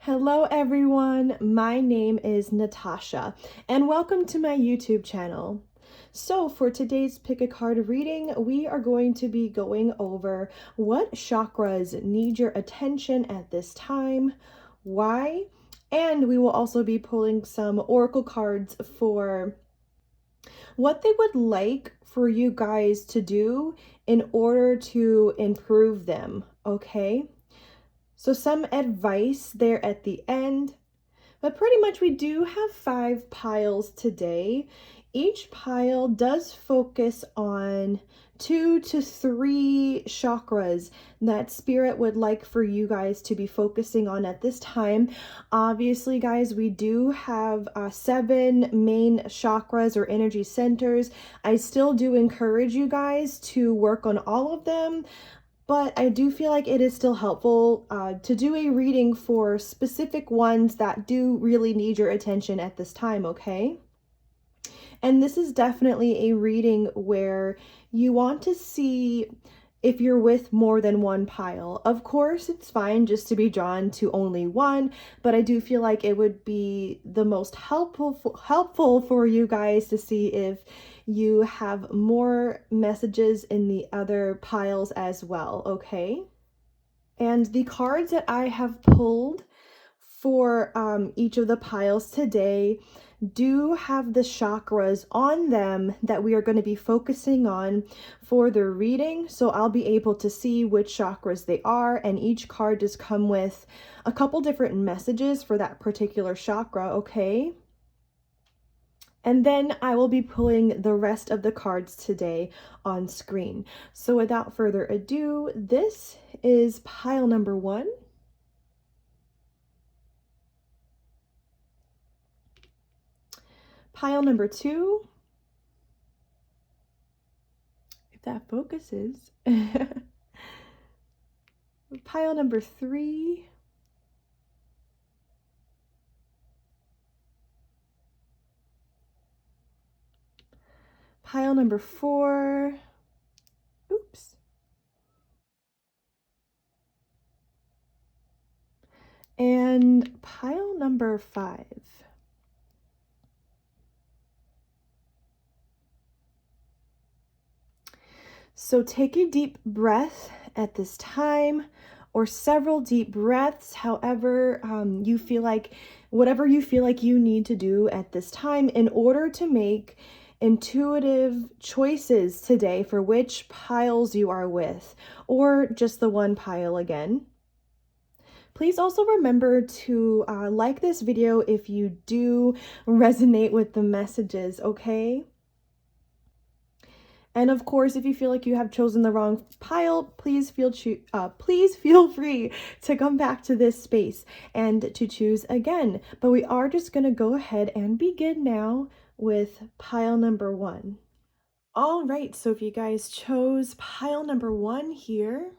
Hello everyone, my name is Natasha and welcome to my YouTube channel. So for today's pick a card reading, we are going to be going over what chakras need your attention at this time, why, and we will also be pulling some oracle cards for what they would like for you guys to do in order to improve them, okay? So some advice there at the end, but pretty much we do have 5 piles today. Each pile does focus on 2 to 3 chakras that spirit would like for you guys to be focusing on at this time. Obviously, guys, we do have 7 main chakras or energy centers. I still do encourage you guys to work on all of them. But I do feel like it is still helpful to do a reading for specific ones that do really need your attention at this time, okay? And this is definitely a reading where you want to see if you're with more than one pile. Of course, it's fine just to be drawn to only one, but I do feel like it would be the most helpful for you guys to see if you have more messages in the other piles as well, okay? And the cards that I have pulled for each of the piles today do have the chakras on them that we are going to be focusing on for the reading. So I'll be able to see which chakras they are, and each card does come with a couple different messages for that particular chakra, okay? And then I will be pulling the rest of the cards today on screen. So without further ado, this is pile number 1. Pile number 2, if that focuses. Pile number 3. Pile number 4. Oops. And pile number 5. So take a deep breath at this time, or several deep breaths, however you feel like, whatever you feel like you need to do at this time in order to make intuitive choices today for which piles you are with, or just the one pile again. Please also remember to like this video if you do resonate with the messages, okay? And of course, if you feel like you have chosen the wrong pile, please feel free to come back to this space and to choose again. But we are just going to go ahead and begin now with pile number 1. All right, so if you guys chose pile number 1 here,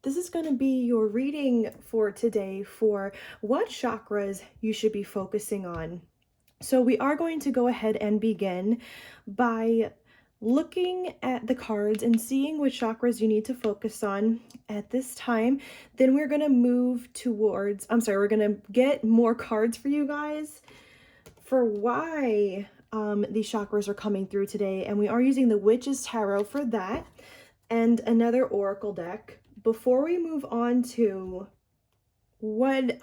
this is going to be your reading for today for what chakras you should be focusing on. So we are going to go ahead and begin by looking at the cards and seeing which chakras you need to focus on at this time. Then we're going to move towards, we're going to get more cards for you guys for why these chakras are coming through today. And we are using the Witch's Tarot for that and another oracle deck. Before we move on to what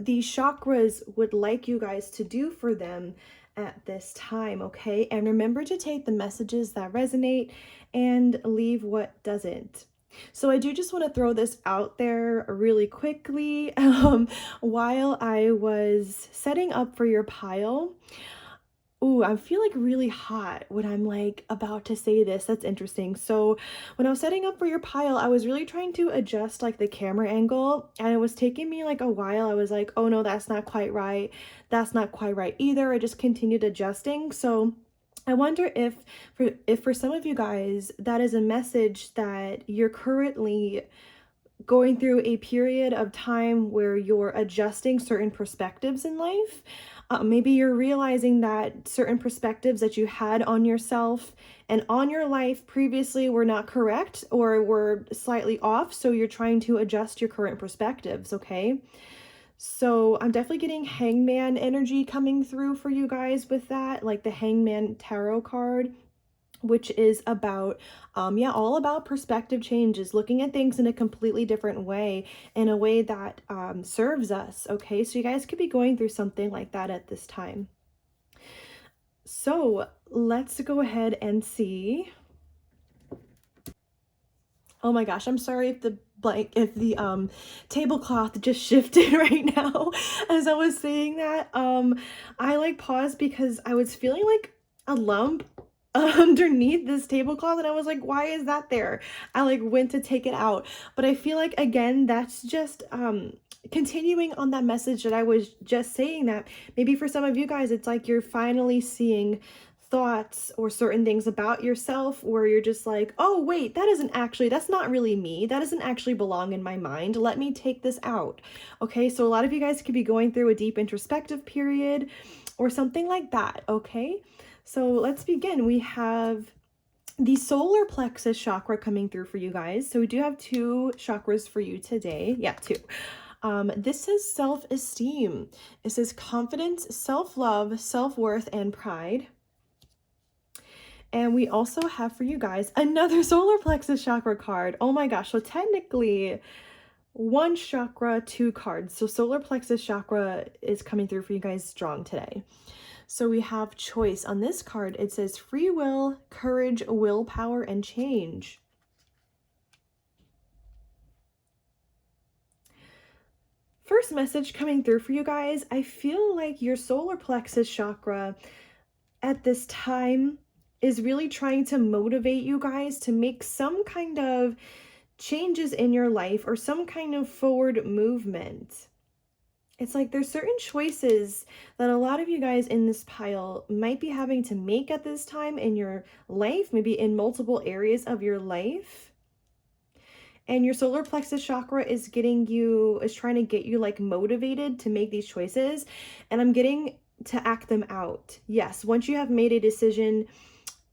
these chakras would like you guys to do for them at this time, okay? And remember to take the messages that resonate and leave what doesn't. So I do just want to throw this out there really quickly. While I was setting up for your pile, ooh, I feel like really hot when I'm like about to say this. That's interesting. So when I was setting up for your pile, I was really trying to adjust like the camera angle, and it was taking me like a while. I was like, oh no, that's not quite right. That's not quite right either. I just continued adjusting. So I wonder if for some of you guys, that is a message that you're currently going through a period of time where you're adjusting certain perspectives in life. Maybe you're realizing that certain perspectives that you had on yourself and on your life previously were not correct or were slightly off. So you're trying to adjust your current perspectives, okay? So I'm definitely getting Hangman energy coming through for you guys with that, like the Hangman Tarot card, which is about yeah, all about perspective changes, looking at things in a completely different way, in a way that serves us. Okay, so you guys could be going through something like that at this time. So let's go ahead and see. Oh my gosh, I'm sorry if the tablecloth just shifted right now as I was saying that. I like paused because I was feeling like a lump underneath this tablecloth and I was like, why is that there? I like went to take it out. But I feel like again that's just continuing on that message that I was just saying, that maybe for some of you guys it's like you're finally seeing thoughts or certain things about yourself where you're just like, oh wait, that's not really me, that doesn't actually belong in my mind, let me take this out. Okay, so a lot of you guys could be going through a deep introspective period or something like that. Okay, so let's begin. We have the solar plexus chakra coming through for you guys. So we do have 2 chakras for you today. Yeah, 2. This says self-esteem. It says confidence, self-love, self-worth, and pride. And we also have for you guys another solar plexus chakra card. Oh my gosh, so technically 1 chakra, 2 cards. So solar plexus chakra is coming through for you guys strong today. So we have choice. On this card, it says free will, courage, willpower, and change. First message coming through for you guys, I feel like your solar plexus chakra at this time is really trying to motivate you guys to make some kind of changes in your life or some kind of forward movement. It's like there's certain choices that a lot of you guys in this pile might be having to make at this time in your life, maybe in multiple areas of your life. And your solar plexus chakra is trying to get you like motivated to make these choices. And I'm getting to act them out. Yes, once you have made a decision,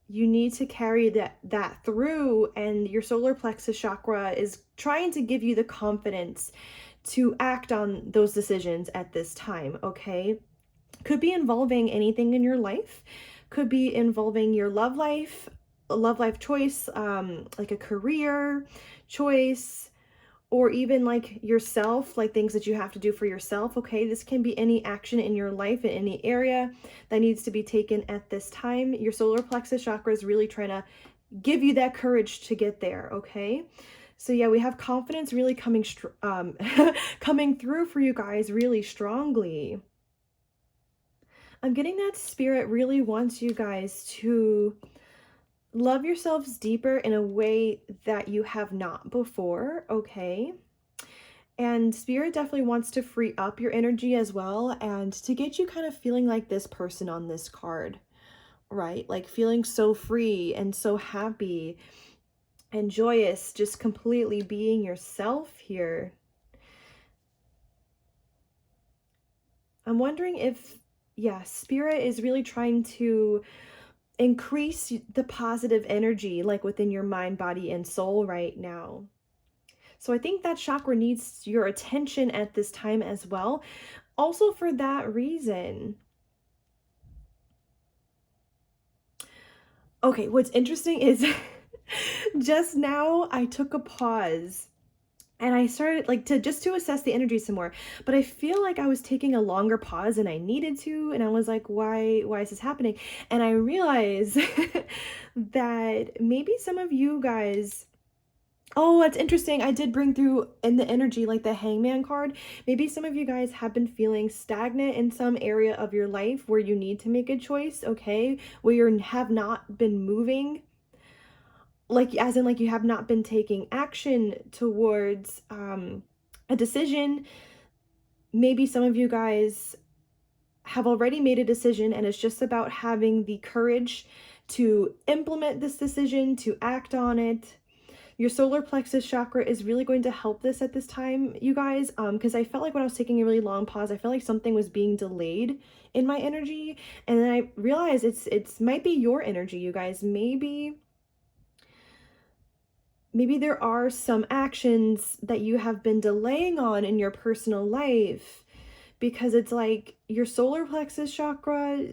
you need to carry that through, and your solar plexus chakra is trying to give you the confidence to act on those decisions at this time. Okay, could be involving anything in your life, could be involving your love life, a love life choice, like a career choice, or even like yourself, like things that you have to do for yourself. Okay, this can be any action in your life in any area that needs to be taken at this time. Your solar plexus chakra is really trying to give you that courage to get there. Okay, so yeah, we have confidence really coming coming through for you guys really strongly. I'm getting that spirit really wants you guys to love yourselves deeper in a way that you have not before. Okay, and spirit definitely wants to free up your energy as well, and to get you kind of feeling like this person on this card, right? Like feeling so free and so happy and joyous, just completely being yourself here. I'm wondering if, yeah, spirit is really trying to increase the positive energy like within your mind, body, and soul right now. So I think that chakra needs your attention at this time as well. Also for that reason. Okay, what's interesting is just now I took a pause and I started like to assess the energy some more. But I feel like I was taking a longer pause than I needed to, and I was like, why is this happening? And I realized that maybe some of you guys, oh, that's interesting. I did bring through in the energy like the Hangman card. Maybe some of you guys have been feeling stagnant in some area of your life where you need to make a choice, okay? Where you have not been moving, like as in like you have not been taking action towards a decision. Maybe some of you guys have already made a decision and it's just about having the courage to implement this decision, to act on it. Your solar plexus chakra is really going to help this at this time, you guys, because I felt like when I was taking a really long pause, I felt like something was being delayed in my energy, and then I realized it's might be your energy, you guys. Maybe there are some actions that you have been delaying on in your personal life, because it's like your solar plexus chakra,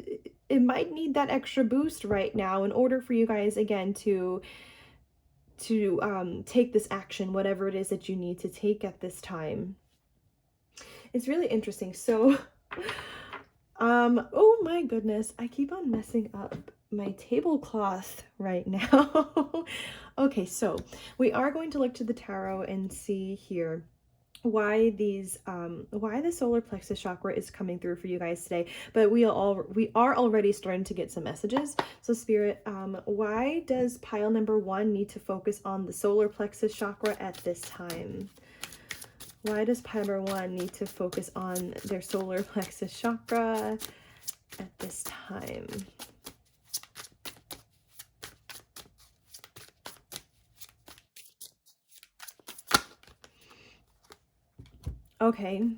it might need that extra boost right now in order for you guys, again, to take this action, whatever it is that you need to take at this time. It's really interesting. So, oh my goodness, I keep on messing up my tablecloth right now. Okay, so we are going to look to the tarot and see here why the solar plexus chakra is coming through for you guys today. But we are already starting to get some messages. So Spirit, why does pile number 1 need to focus on the solar plexus chakra at this time? Why does pile number 1 need to focus on their solar plexus chakra at this time? Okay,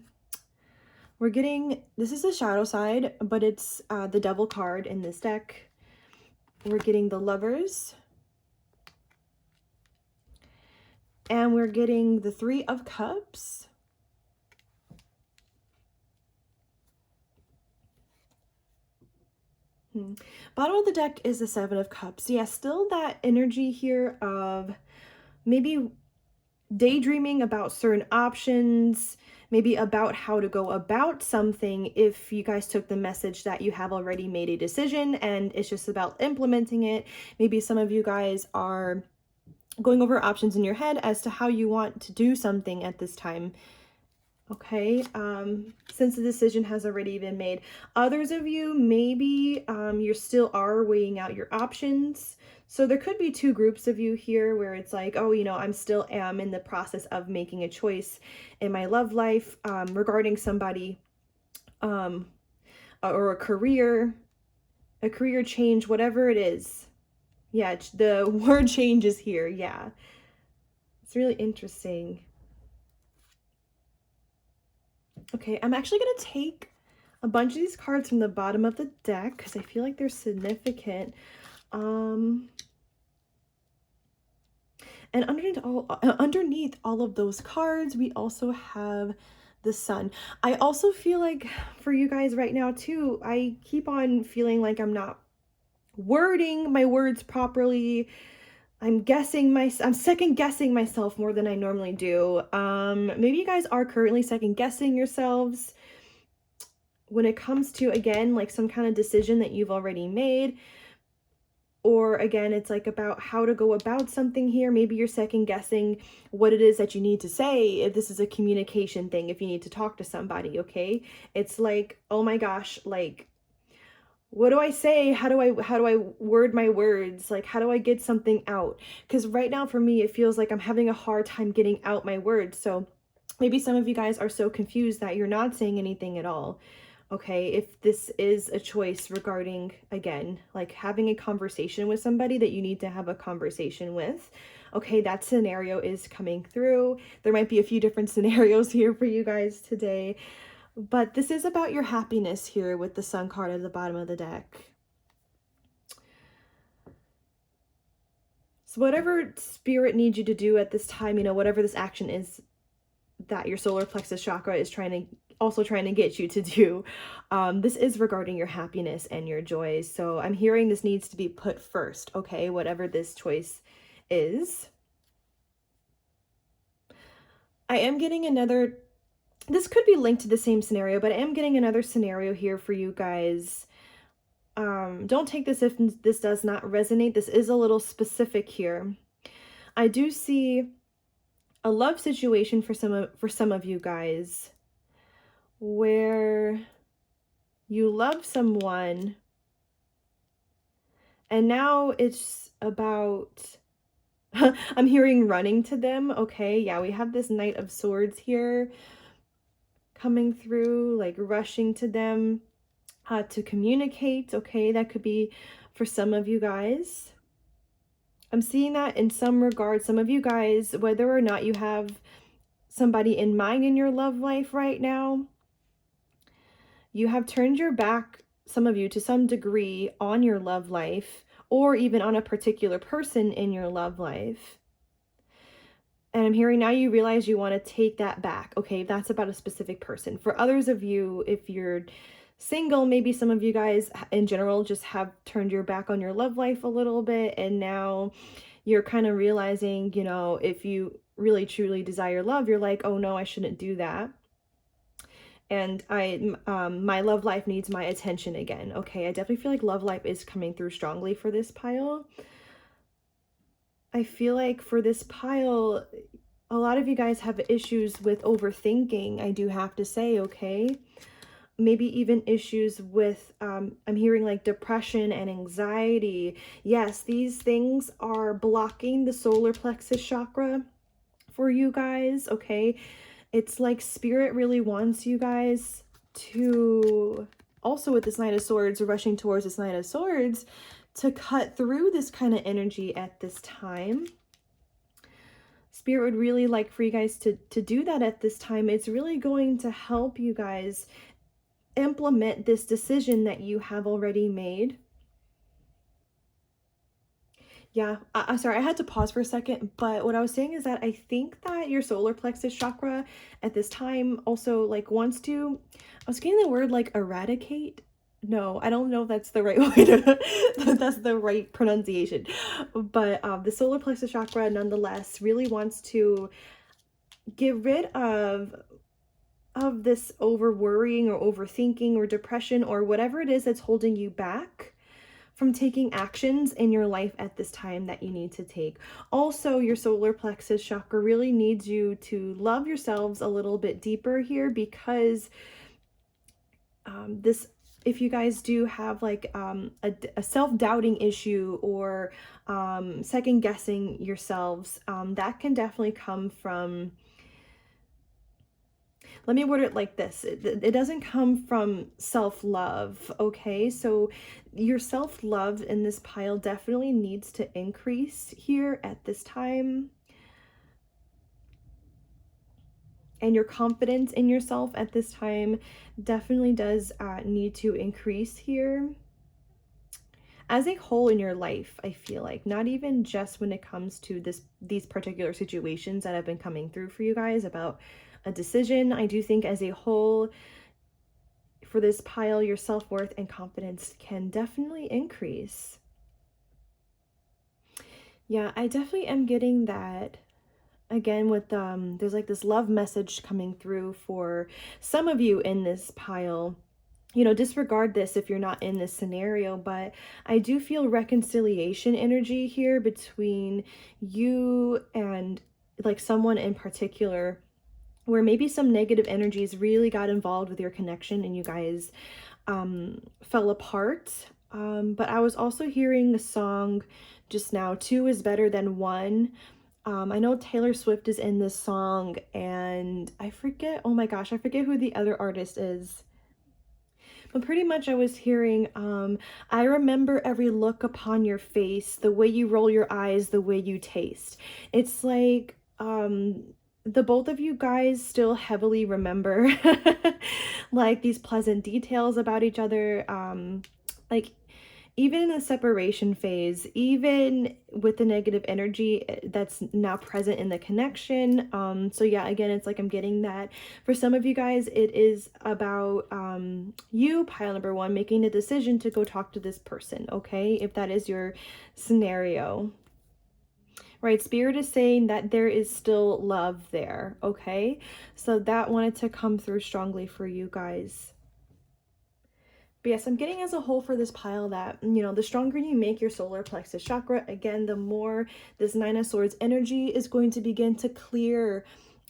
we're getting, this is the shadow side, but it's the devil card in this deck. We're getting the Lovers, and we're getting the 3 of Cups, Bottom of the deck is the 7 of Cups. Yeah, still that energy here of maybe daydreaming about certain options, maybe about how to go about something if you guys took the message that you have already made a decision and it's just about implementing it. Maybe some of you guys are going over options in your head as to how you want to do something at this time. Okay, since the decision has already been made. Others of you, maybe you still are weighing out your options. So there could be 2 groups of you here where it's like, oh, you know, I'm still am in the process of making a choice in my love life regarding somebody or a career change, whatever it is. Yeah, the word change is here. Yeah, it's really interesting. Okay, I'm actually going to take a bunch of these cards from the bottom of the deck because I feel like they're significant. And underneath all of those cards, we also have the Sun. I also feel like for you guys right now too, I keep on feeling like I'm not wording my words properly. I'm second guessing myself more than I normally do. Maybe you guys are currently second guessing yourselves when it comes to, again, like some kind of decision that you've already made. Or again, it's like about how to go about something here. Maybe you're second guessing what it is that you need to say. If this is a communication thing, if you need to talk to somebody, okay? It's like, oh my gosh, like, what do I say? How do I word my words? Like, how do I get something out? Because right now for me, it feels like I'm having a hard time getting out my words. So maybe some of you guys are so confused that you're not saying anything at all. Okay, if this is a choice regarding, again, like having a conversation with somebody that you need to have a conversation with, okay, that scenario is coming through. There might be a few different scenarios here for you guys today, but this is about your happiness here with the Sun card at the bottom of the deck. So whatever Spirit needs you to do at this time, you know, whatever this action is that your solar plexus chakra is trying to get you to do, this is regarding your happiness and your joys. So I'm hearing this needs to be put first, okay, whatever this choice is. I am getting another, this could be linked to the same scenario, but I am getting another scenario here for you guys. Don't take this if this does not resonate. This is a little specific here. I do see a love situation for some of you guys where you love someone and now it's about I'm hearing running to them. Okay, yeah, we have this Knight of Swords here coming through, like rushing to them to communicate. Okay, that could be for some of you guys. I'm seeing that in some regards, some of you guys, whether or not you have somebody in mind in your love life right now, you have turned your back, some of you, to some degree on your love life, or even on a particular person in your love life. And I'm hearing now you realize you want to take that back. Okay, that's about a specific person. For others of you, if you're single, maybe some of you guys in general just have turned your back on your love life a little bit, and now you're kind of realizing, you know, if you really truly desire love, you're like, oh no, I shouldn't do that. And my love life needs my attention again. Okay, I definitely feel like love life is coming through strongly for this pile. I feel like for this pile, a lot of you guys have issues with overthinking, I do have to say, okay? Maybe even issues with, I'm hearing like depression and anxiety. Yes, these things are blocking the solar plexus chakra for you guys, okay? It's like spirit really wants you guys to, also with this Knight of Swords, rushing towards this Knight of Swords, to cut through this kind of energy at this time. Spirit would really like for you guys to do that at this time. It's really going to help you guys implement this decision that you have already made. Yeah, I'm sorry, I had to pause for a second, but what I was saying is that I think that your solar plexus chakra at this time also like wants to, I was getting the word like eradicate. No, I don't know if that's the right way to, that's the right pronunciation. But the solar plexus chakra nonetheless really wants to get rid of this over worrying or overthinking or depression or whatever it is that's holding you back from taking actions in your life at this time that you need to take. Also, your solar plexus chakra really needs you to love yourselves a little bit deeper here, because this, if you guys do have like a self-doubting issue or second guessing yourselves, that can definitely come from, let me word it like this. It doesn't come from self-love, okay? So your self-love in this pile definitely needs to increase here at this time. And your confidence in yourself at this time definitely does need to increase here. As a whole in your life, I feel like, not even just when it comes to these particular situations that have been coming through for you guys about a decision. I do think as a whole, for this pile, your self-worth and confidence can definitely increase. Yeah, I definitely am getting that. Again, with there's like this love message coming through for some of you in this pile. You know, disregard this if you're not in this scenario, but I do feel reconciliation energy here between you and like someone in particular, where maybe some negative energies really got involved with your connection and you guys fell apart. But I was also hearing the song just now, two is better than one. I know Taylor Swift is in this song, and I forget, oh my gosh, I forget who the other artist is. But pretty much I was hearing, I remember every look upon your face, the way you roll your eyes, the way you taste. It's like, the both of you guys still heavily remember like these pleasant details about each other. Like even in the separation phase, even with the negative energy that's now present in the connection. So yeah, again, it's like I'm getting that for some of you guys, it is about you, pile number one, making a decision to go talk to this person, okay? If that is your scenario. Right, Spirit is saying that there is still love there, okay? So that wanted to come through strongly for you guys. But yes, I'm getting as a whole for this pile that, you know, the stronger you make your solar plexus chakra, again, the more this Nine of Swords energy is going to begin to clear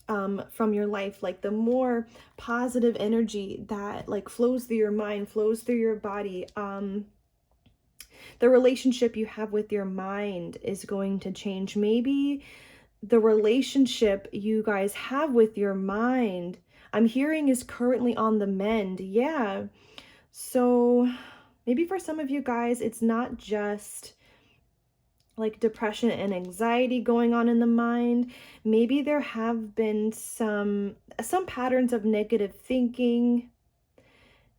from your life. Like the more positive energy that like flows through your mind, flows through your body, the relationship you have with your mind is going to change. Maybe the relationship you guys have with your mind, I'm hearing, is currently on the mend. Yeah. So maybe for some of you guys, it's not just like depression and anxiety going on in the mind. Maybe there have been some patterns of negative thinking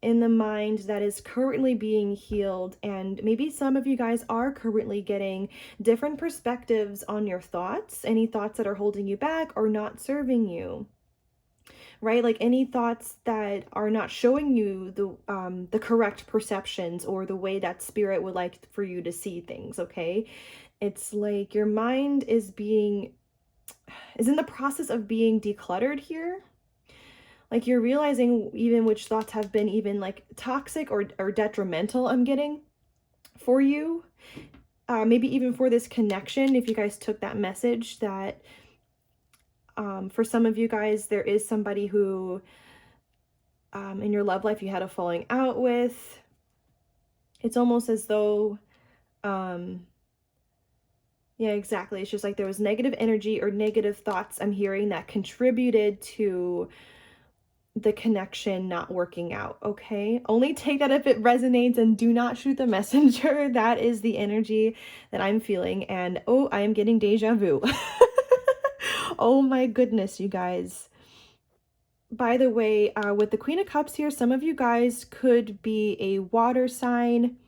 in the mind that is currently being healed, and maybe some of you guys are currently getting different perspectives on your thoughts, any thoughts that are holding you back or not serving you, right? Like any thoughts that are not showing you the correct perceptions or the way that spirit would like for you to see things. Okay, it's like your mind is in the process of being decluttered here. Like you're realizing even which thoughts have been even like toxic or detrimental, I'm getting, for you. Maybe even for this connection, if you guys took that message that for some of you guys, there is somebody who in your love life you had a falling out with. It's almost as though, yeah, exactly. It's just like there was negative energy or negative thoughts I'm hearing that contributed to the connection not working out. Okay, only take that if it resonates and do not shoot the messenger. That is the energy that I'm feeling. And oh, I am getting deja vu. Oh my goodness, you guys. By the way, with the Queen of Cups here, some of you guys could be a water sign,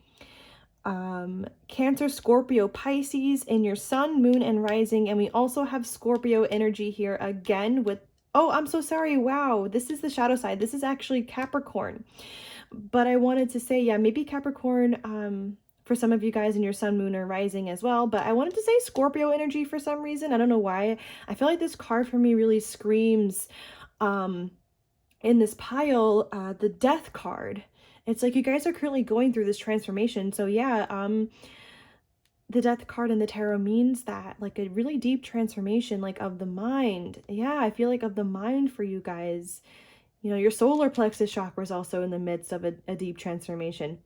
Cancer, Scorpio, Pisces in your sun, moon, and rising. And we also have Scorpio energy here again with, oh, I'm so sorry. Wow, this is the shadow side. This is actually Capricorn. But I wanted to say, yeah, maybe Capricorn for some of you guys in your sun, moon, or rising as well. But I wanted to say Scorpio energy for some reason. I don't know why. I feel like this card for me really screams in this pile, the Death card. It's like you guys are currently going through this transformation. So yeah, the Death card in the tarot means that, like a really deep transformation, like of the mind. Yeah, I feel like of the mind for you guys. You know, your solar plexus chakra is also in the midst of a deep transformation.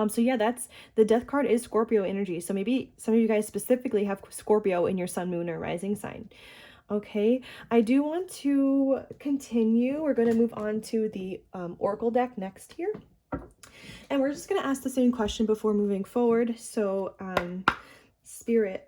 So yeah, that's the Death card is Scorpio energy. So maybe some of you guys specifically have Scorpio in your sun, moon, or rising sign. Okay, I do want to continue. We're going to move on to the Oracle deck next here. And we're just going to ask the same question before moving forward. So, Spirit,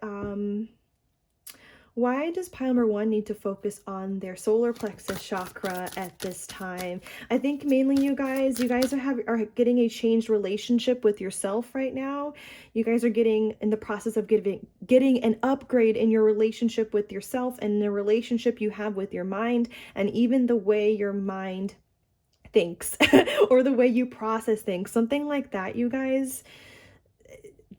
why does pile number 1 need to focus on their solar plexus chakra at this time? I think mainly you guys are getting a changed relationship with yourself right now. You guys are getting in the process of getting an upgrade in your relationship with yourself and the relationship you have with your mind, and even the way your mind thinks or the way you process things, something like that. You guys,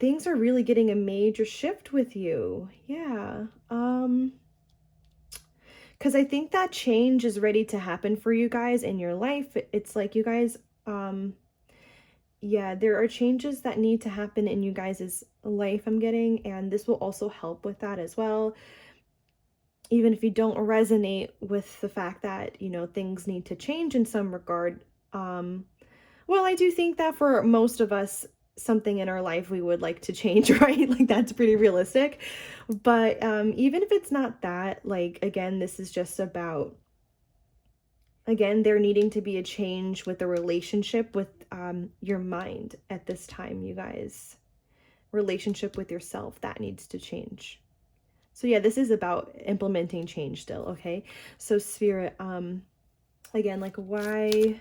things are really getting a major shift with you. Yeah. Because I think that change is ready to happen for you guys in your life. It's like you guys, yeah, there are changes that need to happen in you guys' life, I'm getting, and this will also help with that as well. Even if you don't resonate with the fact that, you know, things need to change in some regard. Well, I do think that for most of us, something in our life we would like to change, right? Like that's pretty realistic. But even if it's not that, like, again, this is just about, again, there needing to be a change with the relationship with your mind at this time, you guys. Relationship with yourself, that needs to change. So yeah, this is about implementing change still, okay? So Spirit, again, like why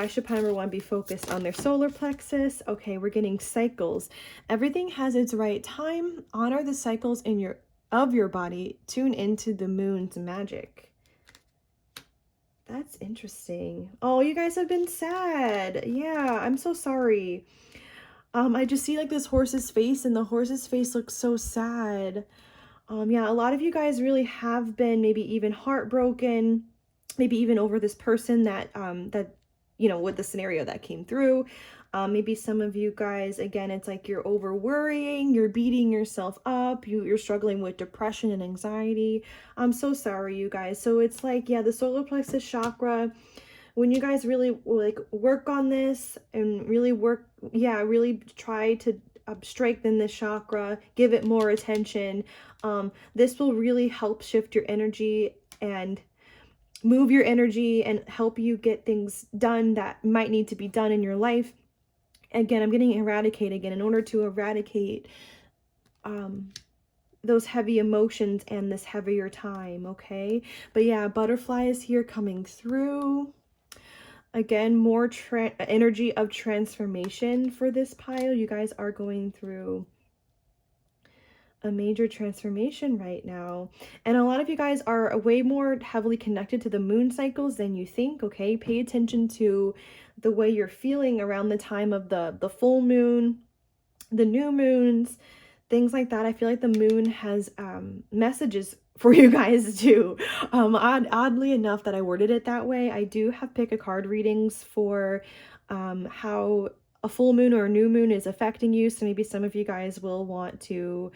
should pile number 1 be focused on their solar plexus? Okay, we're getting cycles. Everything has its right time. Honor the cycles of your body. Tune into the moon's magic. That's interesting. Oh, you guys have been sad. Yeah, I'm so sorry. I just see like this horse's face, and the horse's face looks so sad. Yeah, a lot of you guys really have been maybe even heartbroken, maybe even over this person that you know, with the scenario that came through. Maybe some of you guys, again, it's like you're over worrying, you're beating yourself up, you're struggling with depression and anxiety. I'm so sorry, you guys. So it's like, yeah, the solar plexus chakra, when you guys really like work on this and really work, yeah, really try to strengthen this chakra, give it more attention, this will really help shift your energy and move your energy and help you get things done that might need to be done in your life. Again, I'm getting eradicate again in order to eradicate those heavy emotions and this heavier time, okay? But yeah, butterflies here coming through. Again, more energy of transformation for this pile. You guys are going through a major transformation right now. And a lot of you guys are way more heavily connected to the moon cycles than you think, okay? Pay attention to the way you're feeling around the time of the full moon, the new moons, things like that. I feel like the moon has messages for you guys too. Oddly enough that I worded it that way, I do have pick a card readings for how a full moon or a new moon is affecting you. So maybe some of you guys will want to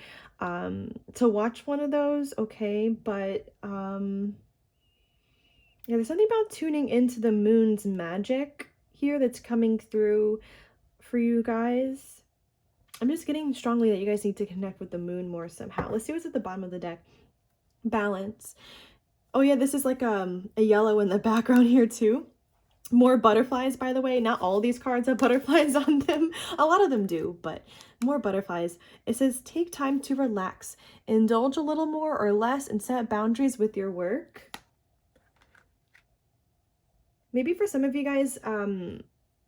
watch one of those, okay? But yeah, there's something about tuning into the moon's magic here that's coming through for you guys. I'm just getting strongly that you guys need to connect with the moon more somehow. Let's see what's at the bottom of the deck. Balance. Oh yeah, this is like a yellow in the background here too. More butterflies, by the way. Not all these cards have butterflies on them. A lot of them do, but more butterflies. It says, take time to relax. Indulge a little more or less and set boundaries with your work. Maybe for some of you guys,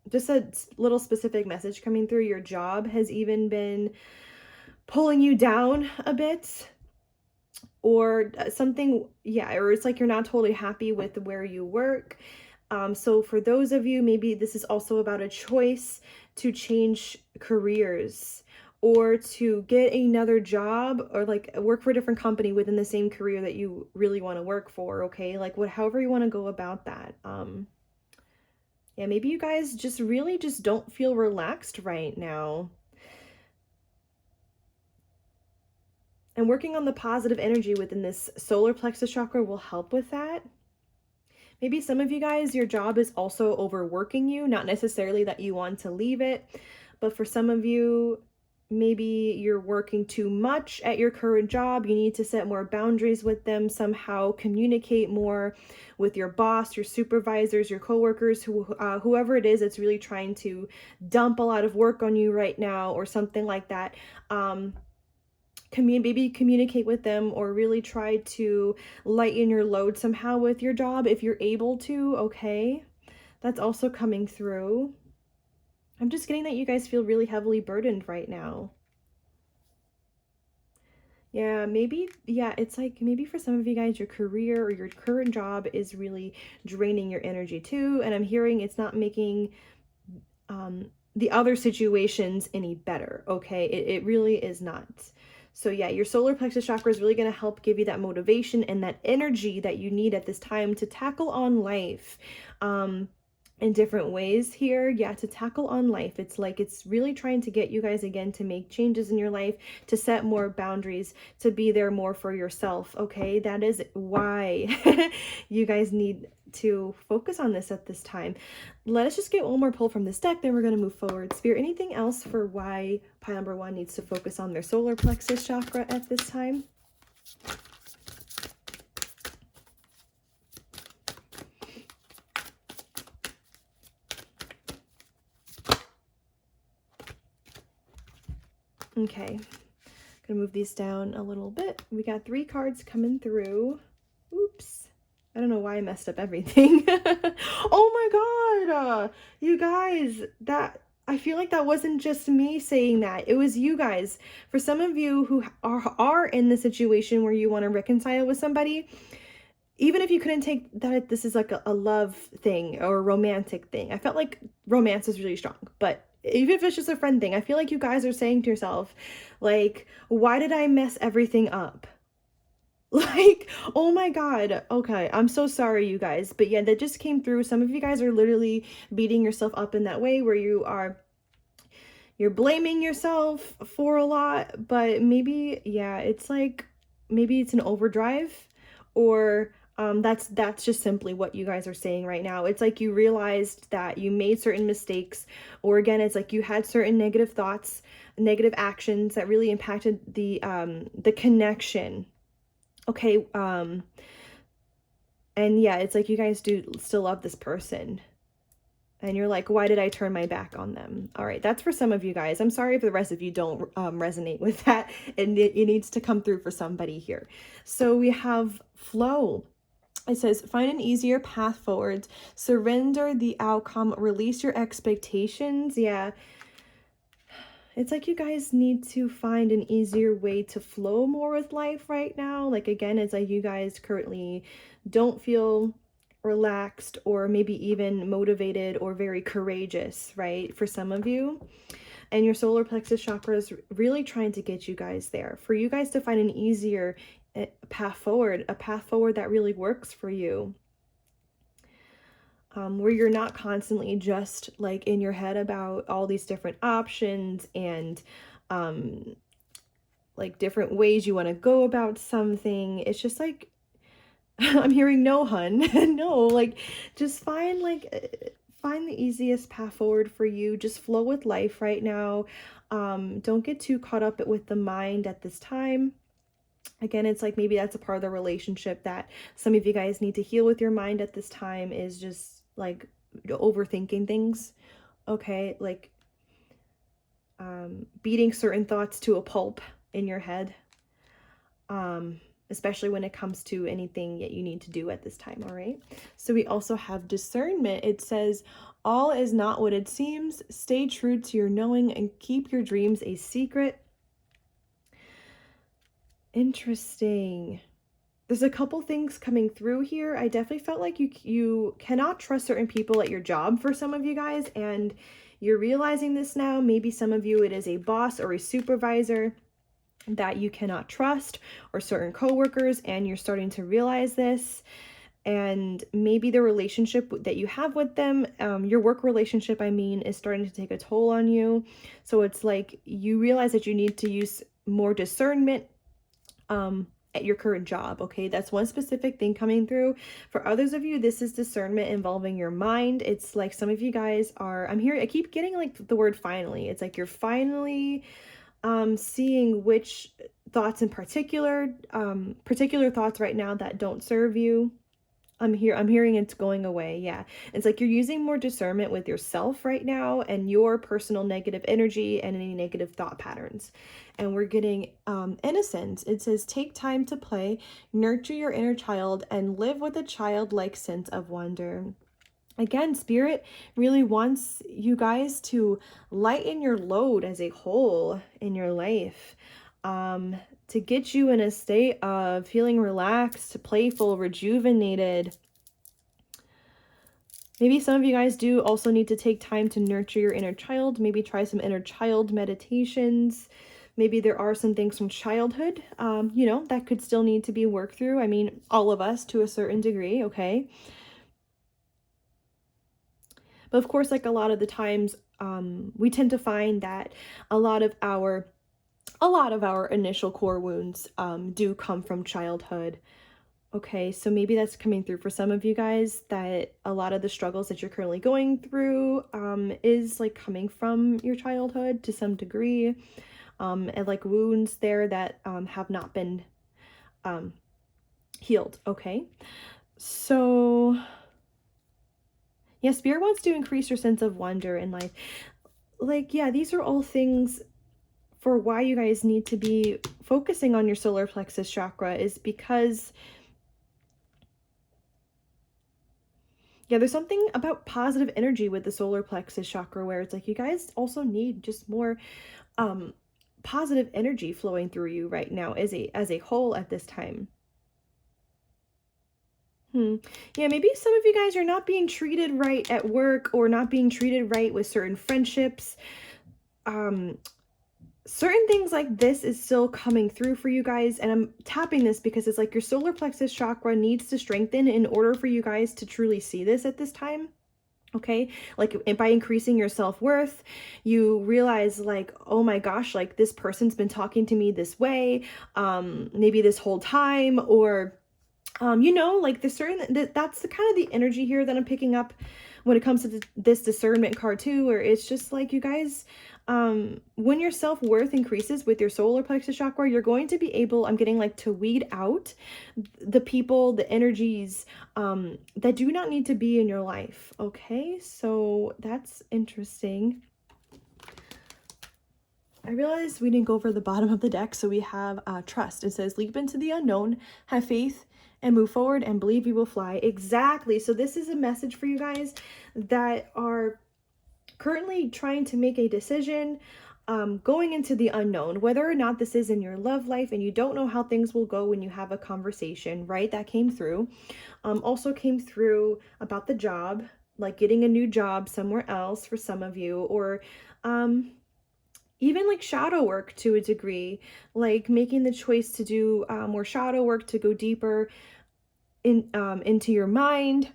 just a little specific message coming through. Your job has even been pulling you down a bit, or something, yeah, or it's like you're not totally happy with where you work. So for those of you, maybe this is also about a choice to change careers or to get another job or like work for a different company within the same career that you really want to work for, okay? Like however you want to go about that. Yeah, maybe you guys just really just don't feel relaxed right now. And working on the positive energy within this solar plexus chakra will help with that. Maybe some of you guys, your job is also overworking you, not necessarily that you want to leave it, but for some of you, maybe you're working too much at your current job. You need to set more boundaries with them, somehow communicate more with your boss, your supervisors, your coworkers, whoever it is that's really trying to dump a lot of work on you right now or something like that. Maybe communicate with them or really try to lighten your load somehow with your job if you're able to, okay? That's also coming through. I'm just getting that you guys feel really heavily burdened right now. Yeah, maybe, yeah, it's like maybe for some of you guys, your career or your current job is really draining your energy too. And I'm hearing it's not making the other situations any better, okay? It really is not. So yeah, your solar plexus chakra is really going to help give you that motivation and that energy that you need at this time to tackle on life in different ways here. Yeah, to tackle on life. It's like it's really trying to get you guys again to make changes in your life, to set more boundaries, to be there more for yourself, okay? That is why you guys need to focus on this at this time. Let us just get one more pull from this deck, then we're going to move forward. Spirit, anything else for why pile number 1 needs to focus on their solar plexus chakra at this time? Okay, gonna move these down a little bit. We got 3 cards coming through. Oops. I don't know why I messed up everything. Oh my god! You guys, I feel like that wasn't just me saying that. It was you guys. For some of you who are in the situation where you want to reconcile with somebody, even if you couldn't take that this is like a love thing or a romantic thing. I felt like romance is really strong, but even if it's just a friend thing, I feel like you guys are saying to yourself, like, why did I mess everything up? Like, oh my god. Okay, I'm so sorry, you guys. But yeah, that just came through. Some of you guys are literally beating yourself up in that way where you're blaming yourself for a lot, but maybe, yeah, it's like, maybe it's an overdrive, or that's just simply what you guys are saying right now. It's like you realized that you made certain mistakes, or again, it's like you had certain negative thoughts, negative actions that really impacted the connection. Okay, and yeah, it's like you guys do still love this person. And you're like, why did I turn my back on them? All right, that's for some of you guys. I'm sorry if the rest of you don't resonate with that. And it needs to come through for somebody here. So we have flow. It says, find an easier path forward. Surrender the outcome. Release your expectations. Yeah. It's like you guys need to find an easier way to flow more with life right now. Like, again, it's like you guys currently don't feel relaxed or maybe even motivated or very courageous, right? For some of you. And your solar plexus chakra is really trying to get you guys there. For you guys to find an easier path forward, a path forward that really works for you. Where you're not constantly just like in your head about all these different options and like different ways you want to go about something. It's just like, I'm hearing no, hun. No, like just find the easiest path forward for you. Just flow with life right now. Don't get too caught up with the mind at this time. Again, it's like maybe that's a part of the relationship that some of you guys need to heal with your mind at this time, is just like overthinking things. Okay, like beating certain thoughts to a pulp in your head, especially when it comes to anything that you need to do at this time. All right, so we also have discernment. It says, all is not what it seems. Stay true to your knowing and keep your dreams a secret. Interesting. There's a couple things coming through here. I definitely felt like you cannot trust certain people at your job for some of you guys, and you're realizing this now. Maybe some of you, it is a boss or a supervisor that you cannot trust, or certain coworkers, and you're starting to realize this. And maybe the relationship that you have with them, your work relationship, I mean, is starting to take a toll on you. So it's like you realize that you need to use more discernment at your current job. Okay, that's one specific thing coming through. For others of you, this is discernment involving your mind. It's like some of you guys are, I keep getting like the word finally. It's like you're finally seeing which thoughts in particular thoughts right now that don't serve you. I'm hearing it's going away. Yeah. It's like you're using more discernment with yourself right now and your personal negative energy and any negative thought patterns. And we're getting innocence. It says, take time to play, nurture your inner child, and live with a childlike sense of wonder. Again, Spirit really wants you guys to lighten your load as a whole in your life. To get you in a state of feeling relaxed, playful, rejuvenated. Maybe some of you guys do also need to take time to nurture your inner child. Maybe try some inner child meditations. Maybe there are some things from childhood, that could still need to be worked through. I mean, all of us to a certain degree, okay? But of course, like a lot of the times, we tend to find that a lot of our initial core wounds do come from childhood. Okay, so maybe that's coming through for some of you guys, that a lot of the struggles that you're currently going through is like coming from your childhood to some degree, and like wounds there that have not been healed. Okay, so yeah, Spirit wants to increase your sense of wonder in life. Like, yeah, these are all things for why you guys need to be focusing on your solar plexus chakra, is because, yeah, there's something about positive energy with the solar plexus chakra where it's like you guys also need just more positive energy flowing through you right now as a whole at this time. Yeah, maybe some of you guys are not being treated right at work, or not being treated right with certain friendships. Certain things like this is still coming through for you guys, and I'm tapping this because it's like your solar plexus chakra needs to strengthen in order for you guys to truly see this at this time. Okay, like by increasing your self-worth, you realize like, oh my gosh, like this person's been talking to me this way, maybe this whole time, or like the certain, that's the kind of the energy here that I'm picking up when it comes to this discernment card too, where it's just like, you guys, when your self-worth increases with your solar plexus chakra, you're going to be able, I'm getting like, to weed out the people, the energies, that do not need to be in your life. Okay, so that's interesting. I realized we didn't go over the bottom of the deck, so we have trust. It says, leap into the unknown, have faith, and move forward, and believe you will fly. Exactly. So this is a message for you guys that are currently trying to make a decision, going into the unknown, whether or not this is in your love life, and you don't know how things will go when you have a conversation, right? That came through. Also came through about the job, like getting a new job somewhere else for some of you, or even like shadow work to a degree, like making the choice to do more shadow work, to go deeper into your mind,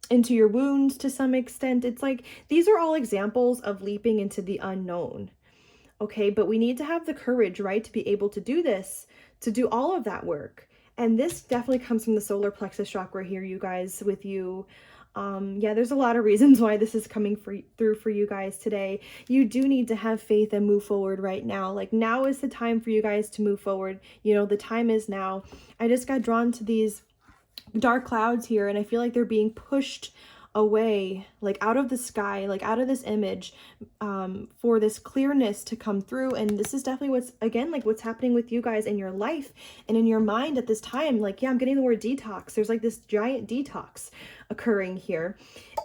into your wounds to some extent. It's like, these are all examples of leaping into the unknown. Okay, but we need to have the courage, right, to be able to do this, to do all of that work. And this definitely comes from the solar plexus chakra here, you guys, with you. Yeah, there's a lot of reasons why this is coming through for you guys today. You do need to have faith and move forward right now. Like, now is the time for you guys to move forward. The time is now. I just got drawn to these dark clouds here, and I feel like they're being pushed away, like out of the sky, like out of this image, for this clearness to come through. And this is definitely what's, again, like what's happening with you guys in your life and in your mind at this time. Like, yeah, I'm getting the word detox. There's like this giant detox occurring here.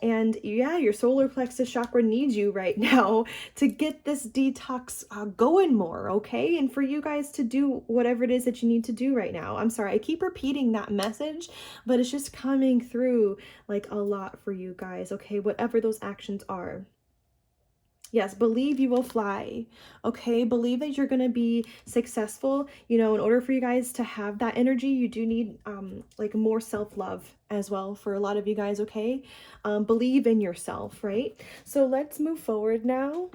And yeah, your solar plexus chakra needs you right now to get this detox going more, okay? And for you guys to do whatever it is that you need to do right now. I'm sorry, I keep repeating that message, but it's just coming through like a lot for you guys, okay? Whatever those actions are. Yes, believe you will fly, okay? Believe that you're going to be successful. In order for you guys to have that energy, you do need like more self-love as well for a lot of you guys, okay? Believe in yourself, right? So let's move forward now.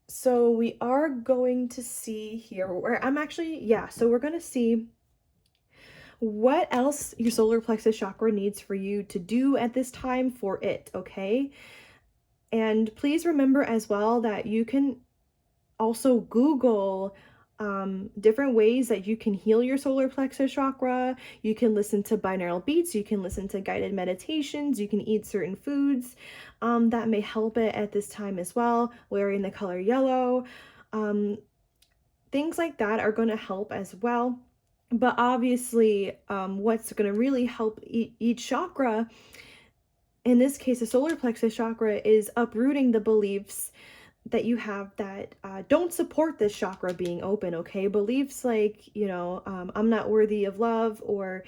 So we are going to see here where I'm actually, yeah, so we're going to see what else your solar plexus chakra needs for you to do at this time for it, okay? And please remember as well that you can also Google different ways that you can heal your solar plexus chakra. You can listen to binaural beats, you can listen to guided meditations, you can eat certain foods that may help it at this time as well, wearing the color yellow. Things like that are going to help as well. But obviously, what's going to really help each chakra, in this case, the solar plexus chakra, is uprooting the beliefs that you have that don't support this chakra being open, okay? Beliefs like, I'm not worthy of love, or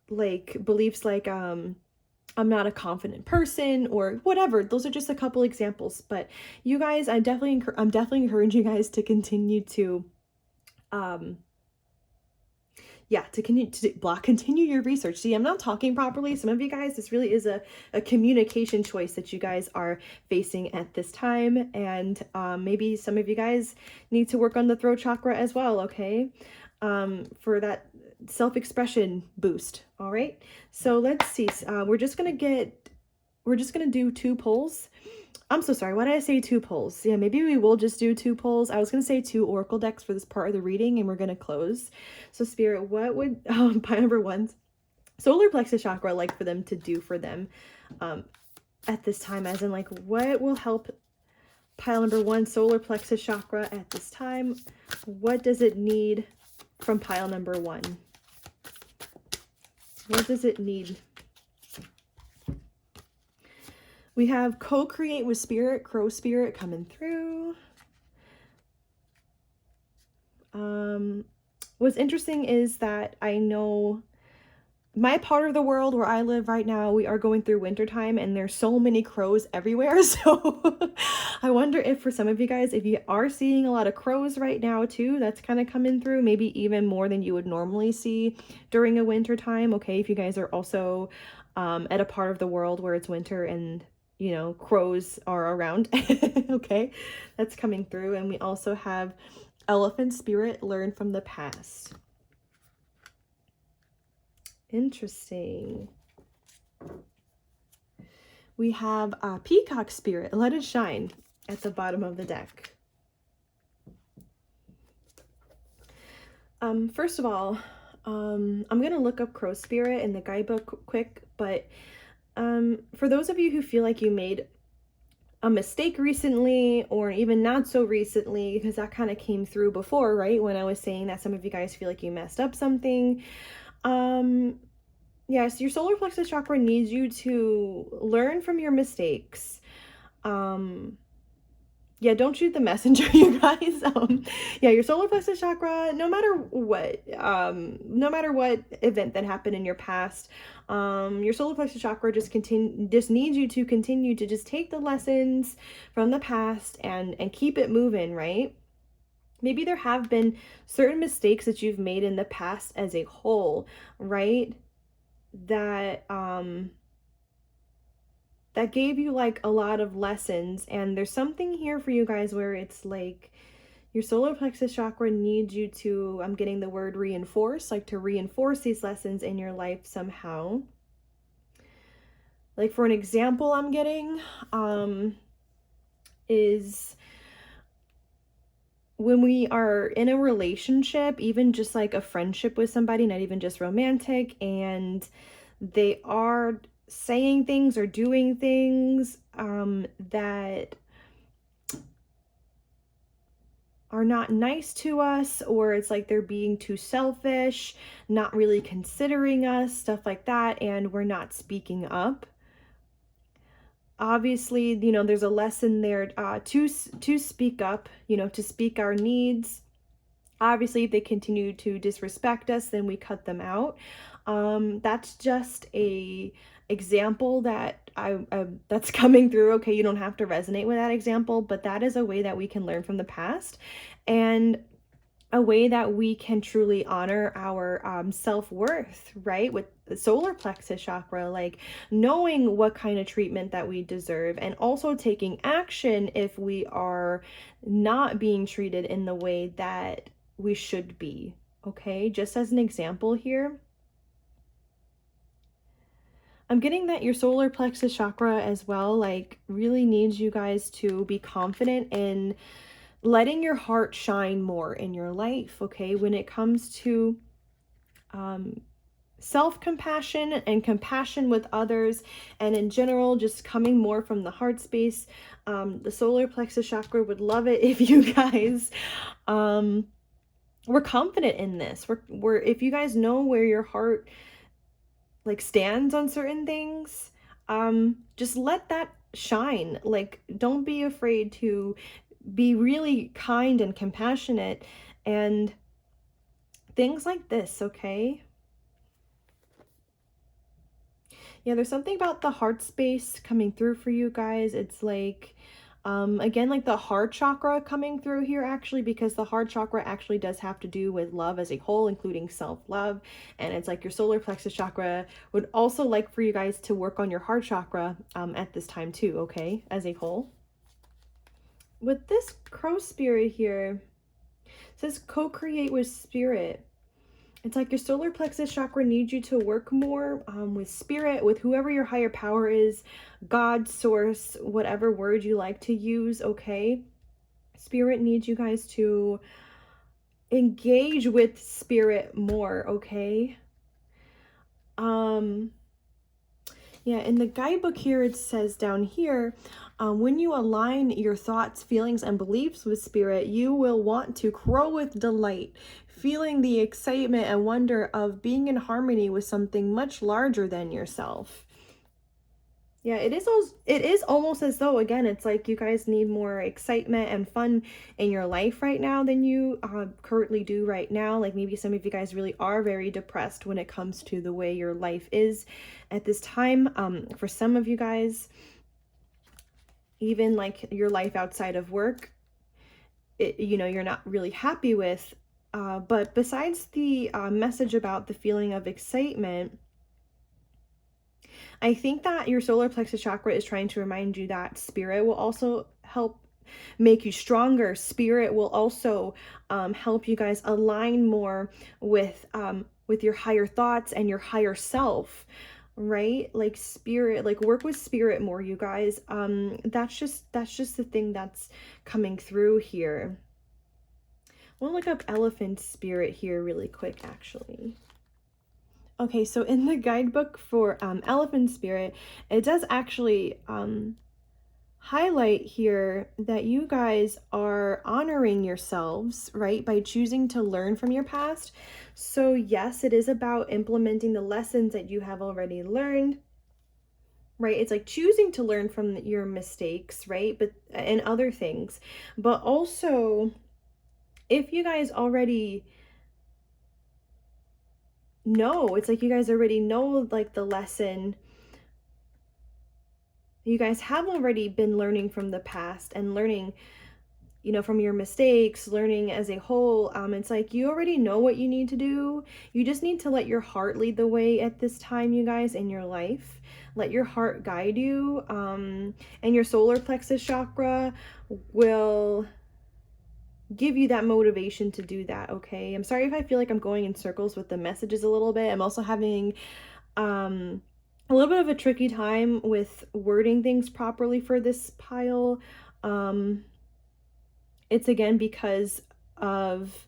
like beliefs like I'm not a confident person, or whatever. Those are just a couple examples. But you guys, I'm definitely encouraging you guys to continue to continue your research. See, I'm not talking properly. Some of you guys, this really is a communication choice that you guys are facing at this time. And maybe some of you guys need to work on the throat chakra as well, okay? For that self-expression boost. All right. So let's see. We're just going to do 2 polls. I'm so sorry. Why did I say 2 polls? Yeah, maybe we will just do 2 polls. I was going to say 2 oracle decks for this part of the reading, and we're going to close. So Spirit, what would pile number 1, solar plexus chakra, like for them to do for them at this time? As in, like, what will help pile number 1, solar plexus chakra, at this time? What does it need from pile number 1? What does it need? We have co-create with spirit, crow spirit coming through. What's interesting is that I know my part of the world where I live right now, we are going through wintertime, and there's so many crows everywhere. So I wonder if for some of you guys, if you are seeing a lot of crows right now too, that's kind of coming through, maybe even more than you would normally see during a winter time. Okay, if you guys are also at a part of the world where it's winter and crows are around. Okay, that's coming through. And we also have elephant spirit, learn from the past. Interesting. We have Peacock Spirit, let it shine, at the bottom of the deck. First of all, I'm going to look up Crow Spirit in the guidebook quick, but for those of you who feel like you made a mistake recently, or even not so recently, because that kind of came through before, right? When I was saying that some of you guys feel like you messed up something. Yes, your solar plexus chakra needs you to learn from your mistakes. Yeah, don't shoot the messenger, you guys. Yeah, your solar plexus chakra, no matter what event that happened in your past, your solar plexus chakra just needs you to continue to just take the lessons from the past and keep it moving, right? Maybe there have been certain mistakes that you've made in the past as a whole, right? That that gave you like a lot of lessons, and there's something here for you guys where it's like your solar plexus chakra needs you to, I'm getting the word reinforce, like to reinforce these lessons in your life somehow. Like for an example I'm getting is when we are in a relationship, even just like a friendship with somebody, not even just romantic, and they are saying things or doing things that are not nice to us, or it's like they're being too selfish, not really considering us, stuff like that, and we're not speaking up. Obviously, you know, there's a lesson there to speak up, you know, to speak our needs. Obviously, if they continue to disrespect us, then we cut them out. That's just a example that that's coming through. Okay, you don't have to resonate with that example, but that is a way that we can learn from the past, and a way that we can truly honor our self-worth, right? With the solar plexus chakra, like knowing what kind of treatment that we deserve, and also taking action if we are not being treated in the way that we should be. Okay, just as an example here, I'm getting that your solar plexus chakra as well, like really needs you guys to be confident in letting your heart shine more in your life, okay? When it comes to self-compassion and compassion with others, and in general, just coming more from the heart space. The solar plexus chakra would love it if you guys were confident in this. We're if you guys know where your heart like stands on certain things, just let that shine. Like, don't be afraid to be really kind and compassionate and things like this, okay? Yeah, there's something about the heart space coming through for you guys. It's like, again, like the heart chakra coming through here, actually, because the heart chakra actually does have to do with love as a whole, including self-love. And it's like your solar plexus chakra would also like for you guys to work on your heart chakra at this time too, okay, as a whole. With this crow spirit here, it says co-create with spirit. It's like your solar plexus chakra needs you to work more with spirit, with whoever your higher power is, God, source, whatever word you like to use, okay? Spirit needs you guys to engage with spirit more, okay? Yeah, in the guidebook here, it says down here, when you align your thoughts, feelings, and beliefs with spirit, you will want to crow with delight, feeling the excitement and wonder of being in harmony with something much larger than yourself. Yeah, it is almost as though, again, it's like you guys need more excitement and fun in your life right now than you currently do right now. Like maybe some of you guys really are very depressed when it comes to the way your life is at this time. For some of you guys, even like your life outside of work, you know, you're not really happy with. But besides the message about the feeling of excitement, I think that your solar plexus chakra is trying to remind you that spirit will also help make you stronger. Spirit will also help you guys align more with with your higher thoughts and your higher self, right? Like spirit, like work with spirit more, you guys. That's just the thing that's coming through here. I want to look up elephant spirit here really quick, actually. Okay, so in the guidebook for elephant spirit, it does actually highlight here that you guys are honoring yourselves, right, by choosing to learn from your past. So yes, it is about implementing the lessons that you have already learned, right? It's like choosing to learn from your mistakes, right? But and other things. But also, if you guys already know, it's like you guys already know like the lesson. You guys have already been learning from the past and learning, you know, from your mistakes, learning as a whole. It's like you already know what you need to do. You just need to let your heart lead the way at this time, you guys, in your life. Let your heart guide you. And your solar plexus chakra will give you that motivation to do that, okay? I'm sorry if I feel like I'm going in circles with the messages a little bit. I'm also having a little bit of a tricky time with wording things properly for this pile. It's again because of,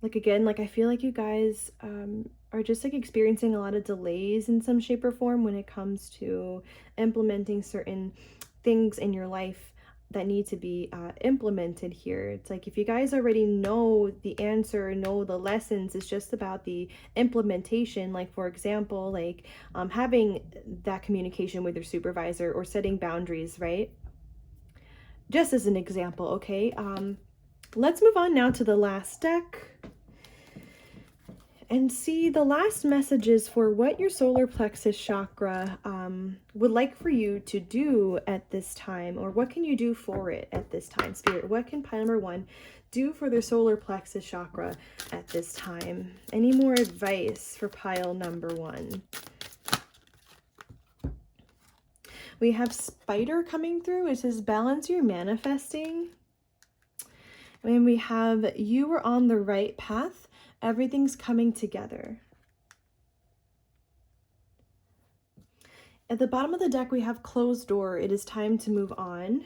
like, again, like I feel like you guys are just like experiencing a lot of delays in some shape or form when it comes to implementing certain things in your life that need to be implemented here. It's like if you guys already know the answer, know the lessons, it's just about the implementation. Like for example, like having that communication with your supervisor or setting boundaries, right? Just as an example, okay? Let's move on now to the last deck and see the last messages for what your solar plexus chakra would like for you to do at this time, or what can you do for it at this time, Spirit? What can pile number 1 do for their solar plexus chakra at this time? Any more advice for pile number 1? We have Spider coming through. It says balance your manifesting. And we have you were on the right path. Everything's coming together. At the bottom of the deck, we have closed door. It is time to move on.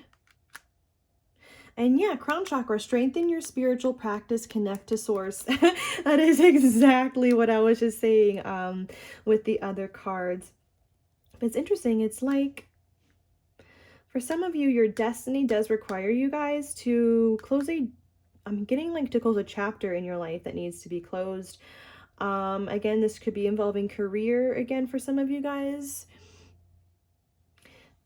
And yeah, crown chakra, strengthen your spiritual practice, connect to source. That is exactly what I was just saying with the other cards. But it's interesting. It's like, for some of you, your destiny does require you guys to close I'm getting like to close a chapter in your life that needs to be closed. Again, this could be involving career again for some of you guys.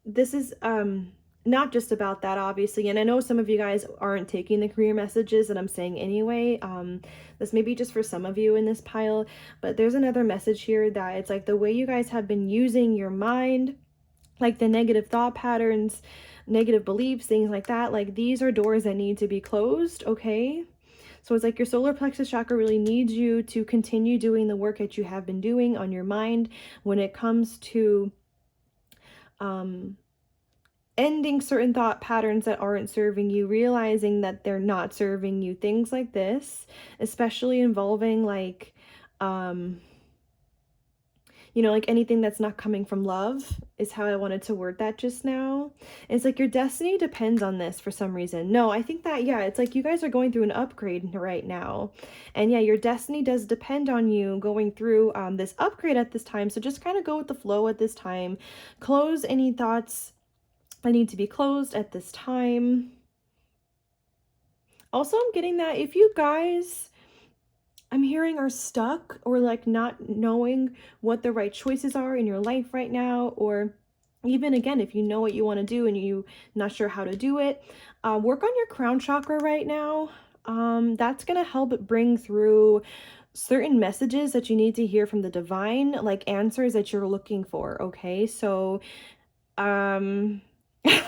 This is not just about that, obviously, and I know some of you guys aren't taking the career messages that I'm saying anyway. This may be just for some of you in this pile, but there's another message here that it's like the way you guys have been using your mind, like the negative thought patterns, negative beliefs, things like that, like these are doors that need to be closed, okay? So it's like your solar plexus chakra really needs you to continue doing the work that you have been doing on your mind when it comes to ending certain thought patterns that aren't serving you, realizing that they're not serving you, things like this, especially involving like you know, like anything that's not coming from love is how I wanted to word that just now. It's like your destiny depends on this for some reason. No, I think that, yeah, it's like you guys are going through an upgrade right now. And yeah, your destiny does depend on you going through this upgrade at this time. So just kind of go with the flow at this time. Close any thoughts that need to be closed at this time. Also, I'm getting that if you guys, I'm hearing, are stuck or like not knowing what the right choices are in your life right now, or even again, if you know what you want to do and you're not sure how to do it, work on your crown chakra right now. That's going to help bring through certain messages that you need to hear from the divine, like answers that you're looking for, okay? So, I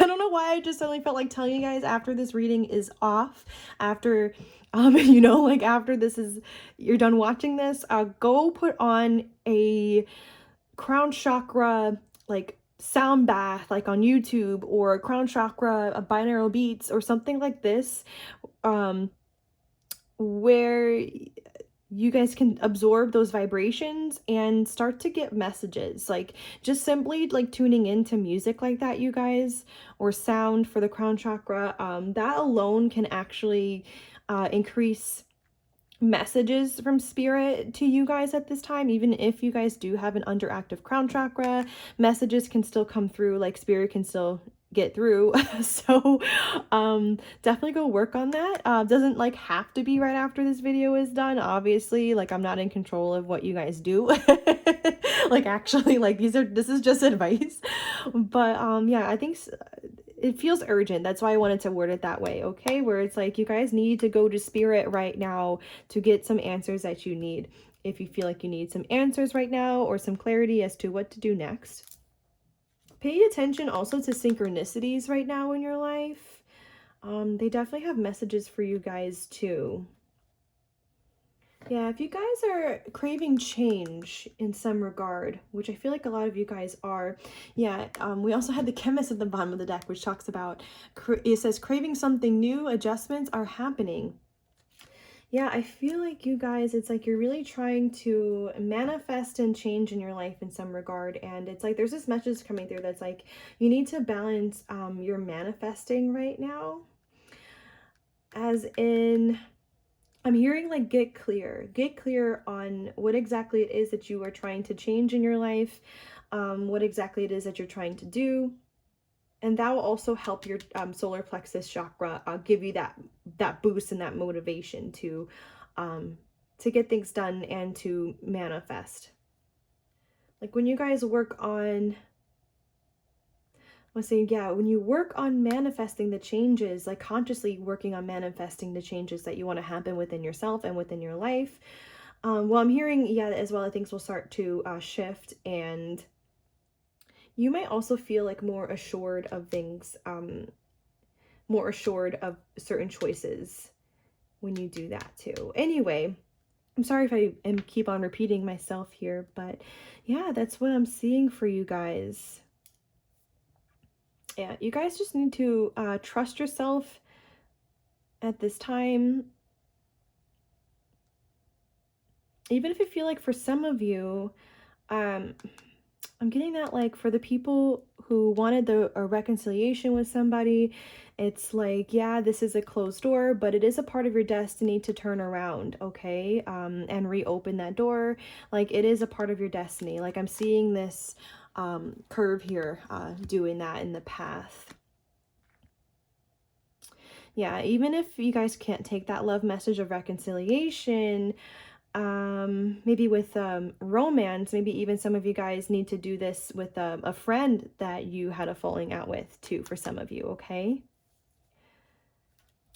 don't know why I just suddenly felt like telling you guys after this reading is off, after you know, like after this is, you're done watching this, go put on a crown chakra like sound bath like on YouTube, or crown chakra a binaural beats or something like this, where you guys can absorb those vibrations and start to get messages. Like just simply like tuning into music like that, you guys, or sound for the crown chakra, that alone can actually increase messages from spirit to you guys at this time. Even if you guys do have an underactive crown chakra, messages can still come through, like spirit can still get through. So definitely go work on that. Doesn't like have to be right after this video is done, obviously. Like I'm not in control of what you guys do. Like actually, like this is just advice. But yeah, I think it feels urgent. That's why I wanted to word it that way, okay? Where it's like you guys need to go to spirit right now to get some answers that you need. If you feel like you need some answers right now or some clarity as to what to do next. Pay attention also to synchronicities right now in your life. They definitely have messages for you guys too. Yeah, if you guys are craving change in some regard, which I feel like a lot of you guys are, yeah, we also had the chemist at the bottom of the deck, which talks about, it says, craving something new, adjustments are happening. Yeah, I feel like you guys, it's like you're really trying to manifest and change in your life in some regard. And it's like there's this message coming through that's like you need to balance your manifesting right now. As in, I'm hearing like get clear on what exactly it is that you are trying to change in your life, what exactly it is that you're trying to do. And that will also help your solar plexus chakra give you that boost and that motivation to get things done and to manifest. Like when you guys work on, I was saying, yeah, when you work on manifesting the changes, like consciously working on manifesting the changes that you want to happen within yourself and within your life. Well, I'm hearing, yeah, as well, things will start to shift, and you might also feel like more assured of things, more assured of certain choices when you do that too. Anyway, I'm sorry if I keep on repeating myself here, but yeah, that's what I'm seeing for you guys. Yeah, you guys just need to trust yourself at this time. Even if you feel like for some of you, I'm getting that like for the people who wanted a reconciliation with somebody, it's like, yeah, this is a closed door, but it is a part of your destiny to turn around, okay? And reopen that door. Like it is a part of your destiny. Like I'm seeing this curve here doing that in the path. Yeah, even if you guys can't take that love message of reconciliation, maybe with romance, maybe even some of you guys need to do this with a friend that you had a falling out with too, for some of you, okay?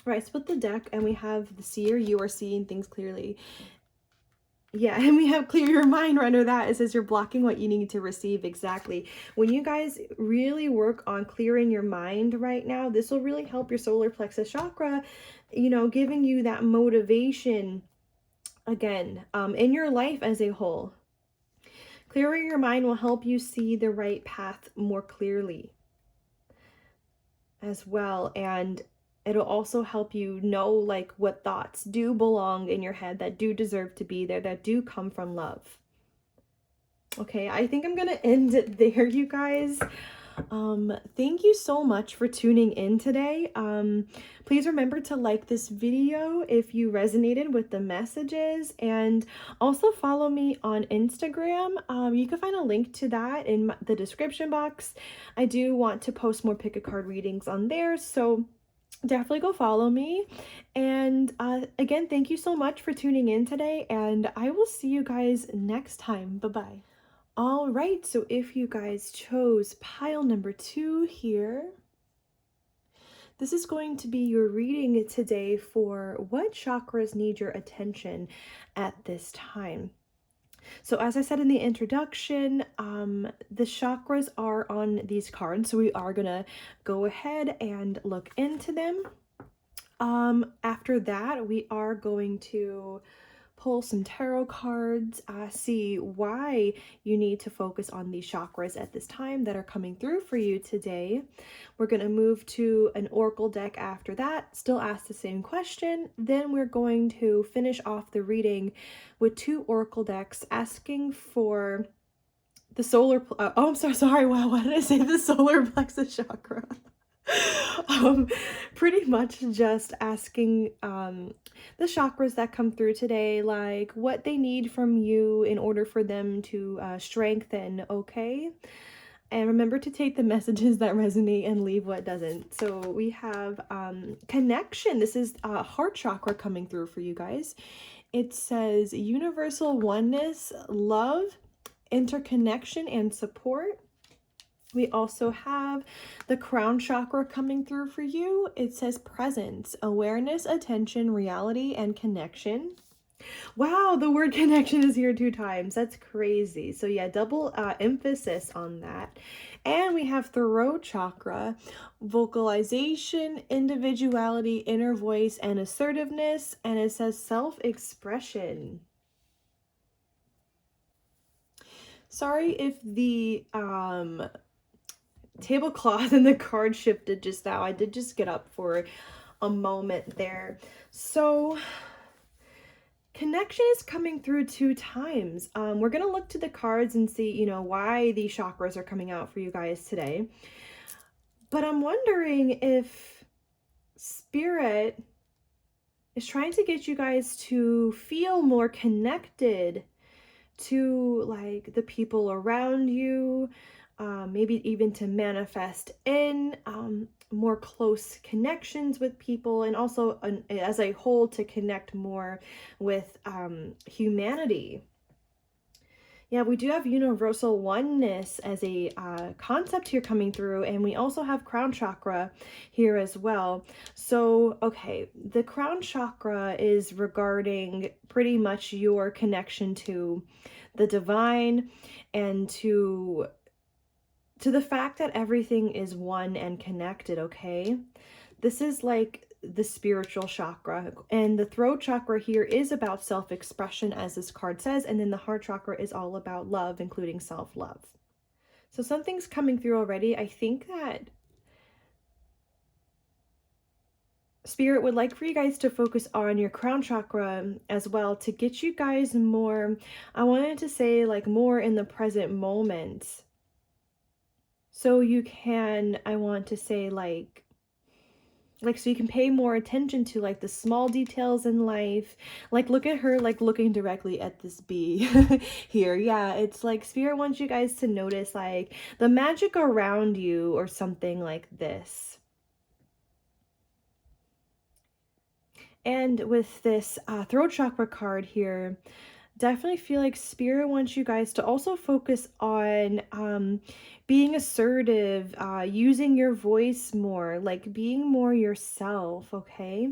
All right, split the deck and we have the seer. You are seeing things clearly. Yeah, and we have clear your mind right under that. It says you're blocking what you need to receive. Exactly. When you guys really work on clearing your mind right now, this will really help your solar plexus chakra, you know, giving you that motivation again in your life as a whole. Clearing your mind will help you see the right path more clearly as well. And it'll also help you know like what thoughts do belong in your head, that do deserve to be there, that do come from love. Okay, I think I'm gonna end it there, you guys. Thank you so much for tuning in today. Please remember to like this video if you resonated with the messages, and also follow me on Instagram. You can find a link to that in the description box. I do want to post more pick a card readings on there, so definitely go follow me. And again, thank you so much for tuning in today, and I will see you guys next time. Bye-bye. All right, so if you guys chose pile number 2 here, this is going to be your reading today for what chakras need your attention at this time. So as I said in the introduction, the chakras are on these cards, so we are gonna go ahead and look into them. After that, we are going to pull some tarot cards, see why you need to focus on these chakras at this time that are coming through for you today. We're going to move to an oracle deck after that, still ask the same question. Then we're going to finish off the reading with 2 oracle decks asking for the solar, oh, I'm so sorry. Wow, why did I say the solar plexus chakra? Pretty much just asking the chakras that come through today, like what they need from you in order for them to strengthen, okay? And remember to take the messages that resonate and leave what doesn't. So we have connection. This is heart chakra coming through for you guys. It says universal oneness, love, interconnection, and support. We also have the crown chakra coming through for you. It says presence, awareness, attention, reality, and connection. Wow, the word connection is here 2 times. That's crazy. So yeah, double emphasis on that. And we have throat chakra, vocalization, individuality, inner voice, and assertiveness. And it says self-expression. Sorry if the tablecloth and the card shifted just now. I did just get up for a moment there. So connection is coming through 2 times. We're going to look to the cards and see, you know, why these chakras are coming out for you guys today. But I'm wondering if Spirit is trying to get you guys to feel more connected to like the people around you, maybe even to manifest in more close connections with people, and also as a whole to connect more with humanity. Yeah, we do have universal oneness as a concept here coming through, and we also have crown chakra here as well. So, okay, the crown chakra is regarding pretty much your connection to the divine and to the fact that everything is one and connected, okay? This is like the spiritual chakra, and the throat chakra here is about self-expression, as this card says, and then the heart chakra is all about love, including self-love. So something's coming through already. I think that Spirit would like for you guys to focus on your crown chakra as well, to get you guys more, I wanted to say like more in the present moment. So you can, I want to say like so you can pay more attention to like the small details in life. Like look at her like looking directly at this bee here. Yeah, it's like Spirit wants you guys to notice like the magic around you or something like this. And with this throat chakra card here, definitely feel like Spirit wants you guys to also focus on being assertive, using your voice more, like being more yourself, okay?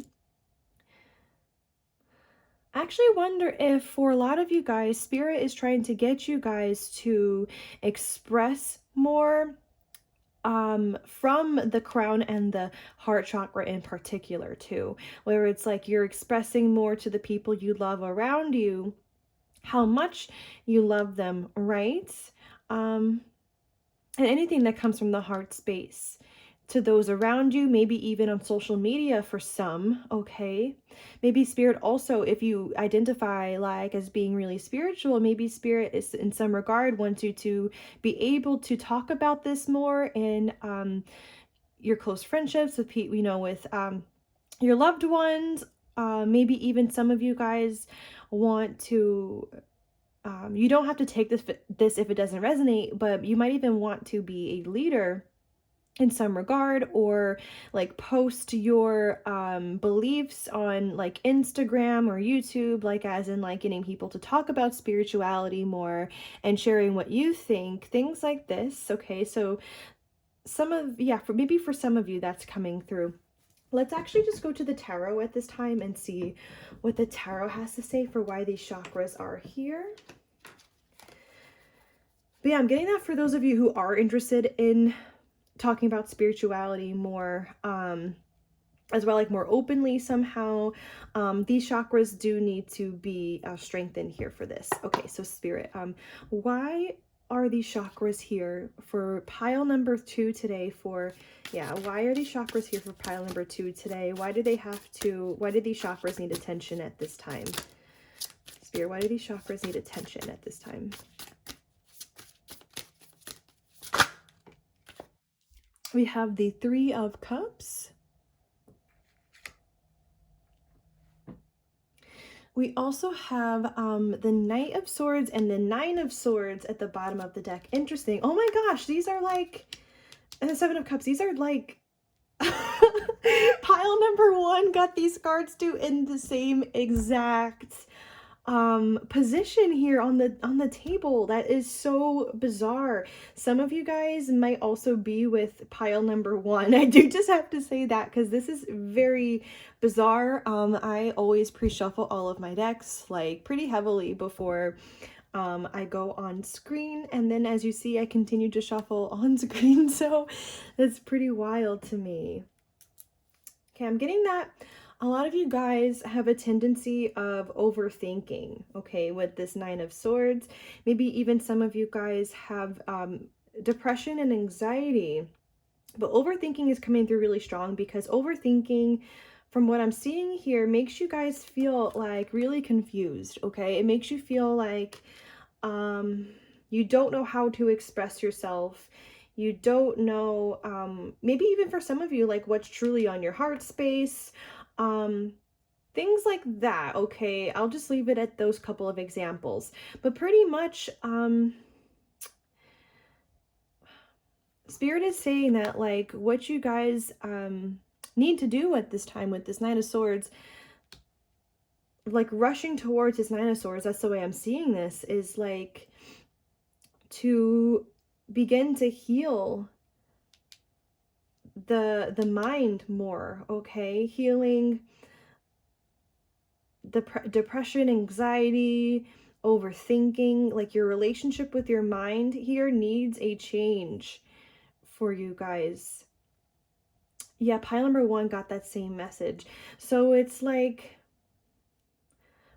I actually wonder if for a lot of you guys, Spirit is trying to get you guys to express more from the crown and the heart chakra in particular too, where it's like you're expressing more to the people you love around you how much you love them, right? And anything that comes from the heart space to those around you, maybe even on social media for some, okay? Maybe Spirit also, if you identify like as being really spiritual, maybe Spirit is in some regard wants you to be able to talk about this more in your close friendships with people, you know, with your loved ones. Maybe even some of you guys want to you don't have to take this if it doesn't resonate, but you might even want to be a leader in some regard, or like post your beliefs on like Instagram or YouTube, like as in like getting people to talk about spirituality more and sharing what you think, things like this. Okay, so maybe for some of you that's coming through. Let's actually just go to the tarot at this time and see what the tarot has to say for why these chakras are here. But yeah, I'm getting that for those of you who are interested in talking about spirituality more. as well, like more openly somehow. These chakras do need to be strengthened here for this. Okay, so Spirit, why are these chakras here for pile number 2 today? Why are these chakras here for pile number 2 today? Why do these chakras need attention at this time? Spirit, why do these chakras need attention at this time? We have the 3 of Cups. We also have the Knight of Swords and the 9 of Swords at the bottom of the deck. Interesting. Oh my gosh, these are like, and the 7 of Cups, these are like, pile number 1 got these cards too in the same exact position here on the table. That is so bizarre. Some of you guys might also be with pile number 1. I do just have to say that because this is very bizarre. I always pre-shuffle all of my decks like pretty heavily before I go on screen, and then as you see I continue to shuffle on screen, so that's pretty wild to me. Okay, I'm getting that a lot of you guys have a tendency of overthinking, okay, with this 9 of Swords. Maybe even some of you guys have depression and anxiety, but overthinking is coming through really strong because overthinking, from what I'm seeing here, makes you guys feel like really confused, okay? It makes you feel like you don't know how to express yourself. You don't know, maybe even for some of you, like what's truly on your heart space. Things like that, okay? I'll just leave it at those couple of examples. But pretty much, Spirit is saying that, like, what you guys need to do at this time with this 9 of Swords, like rushing towards this 9 of Swords, that's the way I'm seeing this, is like to begin to heal the mind more, okay? Healing depression, anxiety, overthinking, like your relationship with your mind here needs a change for you guys. Yeah, pile number 1 got that same message. So it's like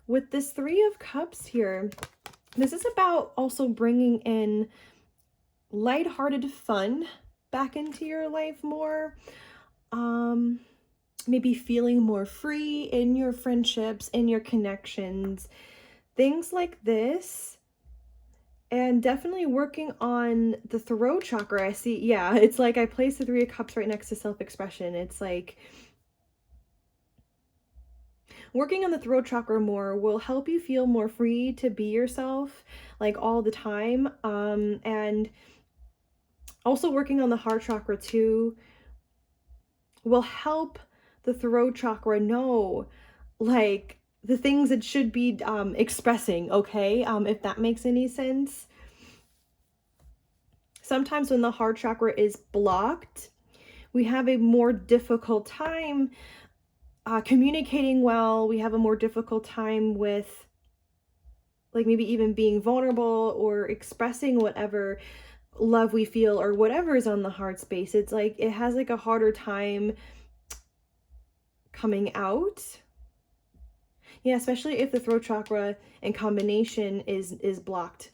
with this 3 of Cups here, this is about also bringing in lighthearted fun back into your life more. Maybe feeling more free in your friendships, in your connections, things like this. And definitely working on the throat chakra. I see, yeah, it's like I place the 3 of Cups right next to self-expression. It's like working on the throat chakra more will help you feel more free to be yourself, like all the time. And also working on the heart chakra too will help the throat chakra know, like, the things it should be expressing, okay? If that makes any sense. Sometimes when the heart chakra is blocked, we have a more difficult time communicating well. We have a more difficult time with, like, maybe even being vulnerable or expressing whatever love we feel or whatever is on the heart space. It's like it has like a harder time coming out. Yeah, especially if the throat chakra in combination is blocked.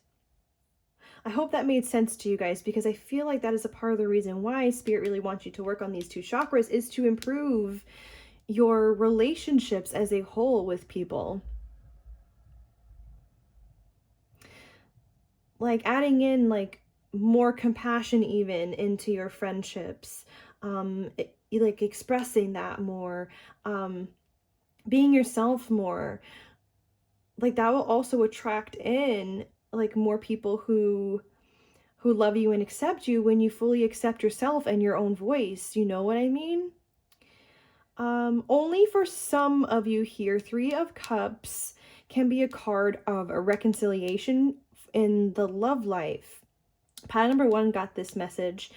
I hope that made sense to you guys, because I feel like that is a part of the reason why Spirit really wants you to work on these 2 chakras, is to improve your relationships as a whole with people. Like adding in like more compassion even into your friendships, like expressing that more, being yourself more. Like that will also attract in like more people who love you and accept you when you fully accept yourself and your own voice. You know what I mean? Only for some of you here, 3 of Cups can be a card of a reconciliation in the love life. Pile number 1 got this message.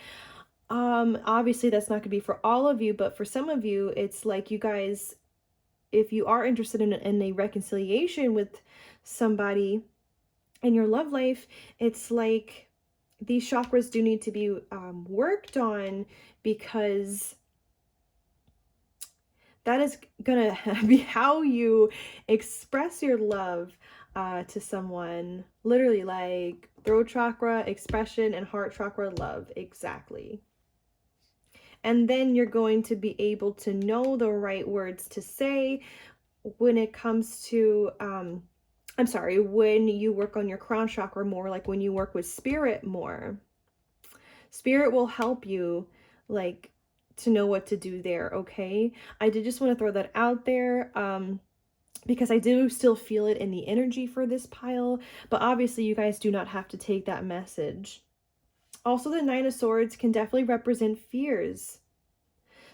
Obviously that's not going to be for all of you, but for some of you, it's like you guys, if you are interested in a reconciliation with somebody in your love life, it's like these chakras do need to be worked on, because that is gonna be how you express your love to someone. Literally, like throat chakra, expression, and heart chakra, love. Exactly. And then you're going to be able to know the right words to say when it comes to, when you work on your crown chakra more, like when you work with spirit more. Spirit will help you, like, to know what to do there, okay? I did just want to throw that out there, because I do still feel it in the energy for this pile, but obviously you guys do not have to take that message. Also, the Nine of Swords can definitely represent fears.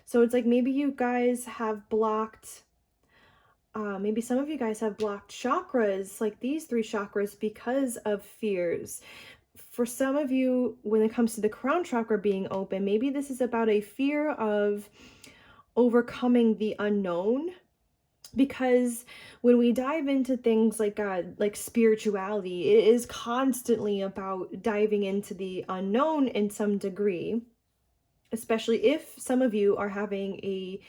So it's like maybe you guys have blocked, maybe some of you guys have blocked chakras, like these 3 chakras, because of fears. For some of you, when it comes to the crown chakra being open, maybe this is about a fear of overcoming the unknown. Because when we dive into things like spirituality, it is constantly about diving into the unknown in some degree, especially if some of you are having a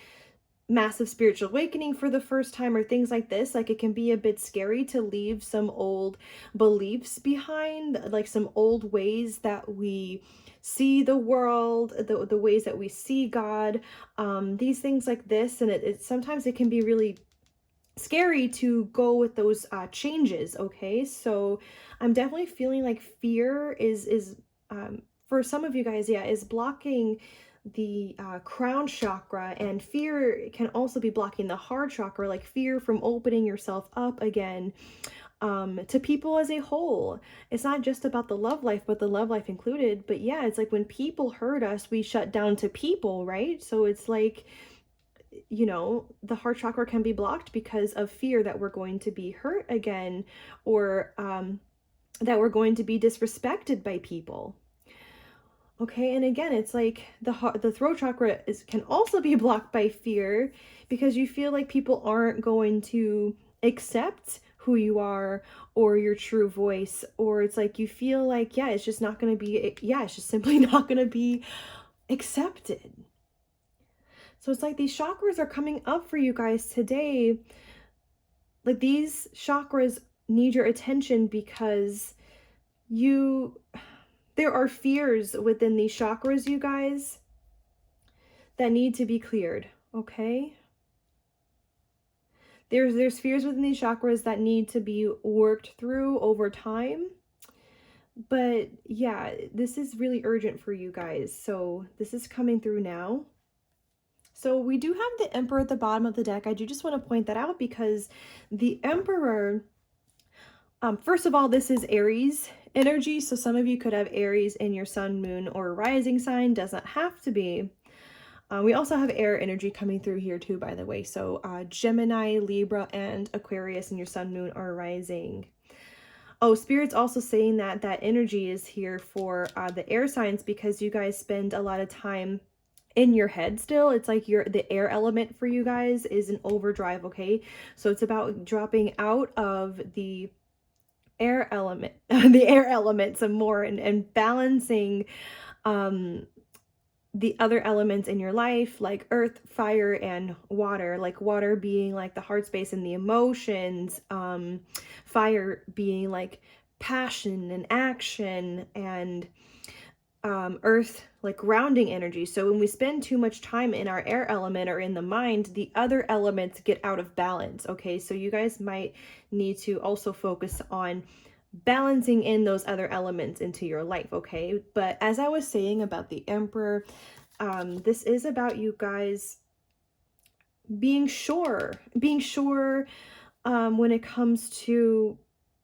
massive spiritual awakening for the first time or things like this. Like, it can be a bit scary to leave some old beliefs behind, like some old ways that we see the world, the ways that we see God, these things like this. And it sometimes it can be really scary to go with those changes. Okay, so I'm definitely feeling like fear is for some of you guys, yeah, is blocking the crown chakra, and fear can also be blocking the heart chakra, like fear from opening yourself up again to people as a whole. It's not just about the love life, but the love life included. But yeah, it's like when people hurt us, we shut down to people, right? So it's like, you know, the heart chakra can be blocked because of fear that we're going to be hurt again, or that we're going to be disrespected by people. Okay, and again, it's like the throat chakra can also be blocked by fear because you feel like people aren't going to accept who you are or your true voice, or it's like you feel like, yeah, it's just not going to be, yeah, it's just simply not going to be accepted. So it's like these chakras are coming up for you guys today. Like, these chakras need your attention because there are fears within these chakras, you guys, that need to be cleared, okay? There's fears within these chakras that need to be worked through over time. But yeah, this is really urgent for you guys. So this is coming through now. So we do have the Emperor at the bottom of the deck. I do just want to point that out because the Emperor, first of all, this is Aries energy. So some of you could have Aries in your sun, moon, or rising sign. Does not have to be. We also have air energy coming through here too, by the way. So Gemini, Libra, and Aquarius in your sun, moon, or rising. Oh, Spirit's also saying that that energy is here for the air signs because you guys spend a lot of time in your head still. It's like the air element for you guys is an overdrive, okay? So it's about dropping out of the air element, the air element some more, and balancing the other elements in your life, like earth, fire, and water. Like water being like the heart space and the emotions, fire being like passion and action, and earth like grounding energy. So when we spend too much time in our air element or in the mind, the other elements get out of balance. Okay, so you guys might need to also focus on balancing in those other elements into your life. Okay, but as I was saying about the Emperor, this is about you guys being sure when it comes to,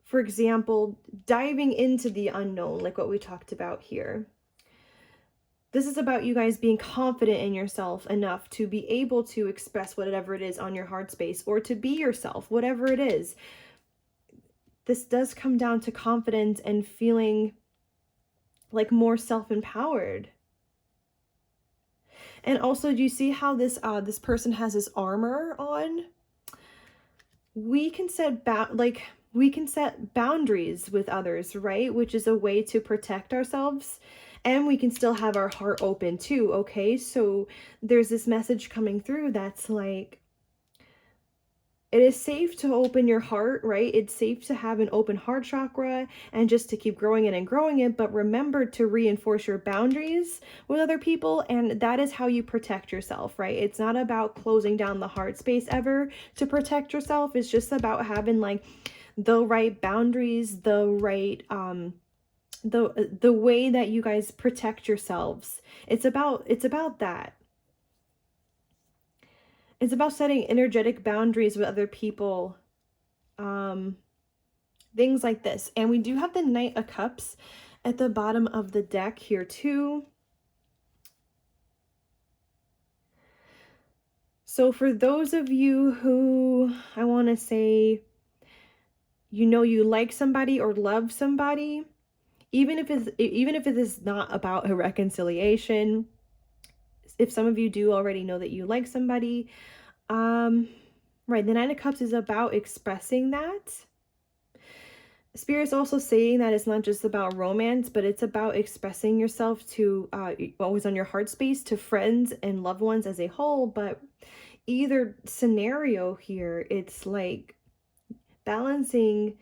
for example, diving into the unknown, like what we talked about here. This is about you guys being confident in yourself enough to be able to express whatever it is on your heart space, or to be yourself, whatever it is. This does come down to confidence and feeling like more self-empowered. And also, do you see how this person has this armor on? We can set boundaries with others, right? Which is a way to protect ourselves. And we can still have our heart open too, okay? So there's this message coming through that's like, it is safe to open your heart, right? It's safe to have an open heart chakra and just to keep growing it and growing it. But remember to reinforce your boundaries with other people. And that is how you protect yourself, right? It's not about closing down the heart space ever to protect yourself. It's just about having like the right boundaries, the right, the way that you guys protect yourselves. It's about that. It's about setting energetic boundaries with other people. Things like this. And we do have the Knight of Cups at the bottom of the deck here too. So for those of you who, I want to say, you know, you like somebody or love somebody, even if it is not about a reconciliation, if some of you do already know that you like somebody, right, the Nine of Cups is about expressing that. Spirit's also saying that it's not just about romance, but it's about expressing yourself to always on your heart space to friends and loved ones as a whole. But either scenario here, it's like balancing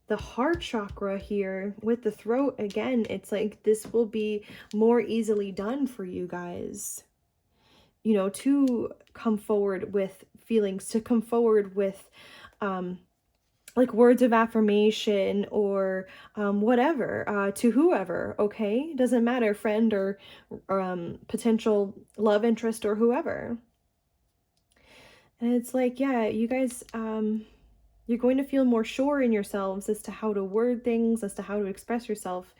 the heart chakra here with the throat. Again, it's like this will be more easily done for you guys, you know, to come forward with feelings, to come forward with like words of affirmation or whatever, to whoever, okay? Doesn't matter, friend or potential love interest or whoever. And it's like, yeah, you guys, you're going to feel more sure in yourselves as to how to word things, as to how to express yourself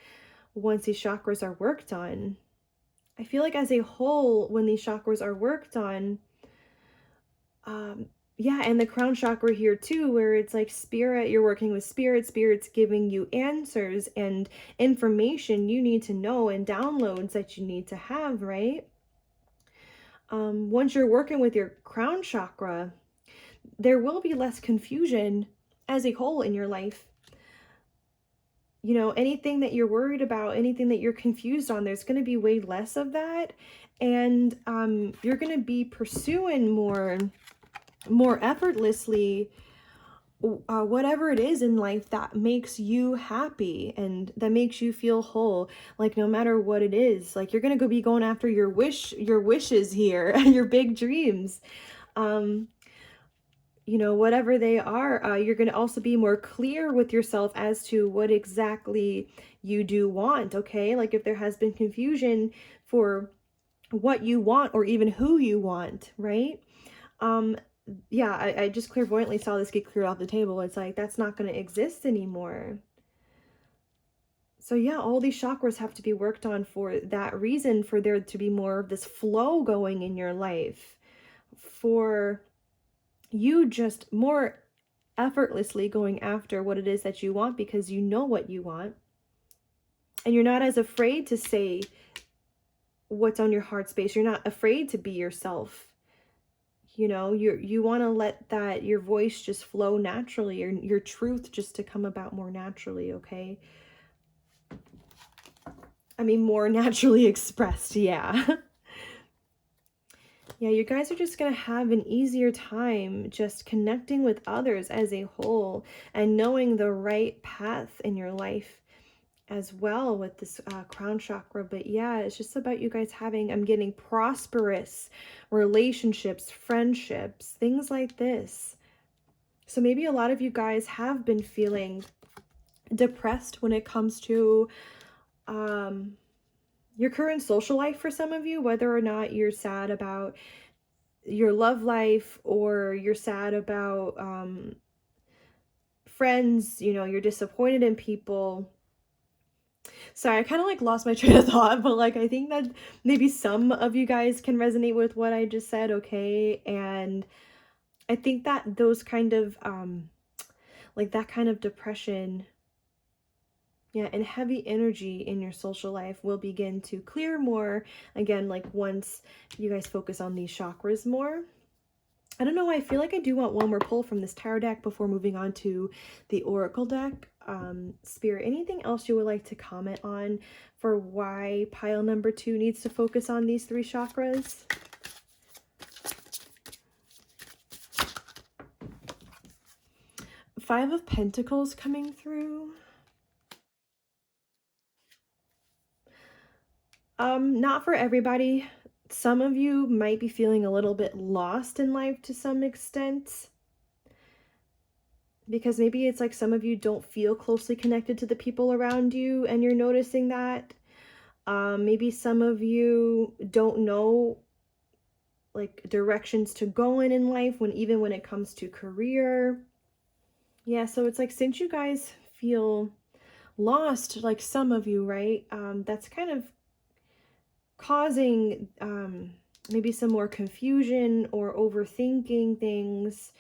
once these chakras are worked on. I feel like as a whole, when these chakras are worked on, yeah, and the crown chakra here too, where it's like spirit, you're working with spirit's giving you answers and information you need to know and downloads that you need to have, right? Once you're working with your crown chakra, there will be less confusion as a whole in your life. You know, anything that you're worried about, anything that you're confused on, there's going to be way less of that. And you're going to be pursuing more effortlessly whatever it is in life that makes you happy and that makes you feel whole. Like no matter what it is, like you're gonna go be going after your wishes here, your big dreams, you know, whatever they are. You're gonna also be more clear with yourself as to what exactly you do want. Okay, like if there has been confusion for what you want or even who you want, right? Yeah, I just clairvoyantly saw this get cleared off the table. It's like, that's not going to exist anymore. So yeah, all these chakras have to be worked on for that reason, for there to be more of this flow going in your life, for you just more effortlessly going after what it is that you want because you know what you want. And you're not as afraid to say what's on your heart space. You're not afraid to be yourself. You know, you want to let that your voice just flow naturally, your truth just to come about more naturally, okay? I mean, more naturally expressed, yeah. Yeah, you guys are just going to have an easier time just connecting with others as a whole and knowing the right path in your life as well with this crown chakra. But yeah, it's just about you guys having, I'm getting prosperous relationships, friendships, things like this. So maybe a lot of you guys have been feeling depressed when it comes to your current social life for some of you, whether or not you're sad about your love life or you're sad about friends, you know, you're disappointed in people. Sorry, I kind of like lost my train of thought, but like I think that maybe some of you guys can resonate with what I just said, okay? And I think that those kind of like that kind of depression, yeah, and heavy energy in your social life will begin to clear more again, like once you guys focus on these chakras more. I don't know why I feel like I do want one more pull from this tarot deck before moving on to the oracle deck. Spirit, anything else you would like to comment on for why pile number 2 needs to focus on these 3 chakras? Five of Pentacles coming through. Not for everybody. Some of you might be feeling a little bit lost in life to some extent, because maybe it's like some of you don't feel closely connected to the people around you and you're noticing that. Maybe some of you don't know like directions to go in life, even when it comes to career. Yeah, so it's like, since you guys feel lost, like some of you, right? That's kind of causing maybe some more confusion or overthinking things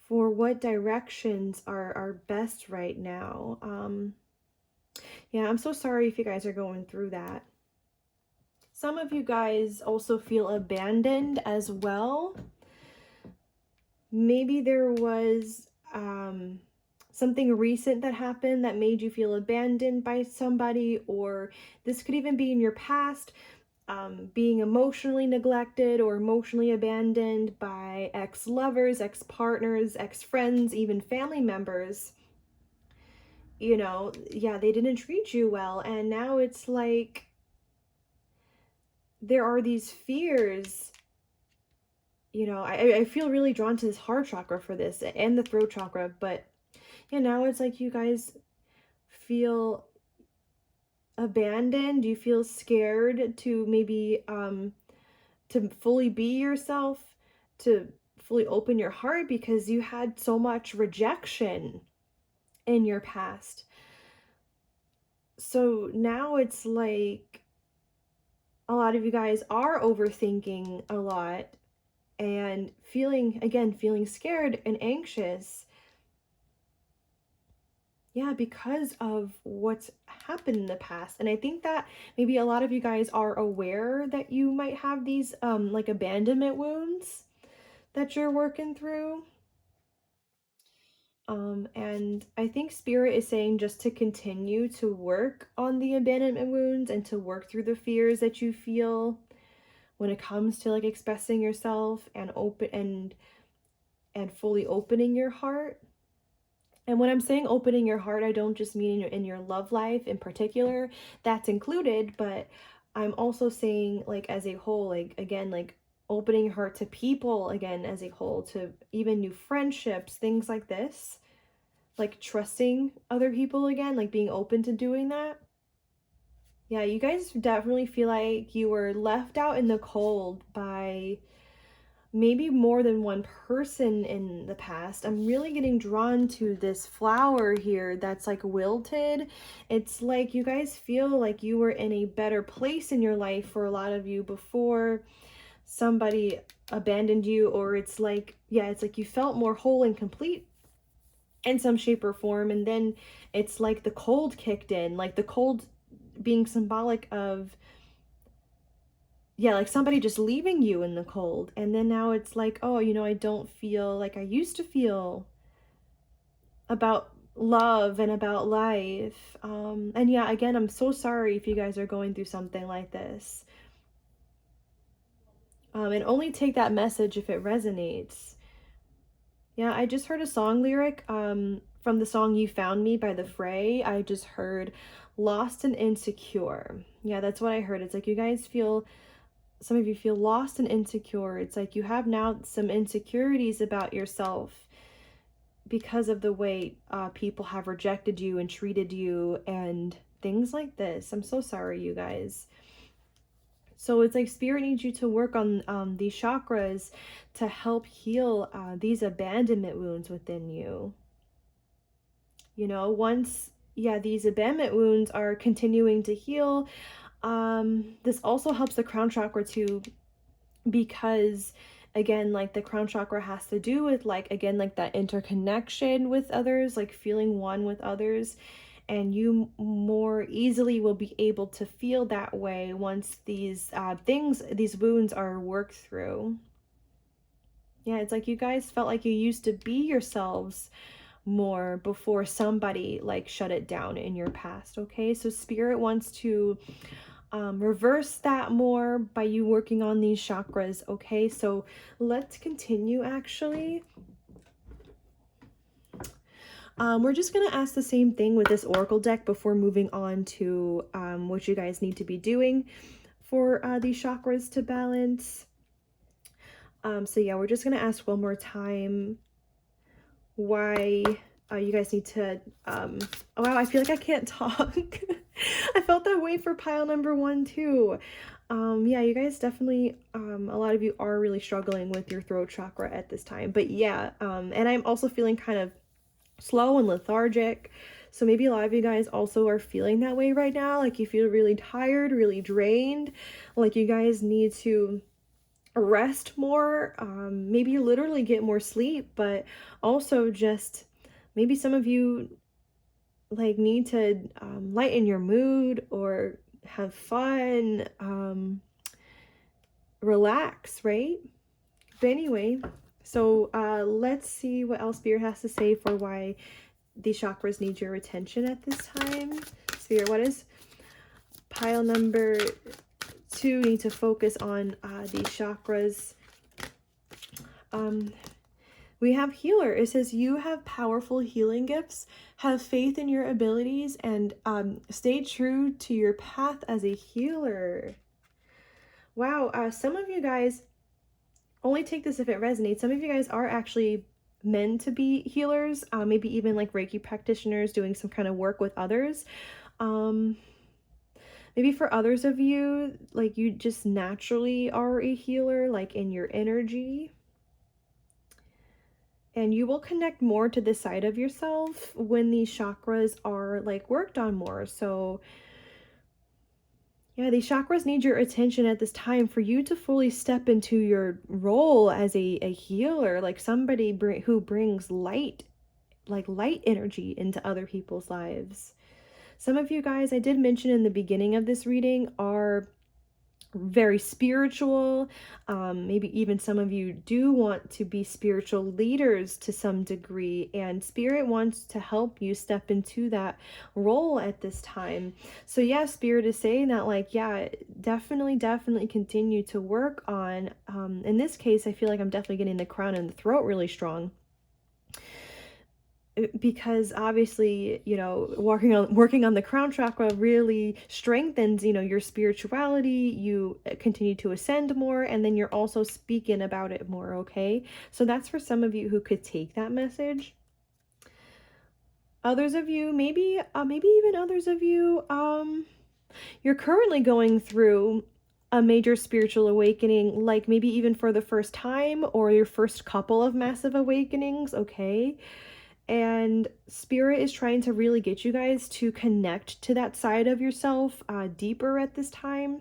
for what directions are best right now. Yeah, I'm so sorry if you guys are going through that. Some of you guys also feel abandoned as well. Maybe there was something recent that happened that made you feel abandoned by somebody, or this could even be in your past, being emotionally neglected or emotionally abandoned by ex-lovers, ex-partners, ex-friends, even family members. You know, yeah, they didn't treat you well, and now it's like there are these fears. You know, I feel really drawn to this heart chakra for this, and the throat chakra, but yeah, now it's like you guys feel abandoned. You feel scared to maybe to fully be yourself, to fully open your heart, because you had so much rejection in your past. So now it's like a lot of you guys are overthinking a lot and feeling scared and anxious. Yeah, because of what's happened in the past. And I think that maybe a lot of you guys are aware that you might have these like abandonment wounds that you're working through. And I think Spirit is saying just to continue to work on the abandonment wounds and to work through the fears that you feel when it comes to like expressing yourself and fully opening your heart. And when I'm saying opening your heart, I don't just mean in your love life in particular. That's included, but I'm also saying like as a whole, like again, like opening your heart to people again as a whole, to even new friendships, things like this. Like trusting other people again, like being open to doing that. Yeah, you guys definitely feel like you were left out in the cold by maybe more than one person in the past. I'm really getting drawn to this flower here that's like wilted. It's like you guys feel like you were in a better place in your life for a lot of you before somebody abandoned you, or it's like, yeah, it's like you felt more whole and complete in some shape or form, and then it's like the cold kicked in, like the cold being symbolic of, yeah, like somebody just leaving you in the cold. And then now it's like, oh, you know, I don't feel like I used to feel about love and about life. And yeah, again, I'm so sorry if you guys are going through something like this. And only take that message if it resonates. Yeah, I just heard a song lyric from the song You Found Me by The Fray. I just heard lost and insecure. Yeah, that's what I heard. It's like you guys feel, some of you feel lost and insecure. It's like you have now some insecurities about yourself because of the way people have rejected you and treated you and things like this. I'm so sorry, you guys. So it's like Spirit needs you to work on these chakras to help heal these abandonment wounds within you. You know, once, yeah, these abandonment wounds are continuing to heal, this also helps the crown chakra too, because again, like the crown chakra has to do with like, again, like that interconnection with others, like feeling one with others. And you more easily will be able to feel that way once these these wounds are worked through. Yeah, it's like you guys felt like you used to be yourselves more before somebody like shut it down in your past. Okay, so Spirit wants to reverse that more by you working on these chakras. Okay, so let's continue actually. We're just going to ask the same thing with this oracle deck before moving on to what you guys need to be doing for these chakras to balance. So yeah, we're just going to ask one more time why you guys need to, oh wow, I feel like I can't talk. I felt that way for pile number 1 too. Yeah, you guys definitely, a lot of you are really struggling with your throat chakra at this time, but yeah, and I'm also feeling kind of slow and lethargic. So maybe a lot of you guys also are feeling that way right now. Like you feel really tired, really drained, like you guys need to rest more, maybe literally get more sleep, but also just maybe some of you like need to lighten your mood or have fun, relax, right? But anyway, so let's see what else Spirit has to say for why these chakras need your attention at this time. Spirit, what is pile number 2 need to focus on these chakras? We have healer. It says you have powerful healing gifts, have faith in your abilities, and stay true to your path as a healer. Wow, some of you guys, only take this if it resonates, some of you guys are actually meant to be healers, maybe even like Reiki practitioners doing some kind of work with others. Maybe for others of you, like you just naturally are a healer, like in your energy. And you will connect more to this side of yourself when these chakras are like worked on more. So yeah, these chakras need your attention at this time for you to fully step into your role as a healer, like somebody who brings light, like light energy into other people's lives. Some of you guys, I did mention in the beginning of this reading, are very spiritual. Maybe even some of you do want to be spiritual leaders to some degree, and Spirit wants to help you step into that role at this time. So yeah, Spirit is saying that, like, yeah, definitely continue to work on, in this case, I feel like I'm definitely getting the crown and the throat really strong, because obviously, you know, working on the crown chakra really strengthens, you know, your spirituality. You continue to ascend more, and then you're also speaking about it more. Okay, so that's for some of you who could take that message. Others of you, maybe even others of you, you're currently going through a major spiritual awakening, like maybe even for the first time or your first couple of massive awakenings. Okay, and Spirit is trying to really get you guys to connect to that side of yourself deeper at this time,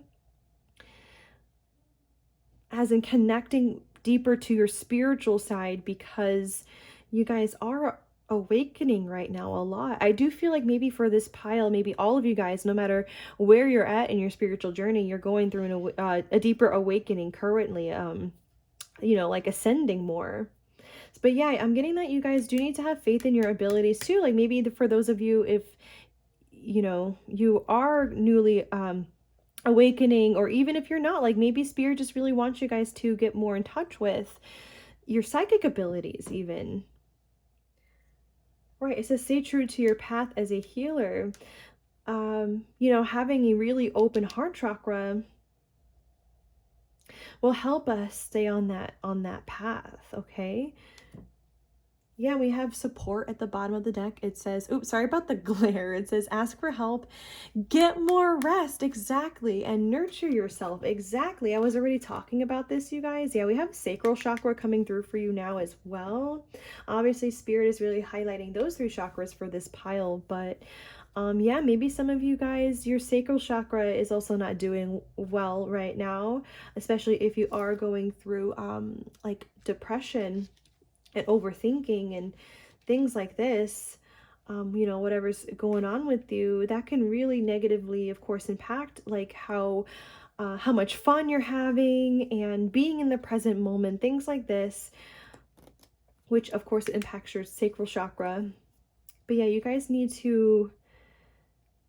as in connecting deeper to your spiritual side, because you guys are awakening right now a lot. I do feel like maybe for this pile, maybe all of you guys, no matter where you're at in your spiritual journey, you're going through a deeper awakening currently, you know, like ascending more. But yeah, I'm getting that you guys do need to have faith in your abilities too. Like maybe for those of you, if you know you are newly awakening, or even if you're not, like maybe Spirit just really wants you guys to get more in touch with your psychic abilities even. Right, it says stay true to your path as a healer. You know, having a really open heart chakra will help us stay on that path. Okay, yeah, we have support at the bottom of the deck. It says, oops, sorry about the glare. It says, ask for help, get more rest. Exactly. And nurture yourself. Exactly. I was already talking about this, you guys. Yeah, we have sacral chakra coming through for you now as well. Obviously, Spirit is really highlighting those 3 chakras for this pile. But yeah, maybe some of you guys, your sacral chakra is also not doing well right now, especially if you are going through like depression and overthinking and things like this. You know, whatever's going on with you, that can really negatively, of course, impact like how much fun you're having and being in the present moment, things like this, which of course impacts your sacral chakra. But yeah, you guys need to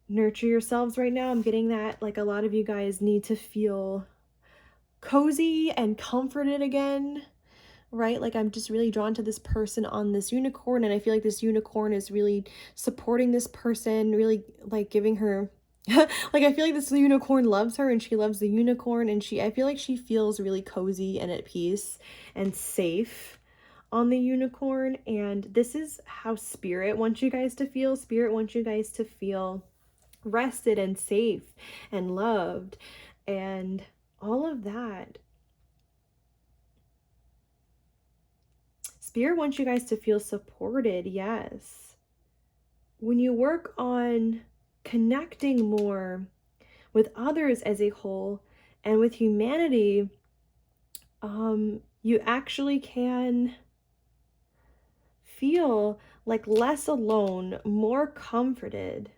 nurture yourselves right now. I'm getting that like a lot of you guys need to feel cozy and comforted again. right? Like I'm just really drawn to this person on this unicorn, and I feel like this unicorn is really supporting this person, really like giving her like I feel like this unicorn loves her and she loves the unicorn, and I feel like she feels really cozy and at peace and safe on the unicorn. And this is how spirit wants you guys to feel. Spirit wants you guys to feel rested and safe and loved and all of that. Spirit wants you guys to feel supported, yes. When you work on connecting more with others as a whole and with humanity, you actually can feel like less alone, more comforted,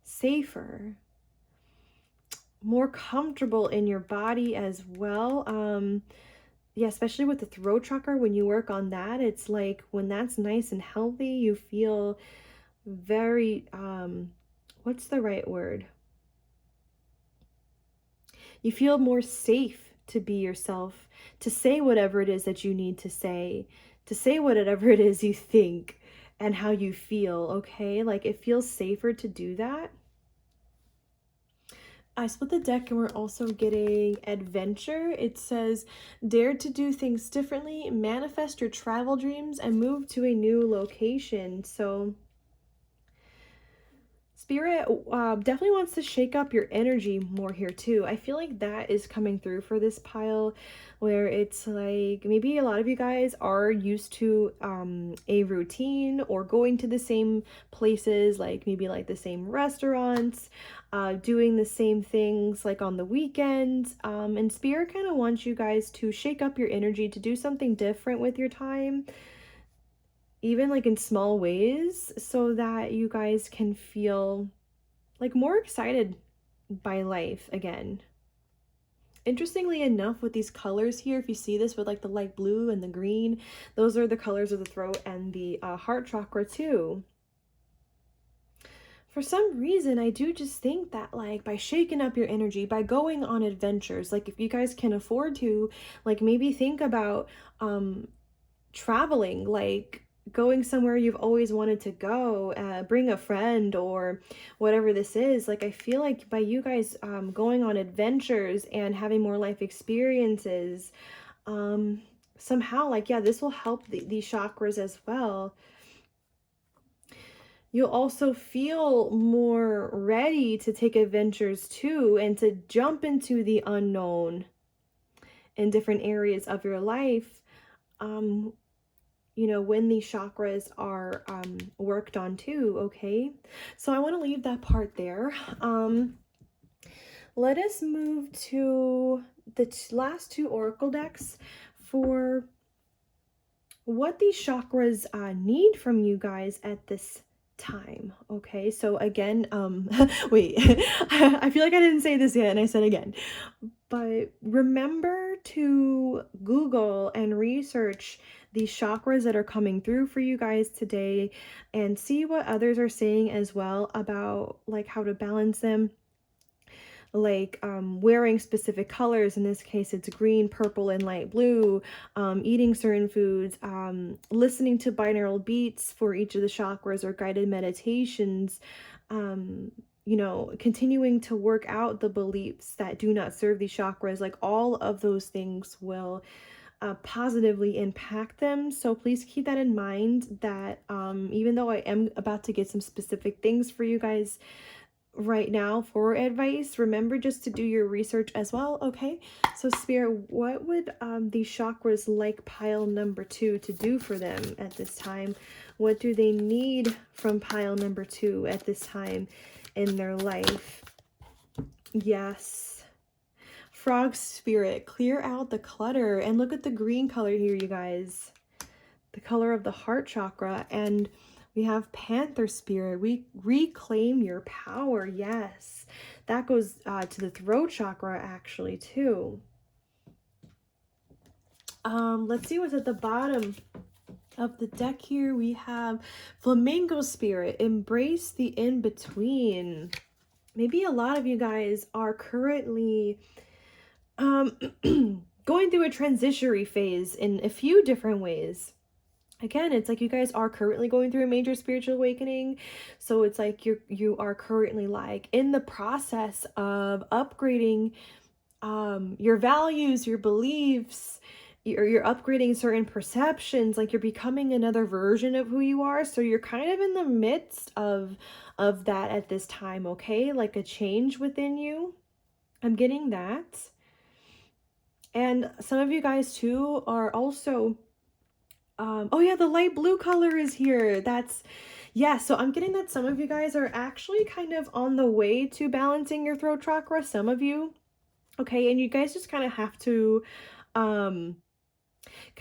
safer, more comfortable in your body as well. Yeah, especially with the throat chakra, when you work on that, it's like when that's nice and healthy, you feel very, what's the right word? You feel more safe to be yourself, to say whatever it is that you need to say whatever it is you think and how you feel, okay? Like it feels safer to do that. I split the deck and we're also getting adventure. It says, dare to do things differently, manifest your travel dreams, and move to a new location. So Spirit definitely wants to shake up your energy more here too. I feel like that is coming through for this pile, where it's like maybe a lot of you guys are used to a routine or going to the same places, like maybe like the same restaurants, doing the same things like on the weekends. And Spirit kind of wants you guys to shake up your energy, to do something different with your time, even like in small ways, so that you guys can feel like more excited by life again. Interestingly enough, with these colors here, if you see this with like the light blue and the green, those are the colors of the throat and the heart chakra too. For some reason, I do just think that like by shaking up your energy, by going on adventures, like if you guys can afford to, like maybe think about traveling, like going somewhere you've always wanted to go, bring a friend or whatever this is. Like I feel like by you guys going on adventures and having more life experiences, somehow like, yeah, this will help these chakras as well. You'll also feel more ready to take adventures too, and to jump into the unknown in different areas of your life. You know, when these chakras are worked on too, okay? So I want to leave that part there. Let us move to the last two oracle decks for what these chakras need from you guys at this time, okay? So again, wait, I feel like I didn't say this yet and I said again, but remember to Google and research these chakras that are coming through for you guys today, and see what others are saying as well about like how to balance them, like wearing specific colors. In this case, it's green, purple, and light blue, eating certain foods, listening to binaural beats for each of the chakras or guided meditations, you know, continuing to work out the beliefs that do not serve these chakras. Like all of those things will positively impact them. So please keep that in mind, that even though I am about to get some specific things for you guys right now for advice, remember just to do your research as well, okay? So Spirit, what would these chakras like pile number 2 to do for them at this time? What do they need from pile number 2 at this time in their life? Yes. Frog Spirit, clear out the clutter. And look at the green color here, you guys. The color of the heart chakra. And we have Panther Spirit. We reclaim your power. Yes. That goes to the throat chakra actually too. Let's see what's at the bottom of the deck here. We have Flamingo Spirit. Embrace the in-between. Maybe a lot of you guys are currently going going through a transitionary phase in a few different ways. Again, it's like you guys are currently going through a major spiritual awakening. So it's like you are currently like in the process of upgrading your values, your beliefs, you're upgrading certain perceptions, like you're becoming another version of who you are. So you're kind of in the midst of that at this time, okay? Like a change within you. I'm getting that. And some of you guys too are also oh yeah, the light blue color is here. Yeah, so I'm getting that some of you guys are actually kind of on the way to balancing your throat chakra, some of you. Okay, and you guys just kind of have to um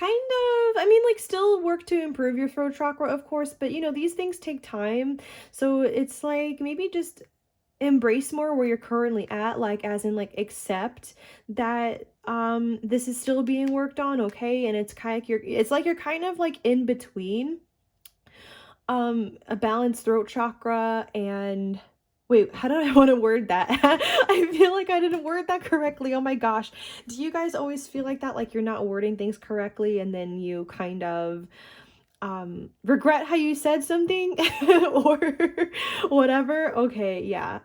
I mean, like, still work to improve your throat chakra, of course, but these things take time. So it's like maybe just embrace more where you're currently at, like as in like accept that this is still being worked on, okay? And it's like you're kind of like in between a balanced throat chakra and wait, how did I want to word that? I feel like I didn't word that correctly. Oh my gosh. Do you guys always feel like that? Like you're not wording things correctly and then you kind of regret how you said something or whatever? Okay, yeah.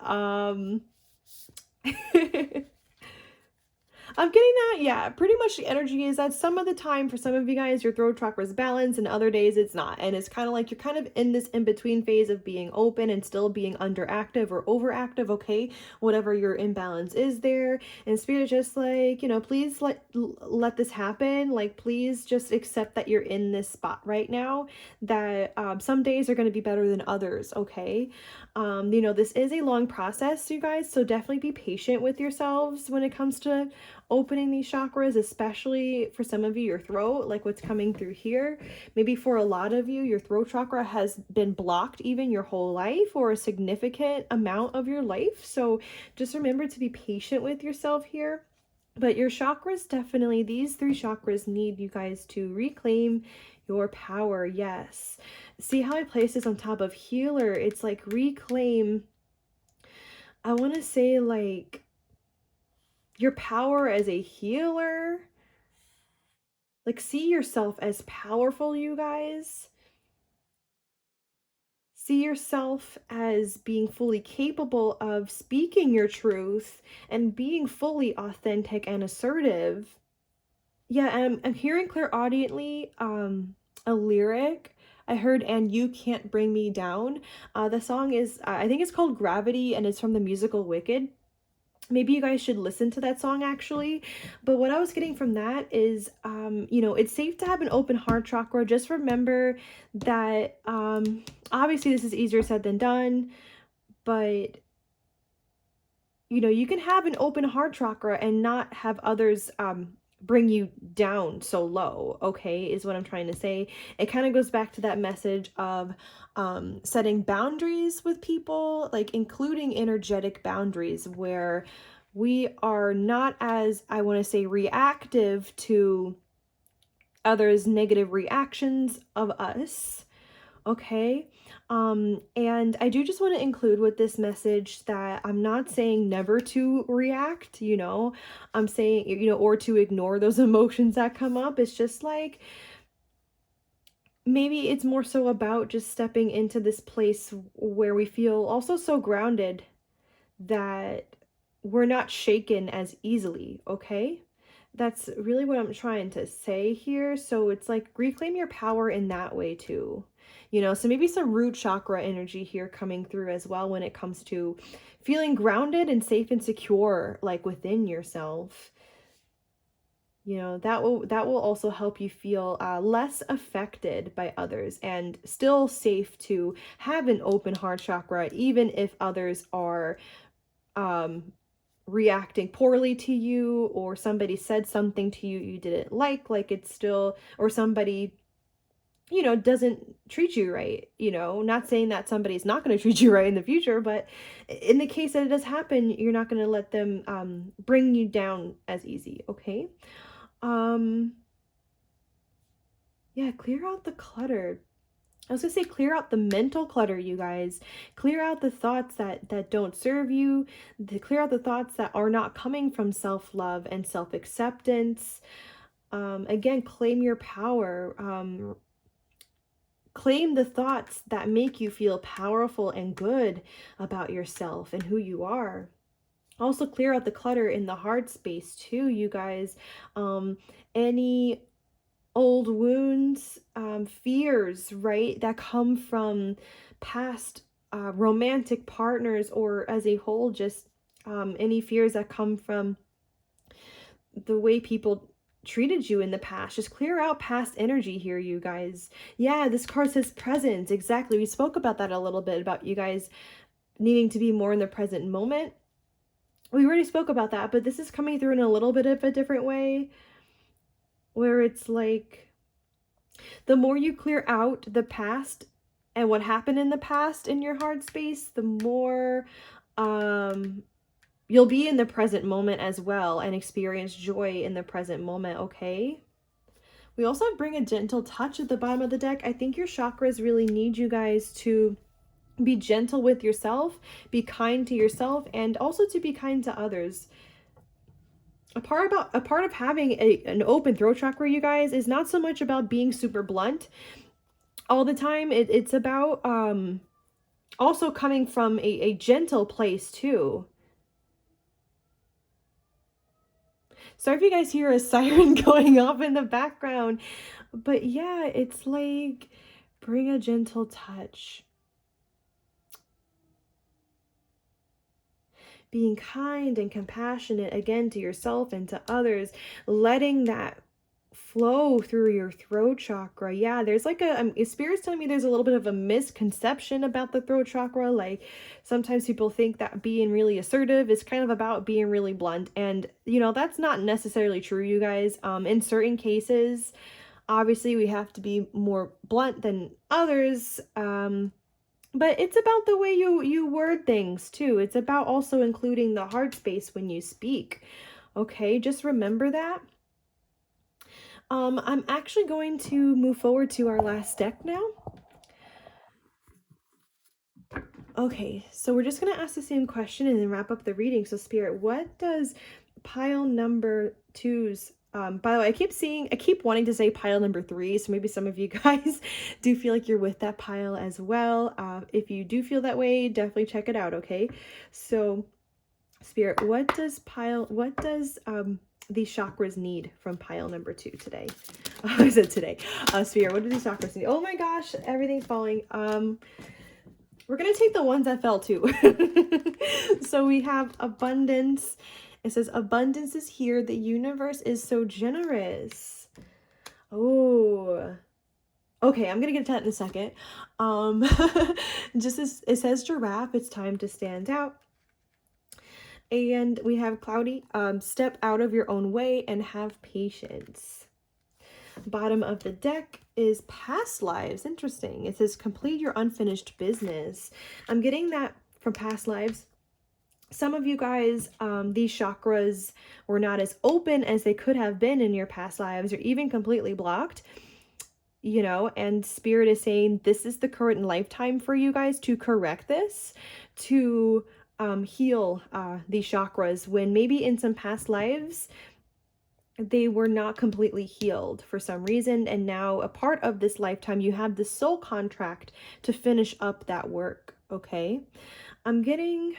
I'm getting that. Yeah, pretty much the energy is that some of the time for some of you guys, your throat chakra is balanced and other days it's not. And it's kind of like you're kind of in this in-between phase of being open and still being underactive or overactive, okay? Whatever your imbalance is there. And spirit is just like, please let this happen. Like, please just accept that you're in this spot right now, that some days are going to be better than others, okay? This is a long process, you guys, so definitely be patient with yourselves when it comes to opening these chakras, especially for some of you, your throat, like what's coming through here. Maybe for a lot of you, your throat chakra has been blocked even your whole life or a significant amount of your life. So just remember to be patient with yourself here. But your chakras, definitely, these three chakras need you guys to reclaim your power. Yes. See how I place this on top of healer? It's like reclaim, I want to say like your power as a healer. Like, see yourself as powerful, you guys. See yourself as being fully capable of speaking your truth and being fully authentic and assertive. Yeah, and I'm hearing clairaudiently a lyric. I heard "and you can't bring me down." The song is I think it's called Gravity and it's from the musical Wicked. Maybe you guys should listen to that song actually. But what I was getting from that is it's safe to have an open heart chakra. Just remember that obviously this is easier said than done, but you can have an open heart chakra and not have others bring you down so low, okay, is what I'm trying to say. It kind of goes back to that message of setting boundaries with people, like including energetic boundaries where we are not as, I want to say, reactive to others' negative reactions of us. Okay. And I do just want to include with this message that I'm not saying never to react, I'm saying, or to ignore those emotions that come up. It's just like, maybe it's more so about just stepping into this place where we feel also so grounded that we're not shaken as easily, okay? That's really what I'm trying to say here. So it's like reclaim your power in that way too. So maybe some root chakra energy here coming through as well when it comes to feeling grounded and safe and secure, like within yourself. That will also help you feel less affected by others and still safe to have an open heart chakra, even if others are reacting poorly to you, or somebody said something to you you didn't like it's still, or somebody doesn't treat you right. Not saying that somebody's not going to treat you right in the future, but in the case that it does happen, you're not going to let them bring you down as easy, okay? Yeah, clear out the clutter. I was gonna say clear out the mental clutter, you guys. Clear out the thoughts that don't serve you. Clear out the thoughts that are not coming from self-love and self-acceptance. Again, claim your power. Claim the thoughts that make you feel powerful and good about yourself and who you are. Also clear out the clutter in the heart space too, you guys. Any old wounds, fears, right, that come from past romantic partners, or as a whole, just any fears that come from the way people treated you in the past. Just clear out past energy here, you guys. Yeah, this card says present. Exactly. We spoke about that a little bit, about you guys needing to be more in the present moment. We already spoke about that, but this is coming through in a little bit of a different way, where it's like the more you clear out the past and what happened in the past in your heart space, the more you'll be in the present moment as well and experience joy in the present moment, okay? We also bring a gentle touch at the bottom of the deck. I think your chakras really need you guys to be gentle with yourself, be kind to yourself, and also to be kind to others. A part of having an open throat chakra, you guys, is not so much about being super blunt all the time. It's about also coming from a gentle place too. Sorry if you guys hear a siren going off in the background, but yeah, it's like bring a gentle touch. Being kind and compassionate again to yourself and to others, letting that flow through your throat chakra. Yeah, there's like spirit's telling me there's a little bit of a misconception about the throat chakra. Like sometimes people think that being really assertive is kind of about being really blunt, and you know, that's not necessarily true, you guys. In certain cases, obviously we have to be more blunt than others. But it's about the way you word things too. It's about also including the heart space when you speak. Okay, just remember that. I'm actually going to move forward to our last deck now. Okay, so we're just going to ask the same question and then wrap up the reading. So Spirit, what does pile number two's, by the way, I keep wanting to say pile number three, so maybe some of you guys do feel like you're with that pile as well. If you do feel that way, definitely check it out, okay? So Spirit, what does these chakras need from pile number two today? I said today. Spirit, what do these chakras need? Oh my gosh, everything's falling. We're going to take the ones that fell too. So we have abundance. It says abundance is here. The universe is so generous. Oh, okay. I'm going to get to that in a second. Just as it says giraffe, it's time to stand out. And we have cloudy. Step out of your own way and have patience. Bottom of the deck is past lives. Interesting. It says complete your unfinished business. I'm getting that from past lives. Some of you guys, these chakras were not as open as they could have been in your past lives, or even completely blocked, you know, and Spirit is saying this is the current lifetime for you guys to correct this, to heal these chakras, when maybe in some past lives they were not completely healed for some reason, and now a part of this lifetime you have the soul contract to finish up that work. Okay, I'm getting,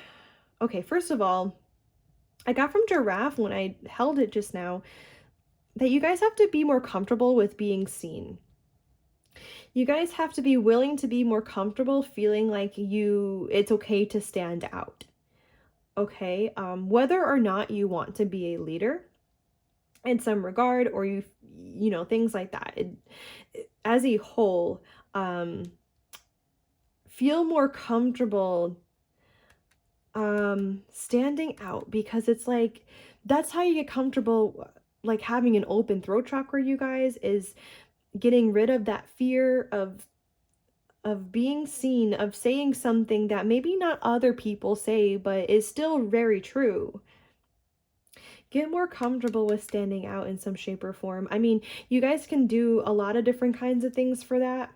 okay, first of all, I got from giraffe when I held it just now that you guys have to be more comfortable with being seen. You guys have to be willing to be more comfortable feeling like it's okay to stand out. Okay, whether or not you want to be a leader in some regard, or you know, things like that, as a whole, feel more comfortable standing out, because it's like that's how you get comfortable, like having an open throat chakra, you guys, is getting rid of that fear of being seen, of saying something that maybe not other people say but is still very true. Get more comfortable with standing out in some shape or form. I mean, you guys can do a lot of different kinds of things for that.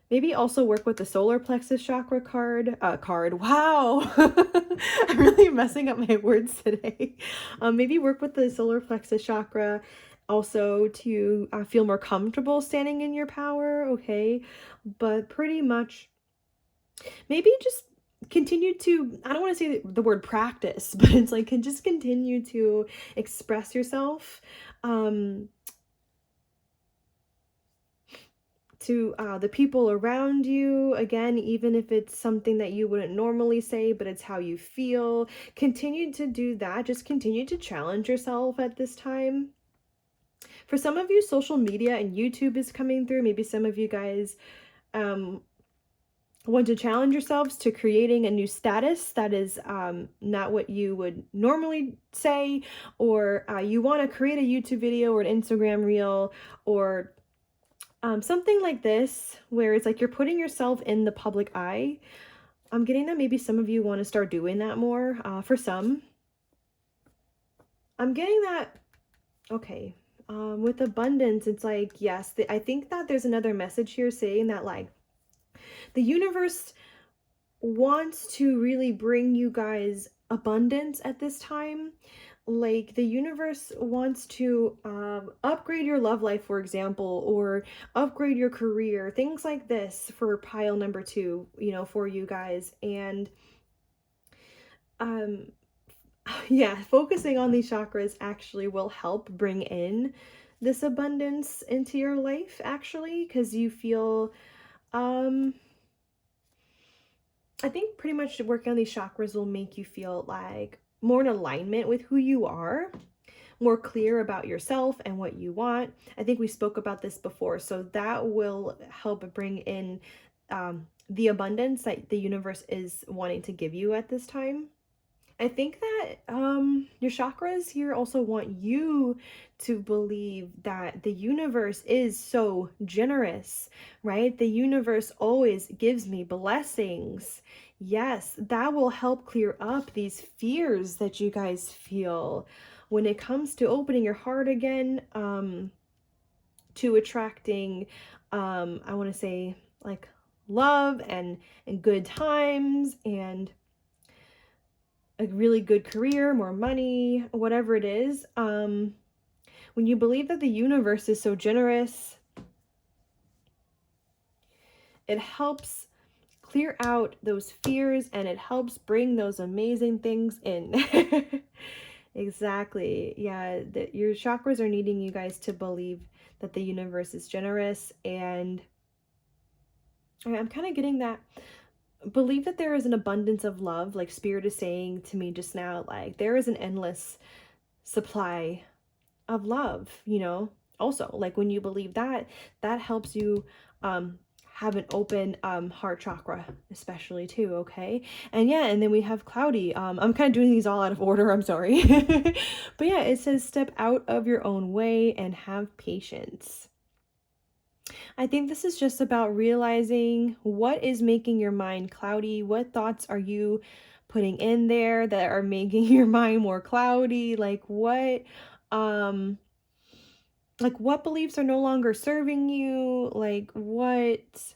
Maybe also work with the solar plexus chakra card. Wow. I'm really messing up my words today. Maybe work with the solar plexus chakra also to feel more comfortable standing in your power, okay? But pretty much maybe just continue to, I don't want to say the word practice, but it's like can just continue to express yourself. To the people around you, again, even if it's something that you wouldn't normally say, but it's how you feel, continue to do that. Just continue to challenge yourself at this time. For some of you, social media and YouTube is coming through. Maybe some of you guys want to challenge yourselves to creating a new status that is not what you would normally say, or you want to create a YouTube video or an Instagram reel, or something like this, where it's like you're putting yourself in the public eye. I'm getting that maybe some of you want to start doing that more. For some, I'm getting that, okay. With abundance, it's like, yes, I think that there's another message here saying that, like, the universe wants to really bring you guys abundance at this time. Like the universe wants to upgrade your love life, for example, or upgrade your career, things like this for pile number 2, you know, for you guys. And um yeah, focusing on these chakras actually will help bring in this abundance into your life, actually, because you feel I think pretty much working on these chakras will make you feel like more in alignment with who you are, more clear about yourself and what you want. I think we spoke about this before, so that will help bring in the abundance that the universe is wanting to give you at this time. I think that your chakras here also want you to believe that the universe is so generous, right? The universe always gives me blessings. Yes, that will help clear up these fears that you guys feel when it comes to opening your heart again, to attracting, I want to say, like, love and good times and a really good career, more money, whatever it is. When you believe that the universe is so generous, it helps clear out those fears and it helps bring those amazing things in. Exactly. Yeah, your chakras are needing you guys to believe that the universe is generous. And I'm kind of getting that. Believe that there is an abundance of love, like Spirit is saying to me just now, like there is an endless supply of love, you know. Also, like when you believe that, that helps you have an open heart chakra, especially too. Okay. And yeah, and then we have cloudy. I'm kind of doing these all out of order, I'm sorry. But yeah, it says step out of your own way and have patience. I think this is just about realizing what is making your mind cloudy. What thoughts are you putting in there that are making your mind more cloudy? Like what beliefs are no longer serving you? Like what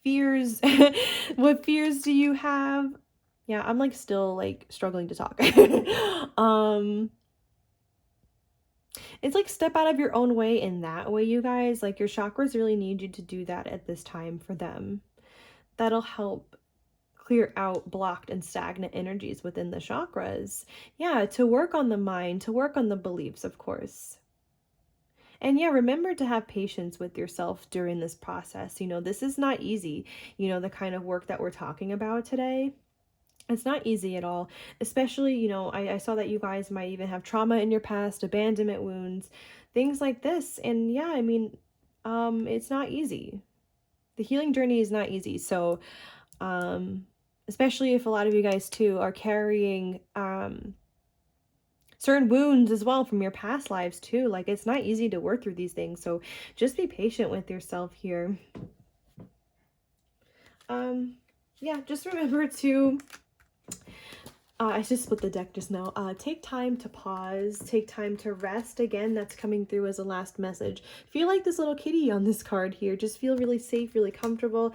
fears what fears do you have? Yeah, I'm like still like struggling to talk. It's like step out of your own way in that way, you guys. Like your chakras really need you to do that at this time for them. That'll help clear out blocked and stagnant energies within the chakras. Yeah, to work on the mind, to work on the beliefs, of course. And yeah, remember to have patience with yourself during this process. You know, this is not easy. You know, the kind of work that we're talking about today. It's not easy at all, especially, you know, I saw that you guys might even have trauma in your past, abandonment wounds, things like this. And yeah, I mean, it's not easy. The healing journey is not easy. So, especially if a lot of you guys too are carrying certain wounds as well from your past lives too. Like it's not easy to work through these things. So just be patient with yourself here. Yeah, just remember to I just split the deck just now. Take time to pause, take time to rest. Again, that's coming through as a last message. Feel like this little kitty on this card here. Just feel really safe, really comfortable.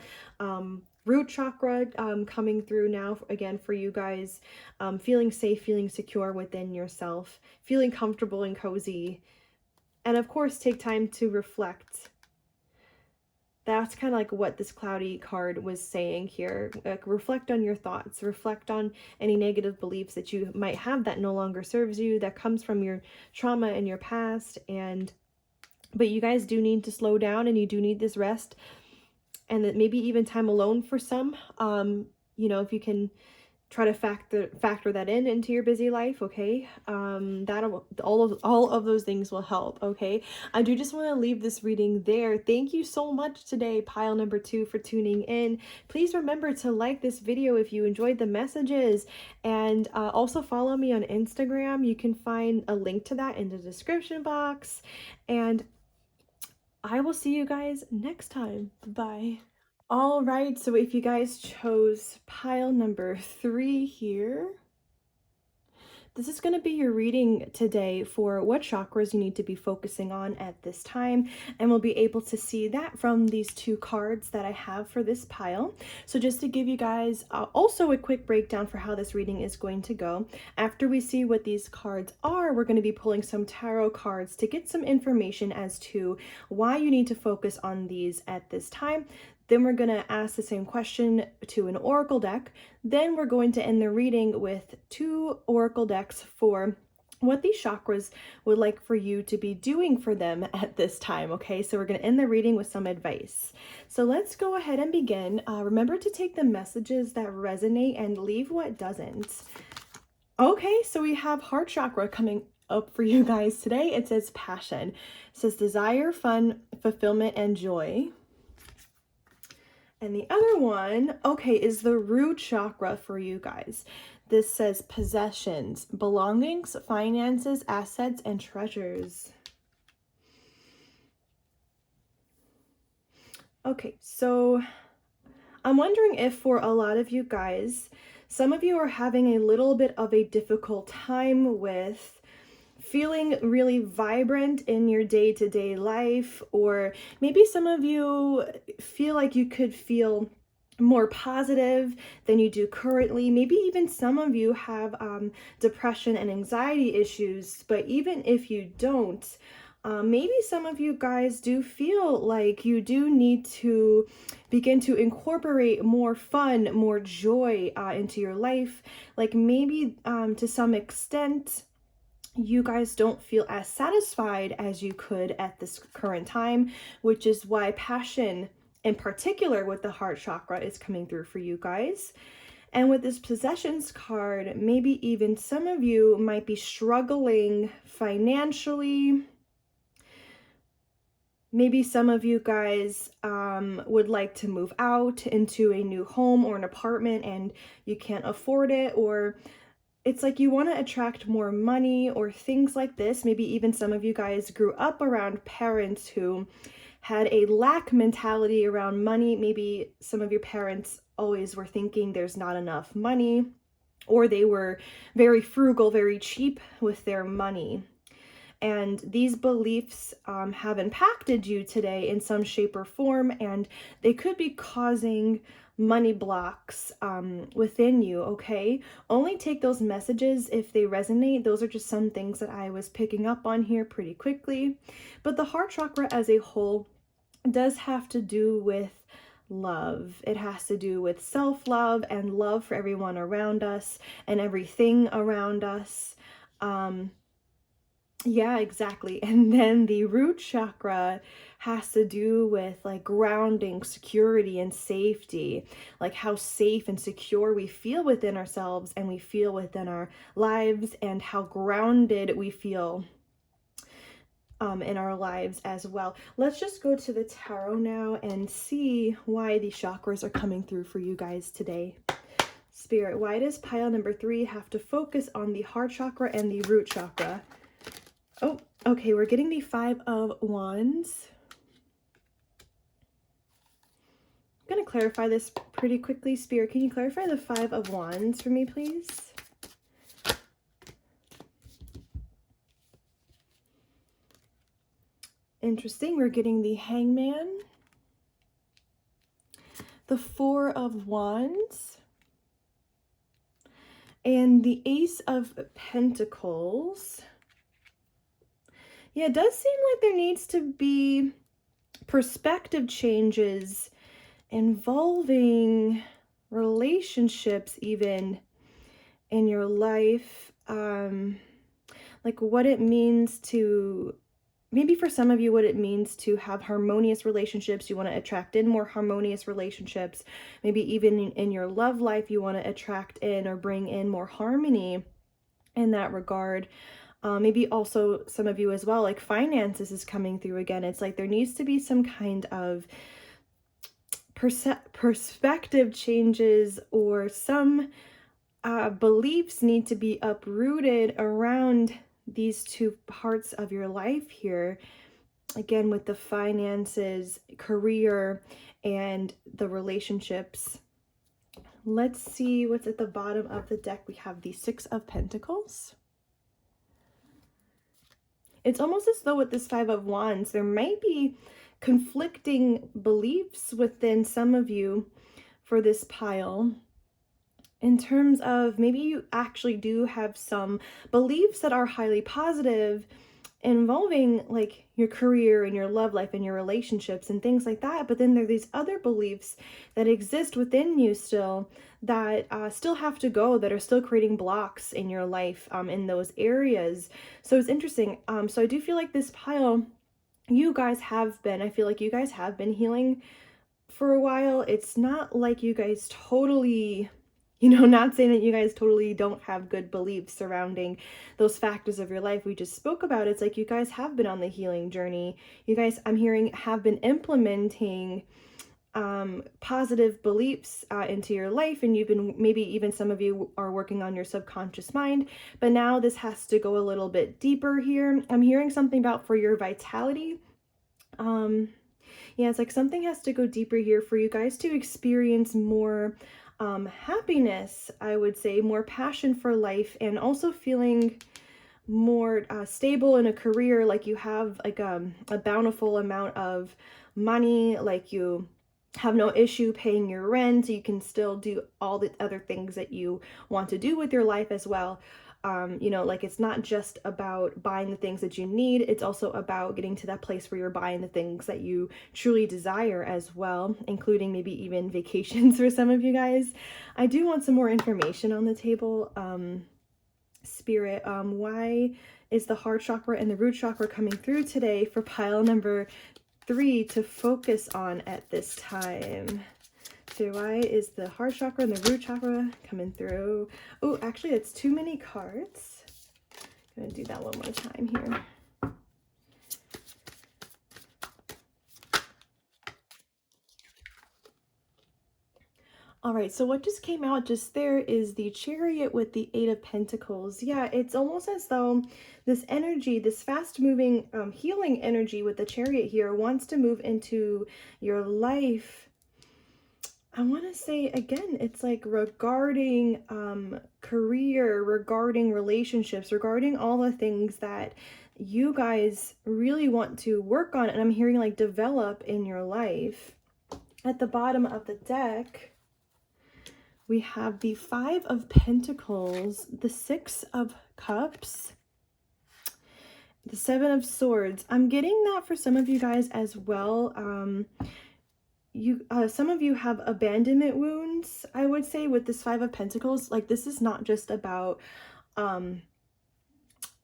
Root chakra coming through now again for you guys. Feeling safe, feeling secure within yourself, feeling comfortable and cozy. And of course, take time to reflect. That's kind of like what this cloudy card was saying here. Like, reflect on your thoughts, reflect on any negative beliefs that you might have that no longer serves you, that comes from your trauma and your past. But you guys do need to slow down, and you do need this rest, and that maybe even time alone for some. You know, if you can try to factor that into your busy life, okay? That'll all of those things will help, okay? I do just want to leave this reading there. Thank you so much today, pile number 2, for tuning in. Please remember to like this video if you enjoyed the messages, and also follow me on Instagram. You can find a link to that in the description box, and I will see you guys next time. Bye. All right, so if you guys chose pile number 3 here, this is going to be your reading today for what chakras you need to be focusing on at this time, and we'll be able to see that from these 2 cards that I have for this pile. So just to give you guys also a quick breakdown for how this reading is going to go, after we see what these cards are, we're going to be pulling some tarot cards to get some information as to why you need to focus on these at this time. Then we're going to ask the same question to an oracle deck. Then we're going to end the reading with 2 oracle decks for what these chakras would like for you to be doing for them at this time, okay? So we're going to end the reading with some advice. So let's go ahead and begin. Remember to take the messages that resonate and leave what doesn't. Okay, so we have heart chakra coming up for you guys today. It says passion. It says desire, fun, fulfillment, and joy. And the other one, okay, is the root chakra for you guys. This says possessions, belongings, finances, assets, and treasures. Okay, so I'm wondering if for a lot of you guys, some of you are having a little bit of a difficult time with feeling really vibrant in your day-to-day life, or maybe some of you feel like you could feel more positive than you do currently. Maybe even some of you have depression and anxiety issues, but even if you don't, maybe some of you guys do feel like you do need to begin to incorporate more fun, more joy into your life. Like maybe to some extent, you guys don't feel as satisfied as you could at this current time, which is why passion, in particular with the heart chakra, is coming through for you guys. And with this possessions card, maybe even some of you might be struggling financially. Maybe some of you guys would like to move out into a new home or an apartment and you can't afford it, or it's like you want to attract more money or things like this. Maybe even some of you guys grew up around parents who had a lack mentality around money. Maybe some of your parents always were thinking there's not enough money, or they were very frugal, very cheap with their money. And these beliefs have impacted you today in some shape or form, and they could be causing money blocks within you, okay? Only take those messages if they resonate. Those are just some things that I was picking up on here pretty quickly. But the heart chakra as a whole does have to do with love. It has to do with self-love and love for everyone around us and everything around us. Yeah, exactly. And then the root chakra has to do with like grounding, security, and safety, like how safe and secure we feel within ourselves and we feel within our lives, and how grounded we feel in our lives as well. Let's just go to the tarot now and see why these chakras are coming through for you guys today. Spirit, why does pile number 3 have to focus on the heart chakra and the root chakra? Oh, okay, we're getting the 5 of Wands. I'm going to clarify this pretty quickly. Spirit, can you clarify the 5 of Wands for me, please? Interesting. We're getting the Hangman, the Four of Wands, and the Ace of Pentacles. Yeah, it does seem like there needs to be perspective changes involving relationships even in your life. Like what it means to, maybe for some of you, what it means to have harmonious relationships. You want to attract in more harmonious relationships. Maybe even in your love life, you want to attract in or bring in more harmony in that regard. Maybe also some of you as well, like finances is coming through again. It's like there needs to be some kind of perspective changes, or some beliefs need to be uprooted around these two parts of your life here. Again, with the finances, career, and the relationships. Let's see what's at the bottom of the deck. We have the Six of Pentacles. It's almost as though with this Five of Wands, there might be conflicting beliefs within some of you for this pile, in terms of maybe you actually do have some beliefs that are highly positive involving like your career and your love life and your relationships and things like that, but then there are these other beliefs that exist within you still that still have to go, that are still creating blocks in your life in those areas. So it's interesting. So I do feel like this pile, you guys have been, I feel like you guys have been healing for a while. It's not like you guys totally, not saying that you guys totally don't have good beliefs surrounding those factors of your life we just spoke about. It's like you guys have been on the healing journey. You guys, I'm hearing, have been implementing positive beliefs into your life, and you've been, maybe even some of you are working on your subconscious mind, but now this has to go a little bit deeper here. I'm hearing something about for your vitality. Yeah, it's like something has to go deeper here for you guys to experience more happiness, I would say, more passion for life, and also feeling more stable in a career, like you have like a bountiful amount of money, like you have no issue paying your rent, you can still do all the other things that you want to do with your life as well. Like it's not just about buying the things that you need, it's also about getting to that place where you're buying the things that you truly desire as well, including maybe even vacations for some of you guys. I do want some more information on the table. Spirit, why is the heart chakra and the root chakra coming through today for pile number 3 to focus on at this time? So why is the heart chakra and the root chakra coming through? Oh, actually, it's too many cards. I'm going to do that one more time here. All right, so what just came out just there is the Chariot with the Eight of Pentacles. Yeah, it's almost as though this energy, this fast-moving healing energy with the Chariot here wants to move into your life. I want to say, again, it's like regarding career, regarding relationships, regarding all the things that you guys really want to work on, and I'm hearing like develop in your life. At the bottom of the deck, we have the Five of Pentacles, the Six of Cups, the Seven of Swords. I'm getting that for some of you guys as well. Some of you have abandonment wounds, I would say, with this Five of Pentacles. Like this is not just about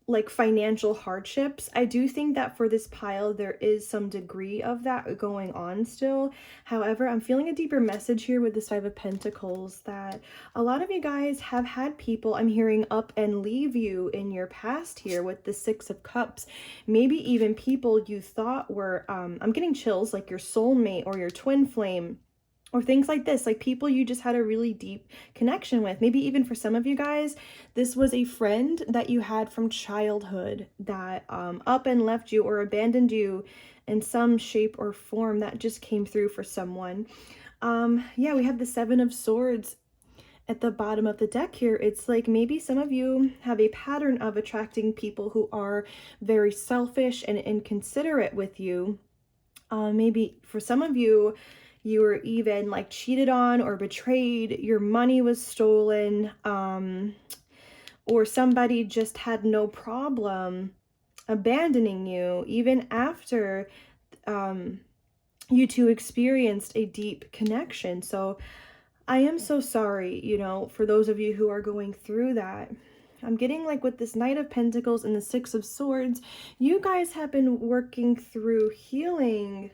like financial hardships. I do think that for this pile there is some degree of that going on still. However, I'm feeling a deeper message here with this Five of Pentacles, that a lot of you guys have had people, I'm hearing, up and leave you in your past here with the Six of Cups. Maybe even people you thought were I'm getting chills, like your soulmate or your twin flame, or things like this, like people you just had a really deep connection with. Maybe even for some of you guys, this was a friend that you had from childhood that up and left you or abandoned you in some shape or form. That just came through for someone. Yeah, we have the Seven of Swords. at the bottom of the deck here, it's like maybe some of you have a pattern of attracting people who are very selfish and inconsiderate with you. Maybe for some of you, you were even like cheated on or betrayed, your money was stolen, or somebody just had no problem abandoning you even after you two experienced a deep connection. So I am so sorry, you know, for those of you who are going through that. I'm getting like with this Knight of Pentacles and the Six of Swords, you guys have been working through healing.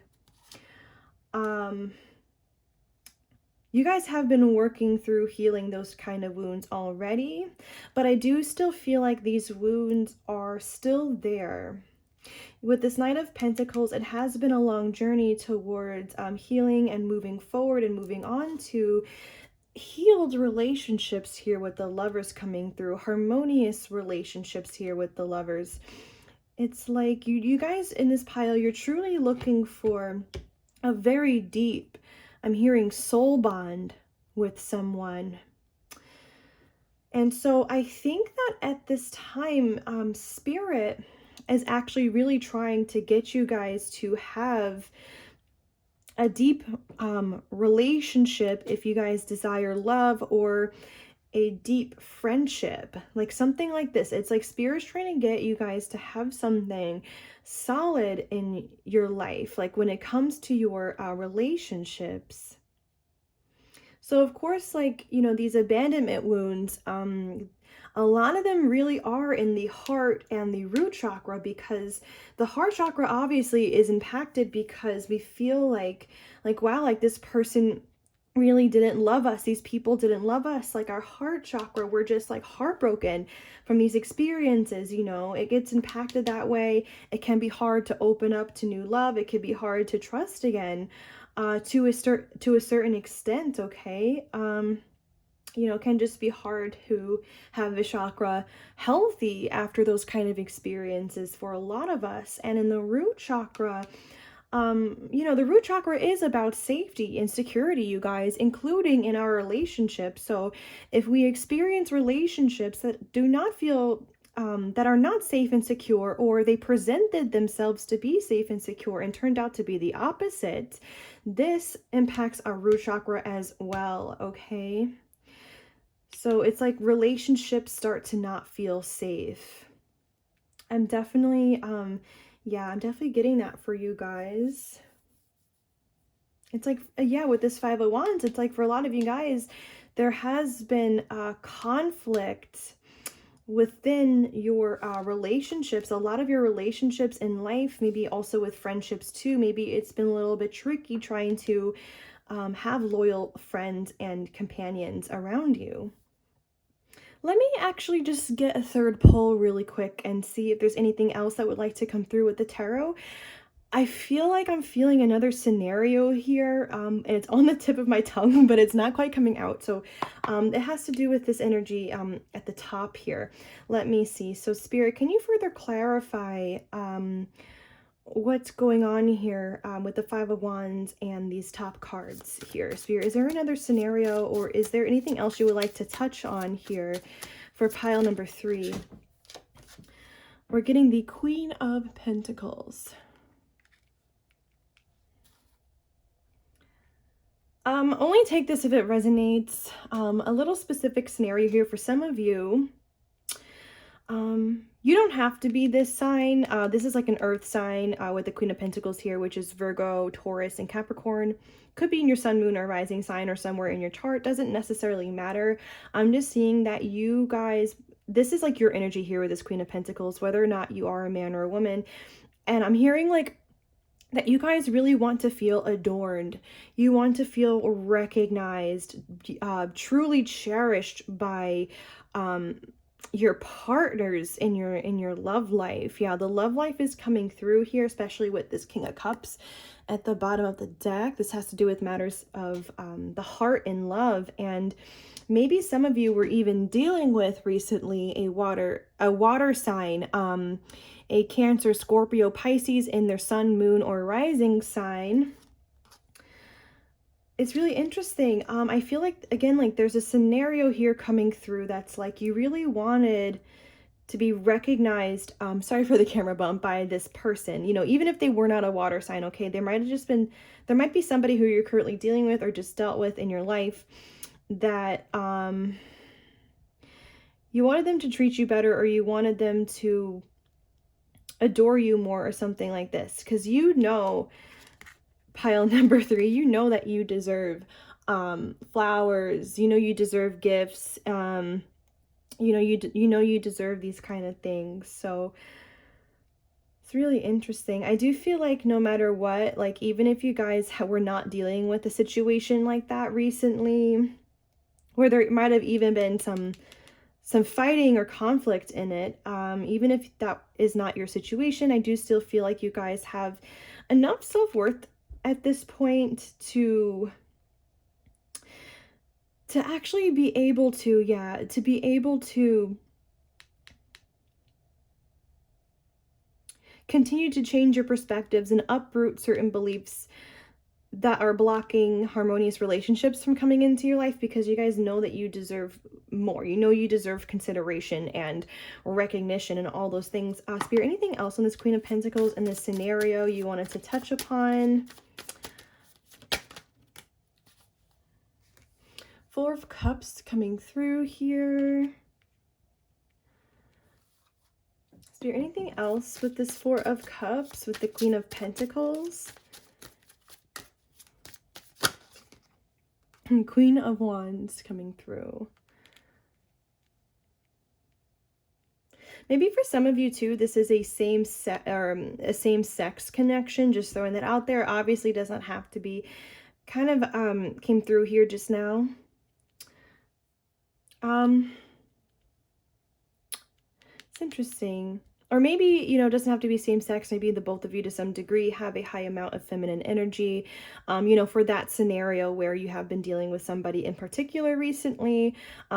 You guys have been working through healing those kind of wounds already, but I do still feel like these wounds are still there. With this Knight of Pentacles, it has been a long journey towards healing and moving forward and moving on to healed relationships here with the Lovers coming through, harmonious relationships here with the Lovers. It's like you guys in this pile, you're truly looking for a very deep, I'm hearing soul bond with someone. And so I think that at this time, Spirit is actually really trying to get you guys to have a deep relationship if you guys desire love, or a deep friendship, like something like this. It's like Spirit's trying to get you guys to have something solid in your life, like when it comes to your relationships. So of course, like, you know, these abandonment wounds, a lot of them really are in the heart and the root chakra, because the heart chakra obviously is impacted because we feel like wow, like this person really didn't love us. These people didn't love us. Like our heart chakra, we're just like heartbroken from these experiences, you know, it gets impacted that way. It can be hard to open up to new love. It can be hard to trust again, to a certain extent, okay? You know, it can just be hard to have the chakra healthy after those kind of experiences for a lot of us. And in the root chakra, you know, the root chakra is about safety and security, you guys, including in our relationships. So if we experience relationships that do not feel that are not safe and secure, or they presented themselves to be safe and secure and turned out to be the opposite, this impacts our root chakra as well, okay? So it's like relationships start to not feel safe. I'm definitely, yeah, I'm definitely getting that for you guys. It's like, yeah, with this Five of Wands, it's like for a lot of you guys, there has been conflict within your relationships. A lot of your relationships in life, maybe also with friendships too, maybe it's been a little bit tricky trying to have loyal friends and companions around you. Let me actually just get a third pull really quick and see if there's anything else that would like to come through with the tarot. I feel like I'm feeling another scenario here, and it's on the tip of my tongue, but it's not quite coming out. So it has to do with this energy at the top here. Let me see. So Spirit, can you further clarify what's going on here with the Five of Wands and these top cards here? Spirit, is there another scenario, or is there anything else you would like to touch on here for pile number 3? We're getting the Queen of Pentacles. Only take this if it resonates. A little specific scenario here for some of you. You don't have to be this sign. This is like an earth sign with the Queen of Pentacles here, which is Virgo, Taurus, and Capricorn. Could be in your sun, moon, or rising sign, or somewhere in your chart. Doesn't necessarily matter. I'm just seeing that you guys, this is like your energy here with this Queen of Pentacles, whether or not you are a man or a woman. And I'm hearing like that you guys really want to feel adorned. You want to feel recognized, truly cherished by your partners in your love life. Yeah, the love life is coming through here, especially with this King of Cups at the bottom of the deck. This has to do with matters of the heart and love. And maybe some of you were even dealing with recently a water sign, a Cancer, Scorpio, Pisces in their sun, moon, or rising sign. it's really interesting. I feel like, again, like there's a scenario here coming through that's like you really wanted to be recognized, sorry for the camera bump, by this person, you know, even if they were not a water sign, okay, there might have just been, there might be somebody who you're currently dealing with or just dealt with in your life that you wanted them to treat you better, or you wanted them to adore you more or something like this, because you know, pile number 3, you know that you deserve flowers, you know you deserve gifts, you know you deserve these kind of things. So it's really interesting. I do feel like no matter what, like even if you guys were not dealing with a situation like that recently, where there might have even been some fighting or conflict in it, even if that is not your situation, I do still feel like you guys have enough self-worth at this point to actually be able to, yeah, to be able to continue to change your perspectives and uproot certain beliefs that are blocking harmonious relationships from coming into your life, because you guys know that you deserve more. You know you deserve consideration and recognition and all those things. Spirit, anything else on this Queen of Pentacles in this scenario you wanted to touch upon? Four of Cups coming through here. Spirit, anything else with this Four of Cups with the Queen of Pentacles? And Queen of Wands coming through. Maybe for some of you too, this is a same-sex connection. Just throwing that out there. Obviously doesn't have to be. Kind of came through here just now. It's interesting. Or maybe, you know, it doesn't have to be same sex. Maybe the both of you to some degree have a high amount of feminine energy. You know, for that scenario where you have been dealing with somebody in particular recently.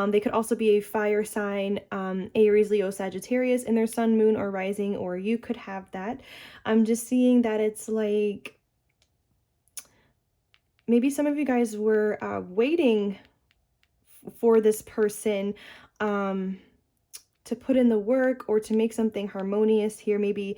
They could also be a fire sign, Aries, Leo, Sagittarius in their sun, moon, or rising, or you could have that. I'm just seeing that it's like maybe some of you guys were waiting for this person to put in the work or to make something harmonious here. Maybe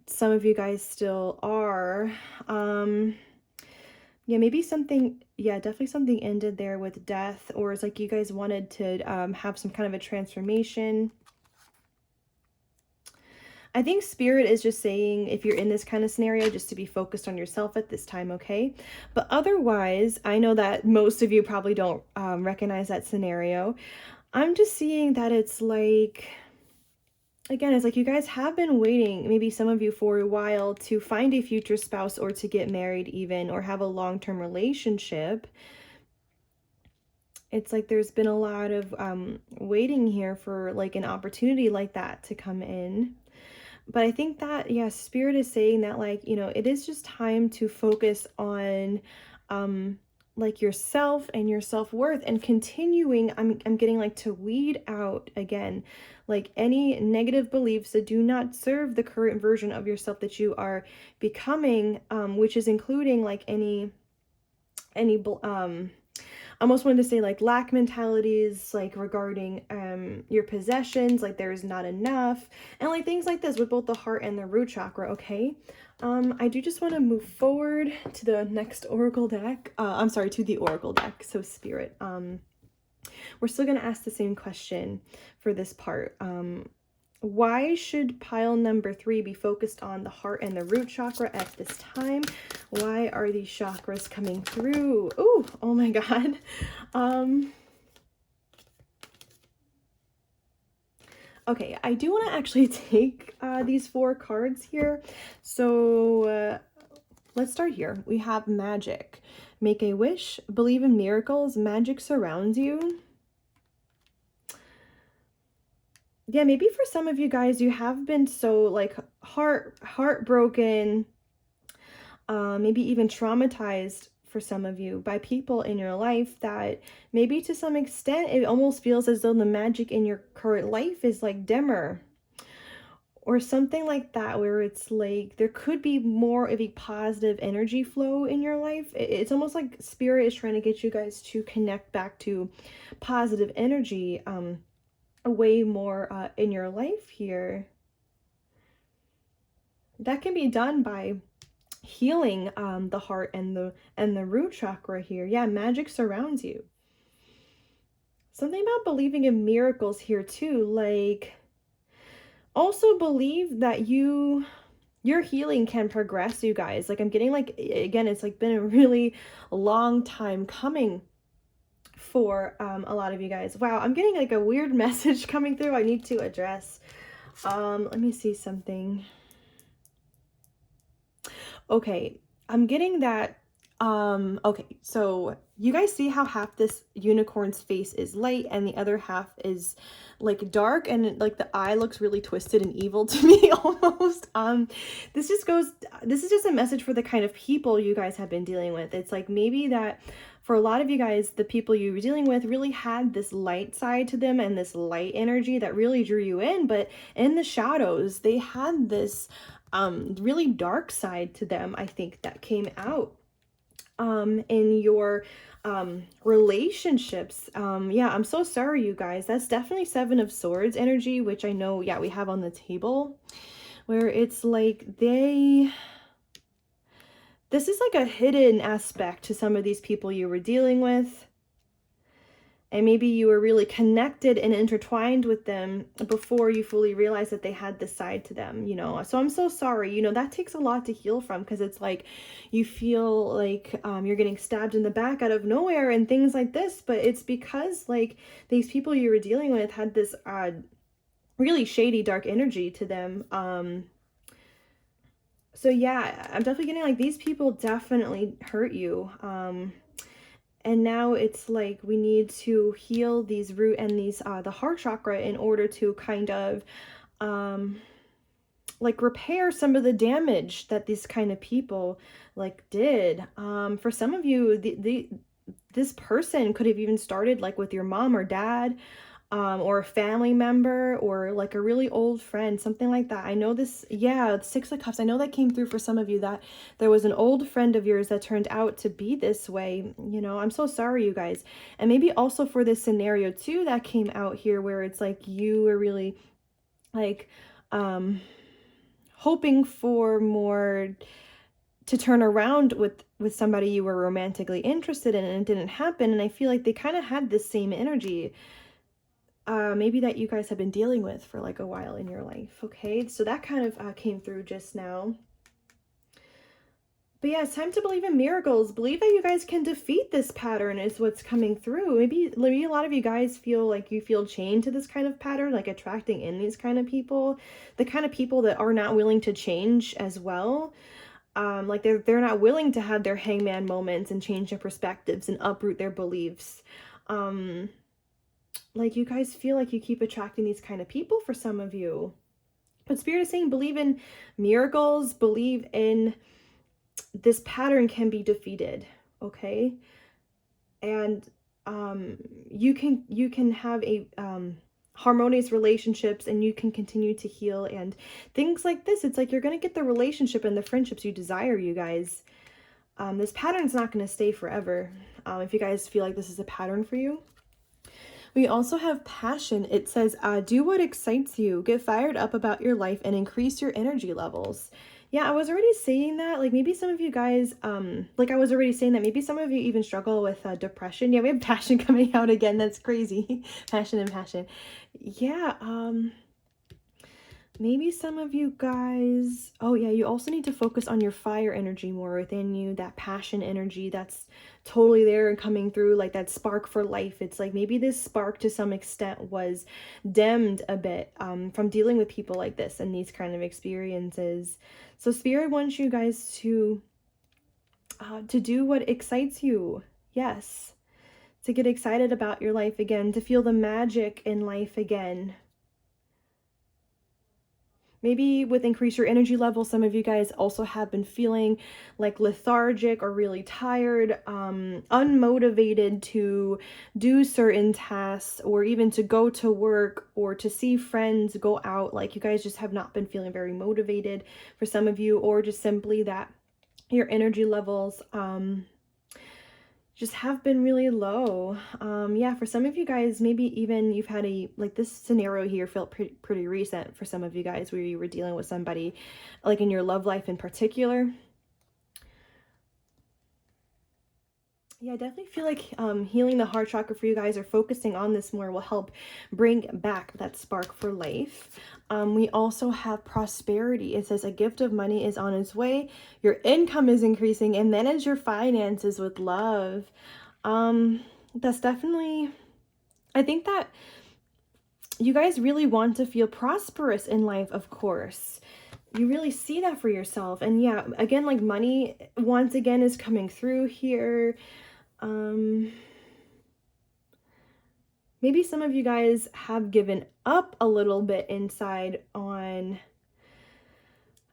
some of you guys still are. Yeah, maybe something, yeah, definitely something ended there with death, or it's like you guys wanted to have some kind of a transformation. I think Spirit is just saying, if you're in this kind of scenario, just to be focused on yourself at this time, okay? But otherwise, I know that most of you probably don't recognize that scenario. I'm just seeing that it's like, again, it's like you guys have been waiting, maybe some of you for a while, to find a future spouse or to get married even, or have a long-term relationship. It's like there's been a lot of waiting here for like an opportunity like that to come in. But I think that, yeah, Spirit is saying that, like, you know, it is just time to focus on like yourself and your self-worth, and continuing, I'm getting like to weed out again like any negative beliefs that do not serve the current version of yourself that you are becoming, which is including like any I almost wanted to say like lack mentalities, like regarding your possessions, like there is not enough, and like things like this with both the heart and the root chakra, okay? I do just want to move forward to the next oracle deck. I'm sorry, to the oracle deck. So Spirit, we're still going to ask the same question for this part. Why should pile number 3 be focused on the heart and the root chakra at this time? Why are these chakras coming through? Ooh, oh my God. Okay, I do want to actually take these 4 cards here. So let's start here. We have magic. Make a wish. Believe in miracles. Magic surrounds you. Yeah, maybe for some of you guys, you have been so like heartbroken, maybe even traumatized for some of you by people in your life that maybe to some extent it almost feels as though the magic in your current life is like dimmer. or something like that, where it's like there could be more of a positive energy flow in your life. It's almost like spirit is trying to get you guys to connect back to positive energy way more in your life here. That can be done by healing the heart and the root chakra here. Yeah, magic surrounds you. Something about believing in miracles here too, like also believe that your healing can progress, you guys. Like I'm getting like, again, it's like been a really long time coming for a lot of you guys. Wow, I'm getting like a weird message coming through I need to address. Let me see something. Okay, I'm getting that. Okay, so you guys see how half this unicorn's face is light and the other half is like dark, and like the eye looks really twisted and evil to me almost. This is just a message for the kind of people you guys have been dealing with. It's like maybe that for a lot of you guys, the people you were dealing with really had this light side to them and this light energy that really drew you in, but in the shadows, they had this really dark side to them, I think, that came out in your relationships. Yeah, I'm so sorry, you guys. That's definitely Seven of Swords energy, which I know, yeah, we have on the table, where it's like this is like a hidden aspect to some of these people you were dealing with. And maybe you were really connected and intertwined with them before you fully realized that they had this side to them, you know. So I'm so sorry. You know, that takes a lot to heal from, because it's like you feel like you're getting stabbed in the back out of nowhere and things like this. But it's because like these people you were dealing with had this really shady, dark energy to them. So yeah, I'm definitely getting like these people definitely hurt you. And now it's like we need to heal these root and these the heart chakra in order to kind of like repair some of the damage that these kind of people like did. For some of you, this person could have even started like with your mom or dad, or a family member, or like a really old friend, something like that. I know this, yeah, the Six of Cups. I know that came through for some of you, that there was an old friend of yours that turned out to be this way. You know, I'm so sorry, you guys. And maybe also for this scenario too that came out here, where it's like you were really like hoping for more to turn around with somebody you were romantically interested in, and it didn't happen. And I feel like they kind of had this same energy, maybe that you guys have been dealing with for like a while in your life. Okay, so that kind of came through just now. But yeah, it's time to believe in miracles. Believe that you guys can defeat this pattern is what's coming through. Maybe a lot of you guys feel like you feel chained to this kind of pattern, like attracting in these kind of people, the kind of people that are not willing to change as well. Like they're not willing to have their hangman moments and change their perspectives and uproot their beliefs. Like you guys feel like you keep attracting these kind of people for some of you. But Spirit is saying believe in miracles, believe in this pattern can be defeated, okay? And you can have a harmonious relationships, and you can continue to heal and things like this. It's like you're going to get the relationship and the friendships you desire, you guys. This pattern's not going to stay forever. If you guys feel like this is a pattern for you. We also have passion. It says, do what excites you, get fired up about your life, and increase your energy levels. Yeah, I was already saying that. Like maybe some of you guys, like I was already saying that maybe some of you even struggle with depression. Yeah, we have passion coming out again. That's crazy. Passion and passion. Yeah, maybe some of you guys, oh yeah, you also need to focus on your fire energy more within you, that passion energy that's totally there and coming through, like that spark for life. It's like maybe this spark to some extent was dimmed a bit from dealing with people like this and these kind of experiences. So Spirit wants you guys to do what excites you. Yes, to get excited about your life again, to feel the magic in life again. Maybe with increase your energy level, some of you guys also have been feeling like lethargic or really tired, unmotivated to do certain tasks or even to go to work or to see friends, go out. Like you guys just have not been feeling very motivated for some of you, or just simply that your energy levels just have been really low. Yeah, for some of you guys, maybe even you've had like this scenario here felt pretty recent for some of you guys, where you were dealing with somebody like in your love life in particular. Yeah, I definitely feel like healing the heart chakra for you guys, or focusing on this more, will help bring back that spark for life. We also have prosperity. It says a gift of money is on its way. Your income is increasing, and manage your finances with love. That's definitely, I think that you guys really want to feel prosperous in life, of course. You really see that for yourself. And yeah, again, like money once again is coming through here. Maybe some of you guys have given up a little bit inside on,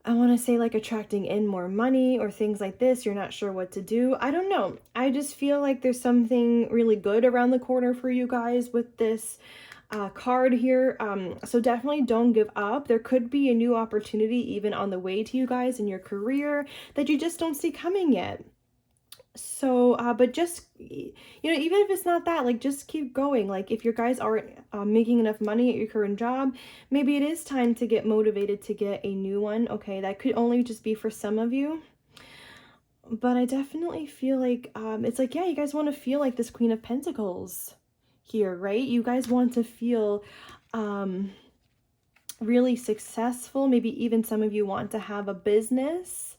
I want to say, like attracting in more money or things like this. You're not sure what to do. I don't know. I just feel like there's something really good around the corner for you guys with this card here. So definitely don't give up. There could be a new opportunity even on the way to you guys in your career that you just don't see coming yet. So, but just, you know, even if it's not that, like, just keep going. Like, if your guys aren't making enough money at your current job, maybe it is time to get motivated to get a new one. Okay, that could only just be for some of you. But I definitely feel like, it's like, yeah, you guys want to feel like this Queen of Pentacles here, right? You guys want to feel, really successful. Maybe even some of you want to have a business,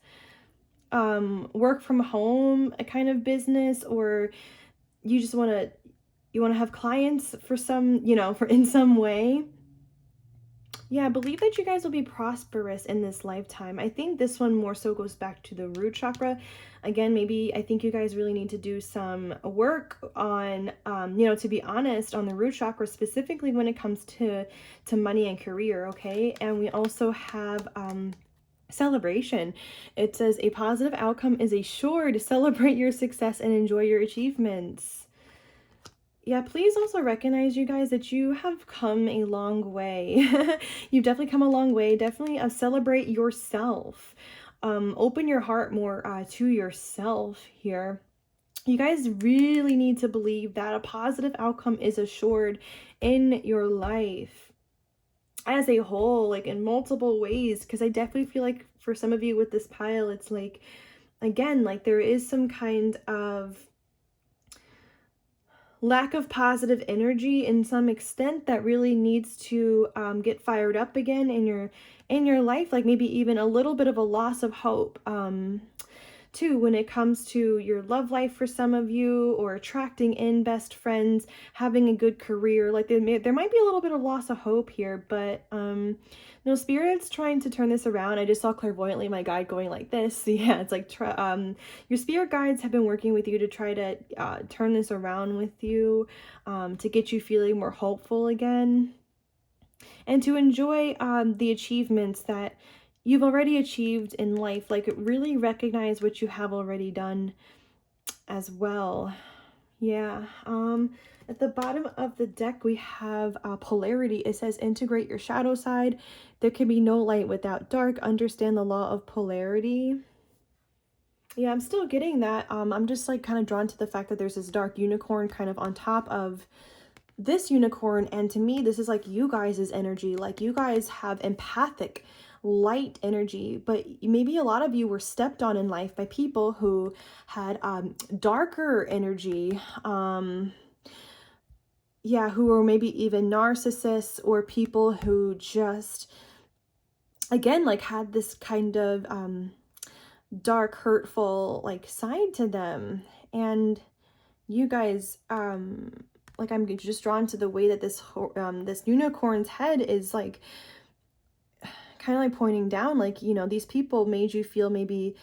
work from home, a kind of business, or you just want to have clients for some, you know, for in some way. Yeah, I believe that you guys will be prosperous in this lifetime. I think this one more so goes back to the root chakra. Again, maybe I think you guys really need to do some work on, you know, to be honest, on the root chakra, specifically when it comes to money and career, okay? And we also have celebration. It says a positive outcome is assured. Celebrate your success and enjoy your achievements. Yeah, please also recognize, you guys, that you have come a long way. You've definitely come a long way. Definitely celebrate yourself. Open your heart more to yourself here. You guys really need to believe that a positive outcome is assured in your life as a whole, like in multiple ways, because I definitely feel like for some of you with this pile, it's like, again, like there is some kind of lack of positive energy in some extent that really needs to get fired up again in your life. Like maybe even a little bit of a loss of hope too, when it comes to your love life for some of you, or attracting in best friends, having a good career. Like there might be a little bit of loss of hope here, but no, Spirit's trying to turn this around. I just saw clairvoyantly my guide going like this. Yeah, it's like your spirit guides have been working with you to try to turn this around with you, to get you feeling more hopeful again, and to enjoy the achievements that you've already achieved in life. Like really recognize what you have already done as well. Yeah. At the bottom of the deck, we have polarity. It says integrate your shadow side. There can be no light without dark. Understand the law of polarity. Yeah, I'm still getting that. I'm just like kind of drawn to the fact that there's this dark unicorn kind of on top of this unicorn, and to me this is like you guys' energy. Like you guys have empathic light energy, but maybe a lot of you were stepped on in life by people who had darker energy, yeah, who were maybe even narcissists, or people who just, again, like had this kind of dark, hurtful like side to them. And you guys, like I'm just drawn to the way that this this unicorn's head is like kind of like pointing down. Like, you know, these people made you feel maybe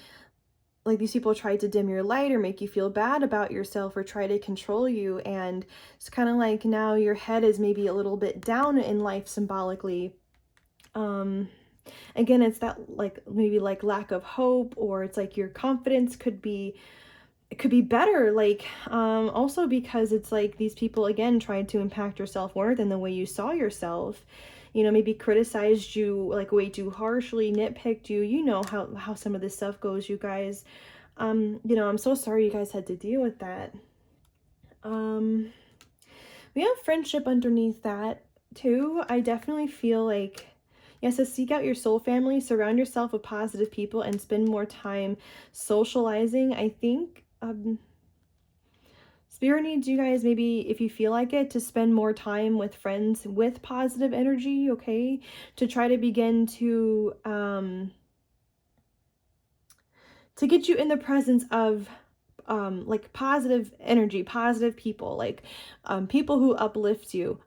like these people tried to dim your light or make you feel bad about yourself or try to control you. And it's kind of like now your head is maybe a little bit down in life symbolically. Again, it's that like maybe like lack of hope, or it's like your confidence could be, it could be better, like also because it's like these people again tried to impact your self-worth and the way you saw yourself, you know, maybe criticized you like way too harshly, nitpicked you. You know how some of this stuff goes, you guys. You know, I'm so sorry you guys had to deal with that. We have friendship underneath that too. I definitely feel like, yes, to seek out your soul family, surround yourself with positive people, and spend more time socializing. I think Spirit needs you guys, maybe if you feel like it, to spend more time with friends with positive energy, okay? To try to begin to get you in the presence of like positive energy, positive people, like people who uplift you.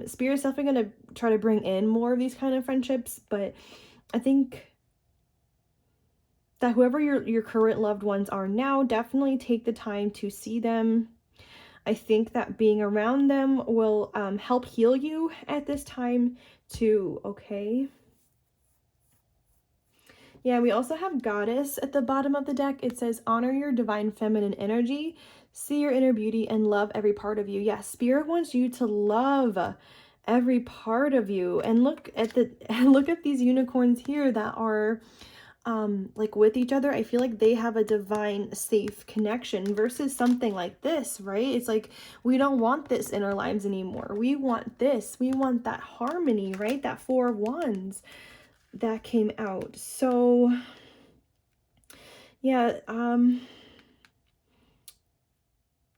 Spirit's definitely going to try to bring in more of these kind of friendships, but I think that whoever your current loved ones are now, definitely take the time to see them. I think that being around them will help heal you at this time too, okay? Yeah, we also have Goddess at the bottom of the deck. It says, honor your divine feminine energy, see your inner beauty, and love every part of you. Yes, Spirit wants you to love every part of you. And look at the look at these unicorns here that are like with each other. I feel like they have a divine safe connection versus something like this, right? It's like we don't want this in our lives anymore. We want this. We want that harmony, right? That Four of Wands that came out. So yeah,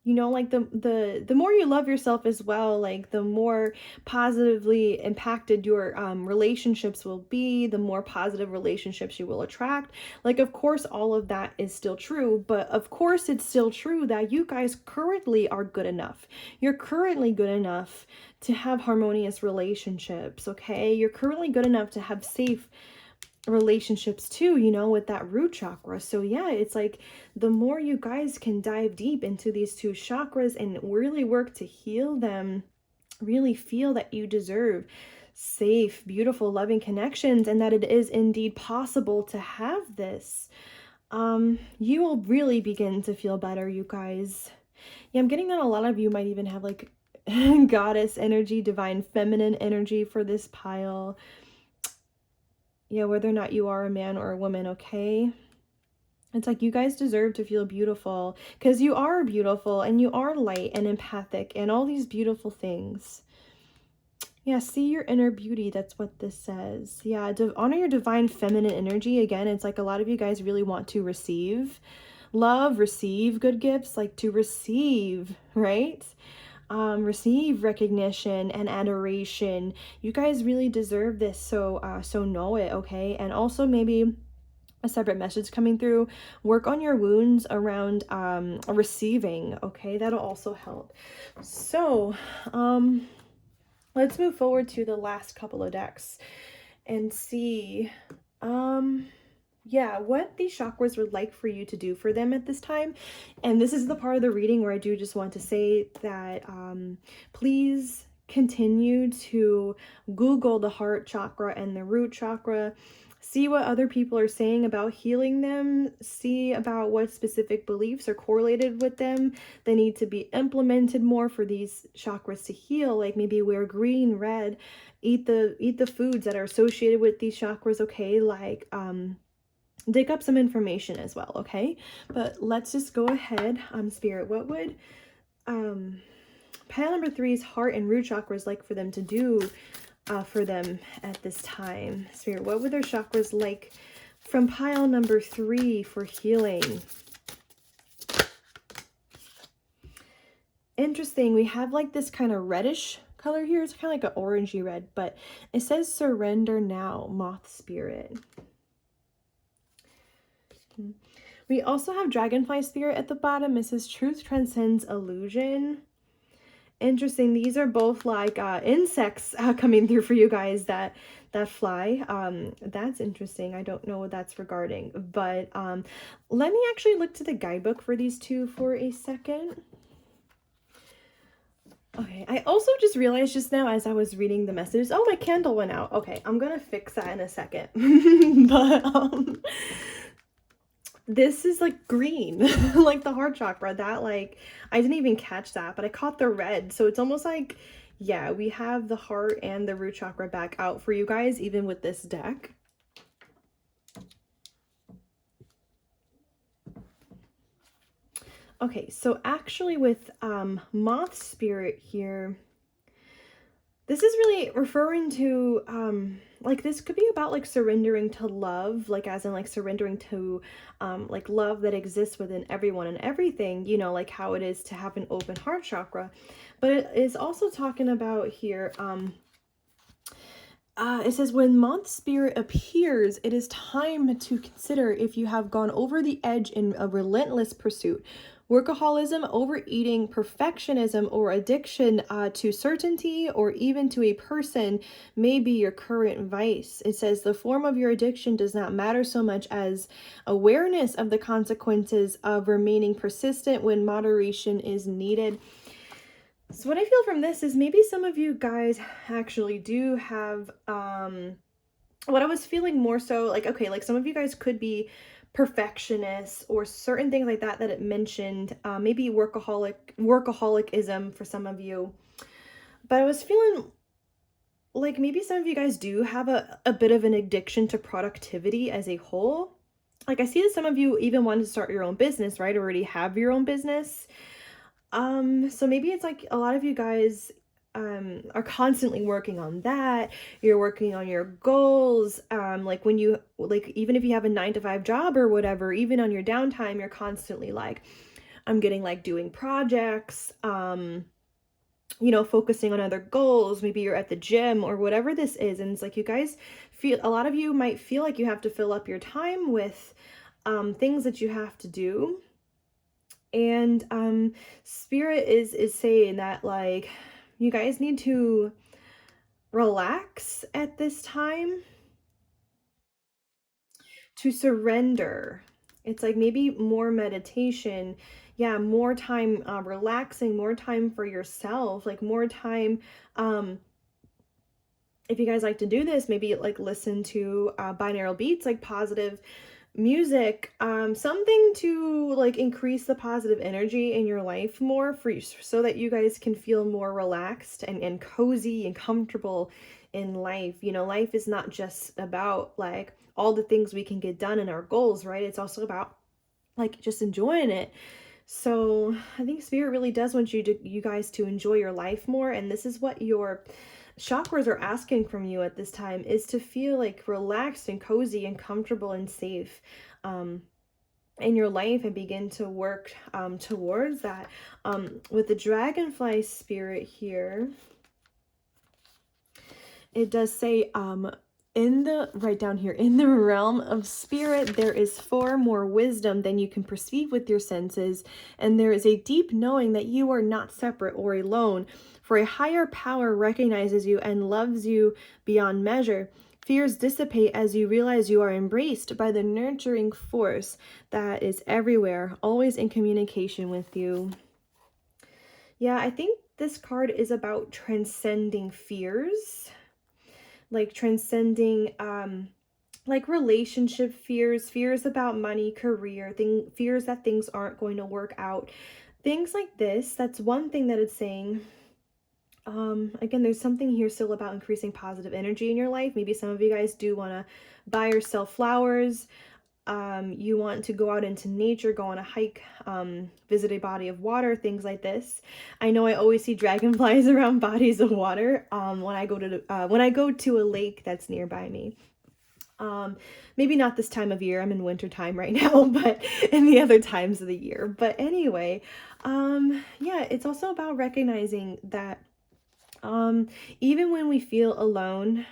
you know, like the more you love yourself as well, like the more positively impacted your relationships will be, the more positive relationships you will attract. Like, of course, all of that is still true, but of course it's still true that you guys currently are good enough. You're currently good enough to have harmonious relationships, okay? You're currently good enough to have safe relationships too, you know, with that root chakra. So yeah, it's like the more you guys can dive deep into these two chakras and really work to heal them, really feel that you deserve safe, beautiful, loving connections, and that it is indeed possible to have this, you will really begin to feel better, you guys. Yeah, I'm getting that a lot of you might even have like goddess energy, divine feminine energy for this pile. Yeah, whether or not you are a man or a woman, okay? It's like you guys deserve to feel beautiful because you are beautiful and you are light and empathic and all these beautiful things. Yeah, see your inner beauty. That's what this says. Yeah, honor your divine feminine energy. Again, it's like a lot of you guys really want to receive love, receive good gifts, like to receive, right? Receive recognition and adoration. You guys really deserve this, so know it, okay? And also maybe a separate message coming through, work on your wounds around receiving, okay? That'll also help. So let's move forward to the last couple of decks and see yeah, what these chakras would like for you to do for them at this time. And this is the part of the reading where I do just want to say that please continue to Google the heart chakra and the root chakra. See what other people are saying about healing them. See about what specific beliefs are correlated with them. They need to be implemented more for these chakras to heal. Like maybe wear green, red, eat the foods that are associated with these chakras, okay? Like dig up some information as well, okay? But let's just go ahead. Spirit, what would pile number 3's heart and root chakras like for them to do for them at this time? Spirit, what would their chakras like from pile number 3 for healing? Interesting. We have like this kind of reddish color here. It's kind of like an orangey red, but it says surrender now, moth spirit. We also have dragonfly spirit at the bottom. It says truth transcends illusion. Interesting. These are both like insects coming through for you guys that fly. That's interesting. I don't know what that's regarding, but let me actually look to the guidebook for these two for a second. Okay, I also just realized just now as I was reading the messages, oh, my candle went out. Okay, I'm gonna fix that in a second. But this is like green, like the heart chakra. That, like, I didn't even catch that, but I caught the red. So it's almost like, yeah, we have the heart and the root chakra back out for you guys, even with this deck. Okay, so actually with moth spirit here, this is really referring to like, this could be about like surrendering to love, like as in like surrendering to like love that exists within everyone and everything, you know, like how it is to have an open heart chakra. But it is also talking about here, it says, when month spirit appears, it is time to consider if you have gone over the edge in a relentless pursuit. Workaholism, overeating, perfectionism, or addiction to certainty or even to a person may be your current vice. It says the form of your addiction does not matter so much as awareness of the consequences of remaining persistent when moderation is needed. So what I feel from this is maybe some of you guys actually do have what I was feeling more so like, okay, like some of you guys could be perfectionists or certain things like that it mentioned, maybe workaholicism for some of you. But I was feeling like maybe some of you guys do have a bit of an addiction to productivity as a whole. Like, I see that some of you even want to start your own business, right? Already have your own business. So maybe it's like a lot of you guys are constantly working on that. You're working on your goals. Like when you, like, even if you have a 9 to 5 job or whatever, even on your downtime, you're constantly like, I'm getting like doing projects, you know, focusing on other goals. Maybe you're at the gym or whatever this is. And it's like you guys feel, a lot of you might feel like you have to fill up your time with things that you have to do. And spirit is saying that, like, you guys need to relax at this time, to surrender. It's like maybe more meditation, yeah, more time relaxing, more time for yourself, like more time, um if you guys like to do this, maybe like listen to binaural beats, like positive music, something to like increase the positive energy in your life more for you, so that you guys can feel more relaxed and cozy and comfortable in life. You know, life is not just about like all the things we can get done in our goals, right? It's also about like just enjoying it. So I think spirit really does want you guys to enjoy your life more, and this is what your chakras are asking from you at this time, is to feel like relaxed and cozy and comfortable and safe in your life, and begin to work towards that. With the dragonfly spirit here, it does say in the, right down here, in the realm of spirit, there is far more wisdom than you can perceive with your senses, and there is a deep knowing that you are not separate or alone, for a higher power recognizes you and loves you beyond measure. Fears dissipate as you realize you are embraced by the nurturing force that is everywhere, always in communication with you. Yeah, I think this card is about transcending fears, like transcending like relationship fears, fears about money, career, fears that things aren't going to work out, things like this. That's one thing that it's saying. Again, there's something here still about increasing positive energy in your life. Maybe some of you guys do want to buy yourself flowers. You want to go out into nature, go on a hike, visit a body of water, things like this. I know I always see dragonflies around bodies of water when I go to a lake that's nearby me. Maybe not this time of year. I'm in winter time right now, but in the other times of the year. But anyway, yeah, it's also about recognizing that even when we feel alone,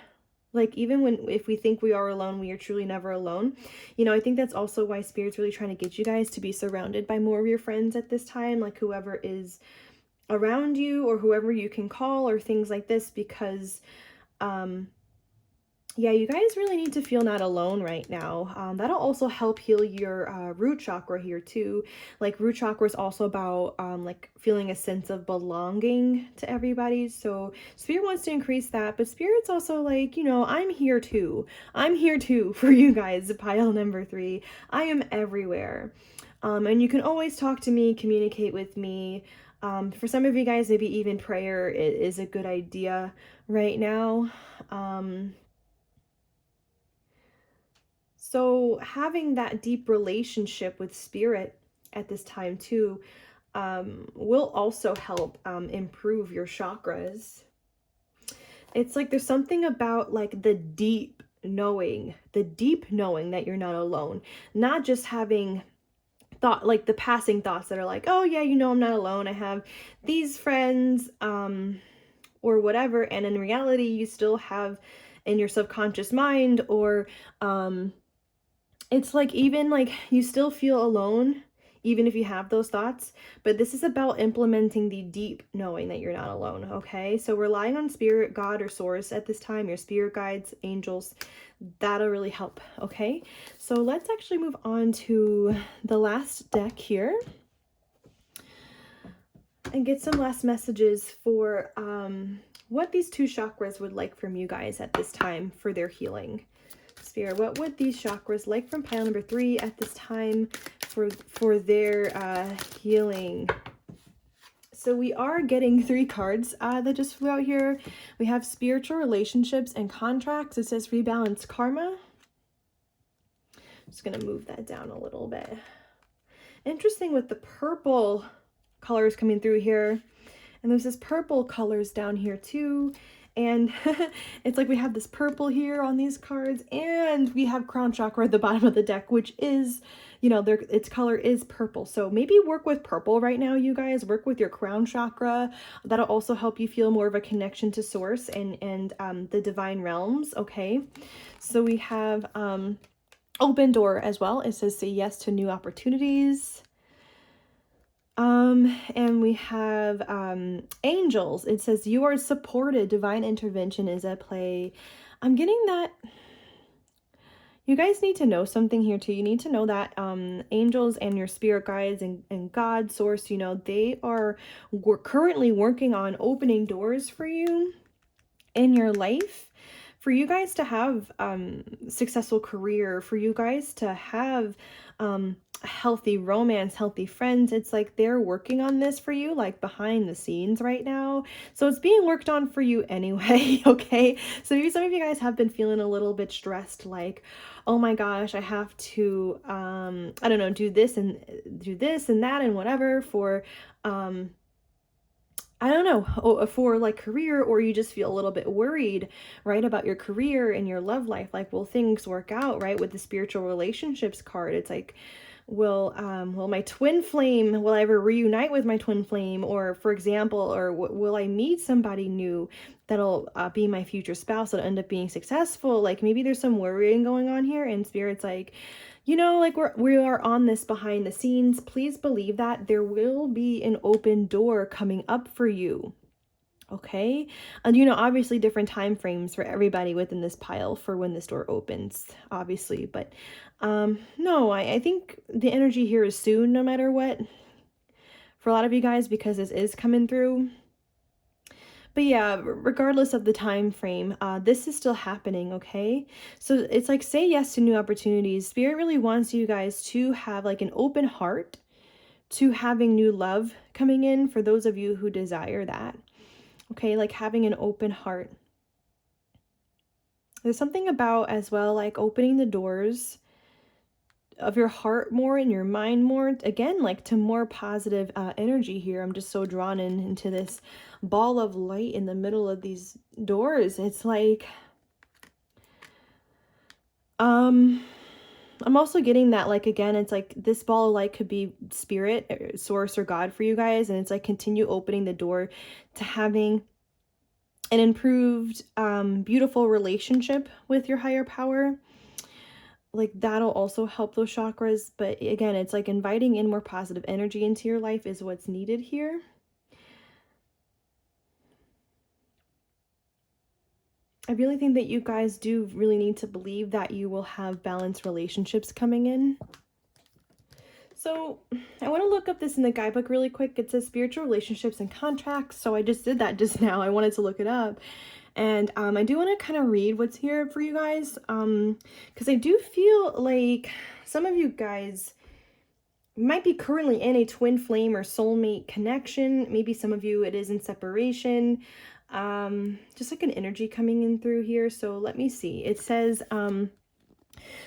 like even when, if we think we are alone, we are truly never alone. You know, I think that's also why spirit's really trying to get you guys to be surrounded by more of your friends at this time, like whoever is around you or whoever you can call or things like this, because Yeah, you guys really need to feel not alone right now. That'll also help heal your root chakra here too. Like root chakra is also about like feeling a sense of belonging to everybody. So spirit wants to increase that, but spirit's also like, you know, I'm here too. I'm here too for you guys. Pile number 3. I am everywhere. And you can always talk to me, communicate with me. For some of you guys, maybe even prayer is a good idea right now. So having that deep relationship with spirit at this time too will also help improve your chakras. It's like there's something about like the deep knowing that you're not alone, not just having thought like the passing thoughts that are like, oh yeah, you know, I'm not alone, I have these friends or whatever, and in reality you still have in your subconscious mind or it's like even like you still feel alone even if you have those thoughts, but this is about implementing the deep knowing that you're not alone. Okay, so relying on spirit, God, or source at this time, your spirit guides, angels, that'll really help. Okay, so let's actually move on to the last deck here and get some last messages for what these 2 chakras would like from you guys at this time for their healing. Spirit, what would these chakras like from pile number 3 at this time for their healing? So we are getting 3 cards that just flew out here. We have spiritual relationships and contracts. It says rebalance karma. Just gonna move that down a little bit. Interesting with the purple colors coming through here. And there's this purple colors down here too. And it's like we have this purple here on these cards, and we have crown chakra at the bottom of the deck, which is, you know, its color is purple. So maybe work with purple right now, you guys. Work with your crown chakra. That'll also help you feel more of a connection to source and the divine realms. Okay, so we have open door as well. It says say yes to new opportunities. And we have angels. It says you are supported, divine intervention is at play. I'm getting that you guys need to know something here too. You need to know that angels and your spirit guides and God source, you know, we're currently working on opening doors for you in your life, for you guys to have successful career, for you guys to have healthy romance, healthy friends. It's like they're working on this for you, like behind the scenes right now. So it's being worked on for you anyway. Okay, so maybe some of you guys have been feeling a little bit stressed, like, oh my gosh, I have to I don't know, do this and that and whatever for I don't know, for like career, or you just feel a little bit worried, right, about your career and your love life. Like, will things work out, right? With the spiritual relationships card, it's like, will my twin flame, will I ever reunite with my twin flame? Or for example, or will I meet somebody new that'll be my future spouse that'll end up being successful? Like maybe there's some worrying going on here, and spirit's like, you know, like we are on this behind the scenes. Please believe that there will be an open door coming up for you. Okay, and you know, obviously different time frames for everybody within this pile for when this door opens, obviously, but no, I think the energy here is soon, no matter what, for a lot of you guys, because this is coming through. But yeah, regardless of the time frame, this is still happening. Okay, so it's like, say yes to new opportunities. Spirit really wants you guys to have like an open heart to having new love coming in, for those of you who desire that. Okay, like having an open heart. There's something about as well, like opening the doors of your heart more and your mind more, again, like to more positive energy here. I'm just so drawn into this ball of light in the middle of these doors. It's like I'm also getting that, like, again, it's like this ball of light could be spirit, source, or God for you guys, and it's like continue opening the door to having an improved beautiful relationship with your higher power. Like that'll also help those chakras, but again, it's like inviting in more positive energy into your life is what's needed here. I really think that you guys do really need to believe that you will have balanced relationships coming in. So I want to look up this in the guidebook really quick. It says spiritual relationships and contracts. So I just did that just now. I wanted to look it up. And I do want to kind of read what's here for you guys. Because I do feel like some of you guys might be currently in a twin flame or soulmate connection. Maybe some of you it is in separation. Just like an energy coming in through here. So let me see. It says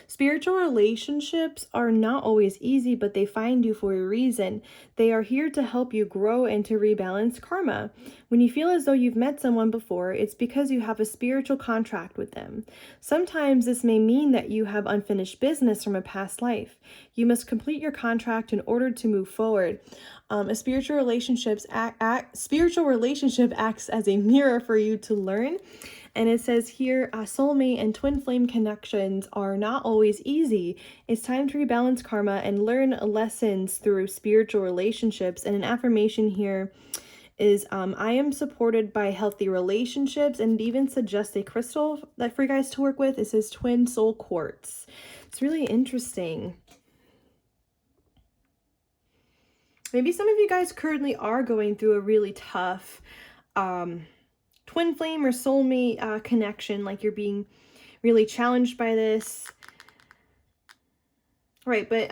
spiritual relationships are not always easy, but they find you for a reason. They are here to help you grow and to rebalance karma. When you feel as though you've met someone before, it's because you have a spiritual contract with them. Sometimes this may mean that you have unfinished business from a past life. You must complete your contract in order to move forward. A spiritual relationship acts as a mirror for you to learn. And it says here, soulmate and twin flame connections are not always easy. It's time to rebalance karma and learn lessons through spiritual relationships. And an affirmation here is, I am supported by healthy relationships, and it even suggests a crystal that for you guys to work with. It says twin soul quartz. It's really interesting. Maybe some of you guys currently are going through a really tough, twin flame or soulmate connection, like you're being really challenged by this, right? But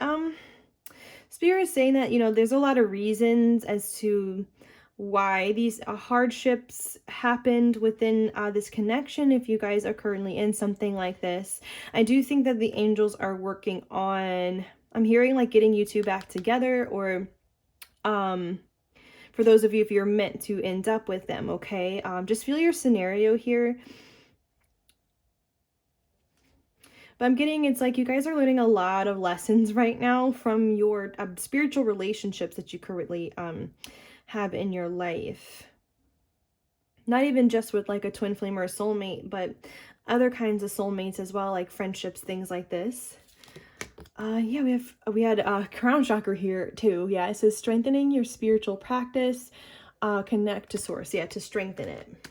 Spirit is saying that, you know, there's a lot of reasons as to why these hardships happened within this connection. If you guys are currently in something like this, I do think that the angels are working on, I'm hearing like getting you two back together, or for those of you, if you're meant to end up with them, okay? Just feel your scenario here. But I'm getting, it's like you guys are learning a lot of lessons right now from your spiritual relationships that you currently have in your life. Not even just with like a twin flame or a soulmate, but other kinds of soulmates as well, like friendships, things like this. Yeah, we had crown chakra here too. Yeah, it says strengthening your spiritual practice, connect to source. Yeah, to strengthen it.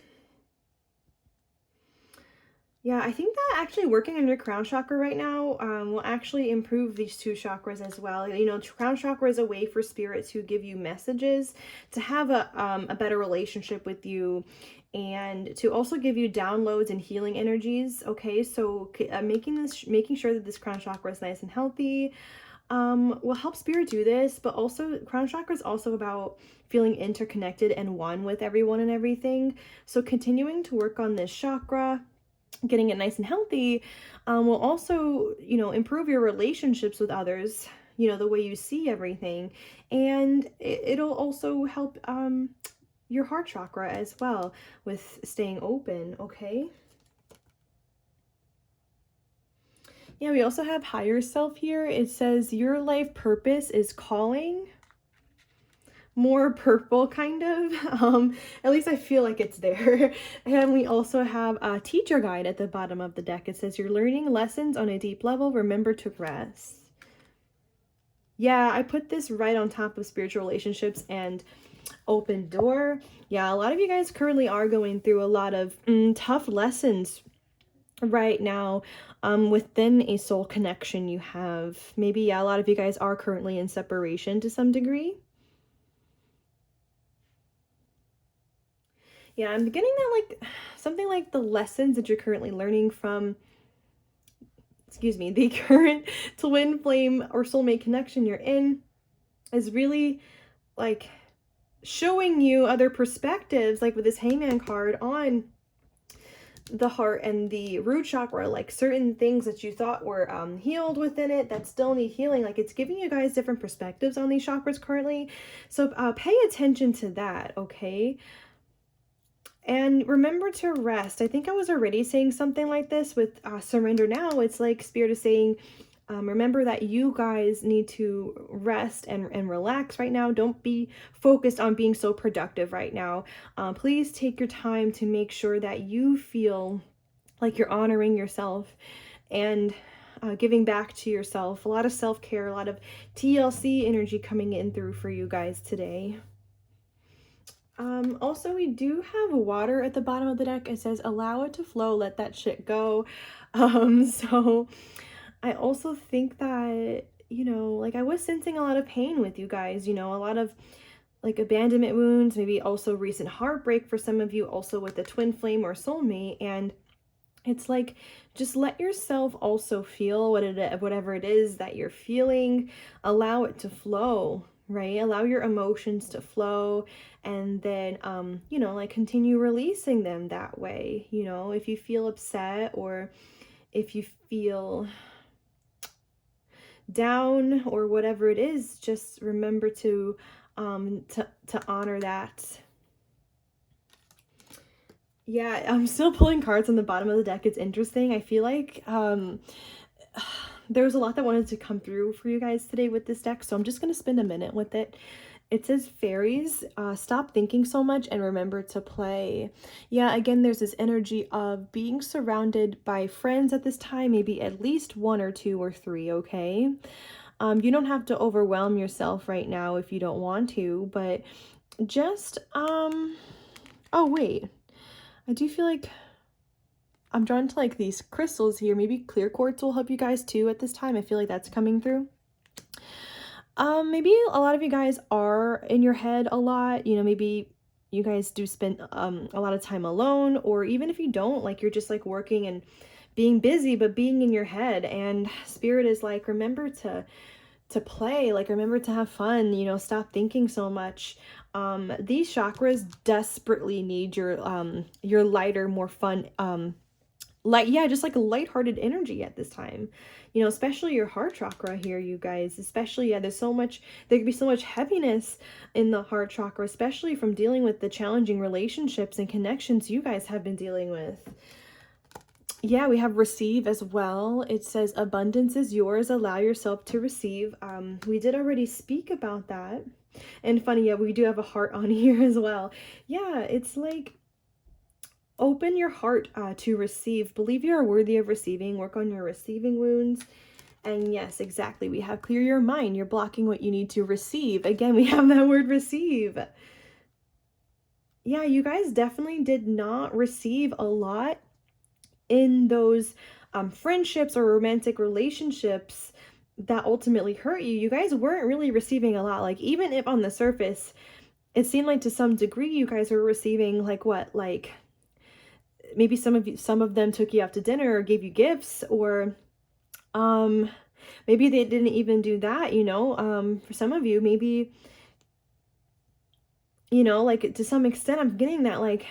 Yeah, I think that actually working on your crown chakra right now will actually improve these two chakras as well. You know, crown chakra is a way for spirit to give you messages, to have a better relationship with you, and to also give you downloads and healing energies. Okay, so making sure that this crown chakra is nice and healthy will help spirit do this. But also crown chakra is also about feeling interconnected and one with everyone and everything. So continuing to work on this chakra, getting it nice and healthy, will also, you know, improve your relationships with others, you know, the way you see everything. And it'll also help your heart chakra as well with staying open, okay? Yeah, we also have higher self here. It says your life purpose is calling. More purple kind of, at least I feel like it's there. And we also have a teacher guide at the bottom of the deck. It says you're learning lessons on a deep level, remember to rest. Yeah, I put this right on top of spiritual relationships and open door. Yeah, a lot of you guys currently are going through a lot of tough lessons right now within a soul connection you have. Maybe, yeah, a lot of you guys are currently in separation to some degree. Yeah, I'm getting that like something like the lessons that you're currently learning from, excuse me, the current twin flame or soulmate connection you're in is really like showing you other perspectives, like with this Hangman card on the heart and the root chakra, like certain things that you thought were healed within it that still need healing. Like it's giving you guys different perspectives on these chakras currently. So pay attention to that, okay? And remember to rest. I think I was already saying something like this with surrender now. It's like Spirit is saying, remember that you guys need to rest and relax right now. Don't be focused on being so productive right now. Please take your time to make sure that you feel like you're honoring yourself and giving back to yourself. A lot of self-care, a lot of TLC energy coming in through for you guys today. Also, we do have water at the bottom of the deck. It says, allow it to flow, let that shit go. So I also think that, you know, like I was sensing a lot of pain with you guys, you know, a lot of like abandonment wounds, maybe also recent heartbreak for some of you, also with the twin flame or soulmate. And it's like, just let yourself also feel whatever it is that you're feeling, allow it to flow, right? Allow your emotions to flow, and then, you know, like continue releasing them that way. You know, if you feel upset or if you feel down or whatever it is, just remember to honor that. Yeah, I'm still pulling cards on the bottom of the deck. It's interesting. I feel like there was a lot that wanted to come through for you guys today with this deck, so I'm just going to spend a minute with it. It says, fairies, stop thinking so much and remember to play. Yeah, again, there's this energy of being surrounded by friends at this time, maybe at least 1 or 2 or 3, okay? You don't have to overwhelm yourself right now if you don't want to, but just, oh, wait. I do feel like I'm drawn to like these crystals here. Maybe clear quartz will help you guys too at this time. I feel like that's coming through. Maybe a lot of you guys are in your head a lot. You know, maybe you guys do spend a lot of time alone, or even if you don't, like you're just like working and being busy, but being in your head. And spirit is like, remember to play, like remember to have fun, you know, stop thinking so much. These chakras desperately need your lighter, more fun, just like a lighthearted energy at this time, you know, especially your heart chakra here, you guys, especially, yeah, there could be so much heaviness in the heart chakra, especially from dealing with the challenging relationships and connections you guys have been dealing with. Yeah, we have receive as well. It says abundance is yours, allow yourself to receive. We did already speak about that. And funny, yeah, we do have a heart on here as well. Yeah, it's like open your heart to receive. Believe you are worthy of receiving. Work on your receiving wounds. And yes, exactly. We have clear your mind. You're blocking what you need to receive. Again, we have that word receive. Yeah, you guys definitely did not receive a lot in those friendships or romantic relationships that ultimately hurt you. You guys weren't really receiving a lot. Like, even if on the surface, it seemed like to some degree you guys were receiving like what, like maybe some of them took you out to dinner or gave you gifts, or maybe they didn't even do that, you know. For some of you, maybe, you know, like to some extent I'm getting that like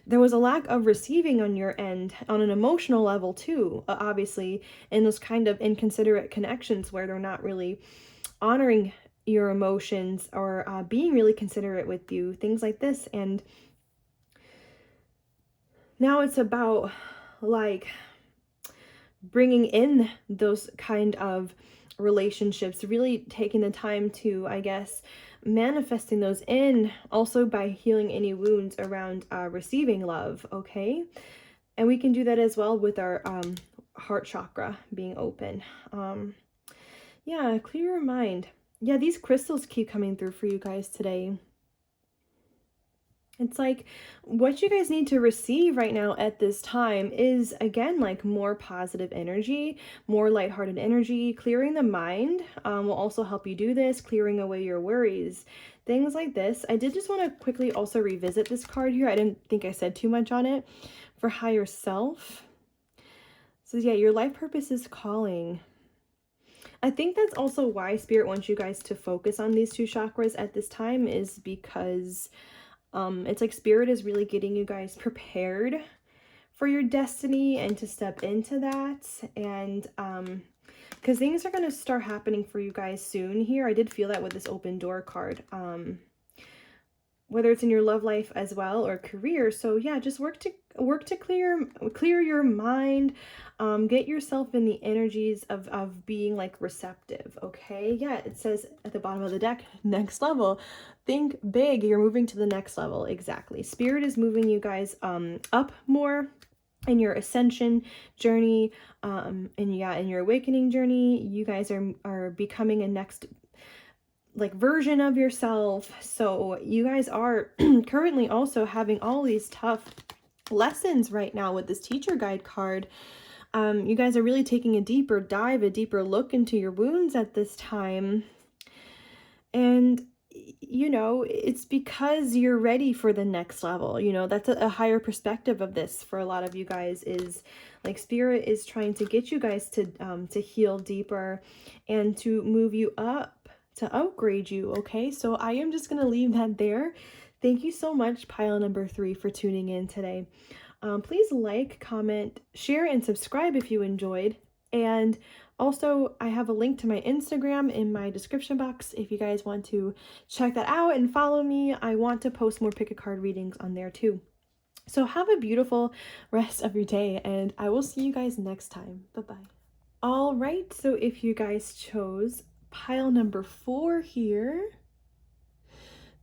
there was a lack of receiving on your end on an emotional level too, obviously, in those kind of inconsiderate connections where they're not really honoring your emotions or being really considerate with you, things like this. And now it's about like bringing in those kind of relationships, really taking the time to, I guess, manifesting those in, also by healing any wounds around receiving love, okay? And we can do that as well with our heart chakra being open. Yeah, clear your mind. Yeah, these crystals keep coming through for you guys today. It's like what you guys need to receive right now at this time is, again, like more positive energy, more lighthearted energy. Clearing the mind will also help you do this, clearing away your worries, things like this. I did just want to quickly also revisit this card here. I didn't think I said too much on it. For higher self. So yeah, your life purpose is calling. I think that's also why Spirit wants you guys to focus on these 2 chakras at this time, is because it's like Spirit is really getting you guys prepared for your destiny and to step into that. And because things are going to start happening for you guys soon here. I did feel that with this open door card, whether it's in your love life as well or career. So yeah, just work to clear your mind, get yourself in the energies of being like receptive, okay? Yeah, it says at the bottom of the deck, next level. Think big, you're moving to the next level. Exactly. Spirit is moving you guys up more in your ascension journey, and yeah, in your awakening journey. You guys are becoming a next like version of yourself. So you guys are currently also having all these tough lessons right now with this teacher guide card. You guys are really taking a deeper dive, a deeper look into your wounds at this time. And, you know, it's because you're ready for the next level. You know, that's a higher perspective of this for a lot of you guys, is like spirit is trying to get you guys to heal deeper and to move you up, to upgrade you. Okay, so I am just going to leave that there. Thank you so much, pile number 3, for tuning in today. Please like, comment, share, and subscribe if you enjoyed. And also, I have a link to my Instagram in my description box if you guys want to check that out and follow me. I want to post more pick a card readings on there too. So have a beautiful rest of your day, and I will see you guys next time. Bye-bye. All right, so if you guys chose pile number 4 here,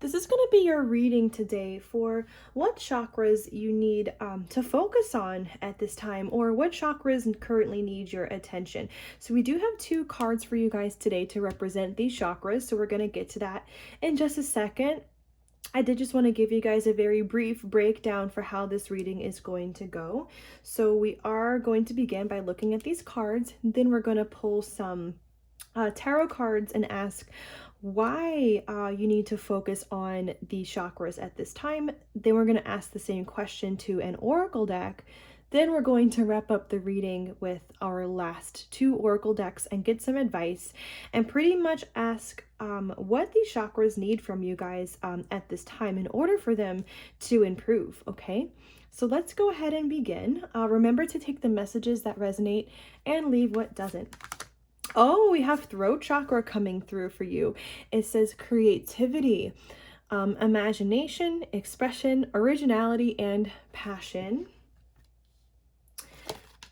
this is going to be your reading today for what chakras you need to focus on at this time, or what chakras currently need your attention. So we do have 2 cards for you guys today to represent these chakras, so we're going to get to that in just a second. I did just want to give you guys a very brief breakdown for how this reading is going to go. So we are going to begin by looking at these cards, then we're going to pull some tarot cards and ask why you need to focus on the chakras at this time. Then we're going to ask the same question to an oracle deck. Then we're going to wrap up the reading with our last 2 oracle decks and get some advice and pretty much ask what these chakras need from you guys at this time in order for them to improve. Okay, so let's go ahead and begin. Remember to take the messages that resonate and leave what doesn't. Oh, we have throat chakra coming through for you. It says creativity, imagination, expression, originality, and passion.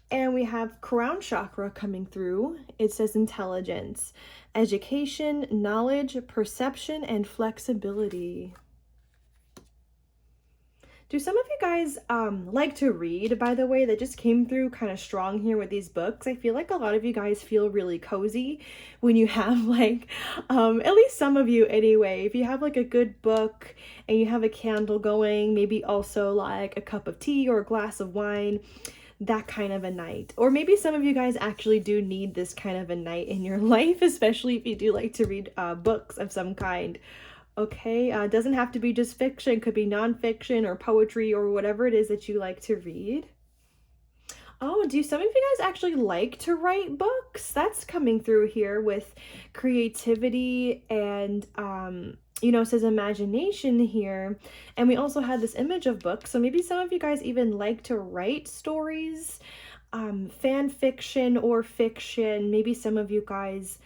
And we have crown chakra coming through. It says intelligence, education, knowledge, perception, and flexibility. Do some of you guys like to read, by the way? That just came through kind of strong here with these books. I feel like a lot of you guys feel really cozy when you have like, at least some of you anyway, if you have like a good book and you have a candle going, maybe also like a cup of tea or a glass of wine, that kind of a night. Or maybe some of you guys actually do need this kind of a night in your life, especially if you do like to read books of some kind. Okay, doesn't have to be just fiction, could be nonfiction or poetry or whatever it is that you like to read. Oh, do some of you guys actually like to write books? That's coming through here with creativity and, you know, it says imagination here. And we also had this image of books. So maybe some of you guys even like to write stories, fan fiction or fiction. Maybe some of you guys,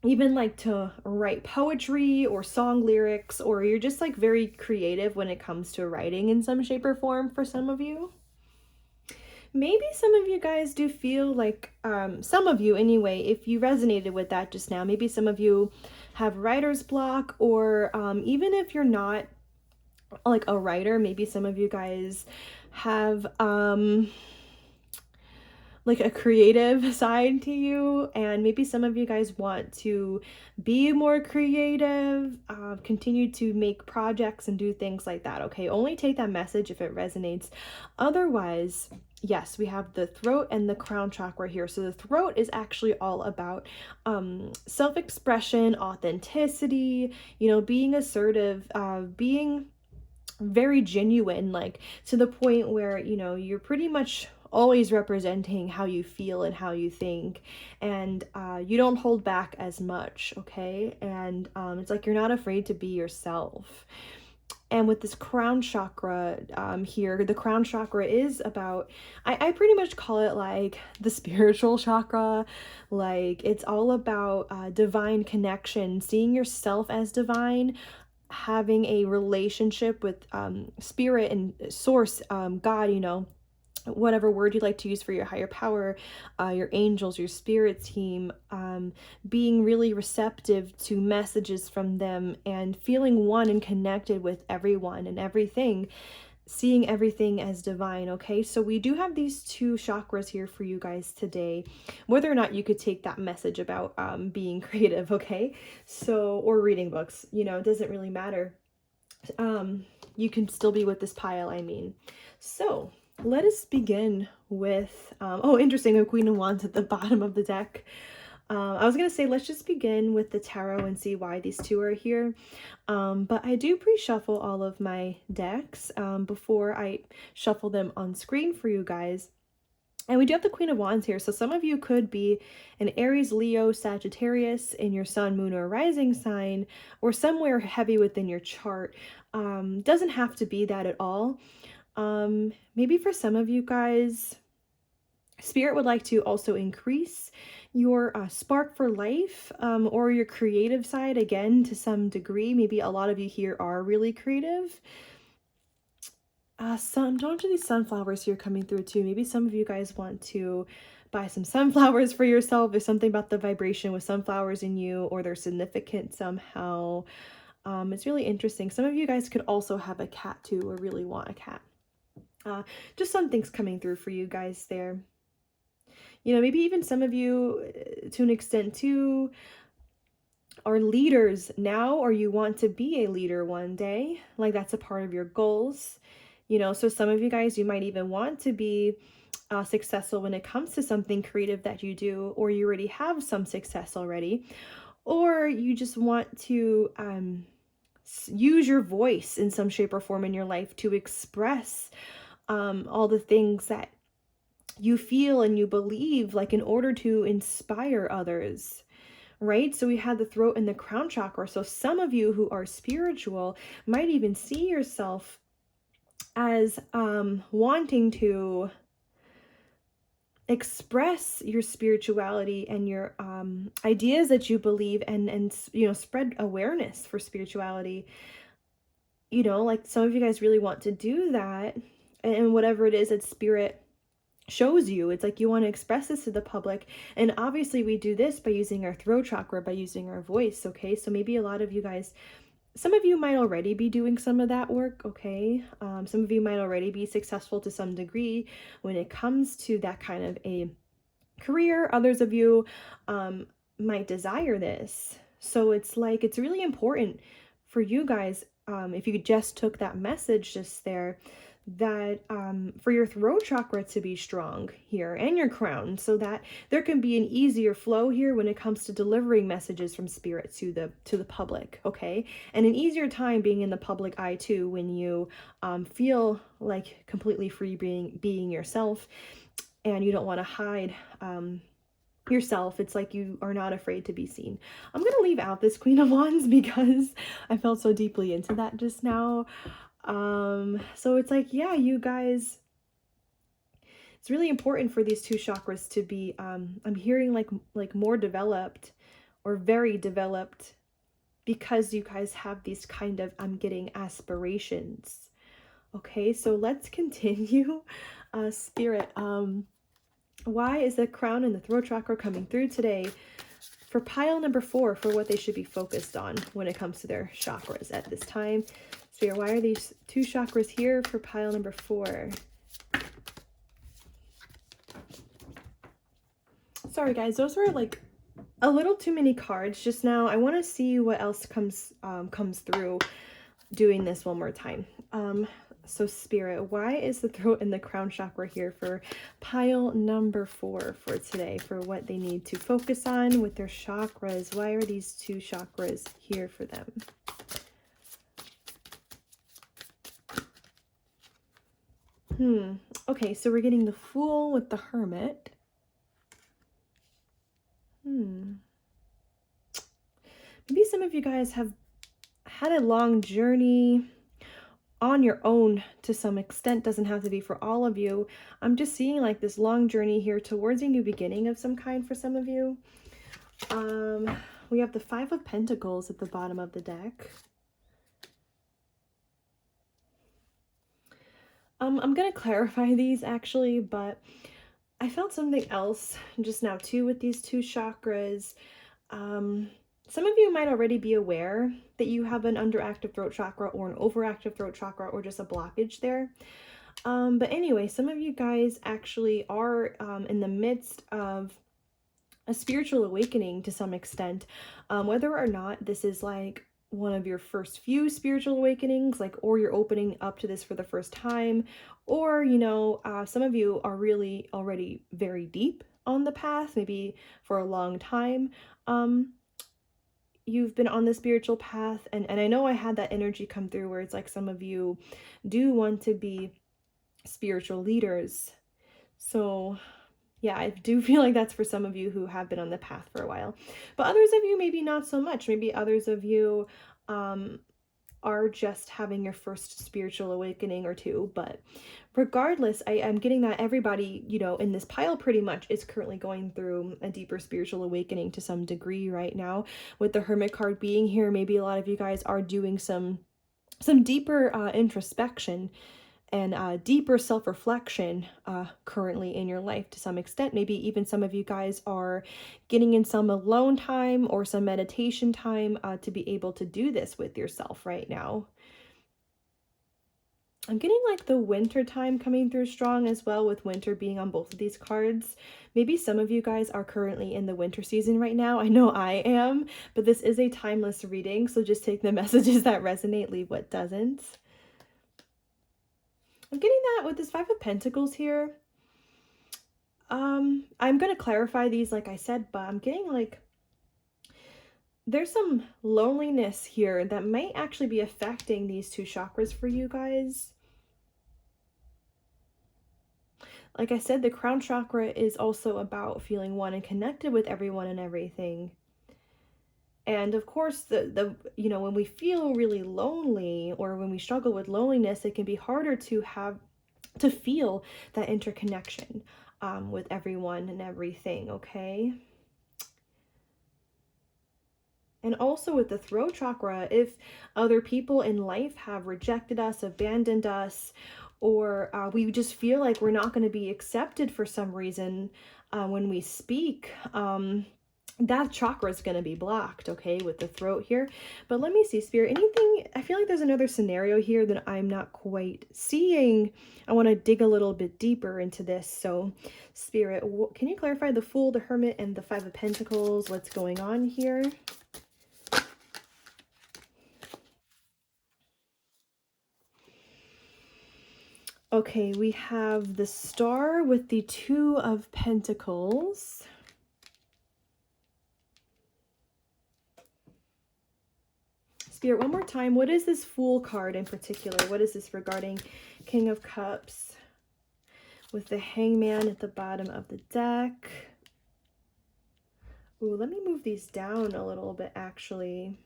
even like to write poetry or song lyrics, or you're just like very creative when it comes to writing in some shape or form for some of you. Maybe some of you guys do feel like, some of you anyway, if you resonated with that just now, maybe some of you have writer's block, or even if you're not like a writer, maybe some of you guys have like a creative side to you, and maybe some of you guys want to be more creative, continue to make projects and do things like that. Okay, only take that message if it resonates. Otherwise, yes, we have the throat and the crown chakra here. So the throat is actually all about self-expression, authenticity, you know, being assertive, being very genuine, like to the point where, you know, you're pretty much always representing how you feel and how you think, and you don't hold back as much. Okay, and it's like you're not afraid to be yourself. And with this crown chakra here, the crown chakra is about, I pretty much call it like the spiritual chakra. Like it's all about divine connection, seeing yourself as divine, having a relationship with spirit and source, God, you know, whatever word you like to use for your higher power, your angels, your spirit team, being really receptive to messages from them and feeling one and connected with everyone and everything. seeing everything as divine. Okay, so we do have these two chakras here for you guys today, whether or not you could take that message about being creative. Okay, so, or reading books, you know, it doesn't really matter. You can still be with this pile, I mean. So let us begin with oh, interesting, a Queen of Wands at the bottom of the deck. I was going to say, let's just begin with the tarot and see why these two are here. But I do pre-shuffle all of my decks before I shuffle them on screen for you guys. And we do have the Queen of Wands here. So some of you could be an Aries, Leo, Sagittarius in your sun, moon, or rising sign, or somewhere heavy within your chart. Doesn't have to be that at all. Maybe for some of you guys, Spirit would like to also increase your spark for life, or your creative side again to some degree. Maybe a lot of you here are really creative. I'm drawn to these sunflowers here coming through too. Maybe some of you guys want to buy some sunflowers for yourself. There's something about the vibration with sunflowers in you, or they're significant somehow. It's really interesting. Some of you guys could also have a cat too, or really want a cat. Just some things coming through for you guys there. You know, maybe even some of you, to an extent too, are leaders now, or you want to be a leader one day. Like that's a part of your goals. You know, so some of you guys, you might even want to be successful when it comes to something creative that you do, or you already have some success already, or you just want to use your voice in some shape or form in your life to express all the things that you feel and you believe, like in order to inspire others, right? So we had the throat and the crown chakra. So some of you who are spiritual might even see yourself as wanting to express your spirituality and your ideas that you believe, and you know, spread awareness for spirituality. You know, like some of you guys really want to do that, and whatever it is that Spirit shows you, it's like you want to express this to the public. And obviously we do this by using our throat chakra, by using our voice. Okay, so maybe a lot of you guys, some of you might already be doing some of that work. Okay, some of you might already be successful to some degree when it comes to that kind of a career. Others of you might desire this. So it's like, it's really important for you guys, if you just took that message just there, that for your throat chakra to be strong here, and your crown, so that there can be an easier flow here when it comes to delivering messages from Spirit to the public. Okay, and an easier time being in the public eye too, when you feel like completely free being yourself, and you don't want to hide yourself. It's like you are not afraid to be seen. I'm gonna leave out this Queen of Wands because I felt so deeply into that just now. So it's like, yeah, you guys, it's really important for these two chakras to be I'm hearing like more developed, or very developed, because you guys have these kind of, I'm getting aspirations. Okay, so let's continue. Spirit, why is the crown and the throat chakra coming through today for pile number 4, for what they should be focused on when it comes to their chakras at this time? Spirit, why are these two chakras here for pile number 4? Sorry guys, those were like a little too many cards just now. I want to see what else comes through doing this one more time. So Spirit, why is the throat and the crown chakra here for pile number 4 for today, for what they need to focus on with their chakras? Why are these two chakras here for them? Okay, so we're getting the Fool with the Hermit. Maybe some of you guys have had a long journey on your own to some extent. Doesn't have to be for all of you. I'm just seeing like this long journey here towards a new beginning of some kind for some of you. We have the 5 of Pentacles at the bottom of the deck. I'm gonna clarify these actually, but I felt something else just now too with these two chakras. Some of you might already be aware that you have an underactive throat chakra or an overactive throat chakra or just a blockage there. But anyway, some of you guys actually are in the midst of a spiritual awakening to some extent. Whether or not this is like one of your first few spiritual awakenings, like, or you're opening up to this for the first time, or, some of you are really already very deep on the path, maybe for a long time. You've been on the spiritual path, and I know I had that energy come through where it's like some of you do want to be spiritual leaders. So yeah, I do feel like that's for some of you who have been on the path for a while. But others of you, maybe not so much. Maybe others of you are just having your first spiritual awakening or two. But regardless, I'm getting that everybody, in this pile pretty much is currently going through a deeper spiritual awakening to some degree right now. With the Hermit card being here, maybe a lot of you guys are doing some deeper introspection and deeper self-reflection currently in your life to some extent. Maybe even some of you guys are getting in some alone time or some meditation time to be able to do this with yourself right now. I'm getting like the winter time coming through strong as well, with winter being on both of these cards. Maybe some of you guys are currently in the winter season right now. I know I am, but this is a timeless reading, so just take the messages that resonate, leave what doesn't. I'm getting that with this Five of Pentacles here. I'm going to clarify these like I said, but I'm getting like there's some loneliness here that might actually be affecting these two chakras for you guys. Like I said, the crown chakra is also about feeling one and connected with everyone and everything. And of course, the when we feel really lonely or when we struggle with loneliness, it can be harder to feel that interconnection with everyone and everything, okay? And also with the throat chakra, if other people in life have rejected us, abandoned us, or we just feel like we're not going to be accepted for some reason when we speak, that chakra is going to be blocked, okay, with the throat here. But let me see, Spirit, anything, I feel like there's another scenario here that I'm not quite seeing. I want to dig a little bit deeper into this. So Spirit, can you clarify the Fool, the Hermit, and the Five of Pentacles? What's going on here? Okay, we have the Star with the Two of Pentacles. Spirit, one more time, what is this Fool card in particular? What is this regarding? King of Cups with the Hangman at the bottom of the deck. Ooh, let me move these down a little bit, actually.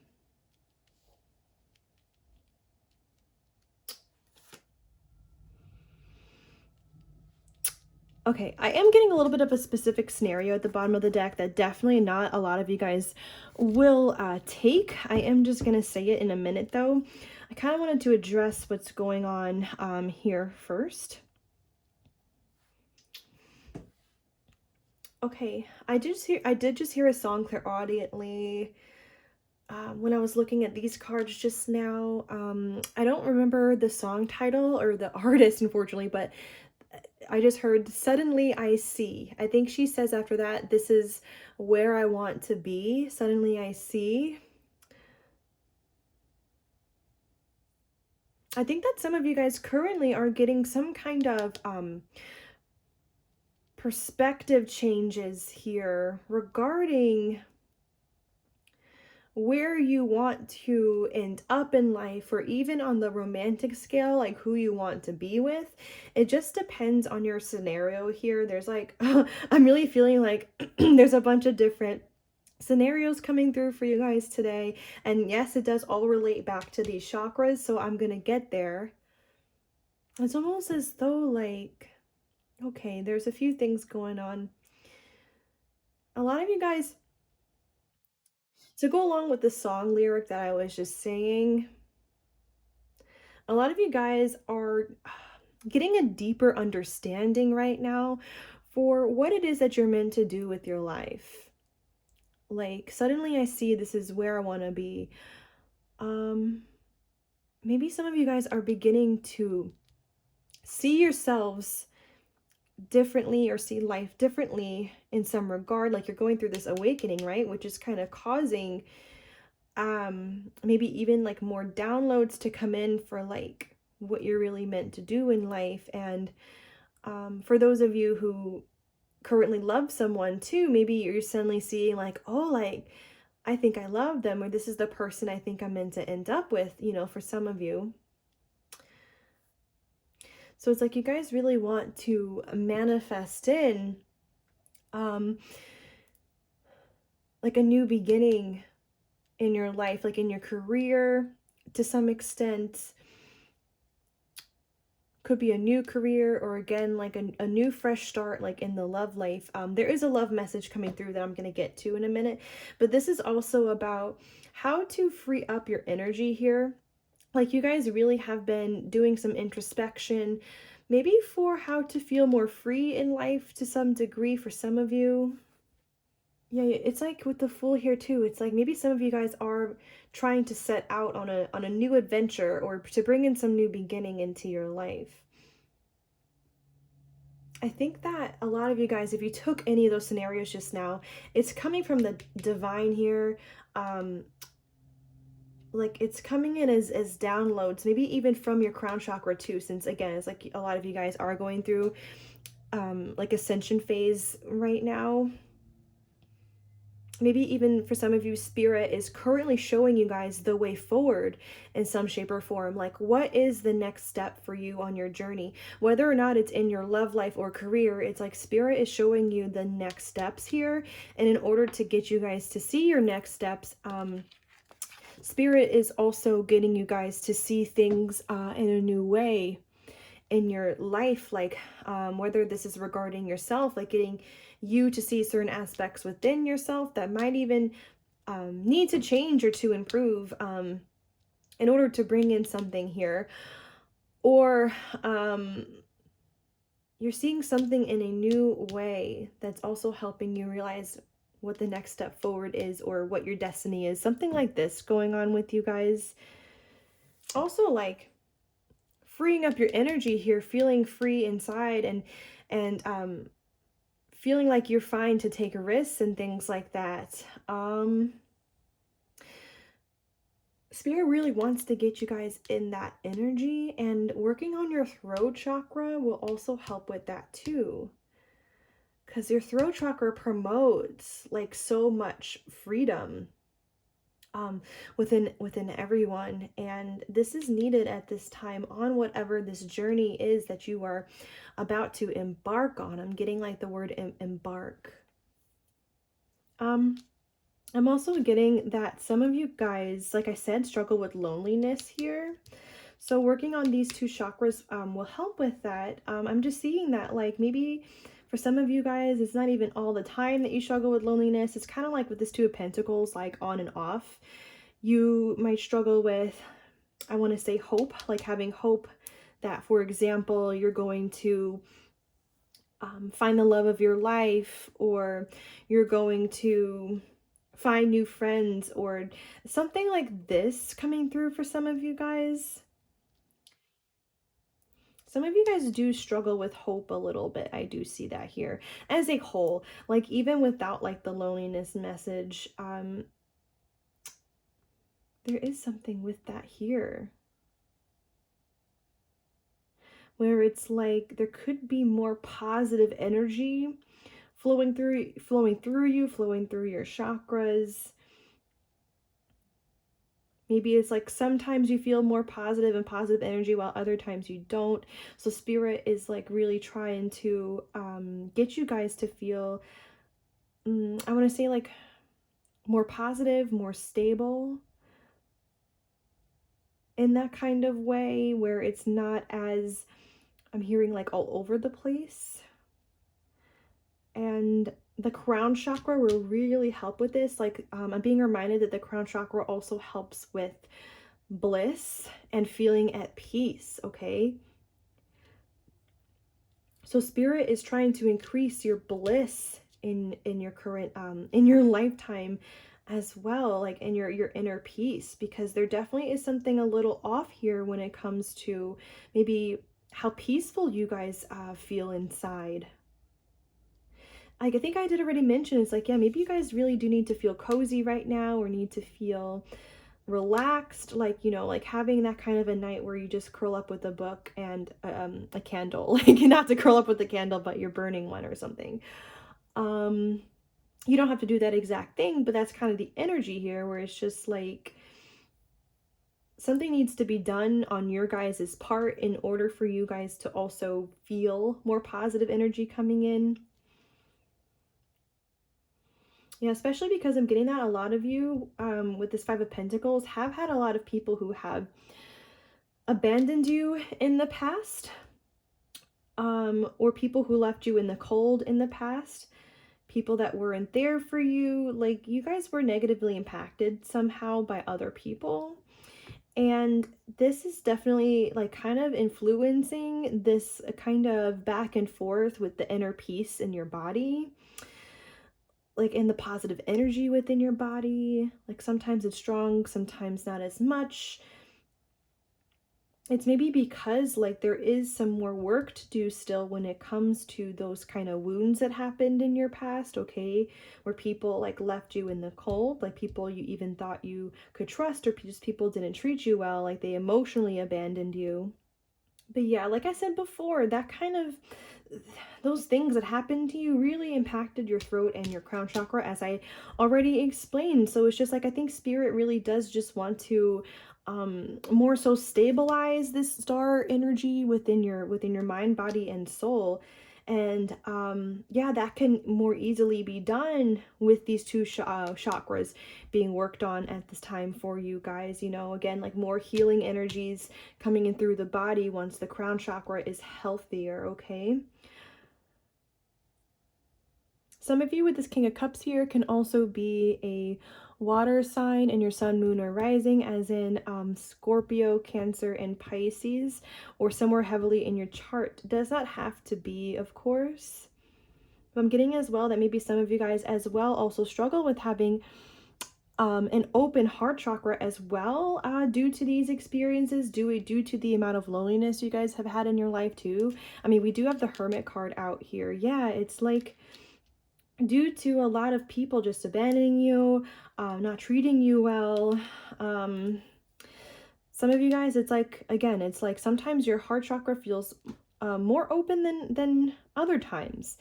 Okay, I am getting a little bit of a specific scenario at the bottom of the deck that definitely not a lot of you guys will take. I am just going to say it in a minute, though. I kind of wanted to address what's going on here first. Okay, I did just hear a song clairaudiently when I was looking at these cards just now. I don't remember the song title or the artist, unfortunately, but I just heard Suddenly I See. I think she says after that, this is where I want to be. Suddenly I see. I think that some of you guys currently are getting some kind of perspective changes here regarding where you want to end up in life, or even on the romantic scale, like who you want to be with. It just depends on your scenario here. There's like, I'm really feeling like there's a bunch of different scenarios coming through for you guys today. And yes, it does all relate back to these chakras, so I'm gonna get there. It's almost as though like, okay, there's a few things going on. A lot of you guys, to go along with the song lyric that I was just saying, a lot of you guys are getting a deeper understanding right now for what it is that you're meant to do with your life. like suddenly I see this is where I want to be. Maybe some of you guys are beginning to see yourselves differently or see life differently in some regard, like you're going through this awakening, right? Which is kind of causing maybe even like more downloads to come in for like what you're really meant to do in life. And for those of you who currently love someone too, maybe you're suddenly seeing like, oh, like I think I love them, or this is the person I think I'm meant to end up with, you know, for some of you. So it's like you guys really want to manifest in like a new beginning in your life, like in your career to some extent. Could be a new career, or again like a new fresh start, like in the love life. There is a love message coming through that I'm going to get to in a minute, but this is also about how to free up your energy here. Like you guys really have been doing some introspection, maybe for how to feel more free in life to some degree for some of you. Yeah, it's like with the Fool here too. It's like maybe some of you guys are trying to set out on a new adventure, or to bring in some new beginning into your life. I think that a lot of you guys, if you took any of those scenarios just now, it's coming from the divine here. Like it's coming in as downloads, maybe even from your crown chakra too, since again, it's like a lot of you guys are going through like ascension phase right now. Maybe even for some of you, spirit is currently showing you guys the way forward in some shape or form. Like, what is the next step for you on your journey? Whether or not it's in your love life or career, it's like spirit is showing you the next steps here. And in order to get you guys to see your next steps, spirit is also getting you guys to see things in a new way in your life, like whether this is regarding yourself, like getting you to see certain aspects within yourself that might even need to change or to improve in order to bring in something here. Or you're seeing something in a new way that's also helping you realize what the next step forward is, or what your destiny is. Something like this going on with you guys. Also, like freeing up your energy here, feeling free inside, and feeling like you're fine to take risks and things like that. Spirit really wants to get you guys in that energy, and working on your throat chakra will also help with that too, because your throat chakra promotes like so much freedom within everyone, and this is needed at this time on whatever this journey is that you are about to embark on. I'm getting like the word embark. I'm also getting that some of you guys, like I said, struggle with loneliness here. So working on these two chakras will help with that. I'm just seeing that like maybe for some of you guys, it's not even all the time that you struggle with loneliness. It's kind of like with this Two of Pentacles, like on and off. You might struggle with, I want to say hope, like having hope that, for example, you're going to find the love of your life, or you're going to find new friends, or something like this coming through for some of you guys. Some of you guys do struggle with hope a little bit. I do see that here as a whole, like even without like the loneliness message, there is something with that here where it's like there could be more positive energy flowing through you, flowing through your chakras. Maybe it's like sometimes you feel more positive and positive energy while other times you don't. So spirit is like really trying to get you guys to feel, I want to say like more positive, more stable in that kind of way, where it's not as, I'm hearing like all over the place. And the crown chakra will really help with this. Like I'm being reminded that the crown chakra also helps with bliss and feeling at peace, okay? So spirit is trying to increase your bliss in your current in your lifetime as well, like in your inner peace, because there definitely is something a little off here when it comes to maybe how peaceful you guys feel inside. Like, I think I did already mention, it's like, yeah, maybe you guys really do need to feel cozy right now, or need to feel relaxed, like, you know, like having that kind of a night where you just curl up with a book and a candle, like not to curl up with a candle, but you're burning one or something. You don't have to do that exact thing, but that's kind of the energy here, where it's just like something needs to be done on your guys' part in order for you guys to also feel more positive energy coming in. Yeah, especially because I'm getting that a lot of you with this Five of Pentacles have had a lot of people who have abandoned you in the past, or people who left you in the cold in the past, people that weren't there for you. Like, you guys were negatively impacted somehow by other people. And this is definitely like kind of influencing this kind of back and forth with the inner peace in your body, like in the positive energy within your body. Like sometimes it's strong, sometimes not as much. It's maybe because like there is some more work to do still when it comes to those kind of wounds that happened in your past, okay? Where people like left you in the cold, like people you even thought you could trust, or just people didn't treat you well, like they emotionally abandoned you. But yeah, like I said before, that kind of, those things that happened to you really impacted your throat and your crown chakra, as I already explained. So it's just like, I think spirit really does just want to more so stabilize this star energy within your mind, body, and soul. And yeah, that can more easily be done with these two chakras being worked on at this time for you guys. You know, again, like more healing energies coming in through the body once the crown chakra is healthier, okay? Some of you with this King of Cups here can also be a water sign in your sun, moon, or rising, as in Scorpio, Cancer, and Pisces, or somewhere heavily in your chart. Does not have to be, of course. But I'm getting as well that maybe some of you guys as well also struggle with having an open heart chakra as well, due to these experiences, due to the amount of loneliness you guys have had in your life too. I mean, we do have the Hermit card out here. Yeah, it's like due to a lot of people just abandoning you, not treating you well. Some of you guys, it's like, again, it's like sometimes your heart chakra feels more open than other times.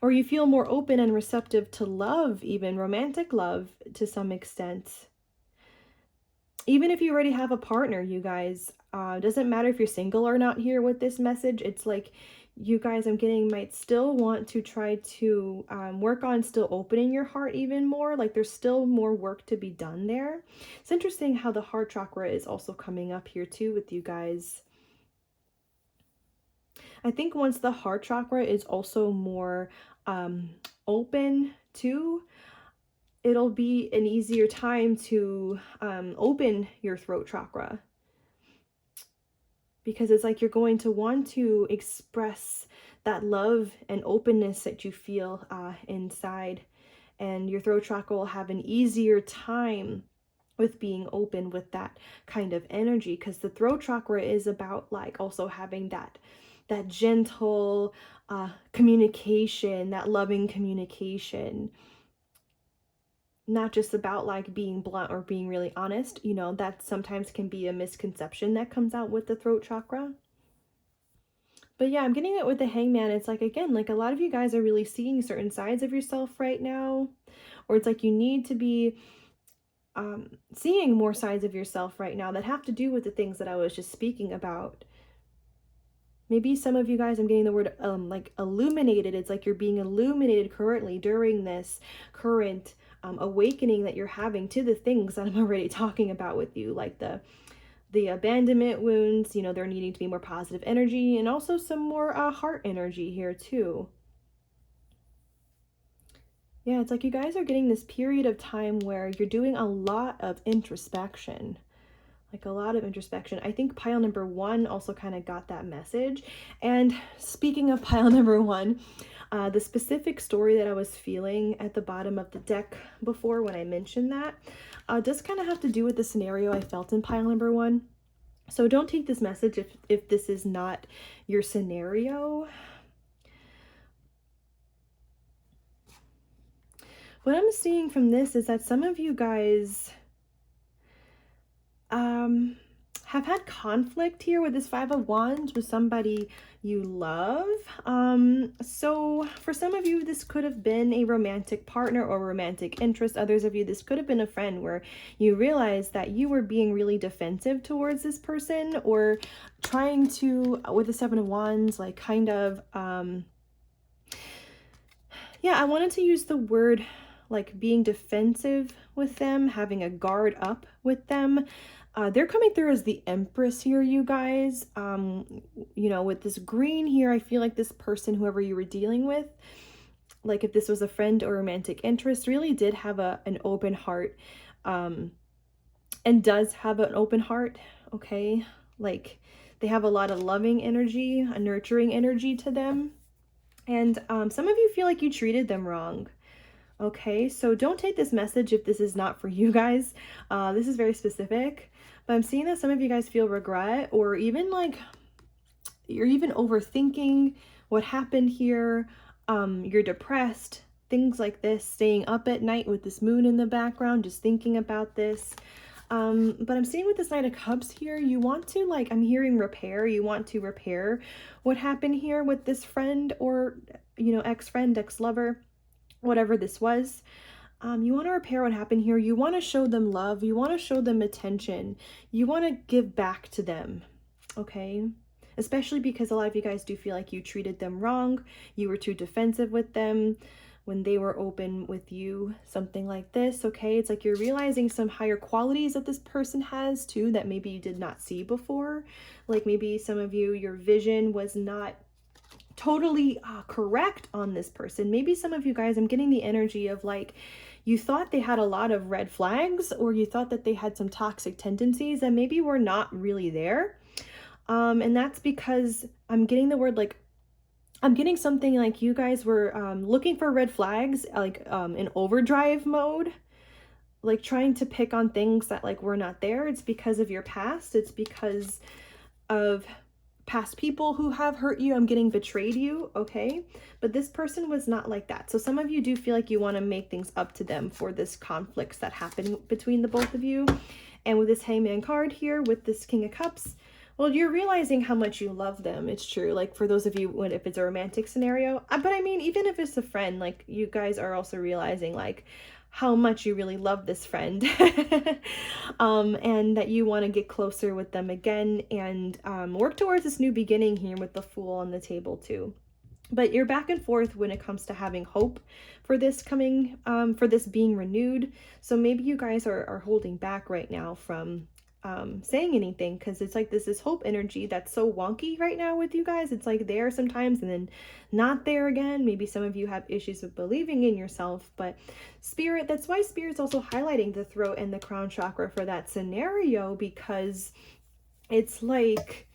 Or you feel more open and receptive to love, even romantic love to some extent. Even if you already have a partner, you guys, doesn't matter if you're single or not here with this message. It's like you guys, I'm getting, might still want to try to work on still opening your heart even more. Like there's still more work to be done there. It's interesting how the heart chakra is also coming up here too with you guys. I think once the heart chakra is also more open too, it'll be an easier time to open your throat chakra, because it's like you're going to want to express that love and openness that you feel inside, and your throat chakra will have an easier time with being open with that kind of energy, because the throat chakra is about like also having that gentle communication, that loving communication, not just about like being blunt or being really honest. You know, that sometimes can be a misconception that comes out with the throat chakra. But yeah, I'm getting it with the Hangman. It's like, again, like a lot of you guys are really seeing certain sides of yourself right now, or it's like you need to be seeing more sides of yourself right now that have to do with the things that I was just speaking about. Maybe some of you guys, I'm getting the word like illuminated. It's like you're being illuminated currently during this current awakening that you're having to the things that I'm already talking about with you, like the abandonment wounds. You know, there needing to be more positive energy, and also some more heart energy here too. Yeah, it's like you guys are getting this period of time where you're doing a lot of introspection. like a lot of introspection. I think pile number 1 also kind of got that message. And speaking of pile number 1, the specific story that I was feeling at the bottom of the deck before when I mentioned that does kind of have to do with the scenario I felt in pile number 1. So don't take this message if this is not your scenario. What I'm seeing from this is that some of you guys have had conflict here with this 5 of Wands with somebody you love. So for some of you, this could have been a romantic partner or romantic interest. Others of you, this could have been a friend where you realized that you were being really defensive towards this person, or trying to, with the 7 of Wands, like kind of, yeah, I wanted to use the word like being defensive with them, having a guard up with them. They're coming through as the Empress here, you guys. You know, with this green here, I feel like this person, whoever you were dealing with, like if this was a friend or romantic interest, really did have an open heart, and does have an open heart, okay? Like they have a lot of loving energy, a nurturing energy to them. And some of you feel like you treated them wrong. Okay, so don't take this message if this is not for you guys. This is very specific, but I'm seeing that some of you guys feel regret, or even like you're even overthinking what happened here. You're depressed, things like this, staying up at night with this moon in the background, just thinking about this. But I'm seeing with this Knight of Cups here, you want to, like, I'm hearing repair. You want to repair what happened here with this friend, or, you know, ex-friend, ex-lover, whatever this was. You want to repair what happened here. You want to show them love. You want to show them attention. You want to give back to them, okay? Especially because a lot of you guys do feel like you treated them wrong. You were too defensive with them when they were open with you, something like this, okay? It's like you're realizing some higher qualities that this person has too that maybe you did not see before. Like maybe some of you, your vision was not totally correct on this person. Maybe some of you guys, I'm getting the energy of like, you thought they had a lot of red flags, or you thought that they had some toxic tendencies that maybe were not really there. And that's because I'm getting the word like, I'm getting something like you guys were looking for red flags, like in overdrive mode, like trying to pick on things that like were not there. It's because of your past. It's because of past people who have hurt you. I'm getting betrayed you, okay? But this person was not like that. So some of you do feel like you want to make things up to them for this conflicts that happened between the both of you. And with this Hangman card here, with this King of Cups, well, you're realizing how much you love them. It's true. Like for those of you, if it's a romantic scenario, but I mean, even if it's a friend, like you guys are also realizing like how much you really love this friend, and that you want to get closer with them again, and work towards this new beginning here with the Fool on the table too. But you're back and forth when it comes to having hope for this coming, for this being renewed. So maybe you guys are holding back right now from saying anything, because it's like this is hope energy that's so wonky right now with you guys. It's like there sometimes and then not there again. Maybe some of you have issues with believing in yourself, but Spirit, that's why Spirit's also highlighting the throat and the crown chakra for that scenario, because it's like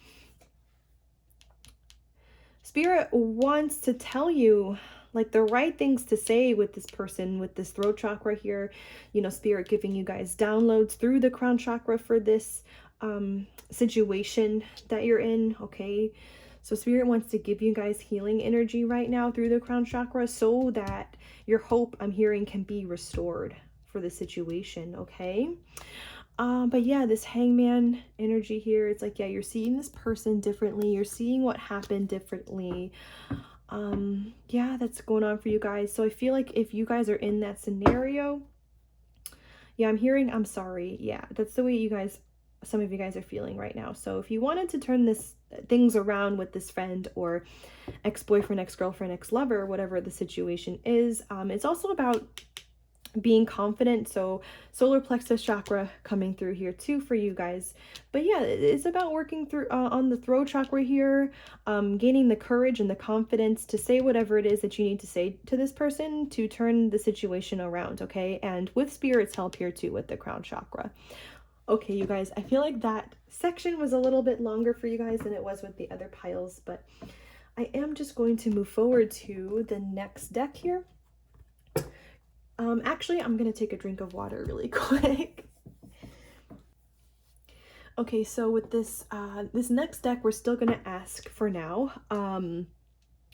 Spirit wants to tell you like the right things to say with this person, with this throat chakra here. You know, Spirit giving you guys downloads through the crown chakra for this situation that you're in, okay? So Spirit wants to give you guys healing energy right now through the crown chakra, so that your hope, I'm hearing, can be restored for the situation, okay? But yeah, this Hangman energy here, it's like, yeah, you're seeing this person differently. You're seeing what happened differently. Yeah, that's going on for you guys. So I feel like if you guys are in that scenario, yeah, I'm hearing, I'm sorry. Yeah, that's the way you guys, some of you guys are feeling right now. So if you wanted to turn things around with this friend or ex-boyfriend, ex-girlfriend, ex-lover, whatever the situation is, it's also about being confident. So solar plexus chakra coming through here too for you guys. But yeah, it's about working through on the throat chakra here, gaining the courage and the confidence to say whatever it is that you need to say to this person to turn the situation around, okay? And with Spirit's help here too with the crown chakra. Okay, you guys, I feel like that section was a little bit longer for you guys than it was with the other piles, but I am just going to move forward to the next deck here. Actually, I'm gonna take a drink of water really quick. Okay, so with this this next deck, we're still gonna ask for now,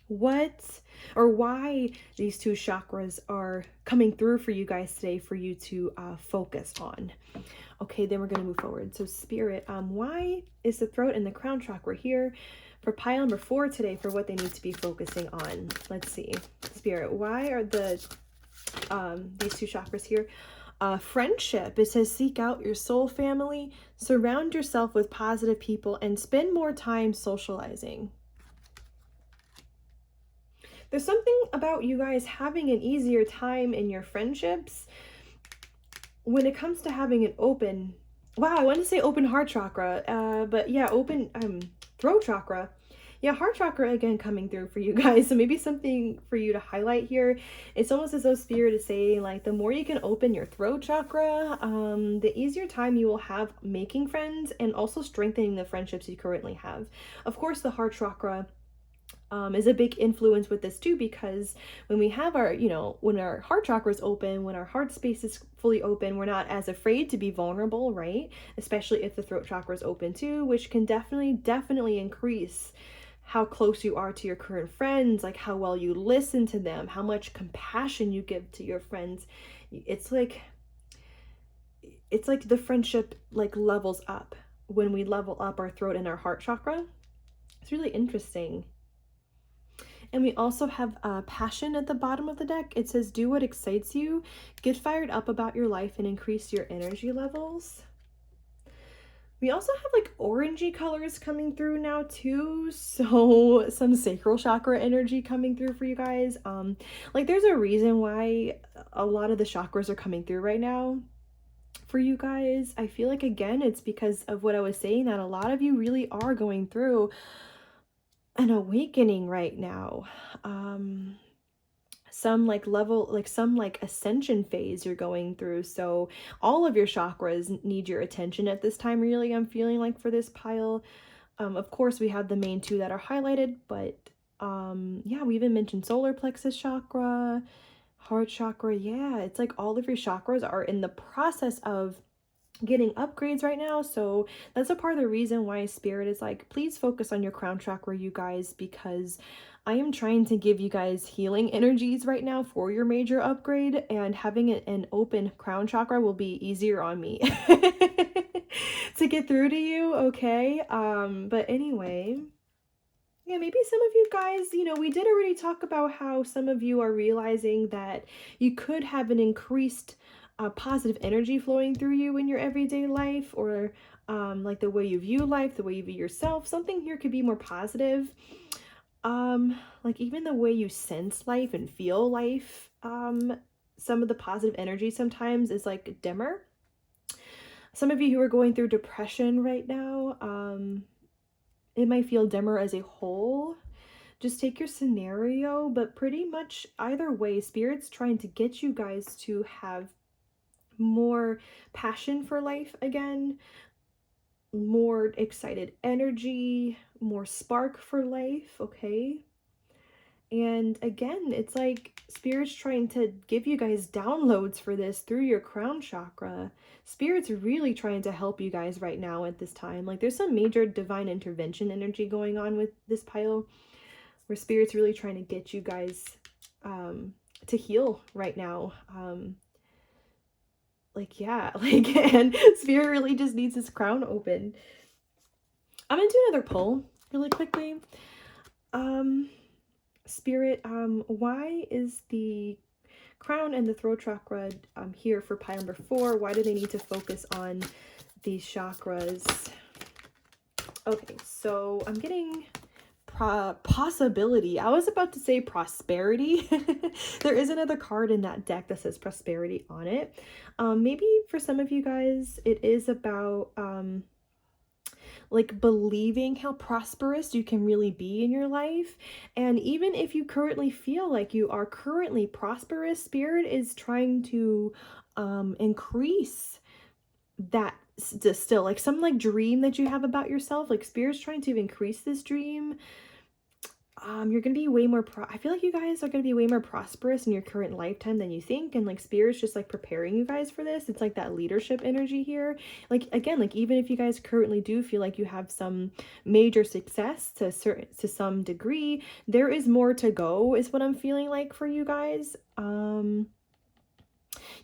what or why these two chakras are coming through for you guys today for you to focus on. Okay, then we're gonna move forward. So Spirit, why is the throat and the crown chakra here for pile number 4 today for what they need to be focusing on? Let's see. Spirit, why are the these two chakras here? Friendship, it says seek out your soul family, surround yourself with positive people, and spend more time socializing. There's something about you guys having an easier time in your friendships when it comes to having an open, wow, I want to say open heart chakra, but yeah, open throat chakra. Yeah, heart chakra again coming through for you guys. So maybe something for you to highlight here. It's almost as though Spirit is saying, like, the more you can open your throat chakra, the easier time you will have making friends and also strengthening the friendships you currently have. Of course, the heart chakra is a big influence with this too, because when we have our, when our heart chakra is open, when our heart space is fully open, we're not as afraid to be vulnerable, right? Especially if the throat chakra is open too, which can definitely increase how close you are to your current friends, like how well you listen to them, how much compassion you give to your friends. It's like the friendship like levels up when we level up our throat and our heart chakra. It's really interesting. And we also have passion at the bottom of the deck. It says, do what excites you, get fired up about your life, and increase your energy levels. We also have like orangey colors coming through now too. So some sacral chakra energy coming through for you guys. Like there's a reason why a lot of the chakras are coming through right now for you guys. I feel like, again, it's because of what I was saying, that a lot of you really are going through an awakening right now. Some like level, like some like ascension phase you're going through. So all of your chakras need your attention at this time, really, I'm feeling like, for this pile. Of course, we have the main two that are highlighted, but yeah, we even mentioned solar plexus chakra, heart chakra. Yeah, it's like all of your chakras are in the process of getting upgrades right now. So that's a part of the reason why Spirit is like, please focus on your crown chakra, you guys, because I am trying to give you guys healing energies right now for your major upgrade, and having an open crown chakra will be easier on me to get through to you. Okay, but anyway, yeah, maybe some of you guys, we did already talk about how some of you are realizing that you could have an increased positive energy flowing through you in your everyday life, or like the way you view life, the way you view yourself. Something here could be more positive. Like even the way you sense life and feel life. Some of the positive energy sometimes is like dimmer. Some of you who are going through depression right now, it might feel dimmer as a whole. Just take your scenario, but pretty much either way, Spirit's trying to get you guys to have more passion for life again, more excited energy, more spark for life, okay? And again, it's like Spirit's trying to give you guys downloads for this through your crown chakra. Spirit's really trying to help you guys right now at this time. Like there's some major divine intervention energy going on with this pile, where Spirit's really trying to get you guys to heal right now. Like, yeah, like, and Spirit really just needs his crown open. I'm gonna do another poll really quickly. Spirit, why is the crown and the throat chakra here for pile number 4? Why do they need to focus on these chakras? Okay, so I'm getting possibility. I was about to say prosperity. There is another card in that deck that says prosperity on it. Maybe for some of you guys, it is about like believing how prosperous you can really be in your life. And even if you currently feel like you are currently prosperous, Spirit is trying to increase that still, like some like dream that you have about yourself, like spirit's trying to increase this dream. You're gonna be way more I feel like you guys are gonna be way more prosperous in your current lifetime than you think, and like spirit's just like preparing you guys for this. It's like that leadership energy here. Like again, like even if you guys currently do feel like you have some major success to some degree, there is more to go, is what I'm feeling like for you guys.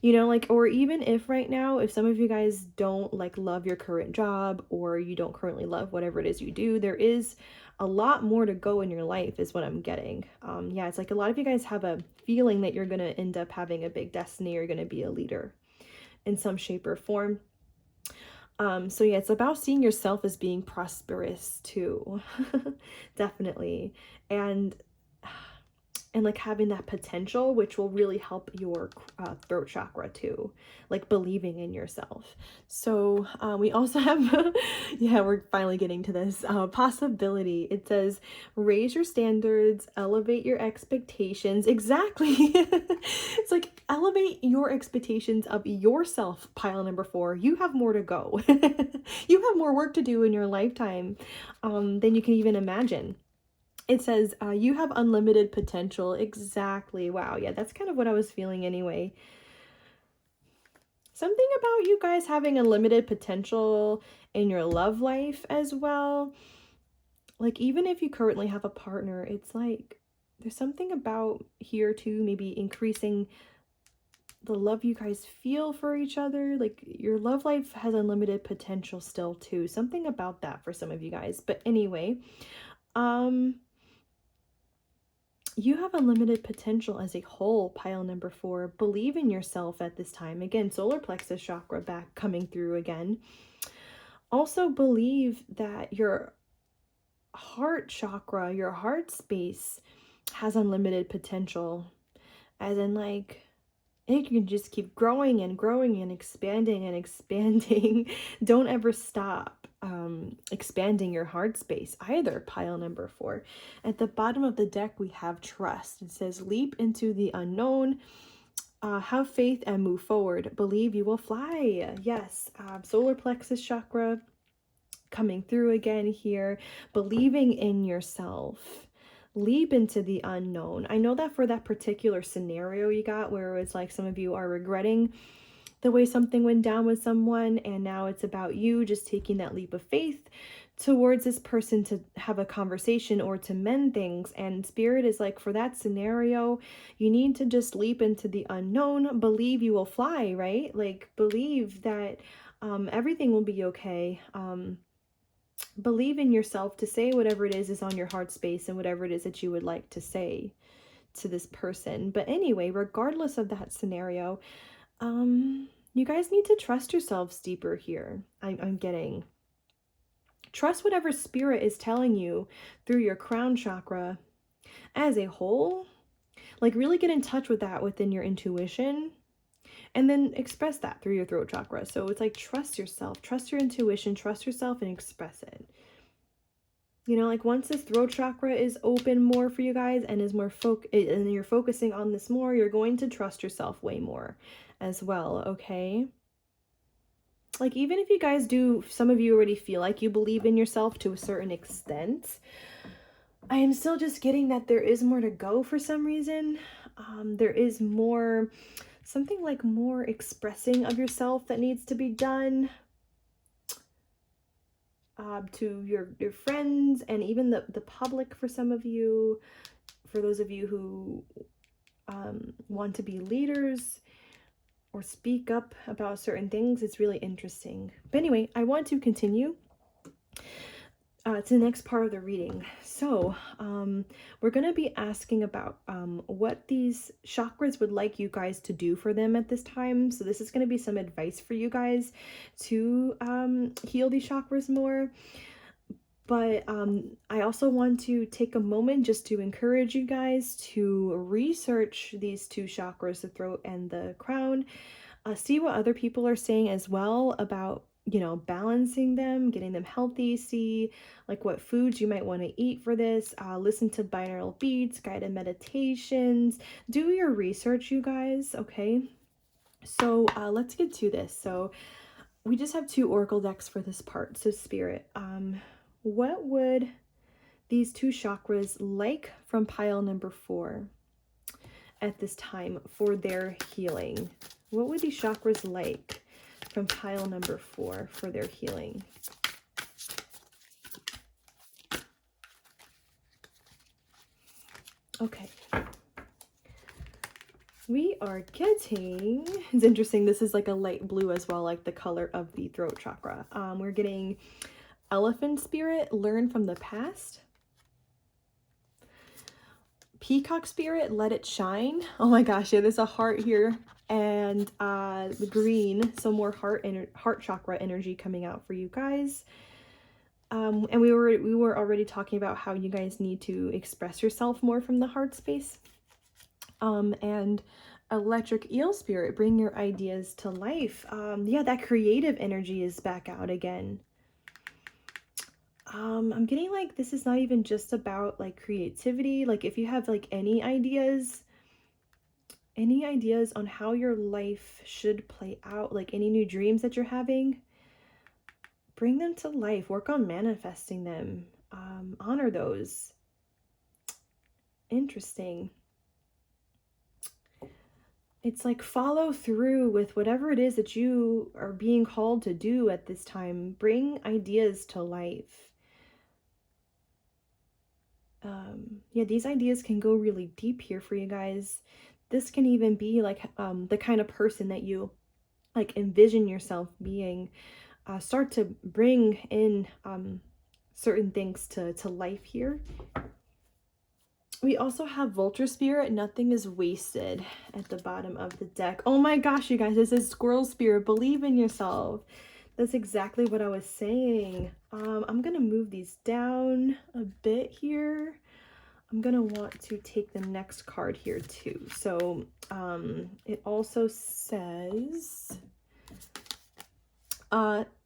You know, like, or even if right now, if some of you guys don't like love your current job, or you don't currently love whatever it is you do, there is a lot more to go in your life, is what I'm getting. Yeah, it's like a lot of you guys have a feeling that you're going to end up having a big destiny, you're going to be a leader in some shape or form. So yeah, it's about seeing yourself as being prosperous too. Definitely. And like having that potential, which will really help your throat chakra too, like believing in yourself. So we also have, yeah, we're finally getting to this possibility. It says, raise your standards, elevate your expectations. Exactly. It's like, elevate your expectations of yourself, pile number 4. You have more to go. You have more work to do in your lifetime than you can even imagine. It says, you have unlimited potential. Exactly. Wow. Yeah, that's kind of what I was feeling anyway. Something about you guys having unlimited potential in your love life as well. Like, even if you currently have a partner, it's like there's something about here too, maybe increasing the love you guys feel for each other. Like, your love life has unlimited potential still too. Something about that for some of you guys. But anyway, you have unlimited potential as a whole, pile number 4. Believe in yourself at this time. Again, solar plexus chakra back coming through again. Also believe that your heart chakra, your heart space, has unlimited potential. As in, like, it can just keep growing and growing and expanding and expanding. Don't ever stop expanding your heart space either, pile number 4. At the bottom of the deck, we have trust. It says, leap into the unknown, have faith and move forward. Believe you will fly. Yes, solar plexus chakra coming through again here. Believing in yourself. Leap into the unknown. I know that for that particular scenario you got, where it's like some of you are regretting the way something went down with someone, and now it's about you just taking that leap of faith towards this person to have a conversation or to mend things. And spirit is like, for that scenario, you need to just leap into the unknown. Believe you will fly, right? Like, believe that everything will be okay. Believe in yourself to say whatever it is on your heart space, and whatever it is that you would like to say to this person. But anyway, regardless of that scenario, you guys need to trust yourselves deeper here. I'm getting. Trust whatever spirit is telling you through your crown chakra as a whole. Like, really get in touch with that within your intuition, and then express that through your throat chakra. So it's like, trust yourself, trust your intuition, trust yourself, and express it. You know, like, once this throat chakra is open more for you guys and is more and you're focusing on this more, you're going to trust yourself way more as well, okay? Like, even if you guys do, some of you already feel like you believe in yourself to a certain extent, I am still just getting that there is more to go for some reason. There is more, something like more expressing of yourself that needs to be done. To your friends and even the public for some of you, for those of you who want to be leaders or speak up about certain things. It's really interesting. But anyway, I want to continue to the next part of the reading. So we're going to be asking about what these chakras would like you guys to do for them at this time. So this is going to be some advice for you guys to heal these chakras more. But I also want to take a moment just to encourage you guys to research these 2 chakras, the throat and the crown. See what other people are saying as well about, you know, balancing them, getting them healthy. See like what foods you might want to eat for this. Listen to binaural beats, guided meditations. Do your research, you guys, okay? So let's get to this. So we just have 2 oracle decks for this part. So Spirit, what would these 2 chakras like from pile number 4 at this time for their healing? What would these chakras like from pile number 4 for their healing? Okay. We are getting, it's interesting, this is like a light blue as well, like the color of the throat chakra. We're getting Elephant Spirit, learn from the past. Peacock Spirit, let it shine. Oh my gosh, yeah, there's a heart here. And the green, so more heart chakra energy coming out for you guys. And we were already talking about how you guys need to express yourself more from the heart space. And Electric Eel Spirit, bring your ideas to life. Yeah, that creative energy is back out again. I'm getting like this is not even just about like creativity. Like if you have like any ideas on how your life should play out, like any new dreams that you're having, bring them to life. Work on manifesting them. Honor those. Interesting. It's like follow through with whatever it is that you are being called to do at this time. Bring ideas to life. Yeah, these ideas can go really deep here for you guys. This can even be like the kind of person that you like envision yourself being. Start to bring in certain things to life here. We also have Vulture Spirit, nothing is wasted at the bottom of the deck. Oh my gosh, you guys, this is Squirrel Spirit, believe in yourself. That's exactly what I was saying. I'm gonna move these down a bit here. I'm gonna want to take the next card here too. So it also says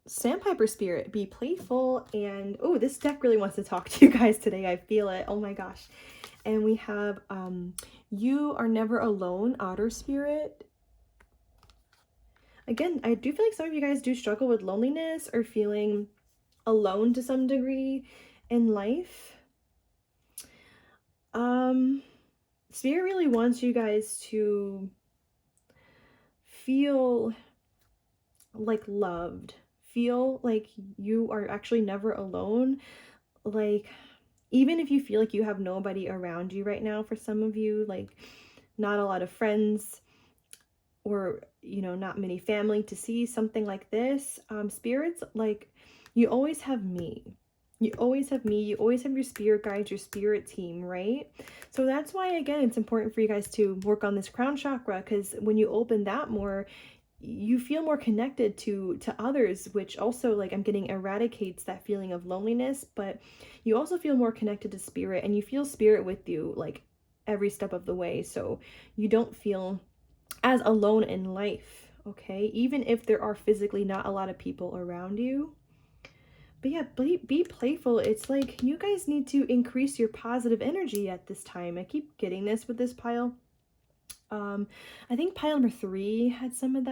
Sandpiper Spirit, be playful. And oh, this deck really wants to talk to you guys today. I feel it. Oh my gosh. And we have you are never alone, Otter Spirit. Again, I do feel like some of you guys do struggle with loneliness or feeling alone to some degree in life. Spirit really wants you guys to feel like loved, feel like you are actually never alone. Like even if you feel like you have nobody around you right now, for some of you, like not a lot of friends or, you know, not many family to see something like this, spirits, like you always have me. You always have me. You always have your spirit guides, your spirit team, right? So that's why, again, it's important for you guys to work on this crown chakra, because when you open that more, you feel more connected to others, which also, like, I'm getting eradicates that feeling of loneliness, but you also feel more connected to spirit, and you feel spirit with you, like, every step of the way. So you don't feel as alone in life, okay? Even if there are physically not a lot of people around you. But yeah, be playful. It's like you guys need to increase your positive energy at this time. I keep getting this with this pile. I think pile number 3 had some of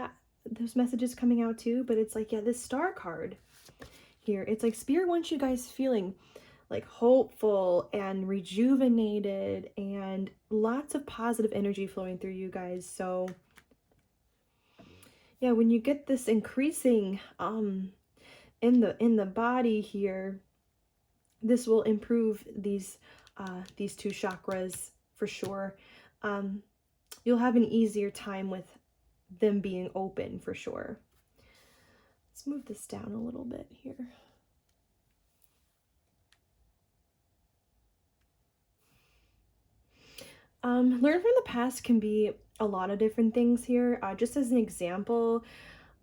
those messages coming out too, but it's like, yeah, this star card here, it's like Spirit wants you guys feeling like hopeful and rejuvenated and lots of positive energy flowing through you guys. So yeah, when you get this increasing in the body here, this will improve these 2 chakras for sure. You'll have an easier time with them being open for sure. Let's move this down a little bit here. Learn from the past can be a lot of different things here. Just as an example,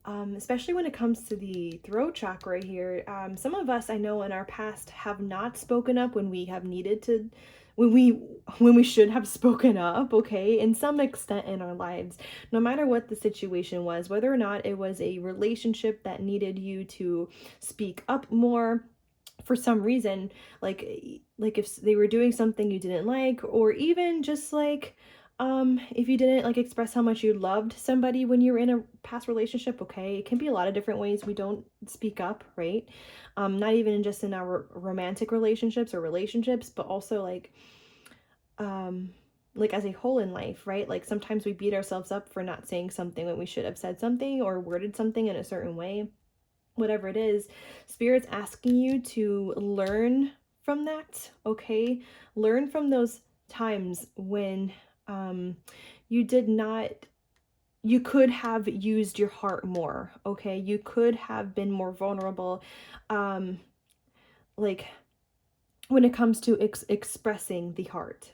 especially when it comes to the throat chakra here, some of us I know in our past have not spoken up when we have needed to, when we should have spoken up, okay, in some extent in our lives, no matter what the situation was, whether or not it was a relationship that needed you to speak up more for some reason, like if they were doing something you didn't like, or even just like If you didn't like express how much you loved somebody when you were in a past relationship, okay, it can be a lot of different ways we don't speak up, right? Not even just in our romantic relationships or relationships, but also um like as a whole in life, right? Like sometimes we beat ourselves up for not saying something when we should have said something or worded something in a certain way. Whatever it is, spirit's asking you to learn from that, okay? Learn from those times when you did not, you could have used your heart more, okay? You could have been more vulnerable, um like when it comes to expressing the heart,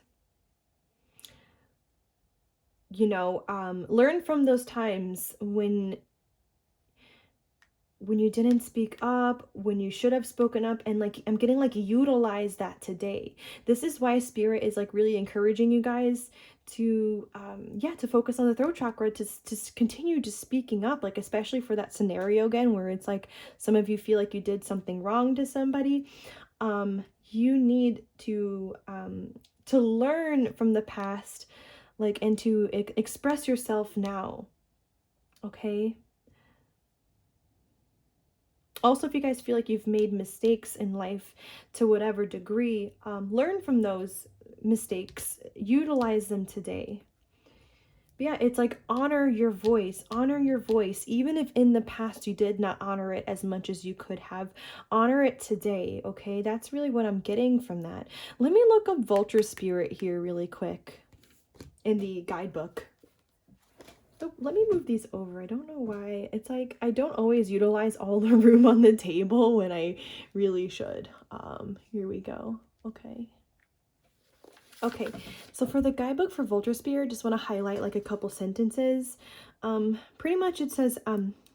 learn from those times when you didn't speak up, when you should have spoken up, and like I'm getting like utilize that today. This is why spirit is like really encouraging you guys to to focus on the throat chakra, to continue just speaking up, like especially for that scenario again where it's like some of you feel like you did something wrong to somebody. You need to learn from the past, like, and to express yourself now, okay? Also, if you guys feel like you've made mistakes in life to whatever degree, learn from those mistakes, utilize them today. But yeah, it's like honor your voice, even if in the past you did not honor it as much as you could have. Honor it today, okay? That's really what I'm getting from that. Let me look up vulture spirit here really quick in the guidebook. Oh, let me move these over. I don't know why. It's like I don't always utilize all the room on the table when I really should. Here we go. Okay. Okay, so for the guidebook for Vulture Spirit, just want to highlight like a couple sentences. Pretty much it says,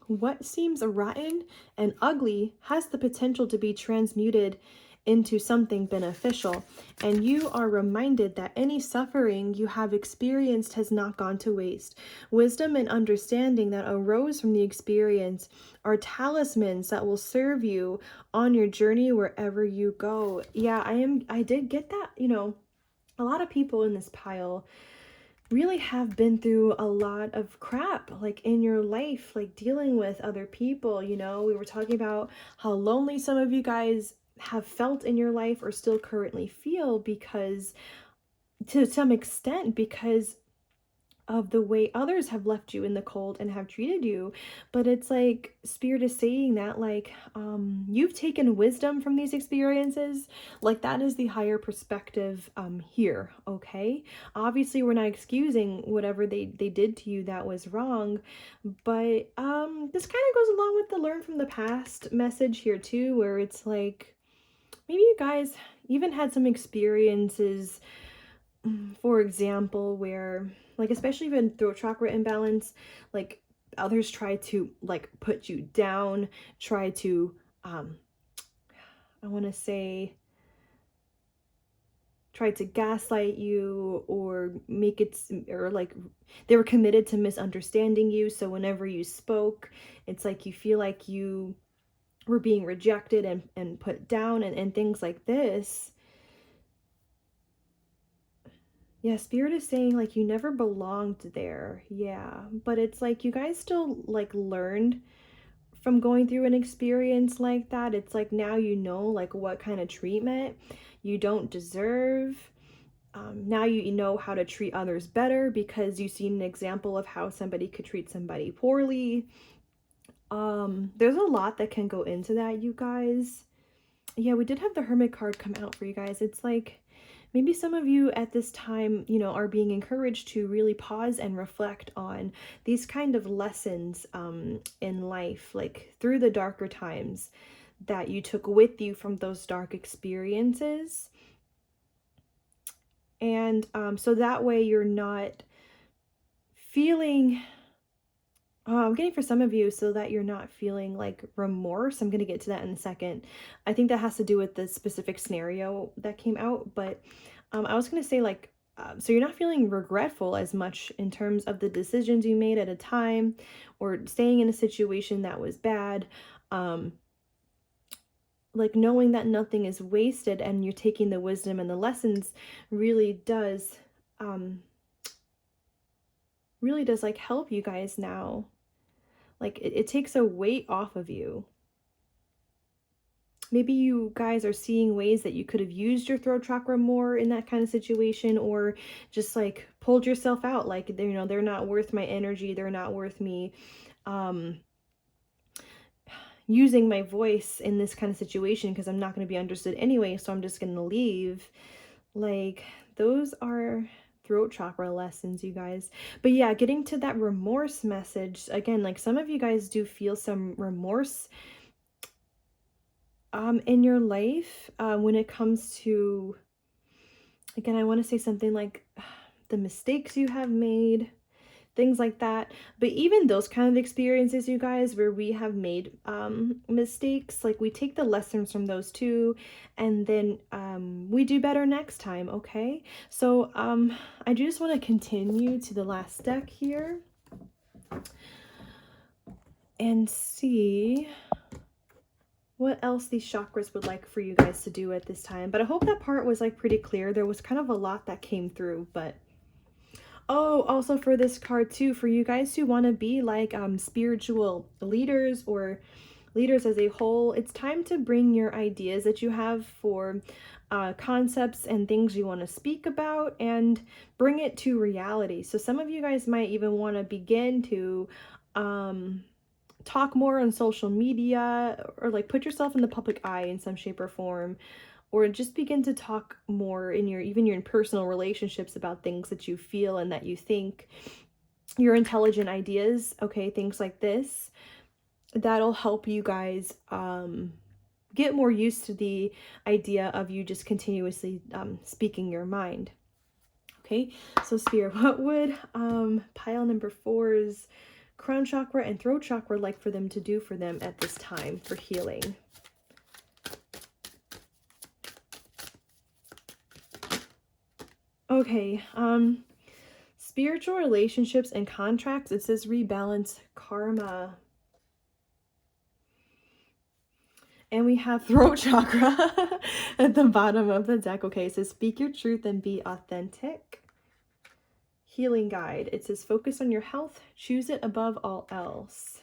what seems rotten and ugly has the potential to be transmuted into something beneficial, and you are reminded that any suffering you have experienced has not gone to waste. Wisdom and understanding that arose from the experience are talismans that will serve you on your journey wherever you go. Yeah, I did get that, a lot of people in this pile really have been through a lot of crap, like in your life, like dealing with other people. We were talking about how lonely some of you guys have felt in your life or still currently feel, because to some extent, because of the way others have left you in the cold and have treated you. But it's like spirit is saying that, like, you've taken wisdom from these experiences. Like, that is the higher perspective here, okay? Obviously we're not excusing whatever they did to you that was wrong, but this kind of goes along with the learn from the past message here too, where it's like maybe you guys even had some experiences, for example, where, like, especially even throat chakra imbalance, like others try to like put you down, try to I want to say try to gaslight you or make it, or like they were committed to misunderstanding you, so whenever you spoke, it's like you feel like you were being rejected and put down, and things like this. Yeah, spirit is saying like you never belonged there. Yeah, but it's like you guys still like learned from going through an experience like that. It's like now you know like what kind of treatment you don't deserve. Now you know how to treat others better because you've seen an example of how somebody could treat somebody poorly. There's a lot that can go into that, you guys. Yeah, we did have the Hermit card come out for you guys. It's like maybe some of you at this time, are being encouraged to really pause and reflect on these kind of lessons in life, like through the darker times that you took with you from those dark experiences. And so that way you're not feeling, I'm getting for some of you, so that you're not feeling like remorse. I'm going to get to that in a second. I think that has to do with the specific scenario that came out, but I was going to say like, so you're not feeling regretful as much in terms of the decisions you made at a time or staying in a situation that was bad. Like knowing that nothing is wasted and you're taking the wisdom and the lessons really does, really does like help you guys now. Like it takes a weight off of you. Maybe you guys are seeing ways that you could have used your throat chakra more in that kind of situation, or just like pulled yourself out. Like, you know, they're not worth my energy. They're not worth me using my voice in this kind of situation because I'm not going to be understood anyway. So I'm just going to leave. Like, those are throat chakra lessons, you guys. But yeah, getting to that remorse message again, like some of you guys do feel some remorse in your life when it comes to, again, I want to say something like the mistakes you have made, things like that. But even those kind of experiences, you guys, where we have made mistakes, like we take the lessons from those too, and then we do better next time. Okay, so I just want to continue to the last deck here and see what else these chakras would like for you guys to do at this time. But I hope that part was like pretty clear. There was kind of a lot that came through, but oh, also for this card too, for you guys who want to be like spiritual leaders or leaders as a whole, it's time to bring your ideas that you have for concepts and things you want to speak about and bring it to reality. So some of you guys might even want to begin to talk more on social media, or like put yourself in the public eye in some shape or form, or just begin to talk more in your, even your personal relationships about things that you feel and that you think, your intelligent ideas, okay, things like this. That'll help you guys get more used to the idea of you just continuously speaking your mind. Okay, so Spirit, what would pile number 4's crown chakra and throat chakra like for them to do for them at this time for healing? Okay, spiritual relationships and contracts, it says rebalance karma. And we have throat chakra at the bottom of the deck. Okay, it says speak your truth and be authentic. Healing guide, it says focus on your health, choose it above all else.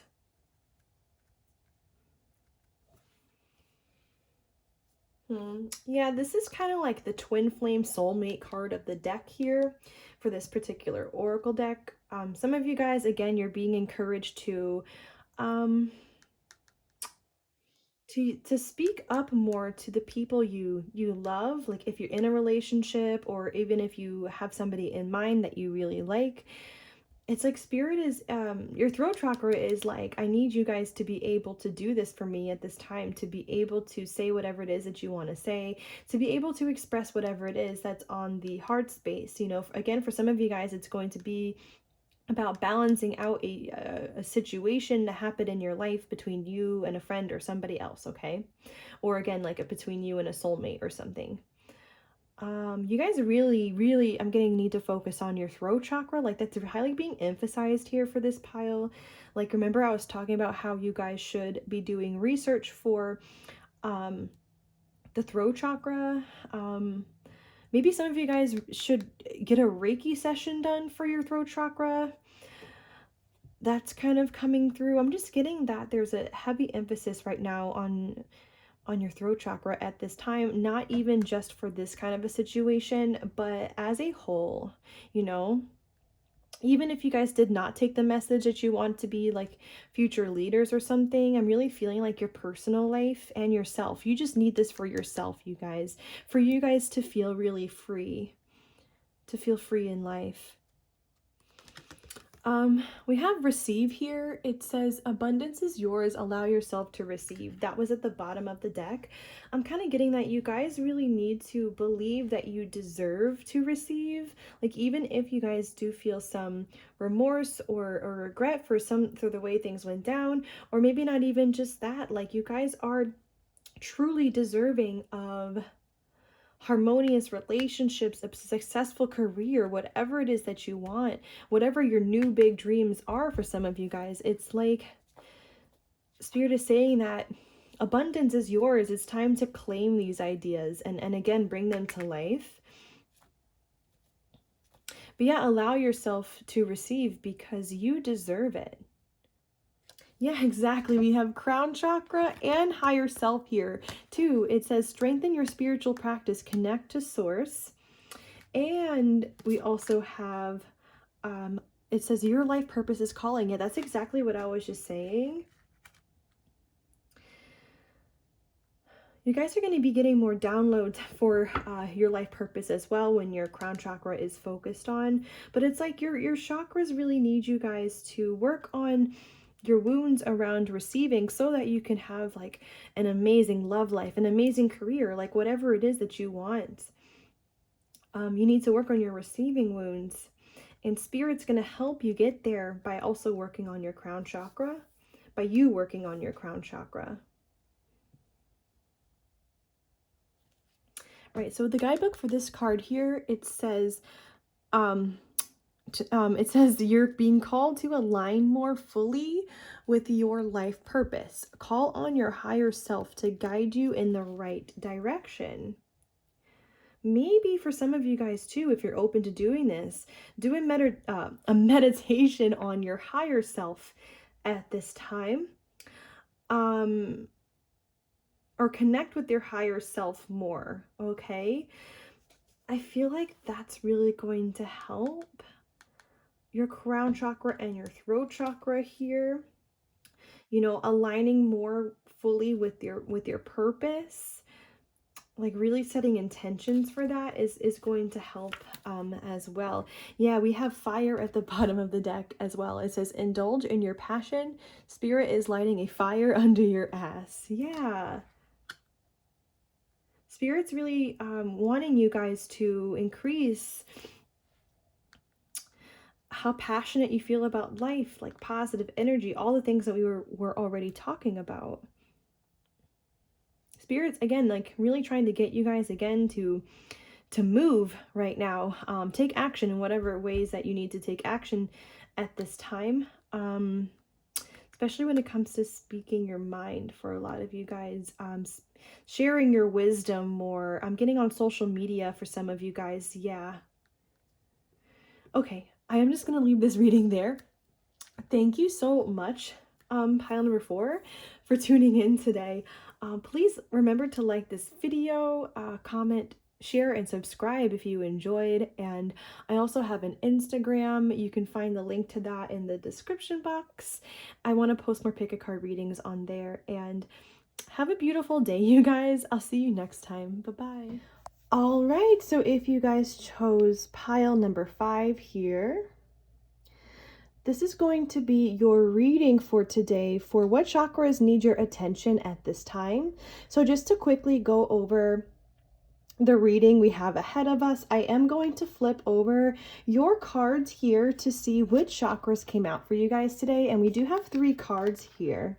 Yeah, this is kind of like the twin flame soulmate card of the deck here for this particular oracle deck. Some of you guys, again, you're being encouraged to speak up more to the people you love, like if you're in a relationship or even if you have somebody in mind that you really like. It's like Spirit is your throat chakra is like, I need you guys to be able to do this for me at this time, to be able to say whatever it is that you want to say, to be able to express whatever it is that's on the heart space. You know, again, for some of you guys, it's going to be about balancing out a situation to happen in your life between you and a friend or somebody else, okay? Or again, like between you and a soulmate or something. You guys really, I'm getting need to focus on your throat chakra. Like that's highly being emphasized here for this pile. Like, remember I was talking about how you guys should be doing research for the throat chakra. Maybe some of you guys should get a Reiki session done for your throat chakra. That's kind of coming through. I'm just getting that there's a heavy emphasis right now on your throat chakra at this time, not even just for this kind of a situation, but as a whole, you know. Even if you guys did not take the message that you want to be like future leaders or something, I'm really feeling like your personal life and yourself, you just need this for yourself, you guys, for you guys to feel really free, to feel free in life. We have receive here. It says abundance is yours, allow yourself to receive. That was at the bottom of the deck. I'm kind of getting that you guys really need to believe that you deserve to receive. Like, even if you guys do feel some remorse or regret for the way things went down, or maybe not even just that, like you guys are truly deserving of harmonious relationships, a successful career, whatever it is that you want, whatever your new big dreams are for some of you guys. It's like Spirit is saying that abundance is yours. It's time to claim these ideas and again, bring them to life. But yeah, allow yourself to receive because you deserve it. Yeah, exactly. We have crown chakra and higher self here too. It says strengthen your spiritual practice, connect to source. And we also have, it says your life purpose is calling. Yeah, that's exactly what I was just saying. You guys are going to be getting more downloads for your life purpose as well when your crown chakra is focused on. But it's like your chakras really need you guys to work on your wounds around receiving so that you can have like an amazing love life, an amazing career, like whatever it is that you want. You need to work on your receiving wounds. And Spirit's going to help you get there by also working on your crown chakra, by you working on your crown chakra. Right, so the guidebook for this card here, it says, it says you're being called to align more fully with your life purpose. Call on your higher self to guide you in the right direction. Maybe for some of you guys too, if you're open to doing this, do a meditation on your higher self at this time. Or connect with your higher self more, okay? I feel like that's really going to help your crown chakra and your throat chakra here. You know, aligning more fully with your purpose. Like really setting intentions for that is going to help as well. Yeah, we have fire at the bottom of the deck as well. It says indulge in your passion. Spirit is lighting a fire under your ass. Yeah. Spirit's really wanting you guys to increase how passionate you feel about life, like positive energy, all the things that we were already talking about. Spirit's, again, like really trying to get you guys again to move right now. Take action in whatever ways that you need to take action at this time. Especially when it comes to speaking your mind for a lot of you guys, sharing your wisdom more. I'm getting on social media for some of you guys. Yeah. Okay, I am just going to leave this reading there. Thank you so much, pile number 4, for tuning in today. Please remember to like this video, comment, share, and subscribe if you enjoyed. And I also have an Instagram. You can find the link to that in the description box. I want to post more pick a card readings on there. And have a beautiful day, you guys. I'll see you next time. Bye-bye. All right, so if you guys chose pile number 5 here, this is going to be your reading for today for what chakras need your attention at this time. So just to quickly go over the reading we have ahead of us, I am going to flip over your cards here to see which chakras came out for you guys today. And we do have 3 cards here.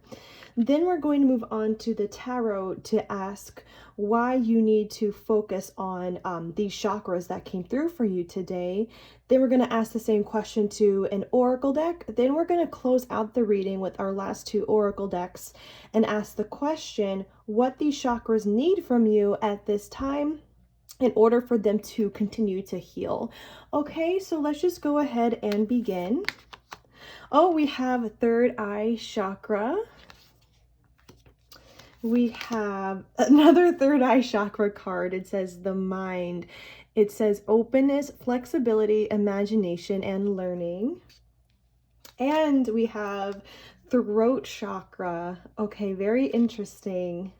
Then we're going to move on to the tarot to ask why you need to focus on these chakras that came through for you today. Then we're going to ask the same question to an oracle deck. Then we're going to close out the reading with our last 2 oracle decks and ask the question what these chakras need from you at this time in order for them to continue to heal. Okay, so let's just go ahead and begin. Oh, we have third eye chakra. We have another third eye chakra card. It says the mind. It says openness, flexibility, imagination, and learning. And we have throat chakra. Okay, very interesting.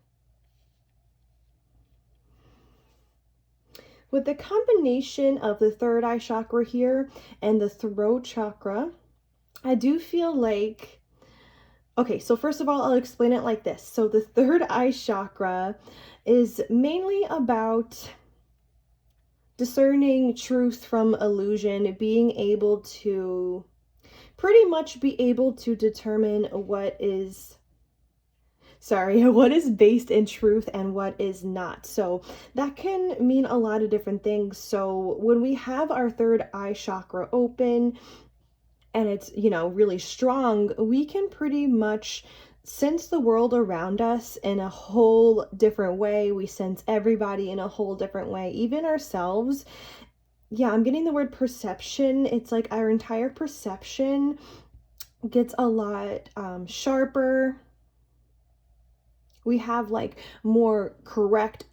With the combination of the third eye chakra here and the throat chakra, I do feel like, okay, so first of all, I'll explain it like this. So the third eye chakra is mainly about discerning truth from illusion, being able to pretty much be able to determine what is based in truth and what is not. So that can mean a lot of different things. So when we have our third eye chakra open and it's, you know, really strong, we can pretty much sense the world around us in a whole different way. We sense everybody in a whole different way, even ourselves. yeah, I'm getting the word perception. It's like our entire perception gets a lot sharper. We have like more correct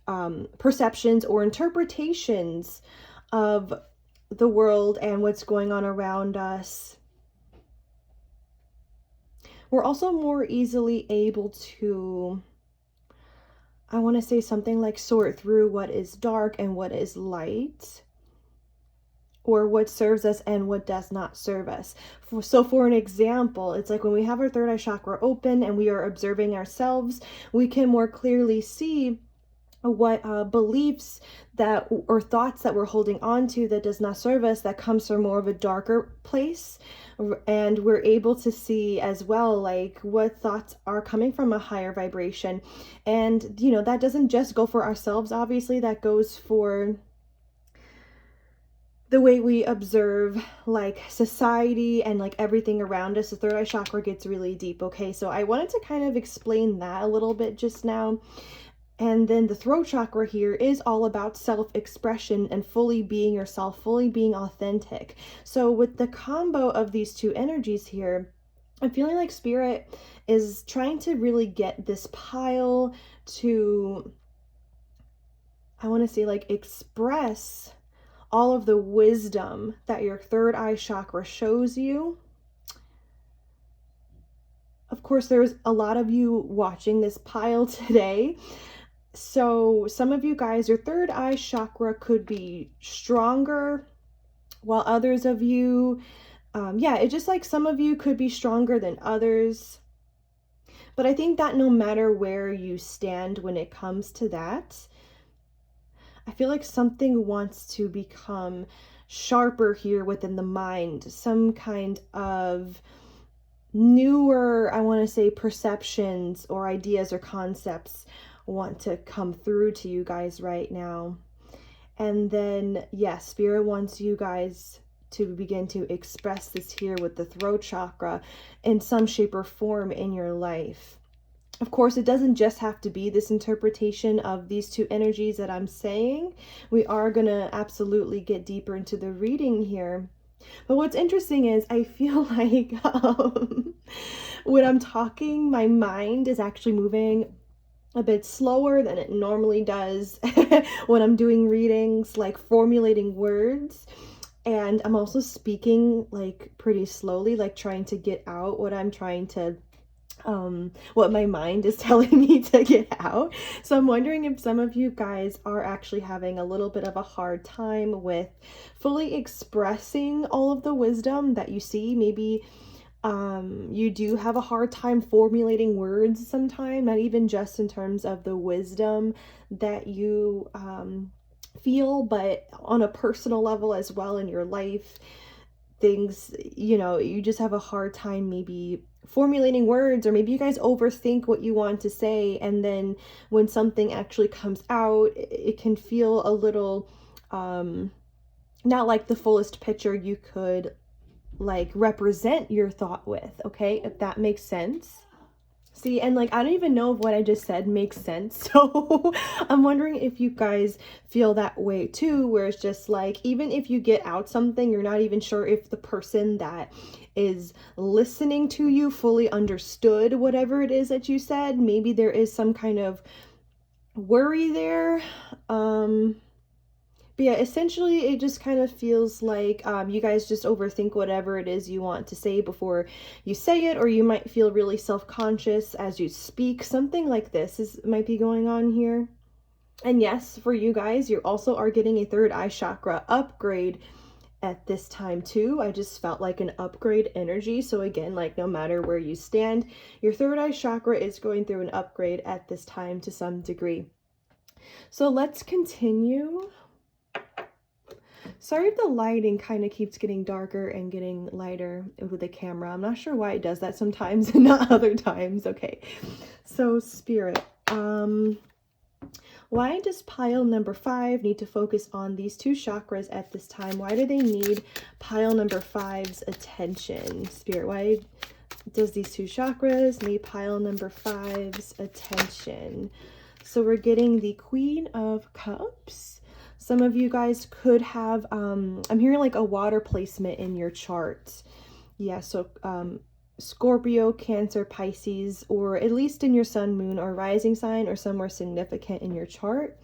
perceptions or interpretations of the world and what's going on around us. We're also more easily able to, I want to say something like, sort through what is dark and what is light, or what serves us and what does not serve us. So for an example, it's like when we have our third eye chakra open and we are observing ourselves, we can more clearly see what beliefs that or thoughts that we're holding on to that does not serve us, that comes from more of a darker place. And we're able to see as well like what thoughts are coming from a higher vibration. And you know, that doesn't just go for ourselves, obviously, that goes for the way we observe like society and like everything around us. The third eye chakra gets really deep. Okay, so I wanted to kind of explain that a little bit just now. And then the throat chakra here is all about self-expression and fully being yourself, fully being authentic. So with the combo of these two energies here, I'm feeling like Spirit is trying to really get this pile to, I want to say, like, express all of the wisdom that your third eye chakra shows you. Of course, there's a lot of you watching this pile today. So some of you guys, your third eye chakra could be stronger, while others of you, yeah, it's just like some of you could be stronger than others. But I think that no matter where you stand when it comes to that, I feel like something wants to become sharper here within the mind, some kind of newer, I want to say, perceptions or ideas or concepts want to come through to you guys right now. And then, yes, Spirit wants you guys to begin to express this here with the throat chakra in some shape or form in your life. Of course, it doesn't just have to be this interpretation of these two energies that I'm saying. We are going to absolutely get deeper into the reading here. But what's interesting is I feel like when I'm talking, my mind is actually moving a bit slower than it normally does when I'm doing readings, like formulating words. And I'm also speaking like pretty slowly, like trying to get out what I'm trying to what my mind is telling me to get out. So I'm wondering if some of you guys are actually having a little bit of a hard time with fully expressing all of the wisdom that you see. Maybe you do have a hard time formulating words sometime, not even just in terms of the wisdom that you feel, but on a personal level as well in your life. Things, you know, you just have a hard time maybe formulating words, or maybe you guys overthink what you want to say, and then when something actually comes out, it can feel a little not like the fullest picture you could like represent your thought with. Okay, if that makes sense. See, and like, I don't even know if what I just said makes sense. So I'm wondering if you guys feel that way too, where it's just like, even if you get out something, you're not even sure if the person that is listening to you fully understood whatever it is that you said. Maybe there is some kind of worry there. But yeah, essentially it just kind of feels like you guys just overthink whatever it is you want to say before you say it, or you might feel really self-conscious as you speak. Something like this might be going on here. And yes, for you guys, you also are getting a third eye chakra upgrade at this time too. I just felt like an upgrade energy. So again, like no matter where you stand, your third eye chakra is going through an upgrade at this time to some degree. So let's continue. Sorry if the lighting kind of keeps getting darker and getting lighter with the camera. I'm not sure why it does that sometimes and not other times. Okay, so Spirit, why does pile number 5 need to focus on these two chakras at this time? Why do they need pile number 5's attention? Spirit, why does these two chakras need pile number 5's attention? So we're getting the Queen of Cups. Some of you guys could have, I'm hearing like a water placement in your chart. Yeah, so Scorpio, Cancer, Pisces, or at least in your sun, moon, or rising sign, or somewhere significant in your chart.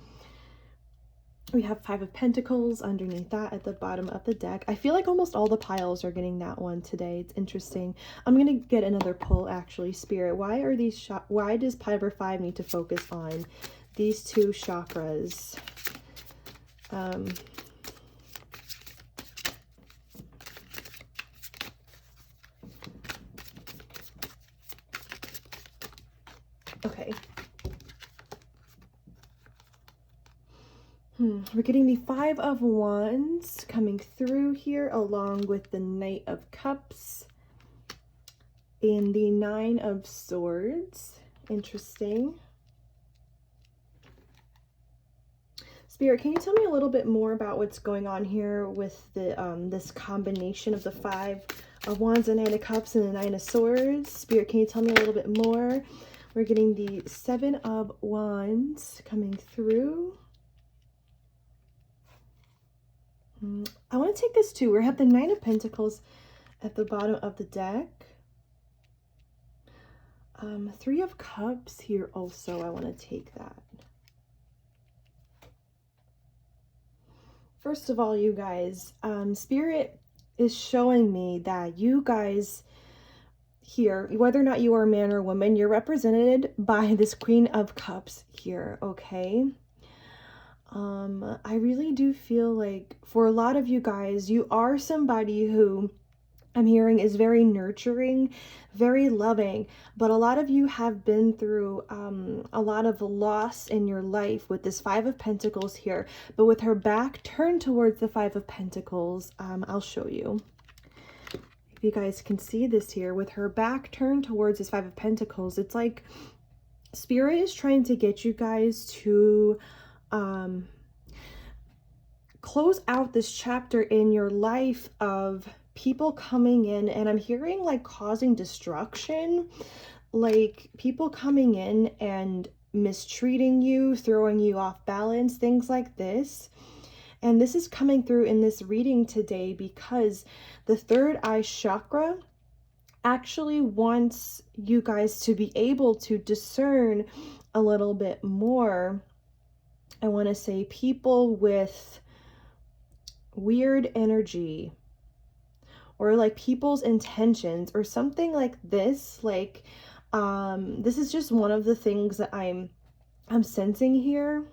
We have Five of Pentacles underneath that at the bottom of the deck. I feel like almost all the piles are getting that one today. It's interesting. I'm going to get another pull, actually. Spirit, why are these why does pile number 5 need to focus on these two chakras? Okay. We're getting the Five of Wands coming through here, along with the Knight of Cups and the Nine of Swords. Interesting. Spirit, can you tell me a little bit more about what's going on here with the this combination of the Five of Wands, the Nine of Cups, and the Nine of Swords? Spirit, can you tell me a little bit more? We're getting the Seven of Wands coming through. I want to take this too. We have the Nine of Pentacles at the bottom of the deck. Three of Cups here also. I want to take that. First of all, you guys, Spirit is showing me that you guys here, whether or not you are a man or woman, you're represented by this Queen of Cups here, okay? I really do feel like for a lot of you guys, you are somebody who I'm hearing is very nurturing, very loving, but a lot of you have been through a lot of loss in your life with this Five of Pentacles here, but with her back turned towards the Five of Pentacles, I'll show you. If you guys can see this here, with her back turned towards this Five of Pentacles, it's like Spirit is trying to get you guys to close out this chapter in your life of people coming in, and I'm hearing like causing destruction, like people coming in and mistreating you, throwing you off balance, things like this. And this is coming through in this reading today because the third eye chakra actually wants you guys to be able to discern a little bit more. I want to say people with weird energy, or like people's intentions or something like this. Like this is just one of the things that I'm sensing here,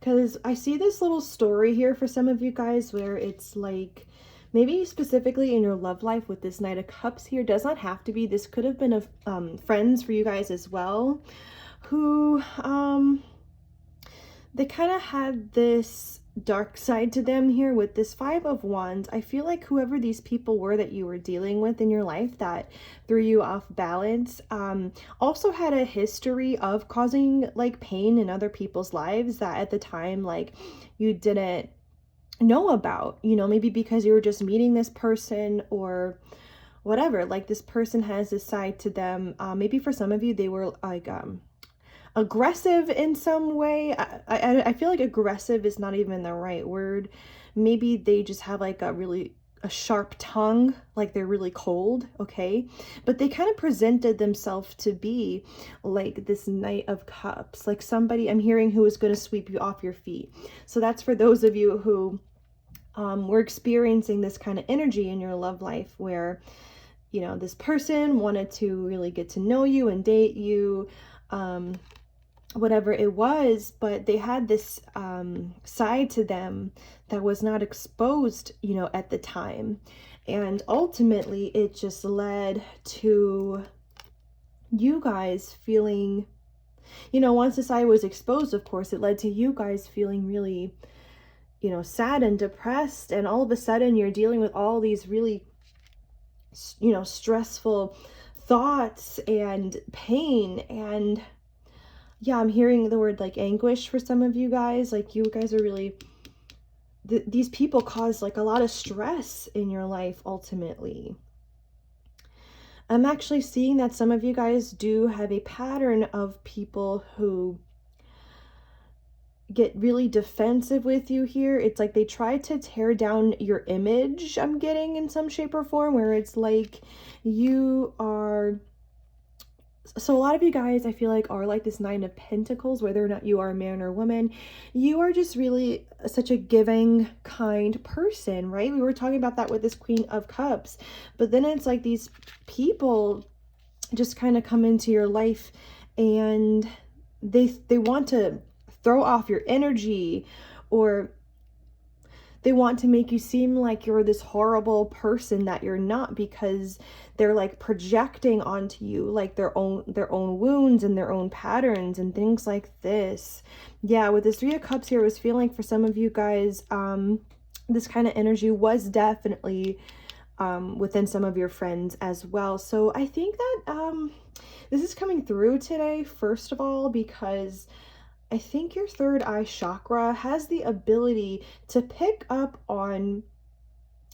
because I see this little story here for some of you guys where it's like maybe specifically in your love life with this Knight of Cups here. Does not have to be. This could have been a friends for you guys as well, who they kind of had this dark side to them here with this Five of Wands. I feel like whoever these people were that you were dealing with in your life that threw you off balance also had a history of causing like pain in other people's lives that at the time like you didn't know about, you know, maybe because you were just meeting this person or whatever. Like this person has this side to them. Maybe for some of you they were like aggressive in some way. I feel like aggressive is not even the right word. Maybe they just have like a sharp tongue, like they're really cold, okay? But they kind of presented themselves to be like this Knight of Cups, like somebody I'm hearing who is going to sweep you off your feet. So that's for those of you who were experiencing this kind of energy in your love life where, you know, this person wanted to really get to know you and date you, whatever it was, but they had this side to them that was not exposed, you know, at the time. And ultimately it just led to you guys feeling, you know, once the side was exposed, of course, it led to you guys feeling really, you know, sad and depressed. And all of a sudden you're dealing with all these really, you know, stressful thoughts and pain. And yeah, I'm hearing the word like anguish for some of you guys. Like you guys are really, these people cause like a lot of stress in your life ultimately. I'm actually seeing that some of you guys do have a pattern of people who get really defensive with you here. It's like they try to tear down your image, I'm getting, in some shape or form, where it's like you are... So a lot of you guys, I feel like, are like this Nine of Pentacles, whether or not you are a man or woman. You are just really such a giving, kind person, right? We were talking about that with this Queen of Cups. But then it's like these people just kind of come into your life and they want to throw off your energy, or they want to make you seem like you're this horrible person that you're not, because they're like projecting onto you like their own wounds and their own patterns and things like this. Yeah, with this Three of Cups here, I was feeling for some of you guys, this kind of energy was definitely within some of your friends as well. So I think that this is coming through today, first of all, because I think your third eye chakra has the ability to pick up on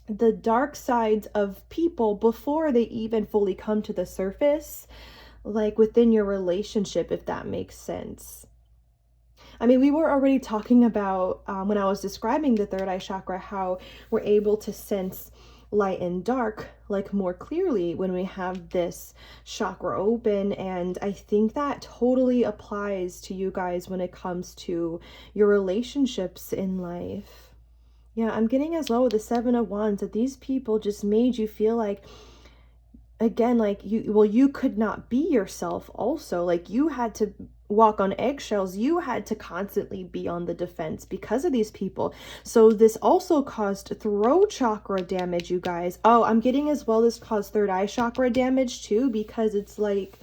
the dark sides of people before they even fully come to the surface, like within your relationship, if that makes sense. I mean, we were already talking about, when I was describing the third eye chakra, how we're able to sense light and dark like more clearly when we have this chakra open. And I think that totally applies to you guys when it comes to your relationships in life. Yeah, I'm getting as well with the Seven of Wands that these people just made you feel like, again, like you could not be yourself also. Like you had to walk on eggshells. You had to constantly be on the defense because of these people. So this also caused throat chakra damage, you guys. Oh, I'm getting as well, this caused third eye chakra damage too, because it's like,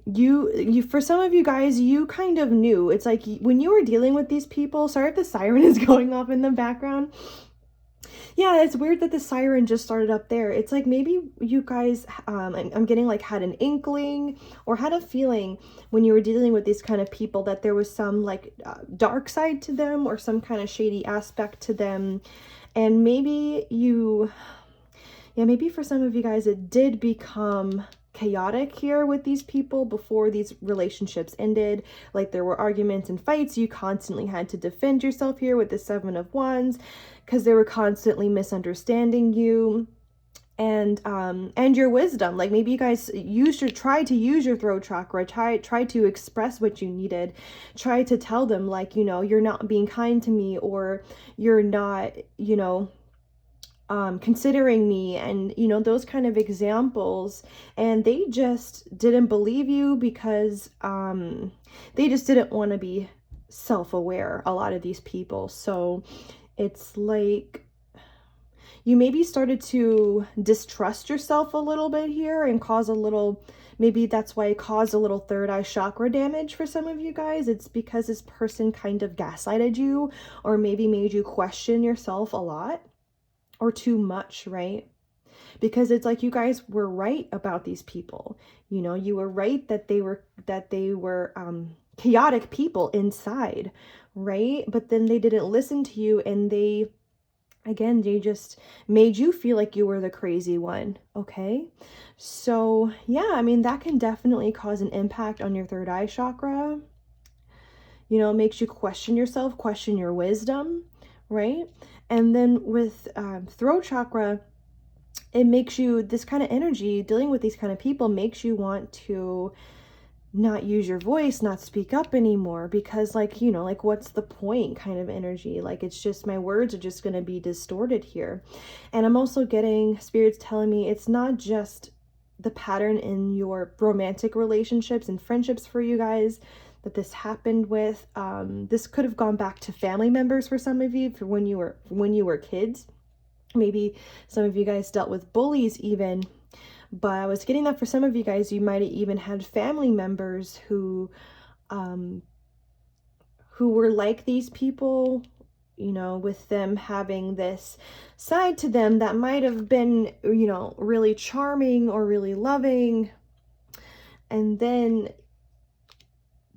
you for some of you guys, you kind of knew. It's like when you were dealing with these people, sorry if the siren is going off in the background. Yeah, it's weird that the siren just started up there. It's like maybe you guys, I'm getting like had an inkling or had a feeling when you were dealing with these kind of people that there was some like dark side to them or some kind of shady aspect to them. And maybe maybe for some of you guys, it did become chaotic here with these people before these relationships ended. Like there were arguments and fights. You constantly had to defend yourself here with the Seven of Wands, because they were constantly misunderstanding you and your wisdom. Like maybe you guys try to use your throat chakra, try to express what you needed, try to tell them, like, you know, you're not being kind to me, or you're not, you know, considering me, and you know, those kind of examples. And they just didn't believe you because they just didn't want to be self-aware, a lot of these people. So it's like you maybe started to distrust yourself a little bit here and cause a little, maybe that's why it caused a little third eye chakra damage for some of you guys. It's because this person kind of gaslighted you, or maybe made you question yourself a lot or too much, right? Because it's like you guys were right about these people. You know, you were right that they were chaotic people inside, right? But then they didn't listen to you, and they just made you feel like you were the crazy one, okay? So yeah, I mean, that can definitely cause an impact on your third eye chakra. You know, it makes you question yourself, question your wisdom, right? And then with throat chakra, it makes you, this kind of energy, dealing with these kind of people, makes you want to not use your voice, not speak up anymore, because like, you know, like what's the point kind of energy. Like it's just, my words are just going to be distorted here. And I'm also getting spirits telling me it's not just the pattern in your romantic relationships and friendships for you guys that this happened with. This could have gone back to family members for some of you, for when you were kids. Maybe some of you guys dealt with bullies even. But I was getting that for some of you guys, you might have even had family members who were like these people, you know, with them having this side to them that might have been, you know, really charming or really loving. And then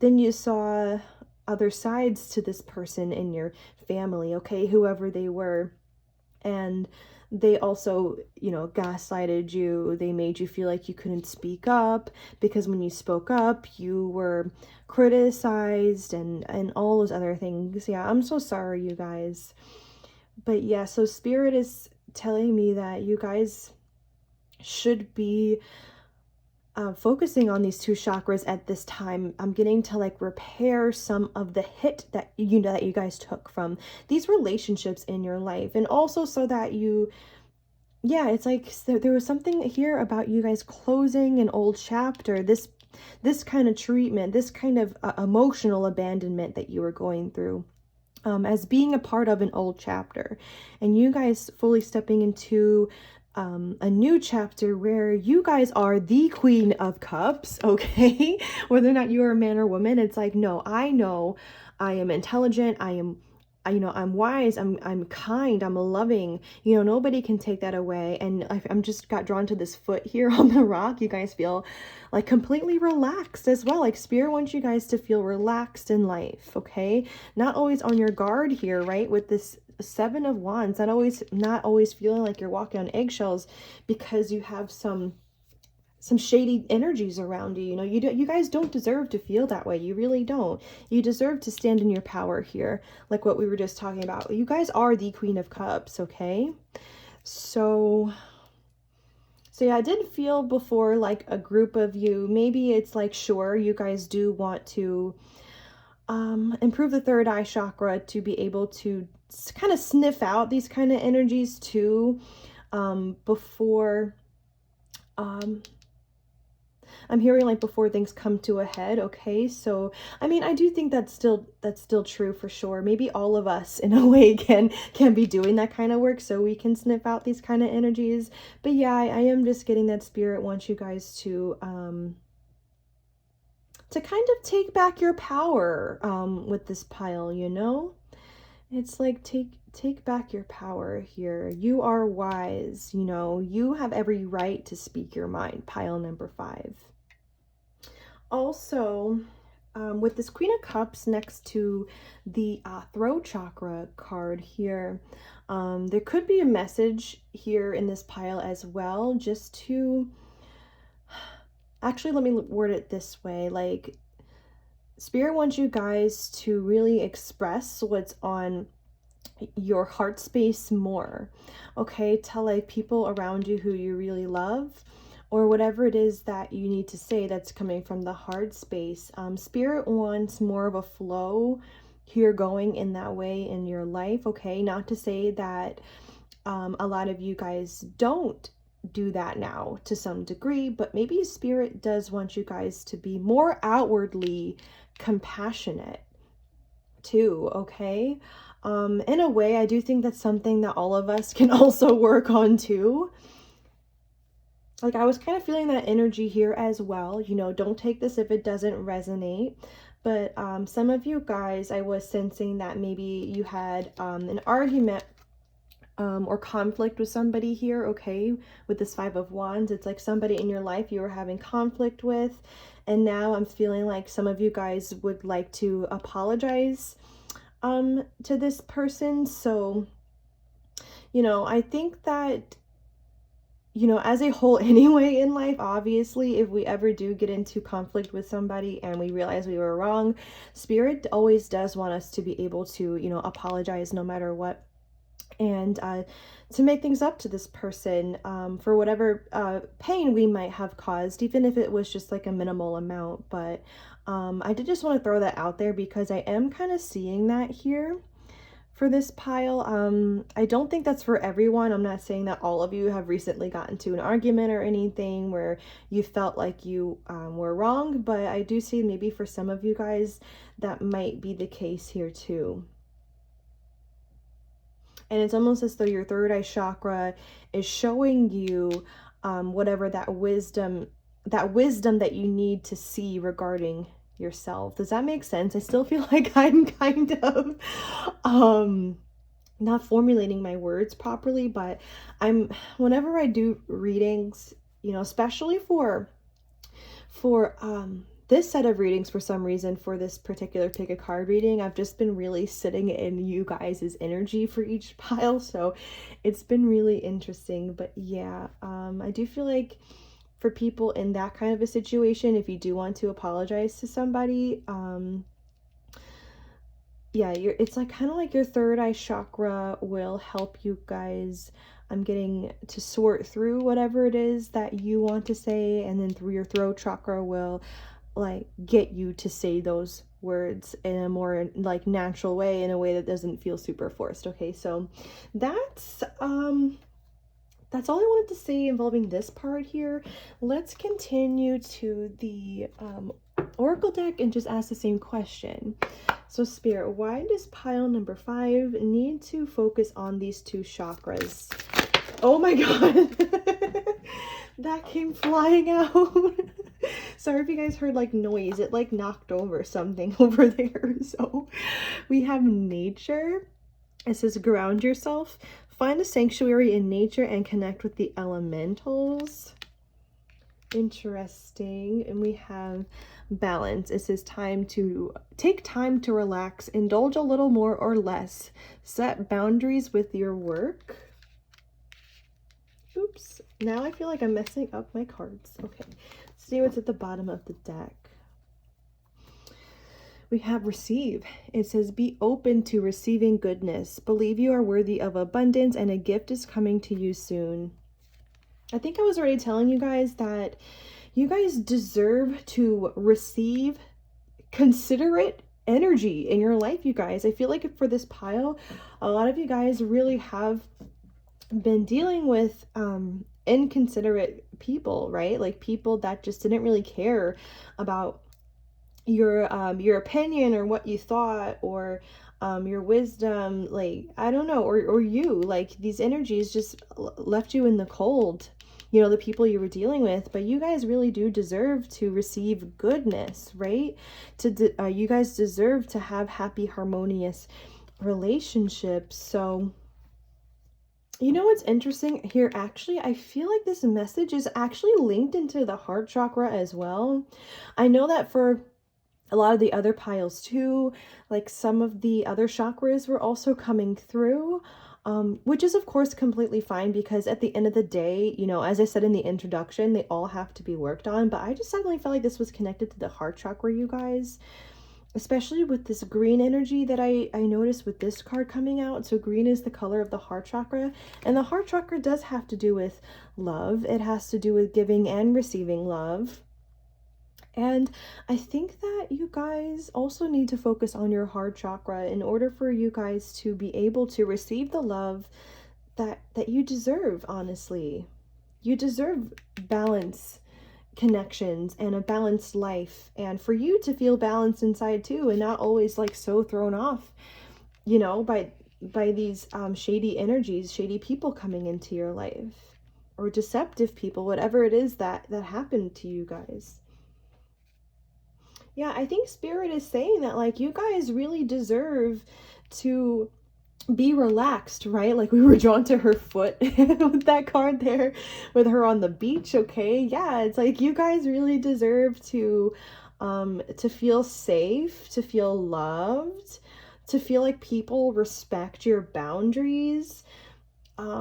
you saw other sides to this person in your family, okay, whoever they were. And they also, you know, gaslighted you. They made you feel like you couldn't speak up because when you spoke up, you were criticized and all those other things. Yeah, I'm so sorry, you guys. But yeah, so Spirit is telling me that you guys should be focusing on these two chakras at this time. I'm getting to like repair some of the hit that you know that you guys took from these relationships in your life, and also so that you, yeah, it's like so there was something here about you guys closing an old chapter. This kind of treatment, this kind of emotional abandonment that you were going through. As being a part of an old chapter, and you guys fully stepping into a new chapter where you guys are the Queen of Cups, okay? Whether or not you're a man or woman, it's like, no, I know I am intelligent, you know, I'm wise, I'm kind, I'm loving, you know, nobody can take that away. And I'm just got drawn to this foot here on the rock. You guys feel like completely relaxed as well. Like Spirit wants you guys to feel relaxed in life, okay? Not always on your guard here, right? With this Seven of Wands, not always feeling like you're walking on eggshells because you have some shady energies around you. You know, you guys don't deserve to feel that way. You really don't. You deserve to stand in your power here, like what we were just talking about. You guys are the Queen of Cups, okay? So yeah, I did feel before like a group of you, maybe it's like, sure, you guys do want to improve the third eye chakra to be able to kind of sniff out these kind of energies too, before I'm hearing like before things come to a head, okay? So, I mean, I do think that's still true for sure. Maybe all of us in a way can be doing that kind of work so we can sniff out these kind of energies. But yeah, I am just getting that Spirit wants you guys to kind of take back your power with this pile, you know? It's like take back your power here. You are wise, you know. You have every right to speak your mind, pile number 5. Also, with this Queen of Cups next to the throat chakra card here, there could be a message here in this pile as well, just to, actually, let me word it this way, like, Spirit wants you guys to really express what's on your heart space more, okay? Tell like people around you who you really love, or whatever it is that you need to say that's coming from the heart space. Spirit wants more of a flow here going in that way in your life, okay? Not to say that a lot of you guys don't do that now to some degree, but maybe Spirit does want you guys to be more outwardly compassionate too, okay? In a way, I do think that's something that all of us can also work on too. Like, I was kind of feeling that energy here as well. You know, don't take this if it doesn't resonate. But some of you guys, I was sensing that maybe you had an argument or conflict with somebody here, okay? With this 5 of Wands, it's like somebody in your life you were having conflict with. And now I'm feeling like some of you guys would like to apologize to this person. So, you know, I think that, you know, as a whole anyway in life, obviously, if we ever do get into conflict with somebody and we realize we were wrong, Spirit always does want us to be able to, you know, apologize no matter what, and to make things up to this person for whatever pain we might have caused, even if it was just like a minimal amount. But I did just want to throw that out there because I am kind of seeing that here for this pile. I don't think that's for everyone. I'm not saying that all of you have recently gotten to an argument or anything where you felt like you were wrong, but I do see maybe for some of you guys that might be the case here too. And it's almost as though your third eye chakra is showing you whatever that wisdom that you need to see regarding yourself. Does that make sense? I still feel like I'm kind of not formulating my words properly, but whenever I do readings, you know, especially for this set of readings, for some reason, for this particular pick a card reading, I've just been really sitting in you guys' energy for each pile, so it's been really interesting. But yeah, I do feel like for people in that kind of a situation, if you do want to apologize to somebody, yeah, it's like kind of like your third eye chakra will help you guys. I'm getting to sort through whatever it is that you want to say, and then through your throat chakra will like get you to say those words in a more like natural way, in a way that doesn't feel super forced. Okay, so that's all I wanted to say involving this part here. Let's continue to the oracle deck and just ask the same question. So Spirit, why does pile number 5 need to focus on these 2 chakras? Oh my god. That came flying out. Sorry if you guys heard like noise. It like knocked over something over there. So we have nature. It says ground yourself. Find a sanctuary in nature and connect with the elementals. Interesting. And we have balance. It says take time to relax, indulge a little more or less, set boundaries with your work. Oops, now I feel like I'm messing up my cards. Okay, let's see what's at the bottom of the deck. We have receive. It says be open to receiving goodness. Believe you are worthy of abundance and a gift is coming to you soon. I think I was already telling you guys that you guys deserve to receive considerate energy in your life, you guys. I feel like for this pile, a lot of you guys really have been dealing with inconsiderate people, right? Like people that just didn't really care about your opinion or what you thought, or your wisdom, like I don't know, or you, like these energies just left you in the cold, you know, the people you were dealing with. But you guys really do deserve to receive goodness, right? You guys deserve to have happy, harmonious relationships. So you know what's interesting here? Actually, I feel like this message is actually linked into the heart chakra as well. I know that for a lot of the other piles too, like some of the other chakras were also coming through, which is of course completely fine, because at the end of the day, you know, as I said in the introduction, they all have to be worked on. But I just suddenly felt like this was connected to the heart chakra, you guys, especially with this green energy that I noticed with this card coming out. So green is the color of the heart chakra, and the heart chakra does have to do with love. It has to do with giving and receiving love. And I think that you guys also need to focus on your heart chakra in order for you guys to be able to receive the love that you deserve. Honestly, you deserve balance, connections, and a balanced life, and for you to feel balanced inside too, and not always like so thrown off, you know, by these shady energies, shady people coming into your life, or deceptive people, whatever it is that happened to you guys. Yeah, I think Spirit is saying that like you guys really deserve to be relaxed, right? Like we were drawn to her foot with that card there with her on the beach. Okay, yeah, it's like you guys really deserve to feel safe, to feel loved, to feel like people respect your boundaries.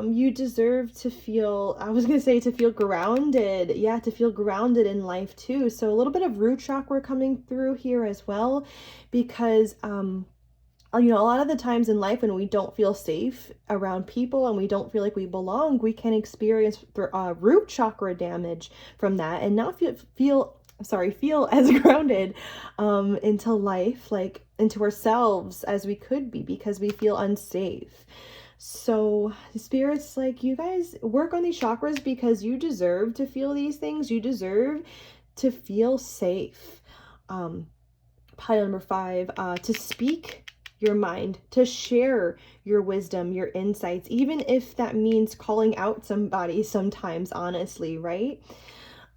You deserve to feel, I was gonna say to feel grounded. Yeah, to feel grounded in life too. So a little bit of root chakra coming through here as well, because you know, a lot of the times in life when we don't feel safe around people and we don't feel like we belong, we can experience root chakra damage from that, and not feel as grounded into life, like into ourselves as we could be, because we feel unsafe. So Spirit's like, you guys work on these chakras because you deserve to feel these things. You deserve to feel safe. Pile number 5, to speak your mind, to share your wisdom, your insights, even if that means calling out somebody sometimes, honestly, right?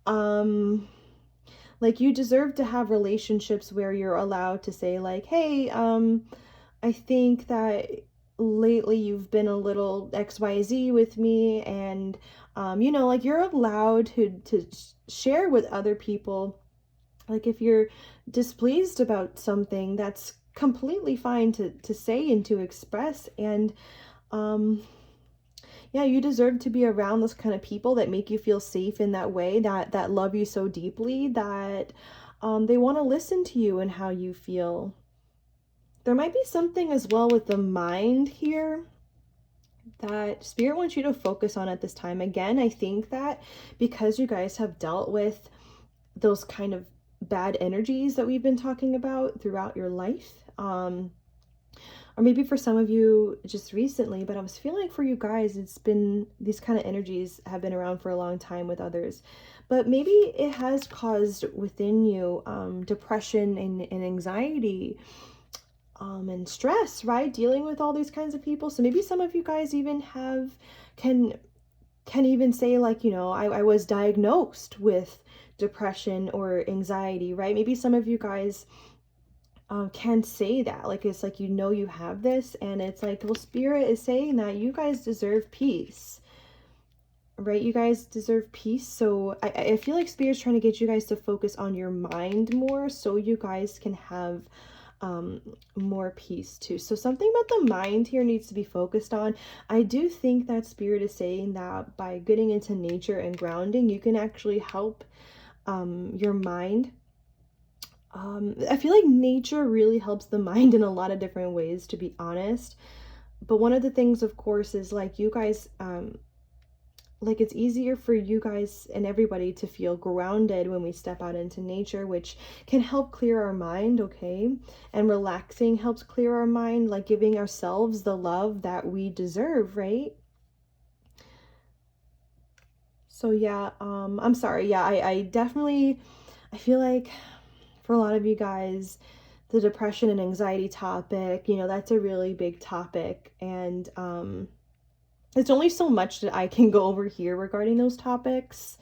Like you deserve to have relationships where you're allowed to say like, hey, I think that lately you've been a little XYZ with me, and you know, like you're allowed to share with other people Like if you're displeased about something, that's completely fine to say and to express. And yeah, you deserve to be around those kind of people that make you feel safe in that way, that love you so deeply that they want to listen to you and how you feel. There might be something as well with the mind here that Spirit wants you to focus on at this time. Again, I think that because you guys have dealt with those kind of bad energies that we've been talking about throughout your life, or maybe for some of you just recently, but I was feeling like for you guys, it's been, these kind of energies have been around for a long time with others, but maybe it has caused within you depression and anxiety, and stress, right? Dealing with all these kinds of people. So maybe some of you guys even can even say like, you know, I was diagnosed with depression or anxiety, right? Maybe some of you guys can say that, like, it's like, you know, you have this, and it's like, well, Spirit is saying that you guys deserve peace, right? You guys deserve peace. So I feel like Spirit's trying to get you guys to focus on your mind more so you guys can have more peace too. So something about the mind here needs to be focused on. I do think that Spirit is saying that by getting into nature and grounding, you can actually help your mind. I feel like nature really helps the mind in a lot of different ways, to be honest. But one of the things, of course, is like you guys, like it's easier for you guys and everybody to feel grounded when we step out into nature, which can help clear our mind, okay? And relaxing helps clear our mind, like giving ourselves the love that we deserve, right? So yeah, I'm sorry. Yeah, I definitely, I feel like for a lot of you guys, the depression and anxiety topic, you know, that's a really big topic. And it's only so much that I can go over here regarding those topics.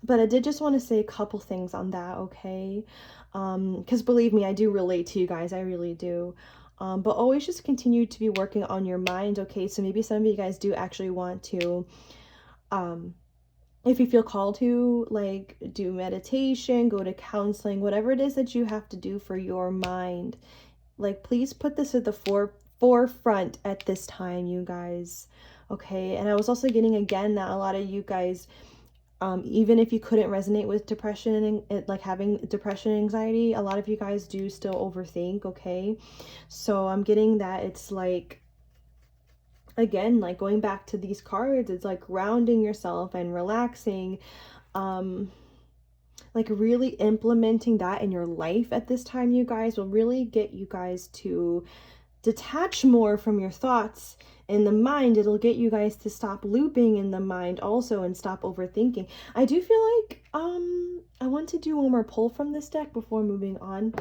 But I did just want to say a couple things on that, okay? Because believe me, I do relate to you guys. I really do. But always just continue to be working on your mind, okay? So maybe some of you guys do actually want to, if you feel called to, like, do meditation, go to counseling, whatever it is that you have to do for your mind. Like, please put this at the forefront at this time, you guys. Okay. And I was also getting again that a lot of you guys, even if you couldn't resonate with depression and like having depression and anxiety, a lot of you guys do still overthink. Okay. So I'm getting that it's like, again, like going back to these cards, it's like grounding yourself and relaxing, like really implementing that in your life at this time, you guys, will really get you guys to detach more from your thoughts in the mind. It'll get you guys to stop looping in the mind also and stop overthinking. I do feel like I want to do one more pull from this deck before moving on.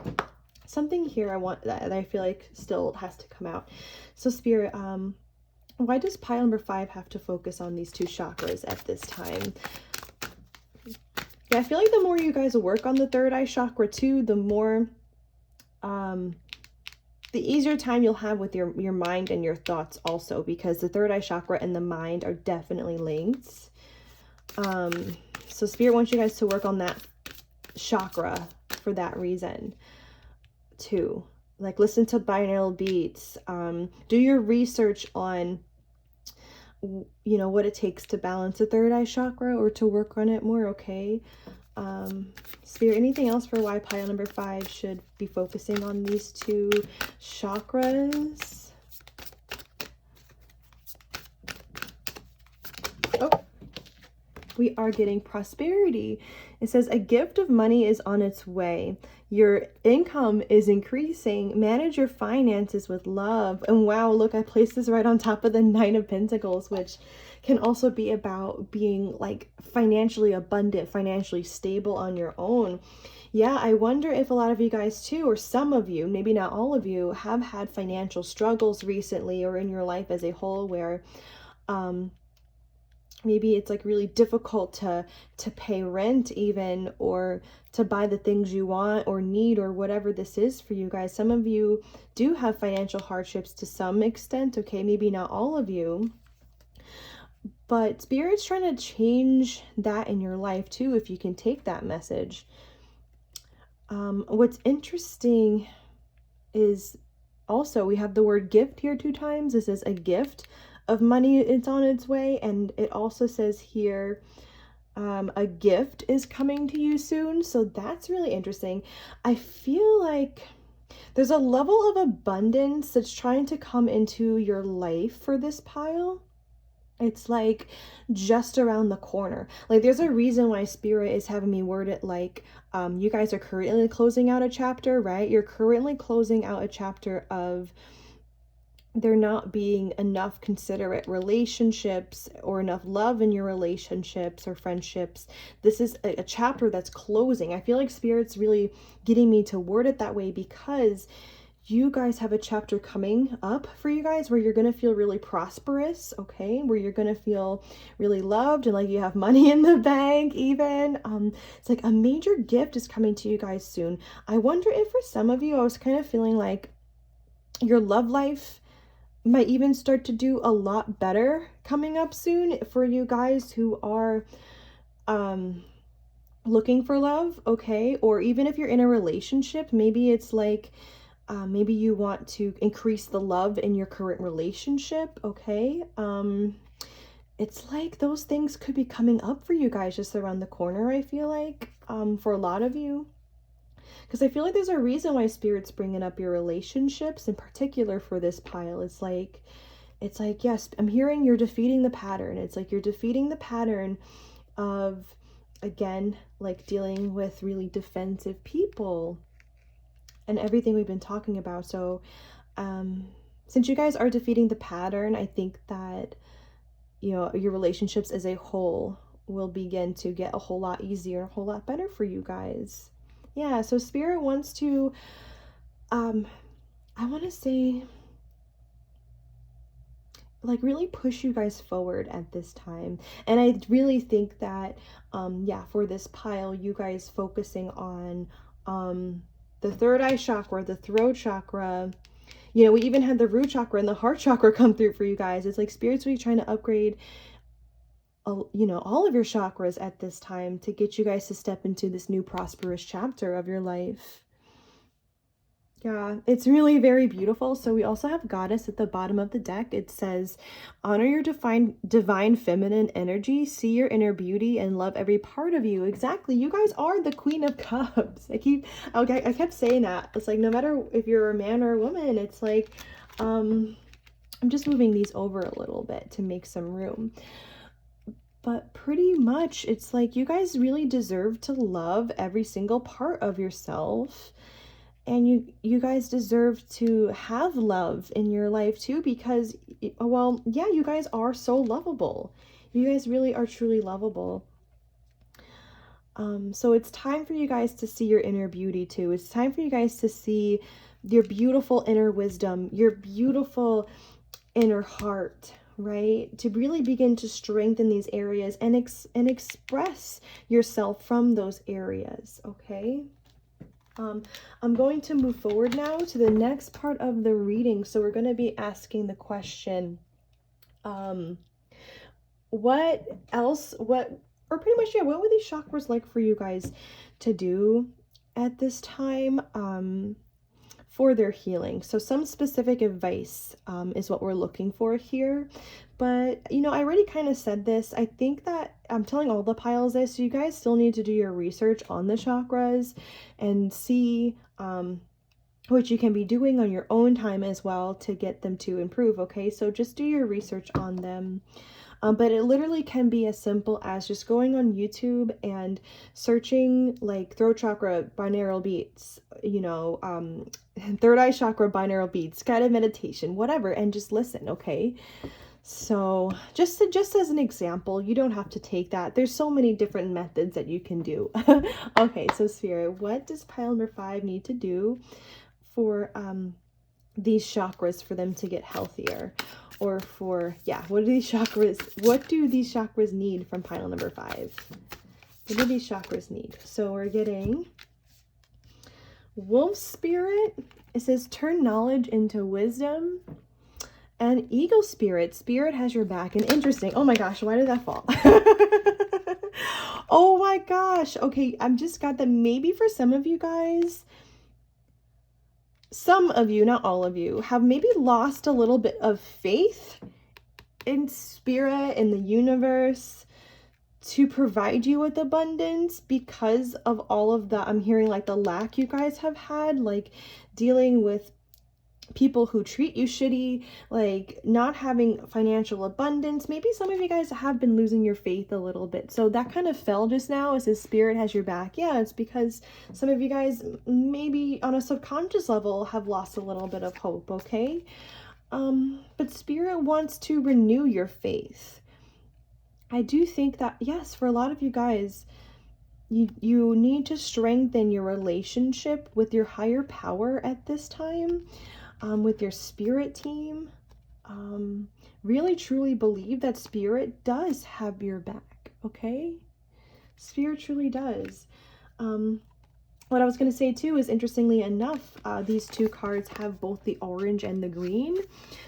Something here I want that I feel like still has to come out. So Spirit, why does pile number 5 have to focus on these 2 chakras at this time? Yeah, I feel like the more you guys work on the third eye chakra too, the more the easier time you'll have with your mind and your thoughts also, because the third eye chakra and the mind are definitely linked. So Spirit wants you guys to work on that chakra for that reason too. Like, listen to binaural beats, do your research on, you know, what it takes to balance the third eye chakra or to work on it more, okay? Spirit, anything else for why pile number 5 should be focusing on these 2 chakras? Oh, we are getting prosperity. It says a gift of money is on its way. Your income is increasing. Manage your finances with love. And wow, look, I placed this right on top of the 9 of Pentacles, which can also be about being like financially abundant, financially stable on your own. Yeah, I wonder if a lot of you guys too, or some of you, maybe not all of you, have had financial struggles recently or in your life as a whole where maybe it's like really difficult to pay rent even, or to buy the things you want or need, or whatever this is for you guys. Some of you do have financial hardships to some extent, okay? Maybe not all of you. But Spirit's trying to change that in your life too, if you can take that message. What's interesting is also we have the word gift here 2 times. This is a gift of money. It's on its way. And it also says here, a gift is coming to you soon. So that's really interesting. I feel like there's a level of abundance that's trying to come into your life for this pile. It's like just around the corner. Like there's a reason why Spirit is having me word it like you guys are currently closing out a chapter, right? You're currently closing out a chapter of there not being enough considerate relationships or enough love in your relationships or friendships. This is a chapter that's closing. I feel like Spirit's really getting me to word it that way because you guys have a chapter coming up for you guys where you're going to feel really prosperous, okay? Where you're going to feel really loved and like you have money in the bank even. It's like a major gift is coming to you guys soon. I wonder if for some of you, I was kind of feeling like your love life might even start to do a lot better coming up soon for you guys who are looking for love, okay? Or even if you're in a relationship, maybe it's like maybe you want to increase the love in your current relationship, okay? It's like those things could be coming up for you guys just around the corner, I feel like, for a lot of you. Because I feel like there's a reason why Spirit's bringing up your relationships, in particular for this pile. It's like, yes, I'm hearing you're defeating the pattern. It's like you're defeating the pattern of, again, like dealing with really defensive people and everything we've been talking about. So since you guys are defeating the pattern, I think that, you know, your relationships as a whole will begin to get a whole lot easier, a whole lot better for you guys. Yeah, so Spirit wants to, I want to say, like really push you guys forward at this time. And I really think that, yeah, for this pile, you guys focusing on the third eye chakra, the throat chakra, you know, we even had the root chakra and the heart chakra come through for you guys. It's like Spirit's really trying to upgrade, you know, all of your chakras at this time to get you guys to step into this new prosperous chapter of your life. Yeah, it's really very beautiful. So we also have Goddess at the bottom of the deck. It says, honor your divine feminine energy, see your inner beauty, and love every part of you. Exactly. You guys are the Queen of Cups. I kept saying that. It's like, no matter if you're a man or a woman, it's like, I'm just moving these over a little bit to make some room. But pretty much, it's like you guys really deserve to love every single part of yourself. And you guys deserve to have love in your life too, because, well, yeah, you guys are so lovable. You guys really are truly lovable. So it's time for you guys to see your inner beauty too. It's time for you guys to see your beautiful inner wisdom, your beautiful inner heart, right? To really begin to strengthen these areas and express yourself from those areas, okay? I'm going to move forward now to the next part of the reading. So we're going to be asking the question, what were these chakras like for you guys to do at this time for their healing? So some specific advice is what we're looking for here. But, you know, I already kind of said this. I think that I'm telling all the piles this, so you guys still need to do your research on the chakras and see what you can be doing on your own time as well to get them to improve, okay? So just do your research on them. But it literally can be as simple as just going on YouTube and searching like throat chakra binaural beats, you know, third eye chakra binaural beats, guided meditation, whatever, and just listen, okay? So just as an example, you don't have to take that. There's so many different methods that you can do. Okay, so Spirit, what does pile number 5 need to do for these chakras for them to get healthier? Or for, yeah, what do these chakras need from pile number 5? What do these chakras need? So we're getting Wolf Spirit. It says turn knowledge into wisdom. And Eagle Spirit. Spirit has your back. And interesting. Oh my gosh, why did that fall? Oh my gosh. Okay, I've just got that. Maybe for some of you guys, some of you, not all of you, have maybe lost a little bit of faith in spirit, in the universe, to provide you with abundance because of all of the, I'm hearing like the lack you guys have had, like dealing with people who treat you shitty, like not having financial abundance. Maybe some of you guys have been losing your faith a little bit. So that kind of fell just now. It says spirit has your back. Yeah, it's because some of you guys maybe on a subconscious level have lost a little bit of hope, okay? But spirit wants to renew your faith. I do think that, yes, for a lot of you guys, you need to strengthen your relationship with your higher power at this time. With your spirit team, really truly believe that spirit does have your back, okay? Spirit truly does. What I was going to say too is, interestingly enough, these two cards have both the orange and the green.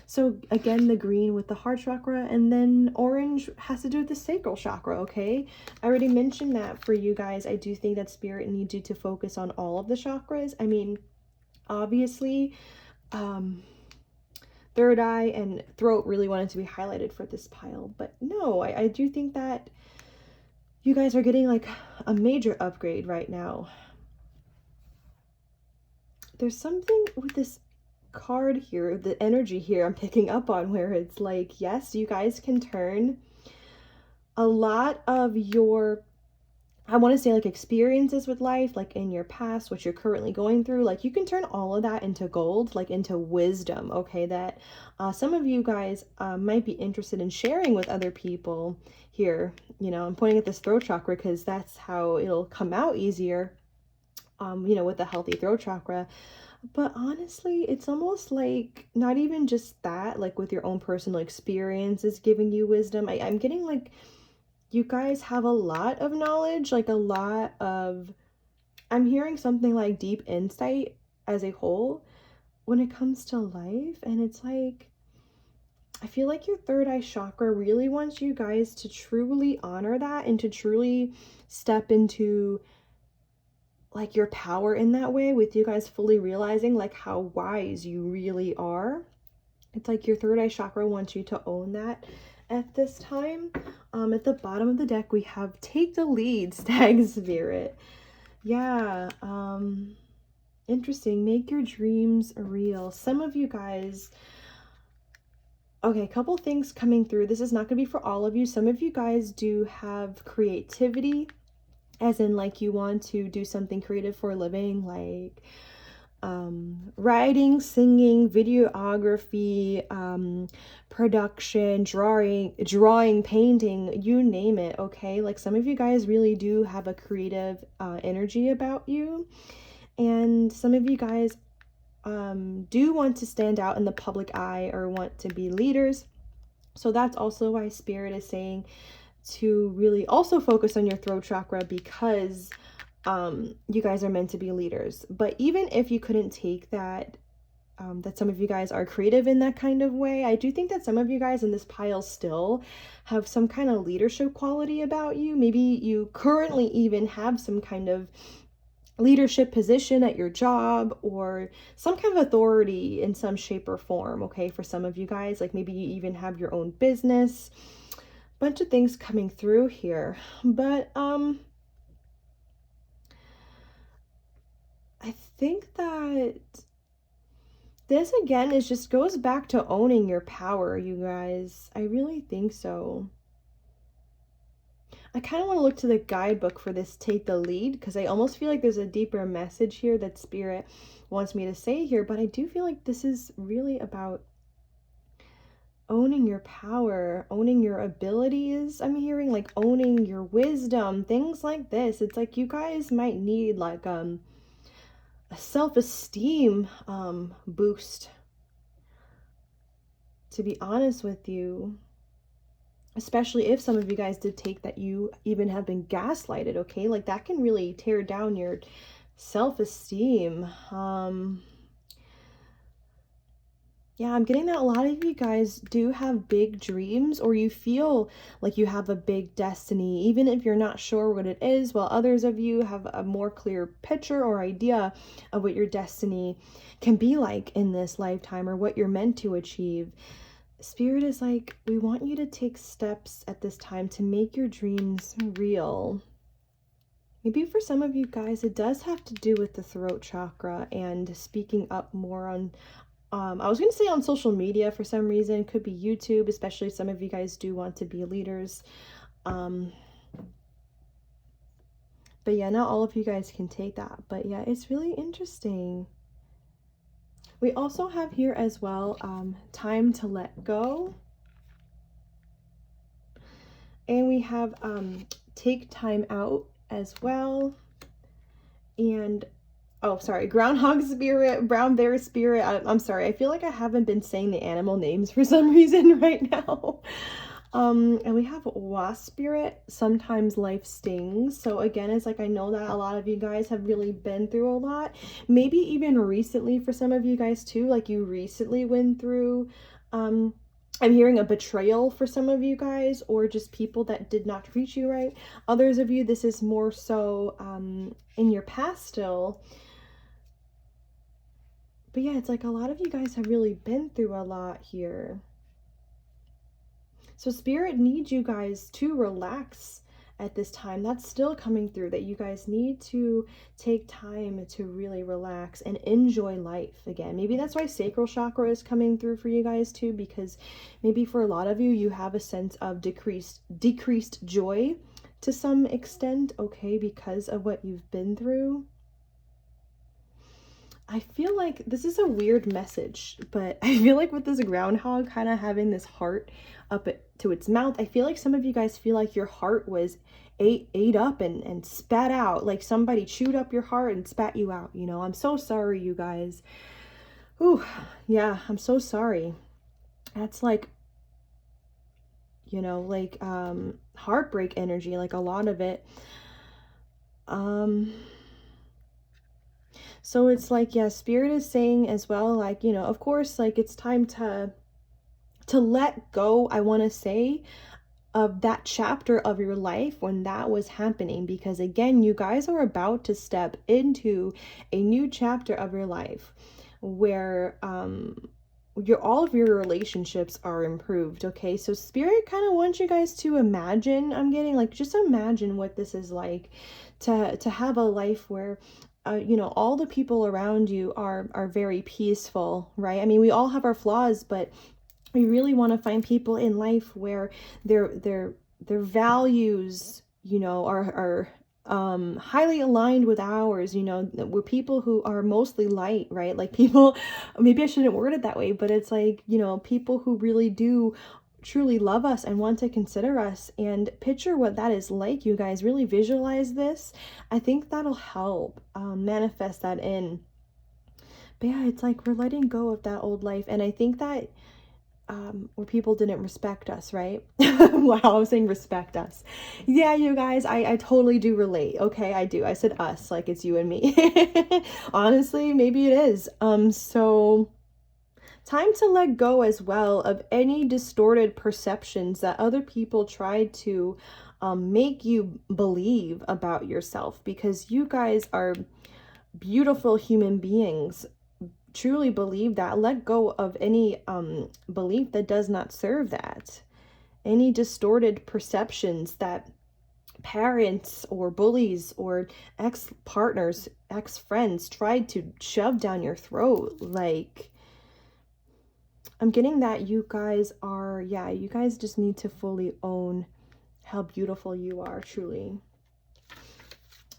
So again, the green with the heart chakra, and then orange has to do with the sacral chakra, okay? I already mentioned that for you guys. I do think that spirit needs you to focus on all of the chakras. I mean, obviously, third eye and throat really wanted to be highlighted for this pile, but no, I do think that you guys are getting like a major upgrade right now. There's something with this card here, the energy here I'm picking up on, where it's like, yes, you guys can turn a lot of your, I want to say like experiences with life, like in your past, what you're currently going through, like you can turn all of that into gold, like into wisdom, okay? That some of you guys might be interested in sharing with other people here. You know, I'm pointing at this throat chakra because that's how it'll come out easier, you know, with the healthy throat chakra. But honestly, it's almost like not even just that, like with your own personal experiences giving you wisdom. I'm getting like, you guys have a lot of knowledge, like a lot of, I'm hearing something like deep insight as a whole when it comes to life. And it's like, I feel like your third eye chakra really wants you guys to truly honor that and to truly step into like your power in that way, with you guys fully realizing like how wise you really are. It's like your third eye chakra wants you to own that at this time. At the bottom of the deck, we have take the lead, Stag Spirit. Yeah, interesting. Make your dreams real. Some of you guys, okay, a couple things coming through. This is not going to be for all of you. Some of you guys do have creativity, as in like you want to do something creative for a living, like writing, singing, videography, production, drawing, painting, you name it, okay? Like some of you guys really do have a creative energy about you, and some of you guys do want to stand out in the public eye or want to be leaders. So that's also why Spirit is saying to really also focus on your throat chakra, because you guys are meant to be leaders. But even if you couldn't take that, that some of you guys are creative in that kind of way, I do think that some of you guys in this pile still have some kind of leadership quality about you. Maybe you currently even have some kind of leadership position at your job or some kind of authority in some shape or form, okay? For some of you guys, like maybe you even have your own business. Bunch of things coming through here. But I think that this again is just goes back to owning your power, you guys. I really think so. I kind of want to look to the guidebook for this take the lead, because I almost feel like there's a deeper message here that Spirit wants me to say here, but I do feel like this is really about owning your power, owning your abilities. I'm hearing like owning your wisdom, things like this. It's like you guys might need like a self-esteem boost, to be honest with you. Especially if some of you guys did take that you even have been gaslighted, okay? Like that can really tear down your self-esteem. Yeah, Yeah, I'm getting that a lot of you guys do have big dreams, or you feel like you have a big destiny, even if you're not sure what it is, while others of you have a more clear picture or idea of what your destiny can be like in this lifetime or what you're meant to achieve. Spirit is like, we want you to take steps at this time to make your dreams real. Maybe for some of you guys, it does have to do with the throat chakra and speaking up more on, I was going to say on social media for some reason. Could be YouTube, especially some of you guys do want to be leaders. But yeah, not all of you guys can take that. But yeah, it's really interesting. We also have here as well, time to let go. And we have take time out as well. And oh, sorry, groundhog spirit, brown bear spirit. I'm sorry. I feel like I haven't been saying the animal names for some reason right now. And we have wasp spirit. Sometimes life stings. So again, it's like, I know that a lot of you guys have really been through a lot. Maybe even recently for some of you guys too. Like you recently went through, I'm hearing a betrayal for some of you guys, or just people that did not treat you right. Others of you, this is more so in your past still. But yeah, it's like a lot of you guys have really been through a lot here. So Spirit needs you guys to relax at this time. That's still coming through, that you guys need to take time to really relax and enjoy life again. Maybe that's why sacral chakra is coming through for you guys too, because maybe for a lot of you, you have a sense of decreased joy to some extent, okay, because of what you've been through. I feel like this is a weird message, but I feel like with this groundhog kind of having this heart up to its mouth, I feel like some of you guys feel like your heart was ate up and spat out, like somebody chewed up your heart and spat you out, you know. I'm so sorry, you guys. Ooh, yeah, I'm so sorry. That's like, you know, like heartbreak energy, like a lot of it. So it's like, yeah, Spirit is saying as well, like, you know, of course, like it's time to let go, I want to say, of that chapter of your life when that was happening, because again, you guys are about to step into a new chapter of your life where all of your relationships are improved. Okay, so Spirit kind of wants you guys to imagine, I'm getting like, just imagine what this is like to have a life where you know, all the people around you are very peaceful, right? I mean, we all have our flaws, but we really want to find people in life where their values, you know, are highly aligned with ours. You know, we're people who are mostly light, right? Like people, maybe I shouldn't word it that way, but it's like, you know, people who really do truly love us and want to consider us. And picture what that is like, you guys. Really visualize this. I think that'll help manifest that in. But yeah, it's like we're letting go of that old life. And I think that where people didn't respect us, right? Wow, I was saying respect us. Yeah, you guys, I totally do relate. Okay, I do. I said us, like it's you and me. Honestly, maybe it is. So time to let go as well of any distorted perceptions that other people tried to make you believe about yourself, because you guys are beautiful human beings. Truly believe that. Let go of any belief that does not serve that. Any distorted perceptions that parents or bullies or ex-partners, ex-friends tried to shove down your throat. Like, I'm getting that you guys are, yeah, you guys just need to fully own how beautiful you are, truly.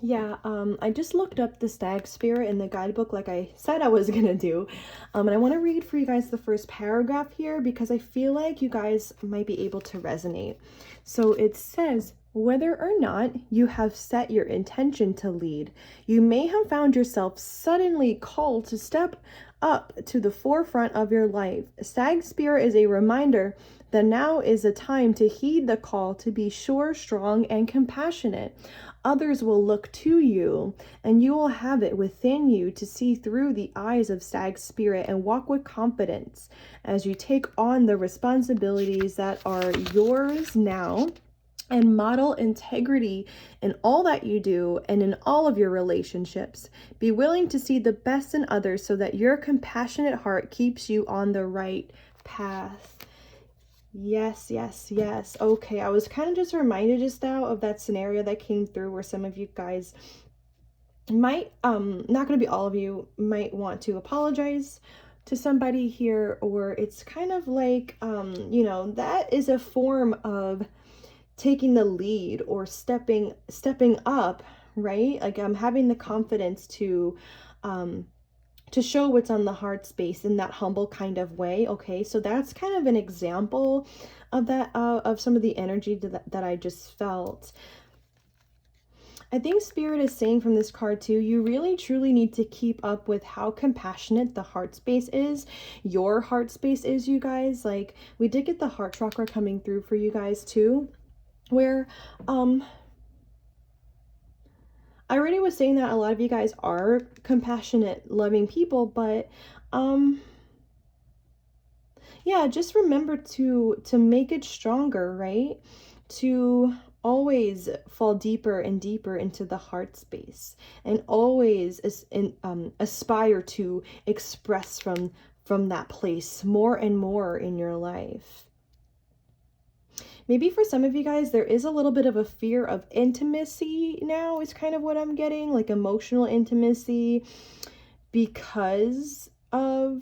Yeah, I just looked up the stag spirit in the guidebook like I said I was gonna do. And I want to read for you guys the first paragraph here because I feel like you guys might be able to resonate. So it says, whether or not you have set your intention to lead, you may have found yourself suddenly called to step up to the forefront of your life. Stag Spirit is a reminder that now is a time to heed the call to be sure, strong, and compassionate. Others will look to you, and you will have it within you to see through the eyes of Stag Spirit and walk with confidence as you take on the responsibilities that are yours now, and model integrity in all that you do and in all of your relationships. Be willing to see the best in others so that your compassionate heart keeps you on the right path. Yes, yes, yes. Okay, I was kind of just reminded just now of that scenario that came through where some of you guys might, not going to be all of you, might want to apologize to somebody here, or it's kind of like, that is a form of taking the lead or stepping up, right? Like having the confidence to show what's on the heart space in that humble kind of way. Okay, so that's kind of an example of that, of some of the energy that I just felt. I think Spirit is saying from this card too, you really truly need to keep up with how compassionate the heart space is. Your heart space is, you guys. Like, we did get the heart chakra coming through for you guys too, where I already was saying that a lot of you guys are compassionate, loving people, but yeah, just remember to make it stronger, right? To always fall deeper and deeper into the heart space, and always aspire to express from that place more and more in your life. Maybe for some of you guys, there is a little bit of a fear of intimacy now, is kind of what I'm getting, like emotional intimacy, because of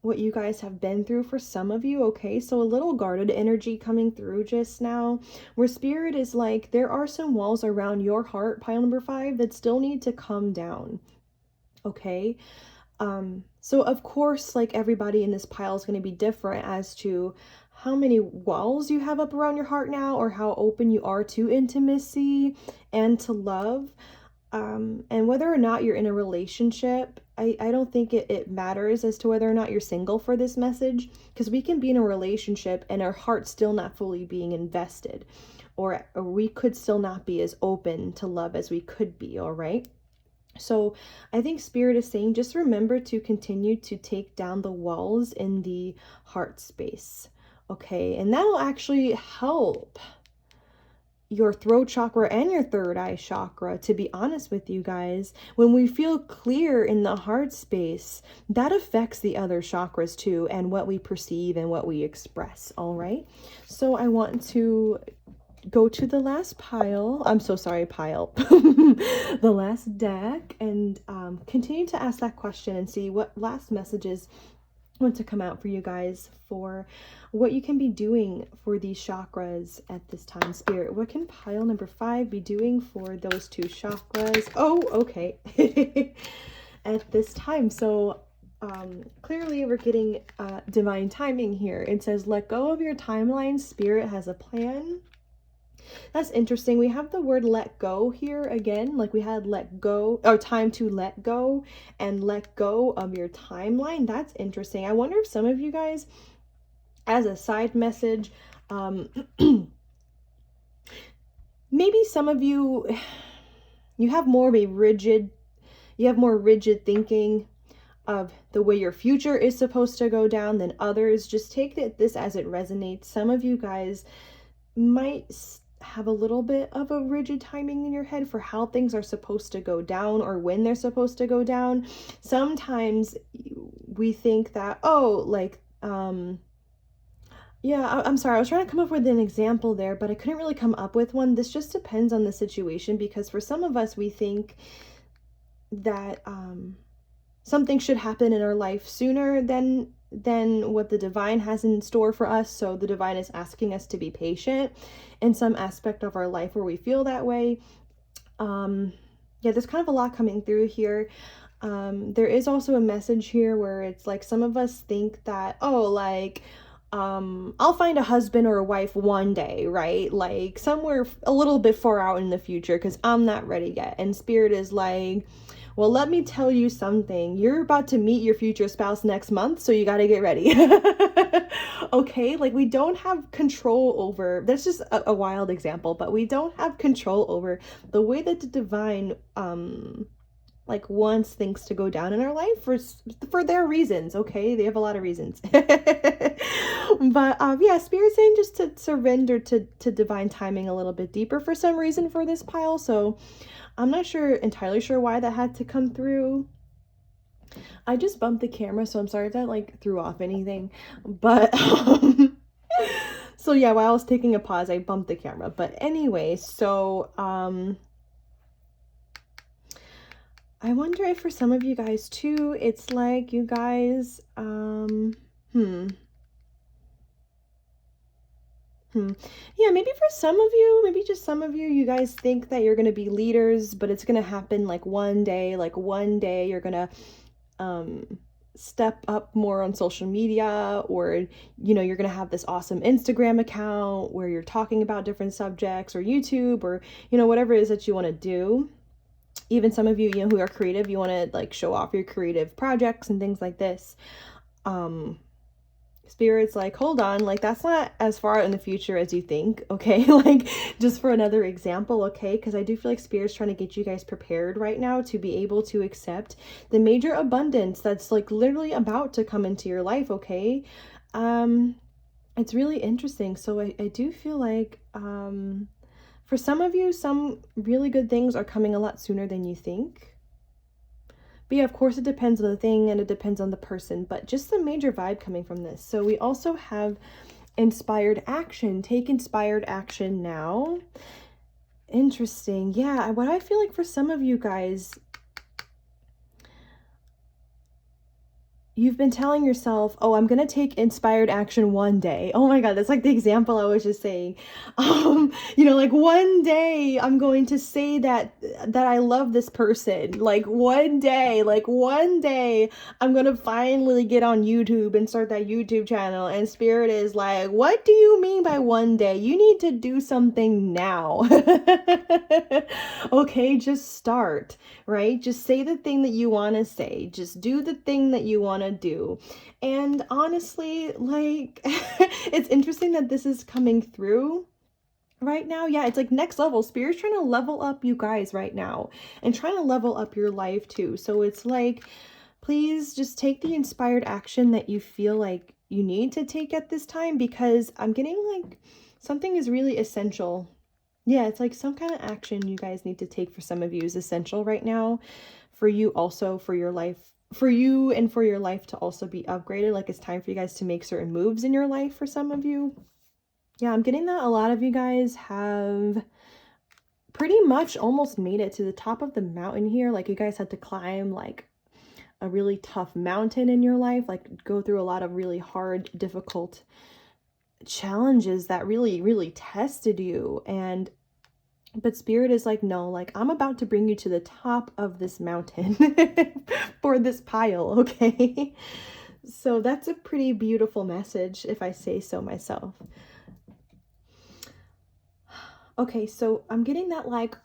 what you guys have been through for some of you. Okay, so a little guarded energy coming through just now, where Spirit is like, there are some walls around your heart, pile number 5, that still need to come down. Okay, so of course, like, everybody in this pile is going to be different as to how many walls you have up around your heart now, or how open you are to intimacy and to love. And whether or not you're in a relationship, I don't think it matters as to whether or not you're single for this message, because we can be in a relationship and our heart's still not fully being invested, or we could still not be as open to love as we could be, all right? So I think Spirit is saying, just remember to continue to take down the walls in the heart space. Okay, and that'll actually help your throat chakra and your third eye chakra, to be honest with you guys. When we feel clear in the heart space, that affects the other chakras too, and what we perceive and what we express, all right? So I want to go to the last pile. I'm so sorry, pile. The last deck, and continue to ask that question and see what last messages want to come out for you guys for what you can be doing for these chakras at this time. Spirit, what can pile number 5 be doing for those 2 chakras? Oh, okay. At this time. So clearly we're getting divine timing here. It says, let go of your timeline. Spirit has a plan. That's interesting. We have the word let go here again, like we had let go, or time to let go, and let go of your timeline. That's interesting. I wonder if some of you guys, as a side message, maybe some of you have more of a rigid, more rigid thinking of the way your future is supposed to go down than others. Just take this as it resonates. Some of you guys might have a little bit of a rigid timing in your head for how things are supposed to go down, or when they're supposed to go down. Sometimes we think that, oh, like, yeah, I'm sorry, I was trying to come up with an example there, but I couldn't really come up with one. This just depends on the situation, because for some of us, we think that something should happen in our life sooner than what the divine has in store for us. So the divine is asking us to be patient in some aspect of our life where we feel that way. Yeah, there's kind of a lot coming through here. There is also a message here where it's like, some of us think that, oh, like, I'll find a husband or a wife one day, right? Like somewhere a little bit far out in the future, because I'm not ready yet. And Spirit is like, Well, let me tell you something. You're about to meet your future spouse next month, so you got to get ready. Okay, like we don't have control over, that's just a wild example, but we don't have control over the way that the divine like wants things to go down in our life for their reasons. Okay, they have a lot of reasons. But yeah, spirit's saying just to surrender to divine timing a little bit deeper for some reason for this pile. So I'm not entirely sure why that had to come through. I just bumped the camera, so I'm sorry if that like threw off anything. But so yeah, while I was taking a pause, I bumped the camera. But anyway, so I wonder if for some of you guys too, it's like you guys yeah, maybe for some of you, maybe just some of you, you guys think that you're going to be leaders, but it's going to happen like one day you're going to step up more on social media, or you're going to have this awesome Instagram account where you're talking about different subjects, or YouTube, or whatever it is that you want to do. Even some of you, who are creative, you want to like show off your creative projects and things like this. Spirit's like, hold on, like that's not as far in the future as you think, okay? Like just for another example, okay? Because I do feel like Spirit's trying to get you guys prepared right now to be able to accept the major abundance that's like literally about to come into your life, okay? It's really interesting. So I do feel like for some of you, some really good things are coming a lot sooner than you think. But yeah, of course, it depends on the thing and it depends on the person, but just the major vibe coming from this. So we also have inspired action. Take inspired action now. Interesting. Yeah, what I feel like for some of you guys, you've been telling yourself, oh, I'm going to take inspired action one day. Oh my God, that's like the example I was just saying. Like one day I'm going to say that I love this person. Like one day I'm going to finally get on YouTube and start that YouTube channel. And Spirit is like, what do you mean by one day? You need to do something now. Okay, just start, right? Just say the thing that you want to say. Just do the thing that you want to do. And honestly, like it's interesting that this is coming through right now. Yeah, it's like next level. Spirit's trying to level up you guys right now and trying to level up your life too. So it's like, please just take the inspired action that you feel like you need to take at this time, because I'm getting like something is really essential. Yeah, it's like some kind of action you guys need to take for some of you is essential right now for you, also for your life, for you and for your life to also be upgraded. Like it's time for you guys to make certain moves in your life for some of you. Yeah, I'm getting that a lot of you guys have pretty much almost made it to the top of the mountain here. Like you guys had to climb like a really tough mountain in your life, like go through a lot of really hard, difficult challenges that really tested you. But Spirit is like, no, like I'm about to bring you to the top of this mountain for this pile, okay? So that's a pretty beautiful message, if I say so myself. Okay, so I'm getting that like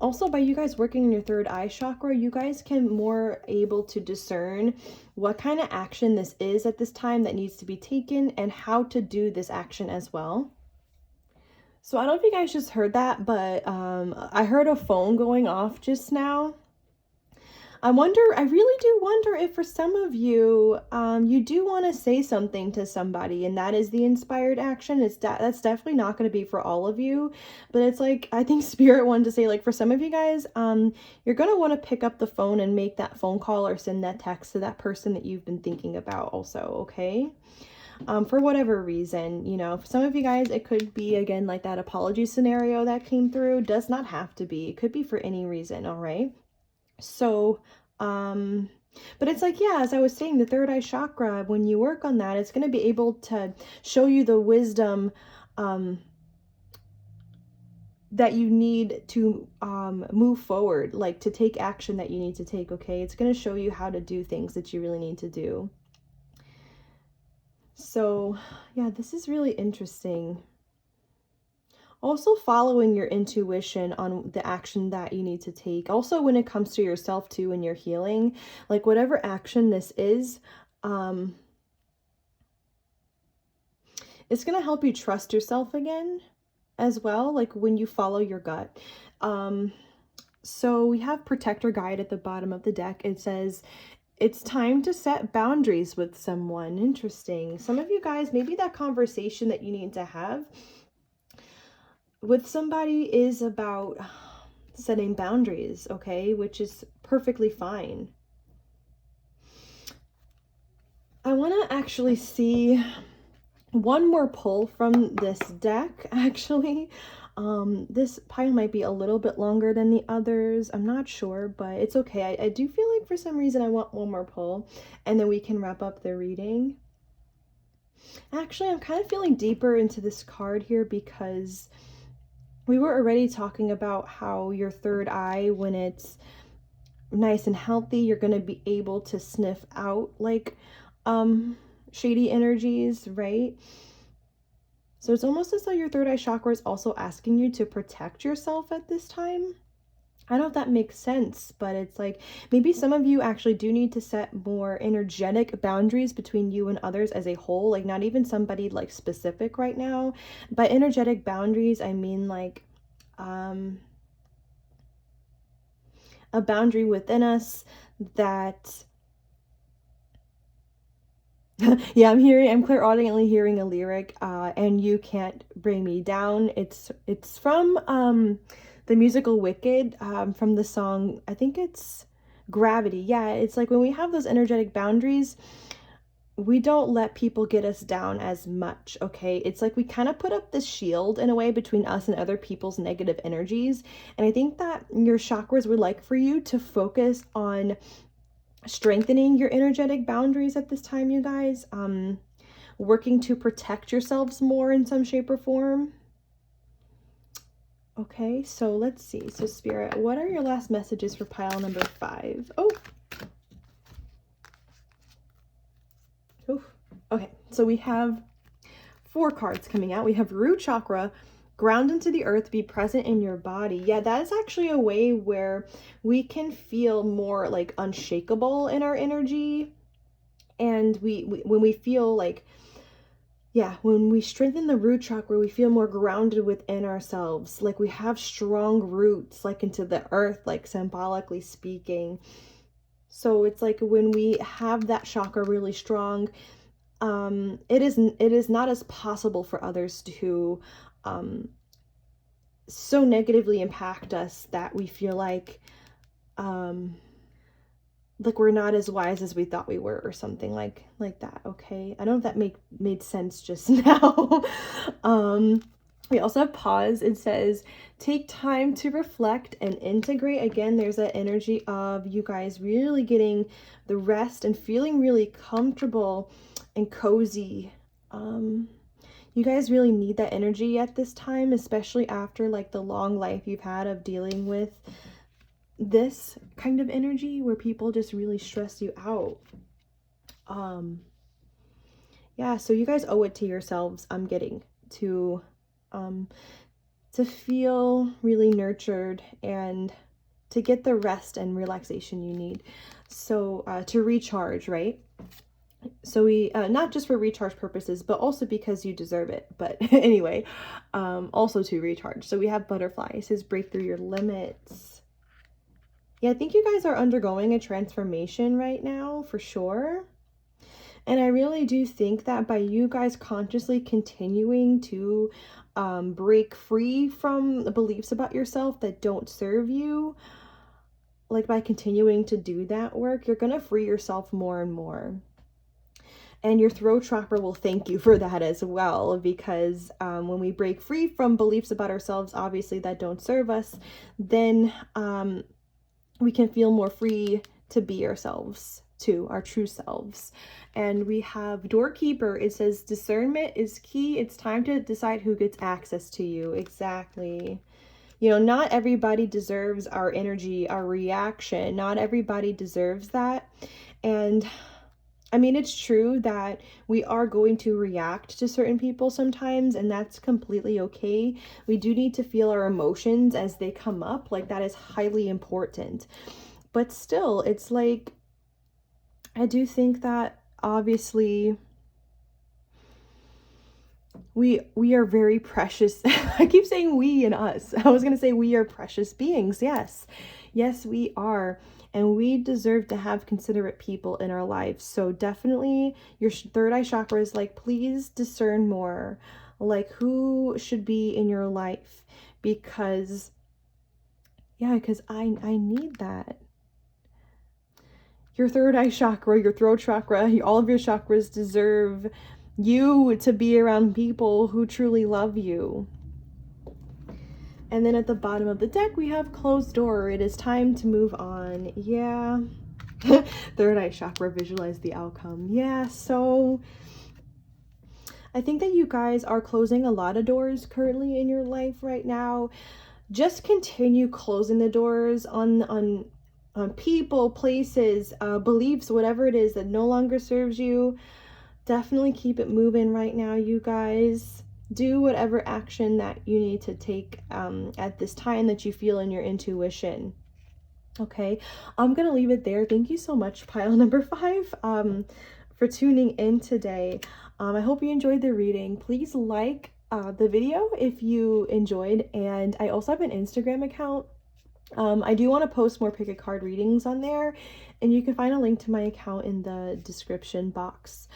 also by you guys working in your third eye chakra, you guys can more able to discern what kind of action this is at this time that needs to be taken and how to do this action as well. So I don't know if you guys just heard that, but I heard a phone going off just now. I really do wonder if for some of you, you do want to say something to somebody, and that is the inspired action. That's definitely not going to be for all of you, but it's like, I think Spirit wanted to say, like, for some of you guys, you're going to want to pick up the phone and make that phone call or send that text to that person that you've been thinking about also, okay? For whatever reason, for some of you guys, it could be, again, like that apology scenario that came through. Does not have to be. It could be for any reason, all right? So, but it's like, yeah, as I was saying, the third eye chakra, when you work on that, it's going to be able to show you the wisdom, that you need to, move forward, like to take action that you need to take, okay? It's going to show you how to do things that you really need to do. So, yeah, this is really interesting. Also following your intuition on the action that you need to take. Also when it comes to yourself too and your healing, like whatever action this is, it's going to help you trust yourself again as well, like when you follow your gut. So we have Protector Guide at the bottom of the deck. It says, it's time to set boundaries with someone. Interesting. Some of you guys, maybe that conversation that you need to have with somebody is about setting boundaries, okay? Which is perfectly fine. I want to actually see one more pull from this deck, actually. This pile might be a little bit longer than the others. I'm not sure, but it's okay. I do feel like for some reason I want one more pull, and then we can wrap up the reading. Actually, I'm kind of feeling deeper into this card here because we were already talking about how your third eye, when it's nice and healthy, you're going to be able to sniff out like shady energies, right? So it's almost as though your third eye chakra is also asking you to protect yourself at this time. I don't know if that makes sense, but it's like maybe some of you actually do need to set more energetic boundaries between you and others as a whole, like not even somebody like specific right now. By energetic boundaries, I mean like a boundary within us that yeah, I'm clairaudiently hearing a lyric, and you can't bring me down. It's from the musical Wicked, from the song, I think it's Gravity. Yeah, it's like when we have those energetic boundaries, we don't let people get us down as much, okay? It's like we kind of put up this shield in a way between us and other people's negative energies. And I think that your chakras would like for you to focus on strengthening your energetic boundaries at this time, you guys. Working to protect yourselves more in some shape or form. Okay, so let's see. So Spirit, what are your last messages for pile number 5? Oh. Okay, so we have 4 cards coming out. We have root chakra, ground into the earth, be present in your body. Yeah, that is actually a way where we can feel more like unshakable in our energy. And when we feel like, yeah, when we strengthen the root chakra, we feel more grounded within ourselves. Like we have strong roots, like into the earth, like symbolically speaking. So it's like when we have that chakra really strong, it is not as possible for others to so negatively impact us that we feel like we're not as wise as we thought we were, or something like that. Okay, I don't know if that made sense just now. We also have pause. It says take time to reflect and integrate. Again, there's that energy of you guys really getting the rest and feeling really comfortable and cozy. You guys really need that energy at this time, especially after like the long life you've had of dealing with this kind of energy where people just really stress you out. Yeah, so you guys owe it to yourselves, I'm getting to feel really nurtured and to get the rest and relaxation you need. So to recharge, right? So we not just for recharge purposes, but also because you deserve it. But anyway, also to recharge. So we have butterfly. It says break through your limits. Yeah, I think you guys are undergoing a transformation right now, for sure. And I really do think that by you guys consciously continuing to break free from the beliefs about yourself that don't serve you, like by continuing to do that work, you're going to free yourself more and more. And your throat chakra will thank you for that as well, because when we break free from beliefs about ourselves, obviously that don't serve us, then we can feel more free to be ourselves too, our true selves. And we have doorkeeper. It says discernment is key. It's time to decide who gets access to you. Exactly. You know, not everybody deserves our energy, our reaction. Not everybody deserves that. And I mean, it's true that we are going to react to certain people sometimes, and that's completely okay. We do need to feel our emotions as they come up. Like, that is highly important. But still, it's like, I do think that obviously we are very precious. I keep saying we and us. I was going to say we are precious beings. Yes. Yes, we are. And we deserve to have considerate people in our lives. So definitely your third eye chakra is like, please discern more, like who should be in your life, because because I need that. Your third eye chakra, your throat chakra, all of your chakras deserve you to be around people who truly love you. And then at the bottom of the deck, we have closed door. It is time to move on. Yeah. Third eye chakra, visualize the outcome. Yeah, so I think that you guys are closing a lot of doors currently in your life right now. Just continue closing the doors on people, places, beliefs, whatever it is that no longer serves you. Definitely keep it moving right now, you guys. Do whatever action that you need to take at this time that you feel in your intuition. Okay, I'm gonna leave it there. Thank you so much, pile number 5, for tuning in today. I hope you enjoyed the reading. Please like the video if you enjoyed, and I also have an Instagram account. I do want to post more pick a card readings on there, and you can find a link to my account in the description box.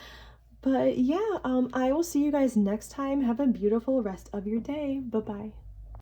But yeah, I will see you guys next time. Have a beautiful rest of your day. Bye-bye.